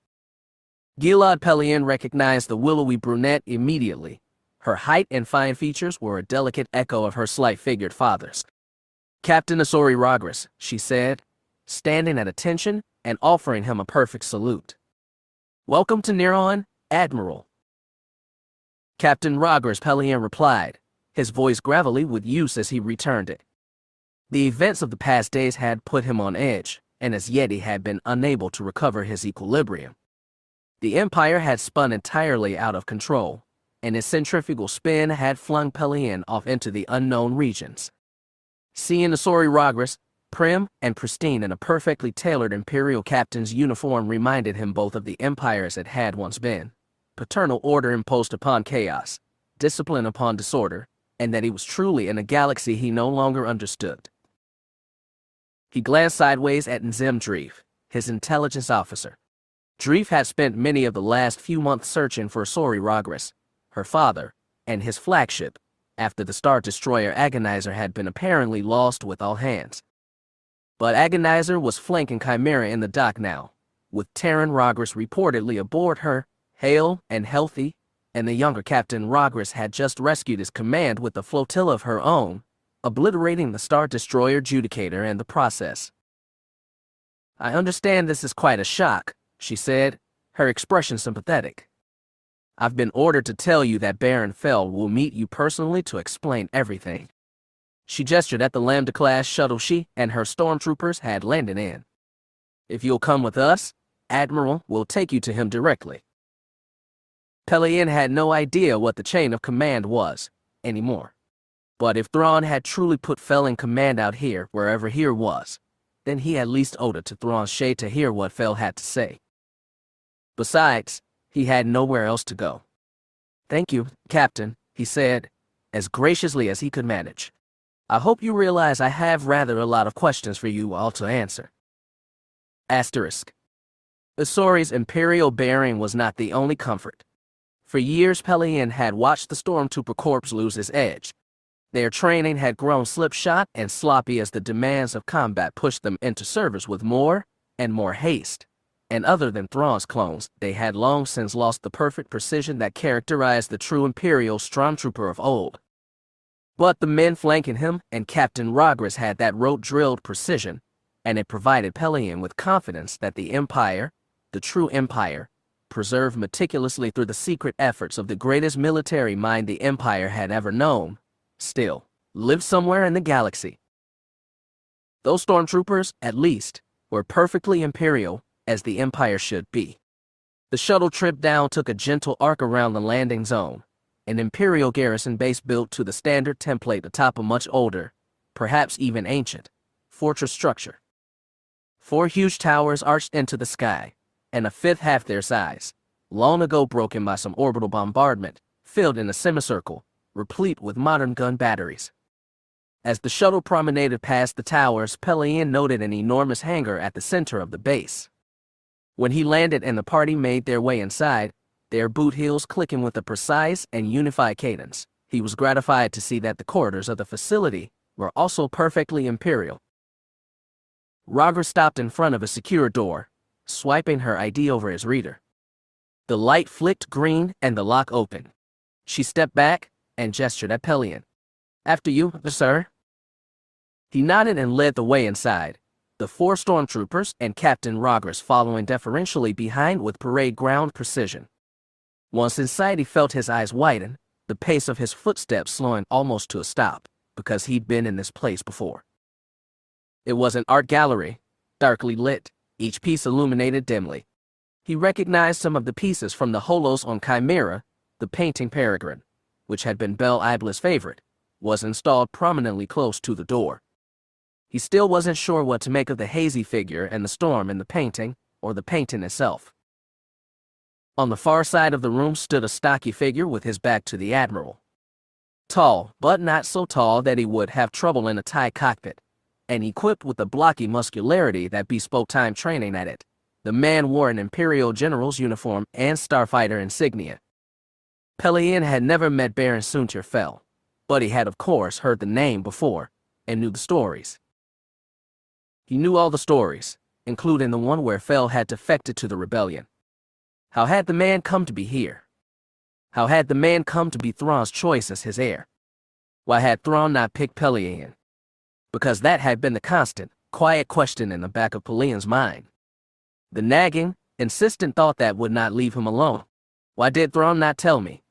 Gilad Pelion recognized the willowy brunette immediately. Her height and fine features were a delicate echo of her slight-figured father's. Captain Asori Ragras, she said, standing at attention and offering him a perfect salute. Welcome to Neron, Admiral. Captain Ragras Pelion replied, his voice gravelly with use as he returned it. The events of the past days had put him on edge, and as yet he had been unable to recover his equilibrium. The Empire had spun entirely out of control, and its centrifugal spin had flung Pelion off into the unknown regions. Seeing Asori Ragras, prim and pristine in a perfectly tailored Imperial captain's uniform reminded him both of the Empire as it had once been, paternal order imposed upon chaos, discipline upon disorder, and that he was truly in a galaxy he no longer understood. He glanced sideways at Nzem Dreef, his intelligence officer. Dreef had spent many of the last few months searching for Asori Ragras, her father, and his flagship, after the Star Destroyer Agonizer had been apparently lost with all hands. But Agonizer was flanking Chimera in the dock now, with Terran Ragras reportedly aboard her, hale and healthy, and the younger Captain Ragras had just rescued his command with a flotilla of her own, obliterating the Star Destroyer Judicator in the process. I understand this is quite a shock, she said, her expression sympathetic. I've been ordered to tell you that Baron Fell will meet you personally to explain everything. She gestured at the Lambda-class shuttle she and her stormtroopers had landed in. If you'll come with us, Admiral will take you to him directly. Pelion had no idea what the chain of command was anymore. But if Thrawn had truly put Fel in command out here, wherever here was, then he at least owed it to Thrawn's shade to hear what Fel had to say. Besides, he had nowhere else to go. "Thank you, Captain," he said, as graciously as he could manage. "I hope you realize I have rather a lot of questions for you all to answer." Asterisk. Isori's imperial bearing was not the only comfort. For years, Pelion had watched the Stormtrooper Corps lose its edge. Their training had grown slipshod and sloppy as the demands of combat pushed them into service with more and more haste. And other than Thrawn's clones, they had long since lost the perfect precision that characterized the true Imperial Stormtrooper of old. But the men flanking him and Captain Rogris had that rote-drilled precision, and it provided Pelion with confidence that the Empire, the true Empire, preserved meticulously through the secret efforts of the greatest military mind the Empire had ever known, still lived somewhere in the galaxy. Those stormtroopers, at least, were perfectly Imperial, as the Empire should be. The shuttle trip down took a gentle arc around the landing zone, an Imperial garrison base built to the standard template atop a much older, perhaps even ancient, fortress structure. 4 huge towers arched into the sky, and a fifth half their size, long ago broken by some orbital bombardment, filled in a semicircle, replete with modern gun batteries. As the shuttle promenaded past the towers, Pelion noted an enormous hangar at the center of the base. When he landed and the party made their way inside, their boot heels clicking with a precise and unified cadence, he was gratified to see that the corridors of the facility were also perfectly Imperial. Roger stopped in front of a secure door, swiping her ID over his reader. The light flicked green and the lock opened. She stepped back and gestured at Pelion. "After you, sir." He nodded and led the way inside, the 4 stormtroopers and Captain Rogris following deferentially behind with parade ground precision. Once inside, he felt his eyes widen, the pace of his footsteps slowing almost to a stop, because he'd been in this place before. It was an art gallery, darkly lit, each piece illuminated dimly. He recognized some of the pieces from the holos on Chimera. The painting Peregrine, which had been Belle Ibla's favorite, was installed prominently close to the door. He still wasn't sure what to make of the hazy figure and the storm in the painting, or the painting itself. On the far side of the room stood a stocky figure with his back to the Admiral. Tall, but not so tall that he would have trouble in a tight cockpit, and equipped with the blocky muscularity that bespoke time training at it. The man wore an Imperial General's uniform and Starfighter insignia. Pelion had never met Baron Soontir Fel, but he had of course heard the name before, and knew the stories. He knew all the stories, including the one where Fel had defected to the rebellion. How had the man come to be here? How had the man come to be Thrawn's choice as his heir? Why had Thrawn not picked Pelion? Because that had been the constant, quiet question in the back of Pelion's mind. The nagging, insistent thought that would not leave him alone. Why did Thrawn not tell me?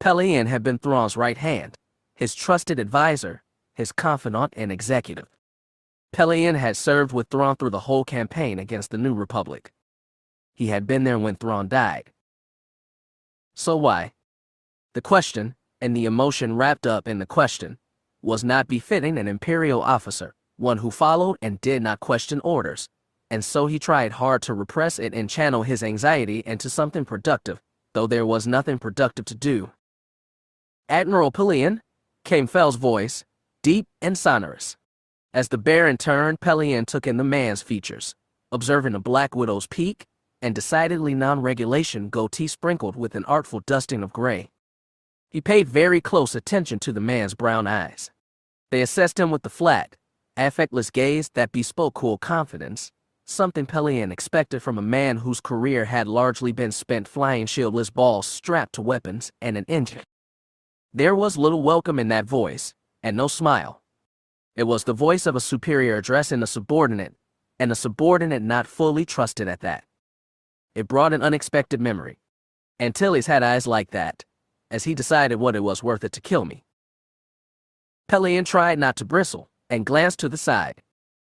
Pelion had been Thrawn's right hand, his trusted advisor, his confidant and executive. Pelion had served with Thrawn through the whole campaign against the New Republic. He had been there when Thrawn died. So why? The question, and the emotion wrapped up in the question, was not befitting an Imperial officer, one who followed and did not question orders, and so he tried hard to repress it and channel his anxiety into something productive, though there was nothing productive to do. "Admiral Pelion," came Fel's voice, deep and sonorous. As the Baron turned, Pelion took in the man's features, observing a black widow's peak and decidedly non-regulation goatee sprinkled with an artful dusting of gray. He paid very close attention to the man's brown eyes. They assessed him with the flat, affectless gaze that bespoke cool confidence, something Pelion expected from a man whose career had largely been spent flying shieldless balls strapped to weapons and an engine. There was little welcome in that voice, and no smile. It was the voice of a superior addressing a subordinate, and a subordinate not fully trusted at that. It brought an unexpected memory. Antilles had eyes like that, as he decided what it was worth it to kill me. Pelion tried not to bristle, and glanced to the side.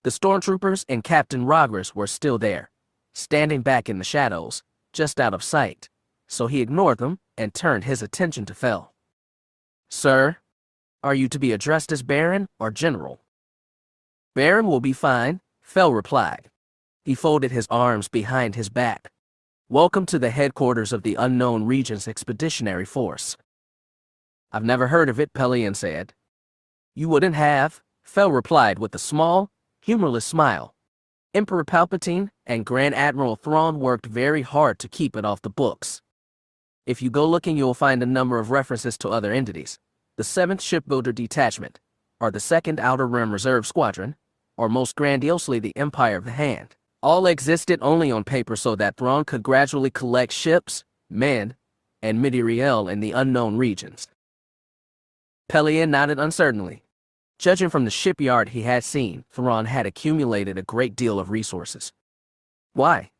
The stormtroopers and Captain Rogris were still there, standing back in the shadows, just out of sight, so he ignored them and turned his attention to Fel. "Sir, are you to be addressed as Baron or General?" "Baron will be fine," Fel replied. He folded his arms behind his back. "Welcome to the headquarters of the Unknown Regions Expeditionary Force." "I've never heard of it," Pellaeon said. "You wouldn't have," Fel replied with a small, humorless smile. "Emperor Palpatine and Grand Admiral Thrawn worked very hard to keep it off the books. If you go looking, you'll find a number of references to other entities. The 7th Shipbuilder Detachment, or the 2nd Outer Rim Reserve Squadron, or most grandiosely the Empire of the Hand. All existed only on paper so that Thrawn could gradually collect ships, men, and materiel in the unknown regions." Pellaeon nodded uncertainly. Judging from the shipyard he had seen, Thrawn had accumulated a great deal of resources. "Why?"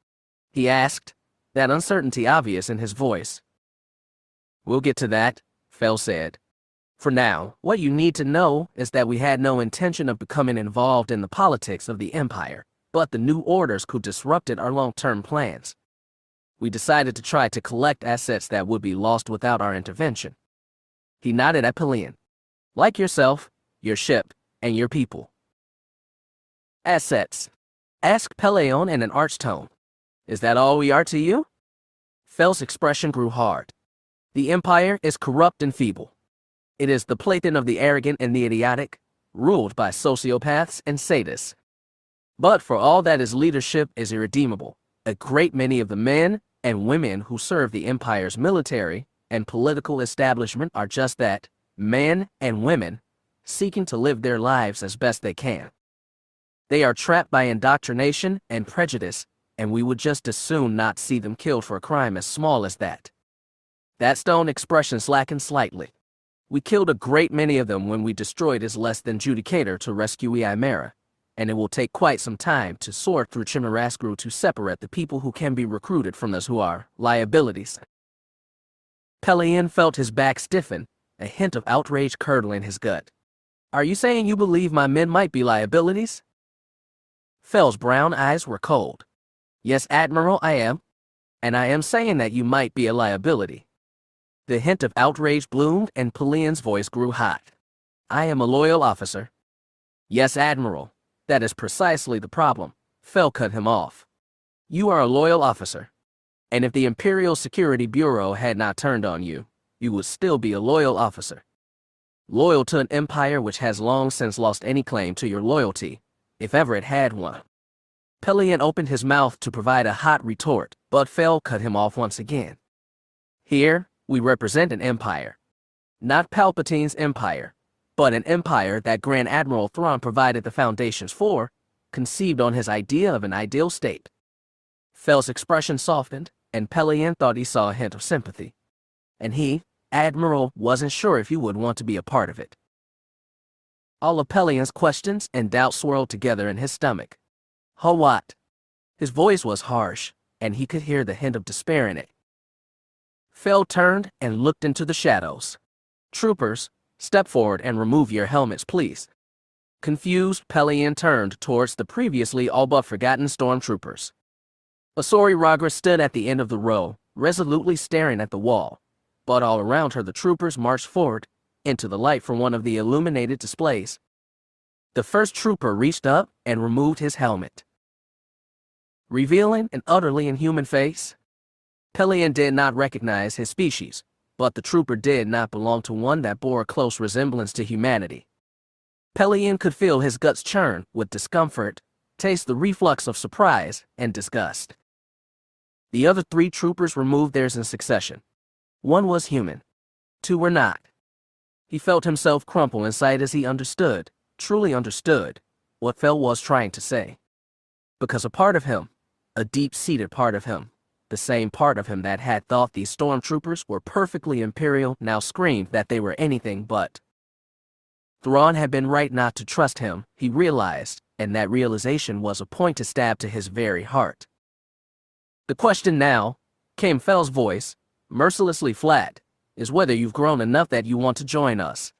he asked, that uncertainty obvious in his voice. "We'll get to that," Fel said. "For now, what you need to know is that we had no intention of becoming involved in the politics of the Empire, but the new orders could disrupt our long-term plans. We decided to try to collect assets that would be lost without our intervention." He nodded at Pellaeon. "Like yourself, your ship, and your people." "Assets?" asked Pellaeon in an arch tone. "Is that all we are to you?" Fel's expression grew hard. "The Empire is corrupt and feeble. It is the plaything of the arrogant and the idiotic, ruled by sociopaths and sadists. But for all that, its leadership is irredeemable. A great many of the men and women who serve the Empire's military and political establishment are just that, men and women, seeking to live their lives as best they can. They are trapped by indoctrination and prejudice, and we would just as soon not see them killed for a crime as small as that." That stone expression slackened slightly. "We killed a great many of them when we destroyed his less than Judicator to rescue Chimera, and it will take quite some time to sort through Chimeraskru to separate the people who can be recruited from those who are liabilities." Pellaeon felt his back stiffen, a hint of outrage curdling his gut. "Are you saying you believe my men might be liabilities?" Fel's brown eyes were cold. "Yes, Admiral, I am. And I am saying that you might be a liability." The hint of outrage bloomed and Pellaeon's voice grew hot. "I am a loyal officer." "Yes, Admiral. That is precisely the problem," Fel cut him off. "You are a loyal officer. And if the Imperial Security Bureau had not turned on you, you would still be a loyal officer. Loyal to an empire which has long since lost any claim to your loyalty, if ever it had one." Pellaeon opened his mouth to provide a hot retort, but Fel cut him off once again. "Here, we represent an empire. Not Palpatine's empire, but an empire that Grand Admiral Thrawn provided the foundations for, conceived on his idea of an ideal state." Fel's expression softened, and Pellaeon thought he saw a hint of sympathy. And he, Admiral, wasn't sure if he would want to be a part of it. All of Pellaeon's questions and doubts swirled together in his stomach. "What?" His voice was harsh, and he could hear the hint of despair in it. Fel turned and looked into the shadows. "Troopers, step forward and remove your helmets, please." Confused, Pellaeon turned towards the previously all but forgotten stormtroopers. Asori Ragra stood at the end of the row, resolutely staring at the wall, but all around her the troopers marched forward, into the light from one of the illuminated displays. The first trooper reached up and removed his helmet, revealing an utterly inhuman face. Pellaeon did not recognize his species, but the trooper did not belong to one that bore a close resemblance to humanity. Pellaeon could feel his guts churn with discomfort, taste the reflux of surprise and disgust. The other 3 troopers removed theirs in succession. 1 was human. 2 were not. He felt himself crumple inside as he understood, truly understood, what Fel was trying to say. Because a part of him, a deep-seated part of him, the same part of him that had thought these stormtroopers were perfectly Imperial, now screamed that they were anything but. Thrawn had been right not to trust him, he realized, and that realization was a pointed stab to his very heart. "The question now," came Fel's voice, mercilessly flat, "is whether you've grown enough that you want to join us."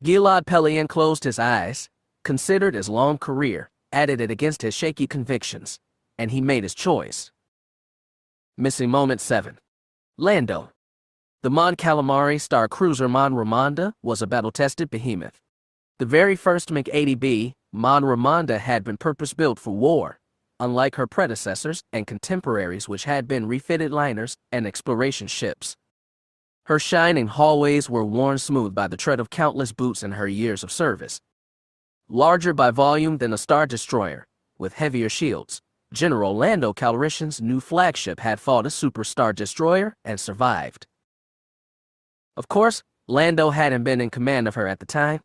Gilad Pellaeon closed his eyes, considered his long career, added it against his shaky convictions, and he made his choice. Missing moment 7. Lando. The Mon Calamari star cruiser Mon Ramonda was a battle-tested behemoth. The very first MiG-80B, Mon Ramonda had been purpose-built for war, unlike her predecessors and contemporaries which had been refitted liners and exploration ships. Her shining hallways were worn smooth by the tread of countless boots in her years of service. Larger by volume than a Star Destroyer, with heavier shields, General Lando Calrissian's new flagship had fought a Super Star Destroyer and survived. Of course, Lando hadn't been in command of her at the time.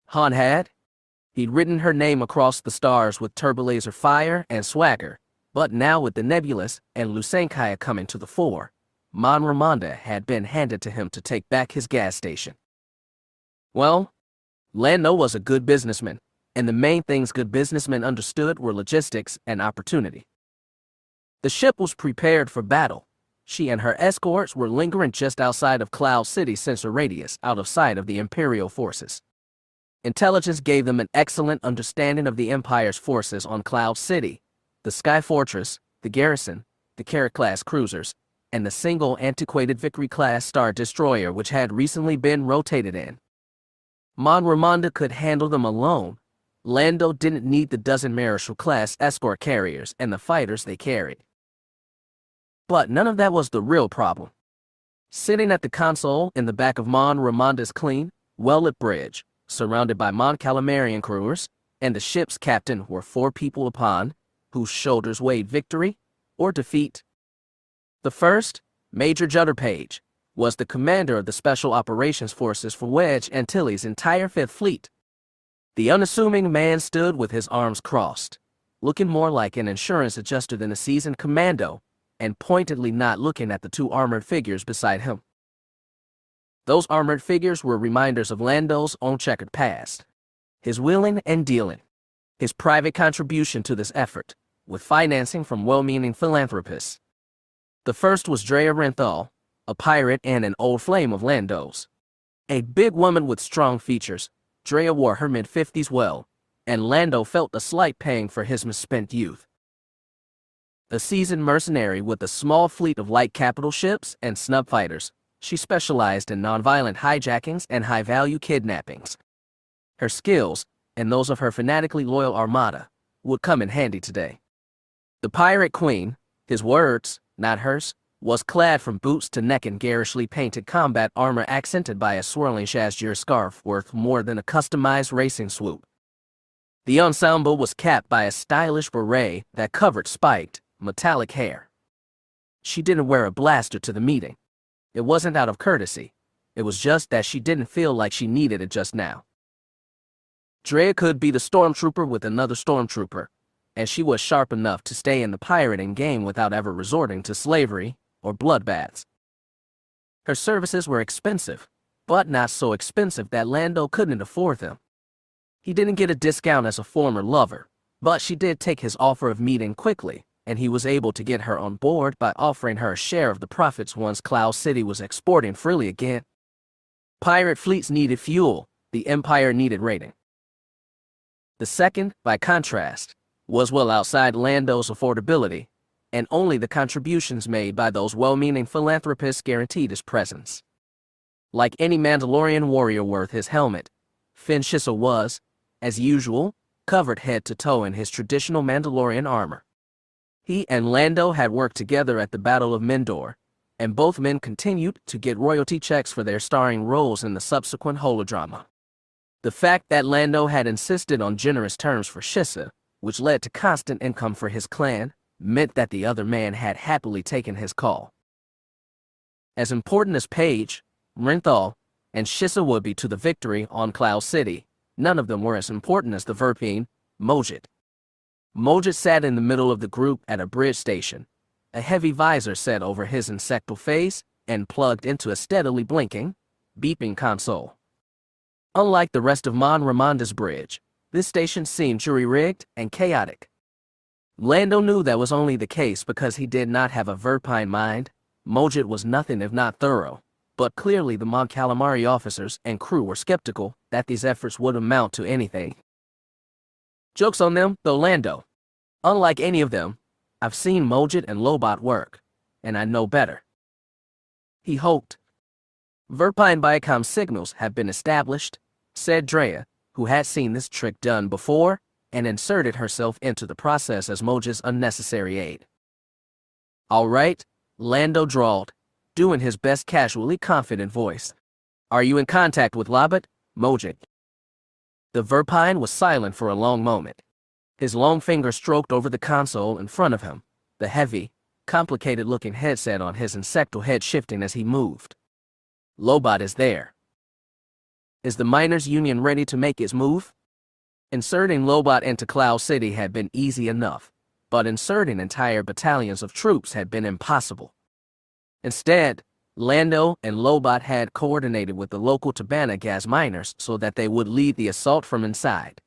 Han had. He'd written her name across the stars with turbolaser fire and swagger, but now with the Nebulous and Lusankya coming to the fore, Mon Ramonda had been handed to him to take back his gas station. Well, Lando was a good businessman, and the main things good businessmen understood were logistics and opportunity. The ship was prepared for battle. She and her escorts were lingering just outside of Cloud City's sensor radius, out of sight of the Imperial forces. Intelligence gave them an excellent understanding of the Empire's forces on Cloud City, the Sky Fortress, the Garrison, the Carrack-class cruisers, and the single antiquated Victory-class Star Destroyer which had recently been rotated in. Mon Ramonda could handle them alone. Lando didn't need the dozen Marshal-class escort carriers and the fighters they carried. But none of that was the real problem. Sitting at the console in the back of Mon Ramonda's clean, well-lit bridge, surrounded by Mon Calamarian crewers, and the ship's captain were 4 people upon, whose shoulders weighed victory or defeat. The first, Major Judder Page, was the commander of the Special Operations Forces for Wedge Antilles' entire 5th Fleet. The unassuming man stood with his arms crossed, looking more like an insurance adjuster than a seasoned commando, and pointedly not looking at the 2 armored figures beside him. Those armored figures were reminders of Lando's own checkered past, his wheeling and dealing, his private contribution to this effort, with financing from well-meaning philanthropists. The first was Drea Renthal, a pirate and an old flame of Lando's. A big woman with strong features, Drea wore her mid-50s well, and Lando felt a slight pang for his misspent youth. A seasoned mercenary with a small fleet of light capital ships and snub fighters, she specialized in nonviolent hijackings and high-value kidnappings. Her skills, and those of her fanatically loyal armada, would come in handy today. The Pirate Queen, his words, not hers, was clad from boots to neck in garishly painted combat armor accented by a swirling chasuble scarf worth more than a customized racing swoop. The ensemble was capped by a stylish beret that covered spiked, metallic hair. She didn't wear a blaster to the meeting. It wasn't out of courtesy. It was just that she didn't feel like she needed it just now. Drea could be the stormtrooper with another stormtrooper, and she was sharp enough to stay in the pirating game without ever resorting to slavery or bloodbaths. Her services were expensive, but not so expensive that Lando couldn't afford them. He didn't get a discount as a former lover, but she did take his offer of meeting quickly, and he was able to get her on board by offering her a share of the profits once Cloud City was exporting freely again. Pirate fleets needed fuel, the Empire needed raiding. The second, by contrast, was well outside Lando's affordability, and only the contributions made by those well-meaning philanthropists guaranteed his presence. Like any Mandalorian warrior worth his helmet, Finn Shissa was, as usual, covered head to toe in his traditional Mandalorian armor. He and Lando had worked together at the Battle of Mindor, and both men continued to get royalty checks for their starring roles in the subsequent holodrama. The fact that Lando had insisted on generous terms for Shissa, which led to constant income for his clan, meant that the other man had happily taken his call. As important as Page, Renthal, and Shissa would be to the victory on Cloud City, none of them were as important as the Verpine, Mojit. Mojit sat in the middle of the group at a bridge station, a heavy visor set over his insectal face and plugged into a steadily blinking, beeping console. Unlike the rest of Mon Ramonda's bridge, this station seemed jury-rigged and chaotic. Lando knew that was only the case because he did not have a Verpine mind. Mojit was nothing if not thorough, but clearly the Mon Calamari officers and crew were skeptical that these efforts would amount to anything. Joke's on them, though, Lando. Unlike any of them, I've seen Mojit and Lobot work, and I know better. He hoped. Verpine Biocom signals have been established, said Drea, who had seen this trick done before, and inserted herself into the process as Moja's unnecessary aid. All right, Lando drawled, doing his best casually confident voice. Are you in contact with Labat, Moja? The Verpine was silent for a long moment. His long finger stroked over the console in front of him, the heavy, complicated-looking headset on his insectal head shifting as he moved. Lobot is there. Is the Miners' Union ready to make its move? Inserting Lobot into Cloud City had been easy enough, but inserting entire battalions of troops had been impossible. Instead, Lando and Lobot had coordinated with the local Tabana gas miners so that they would lead the assault from inside.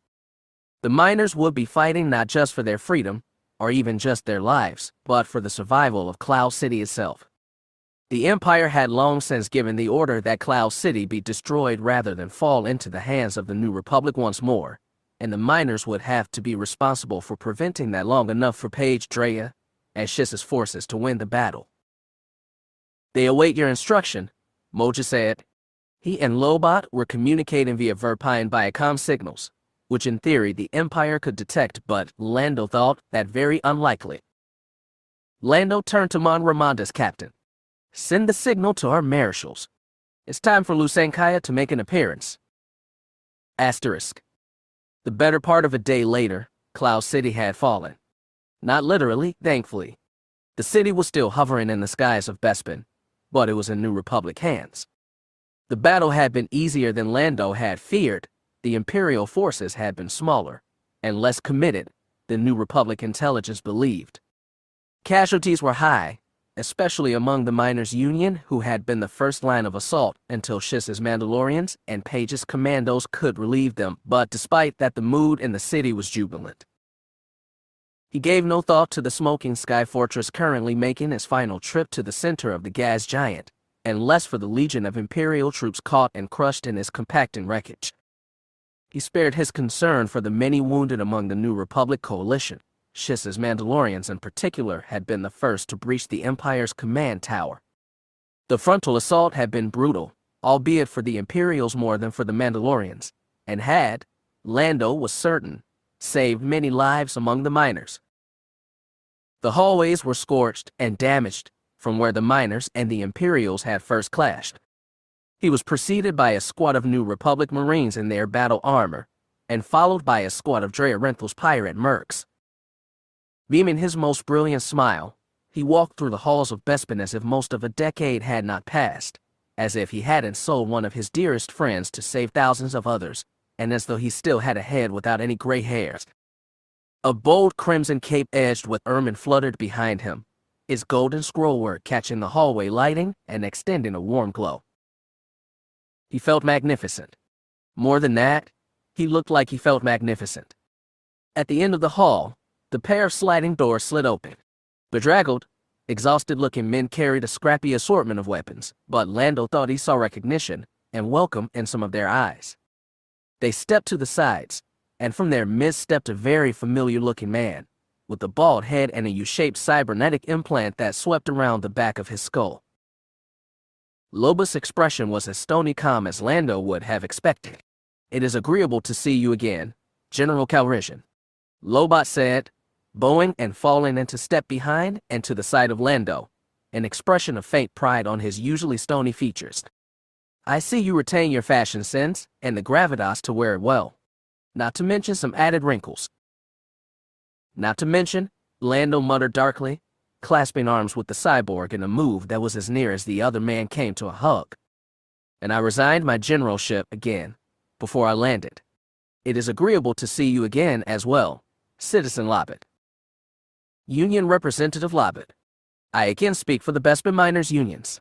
The miners would be fighting not just for their freedom, or even just their lives, but for the survival of Cloud City itself. The Empire had long since given the order that Cloud City be destroyed rather than fall into the hands of the New Republic once more, and the miners would have to be responsible for preventing that long enough for Paige Drea and Shiss's forces to win the battle. They await your instruction, Moja said. He and Lobot were communicating via Verpine Biocom signals, which in theory the Empire could detect, but Lando thought that very unlikely. Lando turned to Mon Ramonda's captain. Send the signal to our marshals. It's time for Lusankya to make an appearance. Asterisk. The better part of a day later, Cloud City had fallen. Not literally, thankfully. The city was still hovering in the skies of Bespin, but it was in New Republic hands. The battle had been easier than Lando had feared. The Imperial forces had been smaller and less committed than New Republic intelligence believed. Casualties were high, especially among the Miners' Union, who had been the first line of assault until Shiss's Mandalorians and Paige's commandos could relieve them, but despite that the mood in the city was jubilant. He gave no thought to the smoking Sky Fortress currently making its final trip to the center of the gas giant, and less for the legion of Imperial troops caught and crushed in its compacting wreckage. He spared his concern for the many wounded among the New Republic coalition. Shiss's Mandalorians in particular had been the first to breach the Empire's command tower. The frontal assault had been brutal, albeit for the Imperials more than for the Mandalorians, and had, Lando was certain, saved many lives among the miners. The hallways were scorched and damaged from where the miners and the Imperials had first clashed. He was preceded by a squad of New Republic Marines in their battle armor, and followed by a squad of Drea Renthal's pirate mercs. Beaming his most brilliant smile, he walked through the halls of Bespin as if most of a decade had not passed, as if he hadn't sold one of his dearest friends to save thousands of others, and as though he still had a head without any gray hairs. A bold crimson cape edged with ermine fluttered behind him, its golden scrollwork catching the hallway lighting and extending a warm glow. He felt magnificent. More than that, he looked like he felt magnificent. At the end of the hall, the pair of sliding doors slid open. Bedraggled, exhausted-looking men carried a scrappy assortment of weapons, but Lando thought he saw recognition and welcome in some of their eyes. They stepped to the sides, and from their midst stepped a very familiar-looking man, with a bald head and a U-shaped cybernetic implant that swept around the back of his skull. Lobot's expression was as stony calm as Lando would have expected. "It is agreeable to see you again, General Calrissian," Lobot said, bowing and falling into step behind and to the side of Lando, an expression of faint pride on his usually stony features. "I see you retain your fashion sense and the gravitas to wear it well, not to mention some added wrinkles." "Not to mention," Lando muttered darkly, clasping arms with the cyborg in a move that was as near as the other man came to a hug. "And I resigned my generalship again, before I landed. It is agreeable to see you again as well, Citizen Labat." "Union Representative Labat. I again speak for the Bespin Miners' Unions."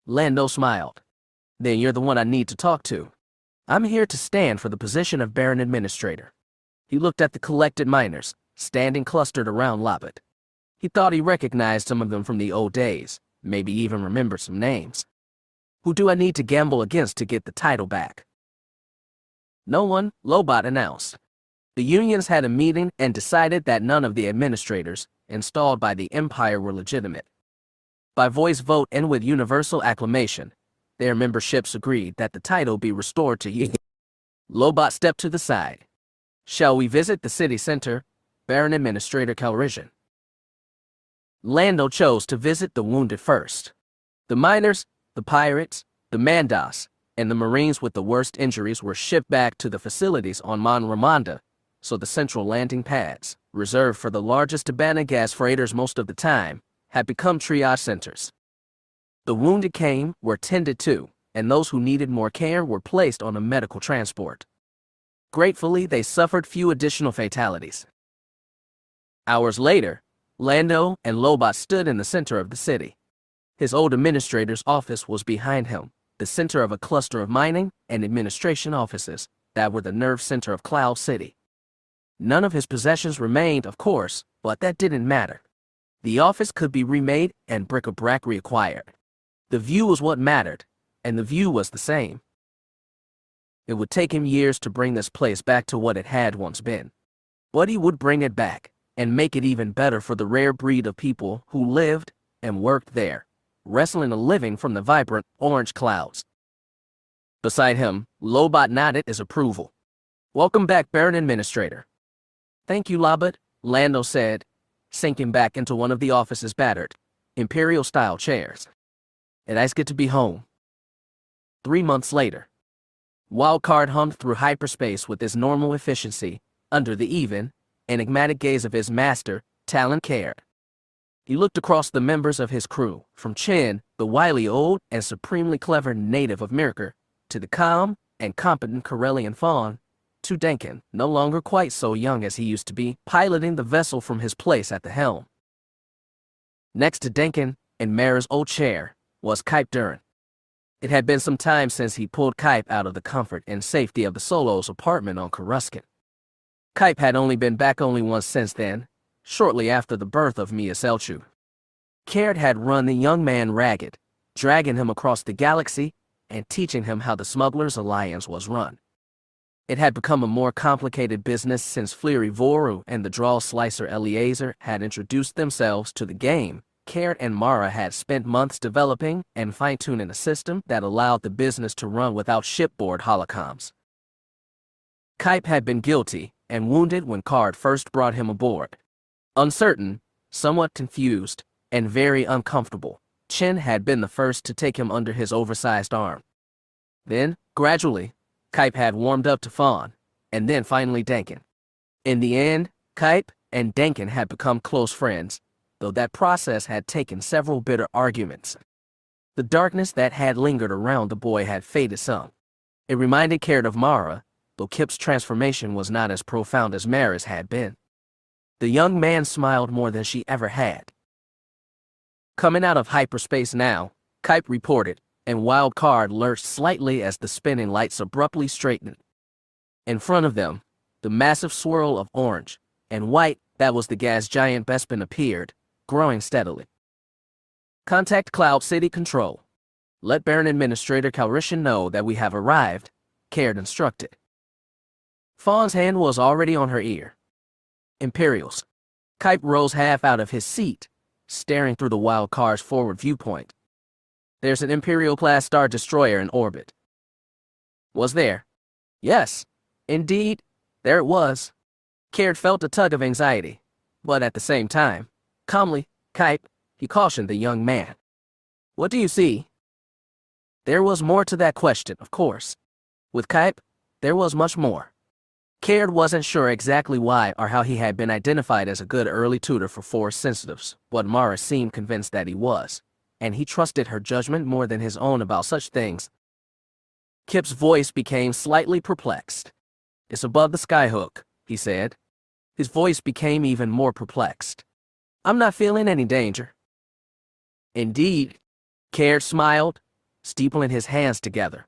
Lando smiled. "Then you're the one I need to talk to. I'm here to stand for the position of Baron Administrator." He looked at the collected miners, standing clustered around Labat. He thought he recognized some of them from the old days, maybe even remembered some names. "Who do I need to gamble against to get the title back?" "No one," Lobot announced. The unions had a meeting and decided that none of the administrators installed by the Empire were legitimate. By voice vote and with universal acclamation, Their memberships agreed that the title be restored to Yavin. Lobot stepped to the side. "Shall we visit the city center, Baron Administrator Calrissian?" Lando chose to visit the wounded first. The miners, the pirates, the Mandos, and the Marines with the worst injuries were shipped back to the facilities on Mon Ramonda, so the central landing pads, reserved for the largest Tabana gas freighters most of the time, had become triage centers. The wounded were tended to, and those who needed more care were placed on a medical transport. Gratefully, they suffered few additional fatalities. Hours later, Lando and Lobot stood in the center of the city. His old administrator's office was behind him, the center of a cluster of mining and administration offices that were the nerve center of Cloud City. None of his possessions remained, of course, but that didn't matter. The office could be remade and bric-a-brac reacquired. The view was what mattered, and the view was the same. It would take him years to bring this place back to what it had once been. But he would bring it back, and make it even better for the rare breed of people who lived and worked there, wrestling a living from the vibrant orange clouds. Beside him, Lobot nodded his approval. "Welcome back, Baron Administrator." "Thank you, Lobot," Lando said, sinking back into one of the office's battered, Imperial-style chairs. "And it's good to be home." 3 months later, Wildcard hummed through hyperspace with his normal efficiency, under the even, enigmatic gaze of his master, Talon Karita. He looked across the members of his crew, from Chen, the wily old and supremely clever native of Mirkor, to the calm and competent Corellian Fawn, to Denkin, no longer quite so young as he used to be, piloting the vessel from his place at the helm. Next to Denkin, in Mara's old chair, was Kyp Durron. It had been some time since he pulled Kyp out of the comfort and safety of the Solo's apartment on Coruscant. Kyp had only been back once since then, shortly after the birth of Mia Selchu. Karita had run the young man ragged, dragging him across the galaxy and teaching him how the Smugglers' Alliance was run. It had become a more complicated business since Fleary Voru and the Draw Slicer Eliezer had introduced themselves to the game. Karita and Mara had spent months developing and fine-tuning a system that allowed the business to run without shipboard holocoms. Kyp had been guilty and wounded when Card first brought him aboard. Uncertain, somewhat confused, and very uncomfortable, Chen had been the first to take him under his oversized arm. Then, gradually, Kyp had warmed up to Fawn, and then finally Denkin. In the end, Kyp and Denkin had become close friends, though that process had taken several bitter arguments. The darkness that had lingered around the boy had faded some. It reminded Karita of Mara, though Kyp's transformation was not as profound as Mara's had been. The young man smiled more than she ever had. "Coming out of hyperspace now," Kyp reported, and Wildcard lurched slightly as the spinning lights abruptly straightened. In front of them, the massive swirl of orange and white that was the gas giant Bespin appeared, growing steadily. "Contact Cloud City Control. Let Baron Administrator Calrissian know that we have arrived," Karita instructed. Fawn's hand was already on her ear. "Imperials." Kyp rose half out of his seat, staring through the Wildcard's forward viewpoint. "There's an Imperial-class Star Destroyer in orbit." "Was there?" "Yes, indeed, there it was." Karita felt a tug of anxiety, but at the same time, calmly, "Kyp," he cautioned the young man. "What do you see?" There was more to that question, of course. With Kyp, there was much more. Karita wasn't sure exactly why or how he had been identified as a good early tutor for Force sensitives, but Mara seemed convinced that he was, and he trusted her judgment more than his own about such things. Kyp's voice became slightly perplexed. "It's above the skyhook," he said. His voice became even more perplexed. "I'm not feeling any danger." "Indeed," Karita smiled, steepling his hands together.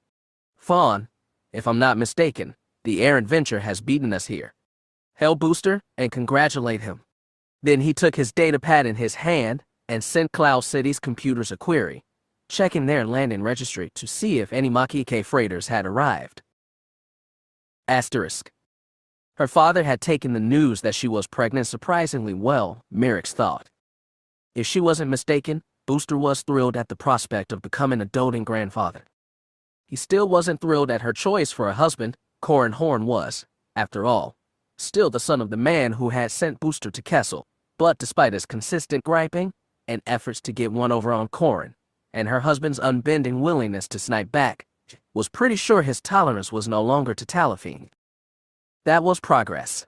"Fawn, if I'm not mistaken, the errant venture has beaten us here. Hell Booster and congratulate him." Then he took his datapad in his hand and sent Cloud City's computers a query, checking their landing registry to see if any Makike freighters had arrived. Asterisk. Her father had taken the news that she was pregnant surprisingly well, Merrick's thought. If she wasn't mistaken, Booster was thrilled at the prospect of becoming a doting grandfather. He still wasn't thrilled at her choice for a husband. Corran Horn was, after all, still the son of the man who had sent Booster to Kessel. But despite his consistent griping and efforts to get one over on Corran, and her husband's unbending willingness to snipe back, was pretty sure his tolerance was no longer to Talafine. That was progress.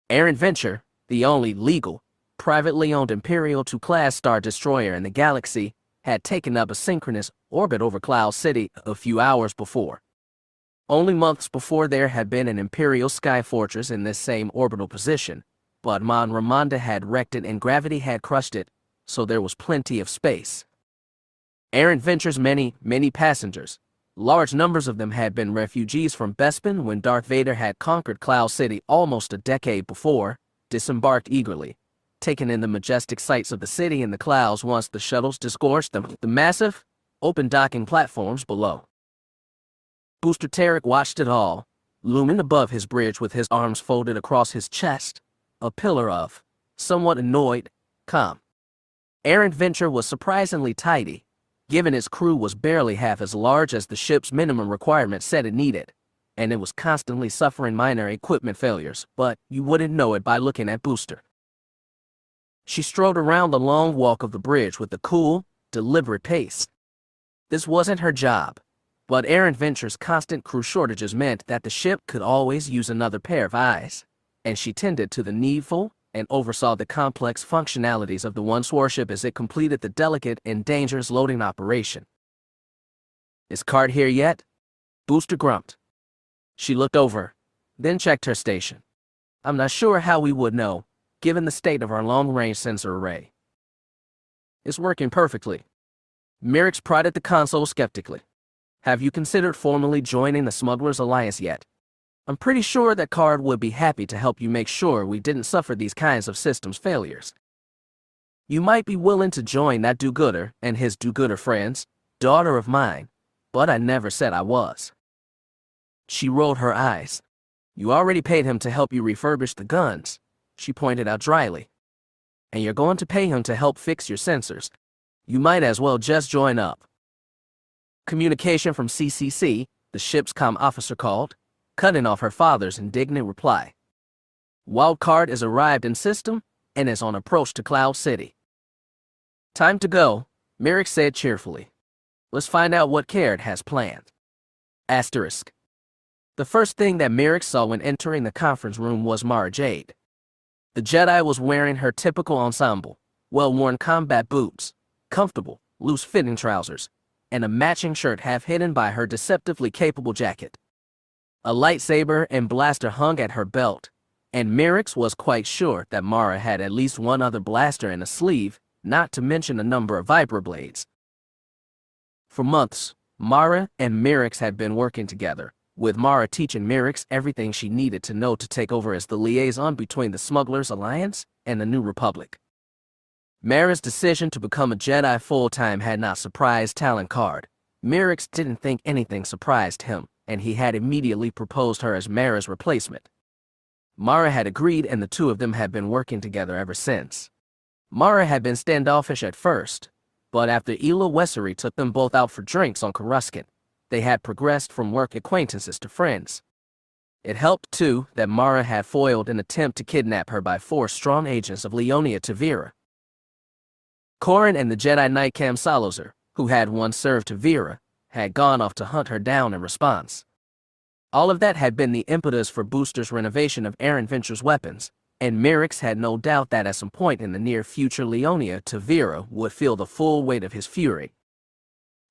Aaron Venture, the only legal, privately owned Imperial II-class Star Destroyer in the galaxy, had taken up a synchronous orbit over Cloud City a few hours before. Only months before there had been an Imperial sky fortress in this same orbital position, but Mon Ramonda had wrecked it and gravity had crushed it, so there was plenty of space. Aaron Venture's many passengers, large numbers of them had been refugees from Bespin when Darth Vader had conquered Cloud City almost a decade before, disembarked eagerly, taking in the majestic sights of the city in the clouds once the shuttles disgorged the massive, open docking platforms below. Booster Tarek watched it all, looming above his bridge with his arms folded across his chest, a pillar of, somewhat annoyed, calm. Aaron Venture was surprisingly tidy, given its crew was barely half as large as the ship's minimum requirement said it needed, and it was constantly suffering minor equipment failures, but you wouldn't know it by looking at Booster. She strode around the long walk of the bridge with a cool, deliberate pace. This wasn't her job, but Aaron Venture's constant crew shortages meant that the ship could always use another pair of eyes, and she tended to the needful and oversaw the complex functionalities of the once warship as it completed the delicate and dangerous loading operation. "Is Card here yet?" Booster grumped. She looked over, then checked her station. "I'm not sure how we would know, given the state of our long-range sensor array." "It's working perfectly." Merrick's prodded the console skeptically. "Have you considered formally joining the Smugglers Alliance yet? I'm pretty sure that Card would be happy to help you make sure we didn't suffer these kinds of systems failures. You might be willing to join that do-gooder and his do-gooder friends, daughter of mine, but I never said I was." She rolled her eyes. "You already paid him to help you refurbish the guns," she pointed out dryly. "And you're going to pay him to help fix your sensors. You might as well just join up." Communication from CCC, the ship's comm officer called, cutting off her father's indignant reply. "Wildcard has arrived in system and is on approach to Cloud City." "Time to go," Merrick said cheerfully. "Let's find out what Caird has planned." Asterisk. The first thing that Merrick saw when entering the conference room was Mara Jade. The Jedi was wearing her typical ensemble, well-worn combat boots, comfortable, loose-fitting trousers, and a matching shirt half hidden by her deceptively capable jacket. A lightsaber and blaster hung at her belt, and Merrick was quite sure that Mara had at least one other blaster in a sleeve, not to mention a number of vibroblades. For months, Mara and Merrick had been working together, with Mara teaching Merrick everything she needed to know to take over as the liaison between the Smugglers Alliance and the New Republic. Mara's decision to become a Jedi full-time had not surprised Talon Card. Merrick didn't think anything surprised him, and he had immediately proposed her as Mara's replacement. Mara had agreed, and the two of them had been working together ever since. Mara had been standoffish at first, but after Ela Wessery took them both out for drinks on Coruscant, they had progressed from work acquaintances to friends. It helped, too, that Mara had foiled an attempt to kidnap her by 4 strong agents of Leonia Tavira. Corran and the Jedi Knight Cam Salazar, who had once served Tavira, had gone off to hunt her down in response. All of that had been the impetus for Booster's renovation of Aaron Venture's weapons, and Merrick had no doubt that at some point in the near future Leonia Tavira would feel the full weight of his fury.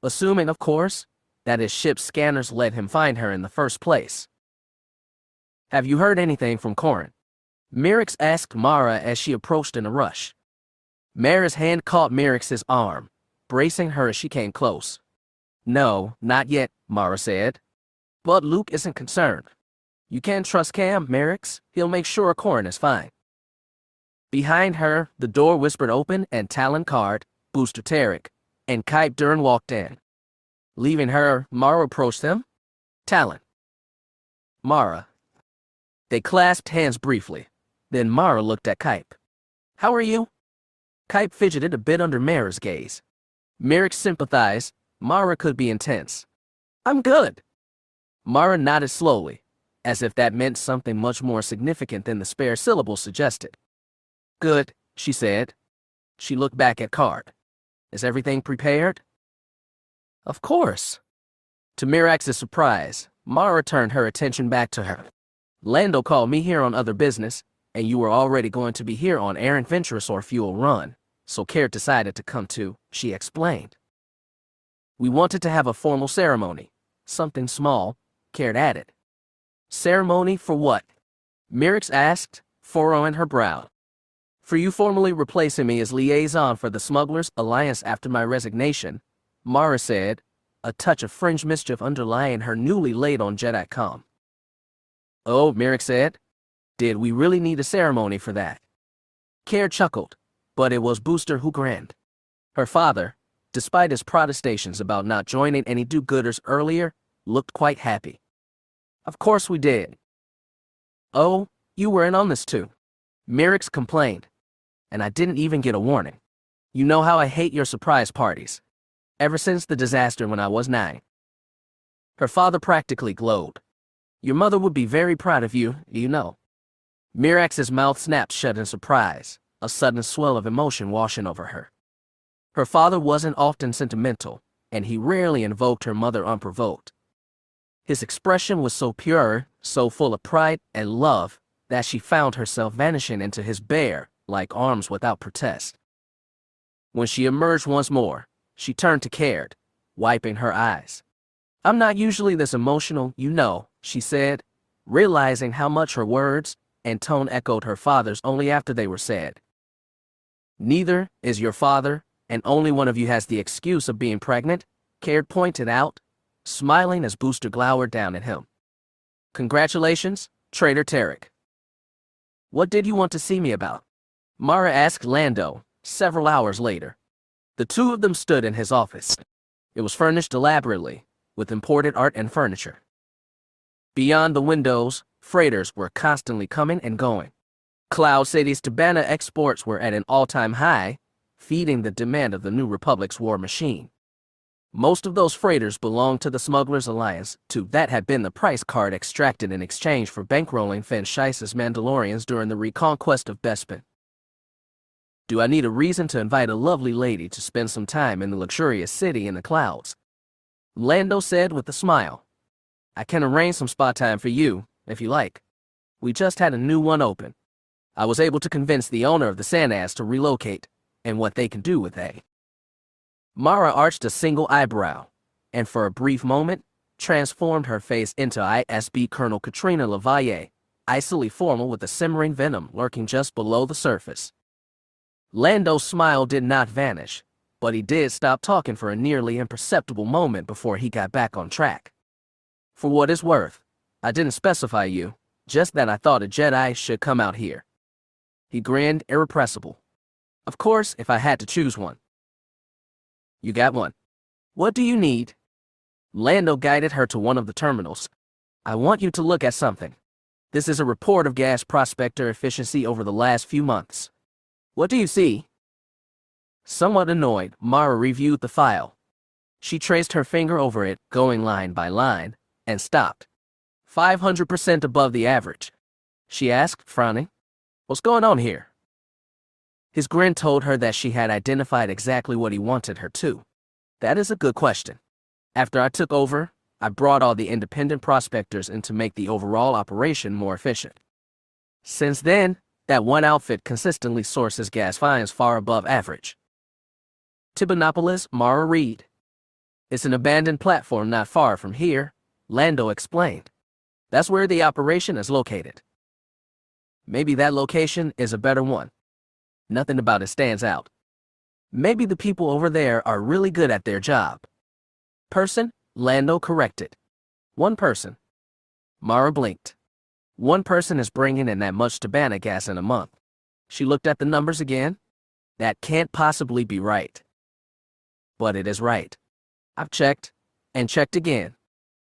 Assuming, of course, that his ship's scanners let him find her in the first place. "Have you heard anything from Corran?" Merrick asked Mara as she approached in a rush. Mara's hand caught Merrick's arm, bracing her as she came close. "No, not yet," Mara said. "But Luke isn't concerned. You can trust Cam, Merrick. He'll make sure Corran is fine." Behind her, the door whispered open and Talon Card, Booster Tarek, and Kyp Durron walked in. Leaving her, Mara approached them. "Talon." "Mara." They clasped hands briefly. Then Mara looked at Kyp. "How are you?" Kyp fidgeted a bit under Mara's gaze. Merrick sympathized. Mara could be intense, I'm good. Mara nodded slowly, as if that meant something much more significant than the spare syllable suggested. Good, she said. She looked back at Card. Is everything prepared? Of course. To Mirax's surprise, Mara turned her attention back to her. Lando called me here on other business, and you were already going to be here on errant venturous or fuel run, so Card decided to come too, she explained. We wanted to have a formal ceremony. Something small, Card added. Ceremony for what? Mirax asked, furrowing her brow. For you formally replacing me as liaison for the Smugglers Alliance after my resignation, Mara said, a touch of fringe mischief underlying her newly laid-on Jedi calm. Oh, Mirax said. Did we really need a ceremony for that? Card chuckled, but it was Booster who grinned. Her father, despite his protestations about not joining any do-gooders earlier, looked quite happy. Of course we did. Oh, you were in on this too. Mirax complained. And I didn't even get a warning. You know how I hate your surprise parties. Ever since the disaster when I was 9. Her father practically glowed. Your mother would be very proud of you, you know. Mirax's mouth snapped shut in surprise, a sudden swell of emotion washing over her. Her father wasn't often sentimental, and he rarely invoked her mother unprovoked. His expression was so pure, so full of pride and love, that she found herself vanishing into his bare, like arms without protest. When she emerged once more, she turned to Card, wiping her eyes. I'm not usually this emotional, you know, she said, realizing how much her words and tone echoed her father's only after they were said. Neither is your father, and only one of you has the excuse of being pregnant, Card pointed out, smiling as Booster glowered down at him. Congratulations, Traitor Tarek. What did you want to see me about? Mara asked Lando, several hours later. The two of them stood in his office. It was furnished elaborately, with imported art and furniture. Beyond the windows, freighters were constantly coming and going. Cloud City's Tabana exports were at an all-time high, feeding the demand of the New Republic's war machine. Most of those freighters belonged to the Smugglers Alliance, too. That had been the price card extracted in exchange for bankrolling Fen Shice's Mandalorians during the reconquest of Bespin. Do I need a reason to invite a lovely lady to spend some time in the luxurious city in the clouds? Lando said with a smile. I can arrange some spa time for you, if you like. We just had a new one open. I was able to convince the owner of the Sanass to relocate, and what they can do with that. Mara arched a single eyebrow, and for a brief moment, transformed her face into ISB Colonel Katrina Lavalle, icily formal with a simmering venom lurking just below the surface. Lando's smile did not vanish, but he did stop talking for a nearly imperceptible moment before he got back on track. For what it's worth, I didn't specify you, just that I thought a Jedi should come out here. He grinned irrepressible. Of course, if I had to choose one. You got one. What do you need? Lando guided her to one of the terminals. I want you to look at something. This is a report of gas prospector efficiency over the last few months. What do you see? Somewhat annoyed, Mara reviewed the file. She traced her finger over it, going line by line, and stopped. 500% above the average. She asked, frowning. What's going on here? His grin told her that she had identified exactly what he wanted her to. That is a good question. After I took over, I brought all the independent prospectors in to make the overall operation more efficient. Since then, that one outfit consistently sources gas finds far above average. Tibanopolis, Mara Reed. It's an abandoned platform not far from here, Lando explained. That's where the operation is located. Maybe that location is a better one. Nothing about it stands out. Maybe the people over there are really good at their job. Person, Lando corrected. One person. Mara blinked. One person is bringing in that much Tabana gas in a month. She looked at the numbers again. That can't possibly be right. But it is right. I've checked, and checked again.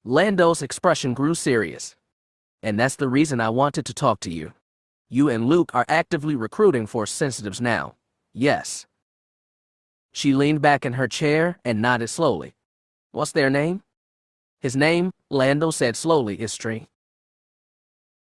Lando's expression grew serious. And that's the reason I wanted to talk to you. You and Luke are actively recruiting Force sensitives now. Yes. She leaned back in her chair and nodded slowly. What's their name? His name, Lando said slowly, is Tree.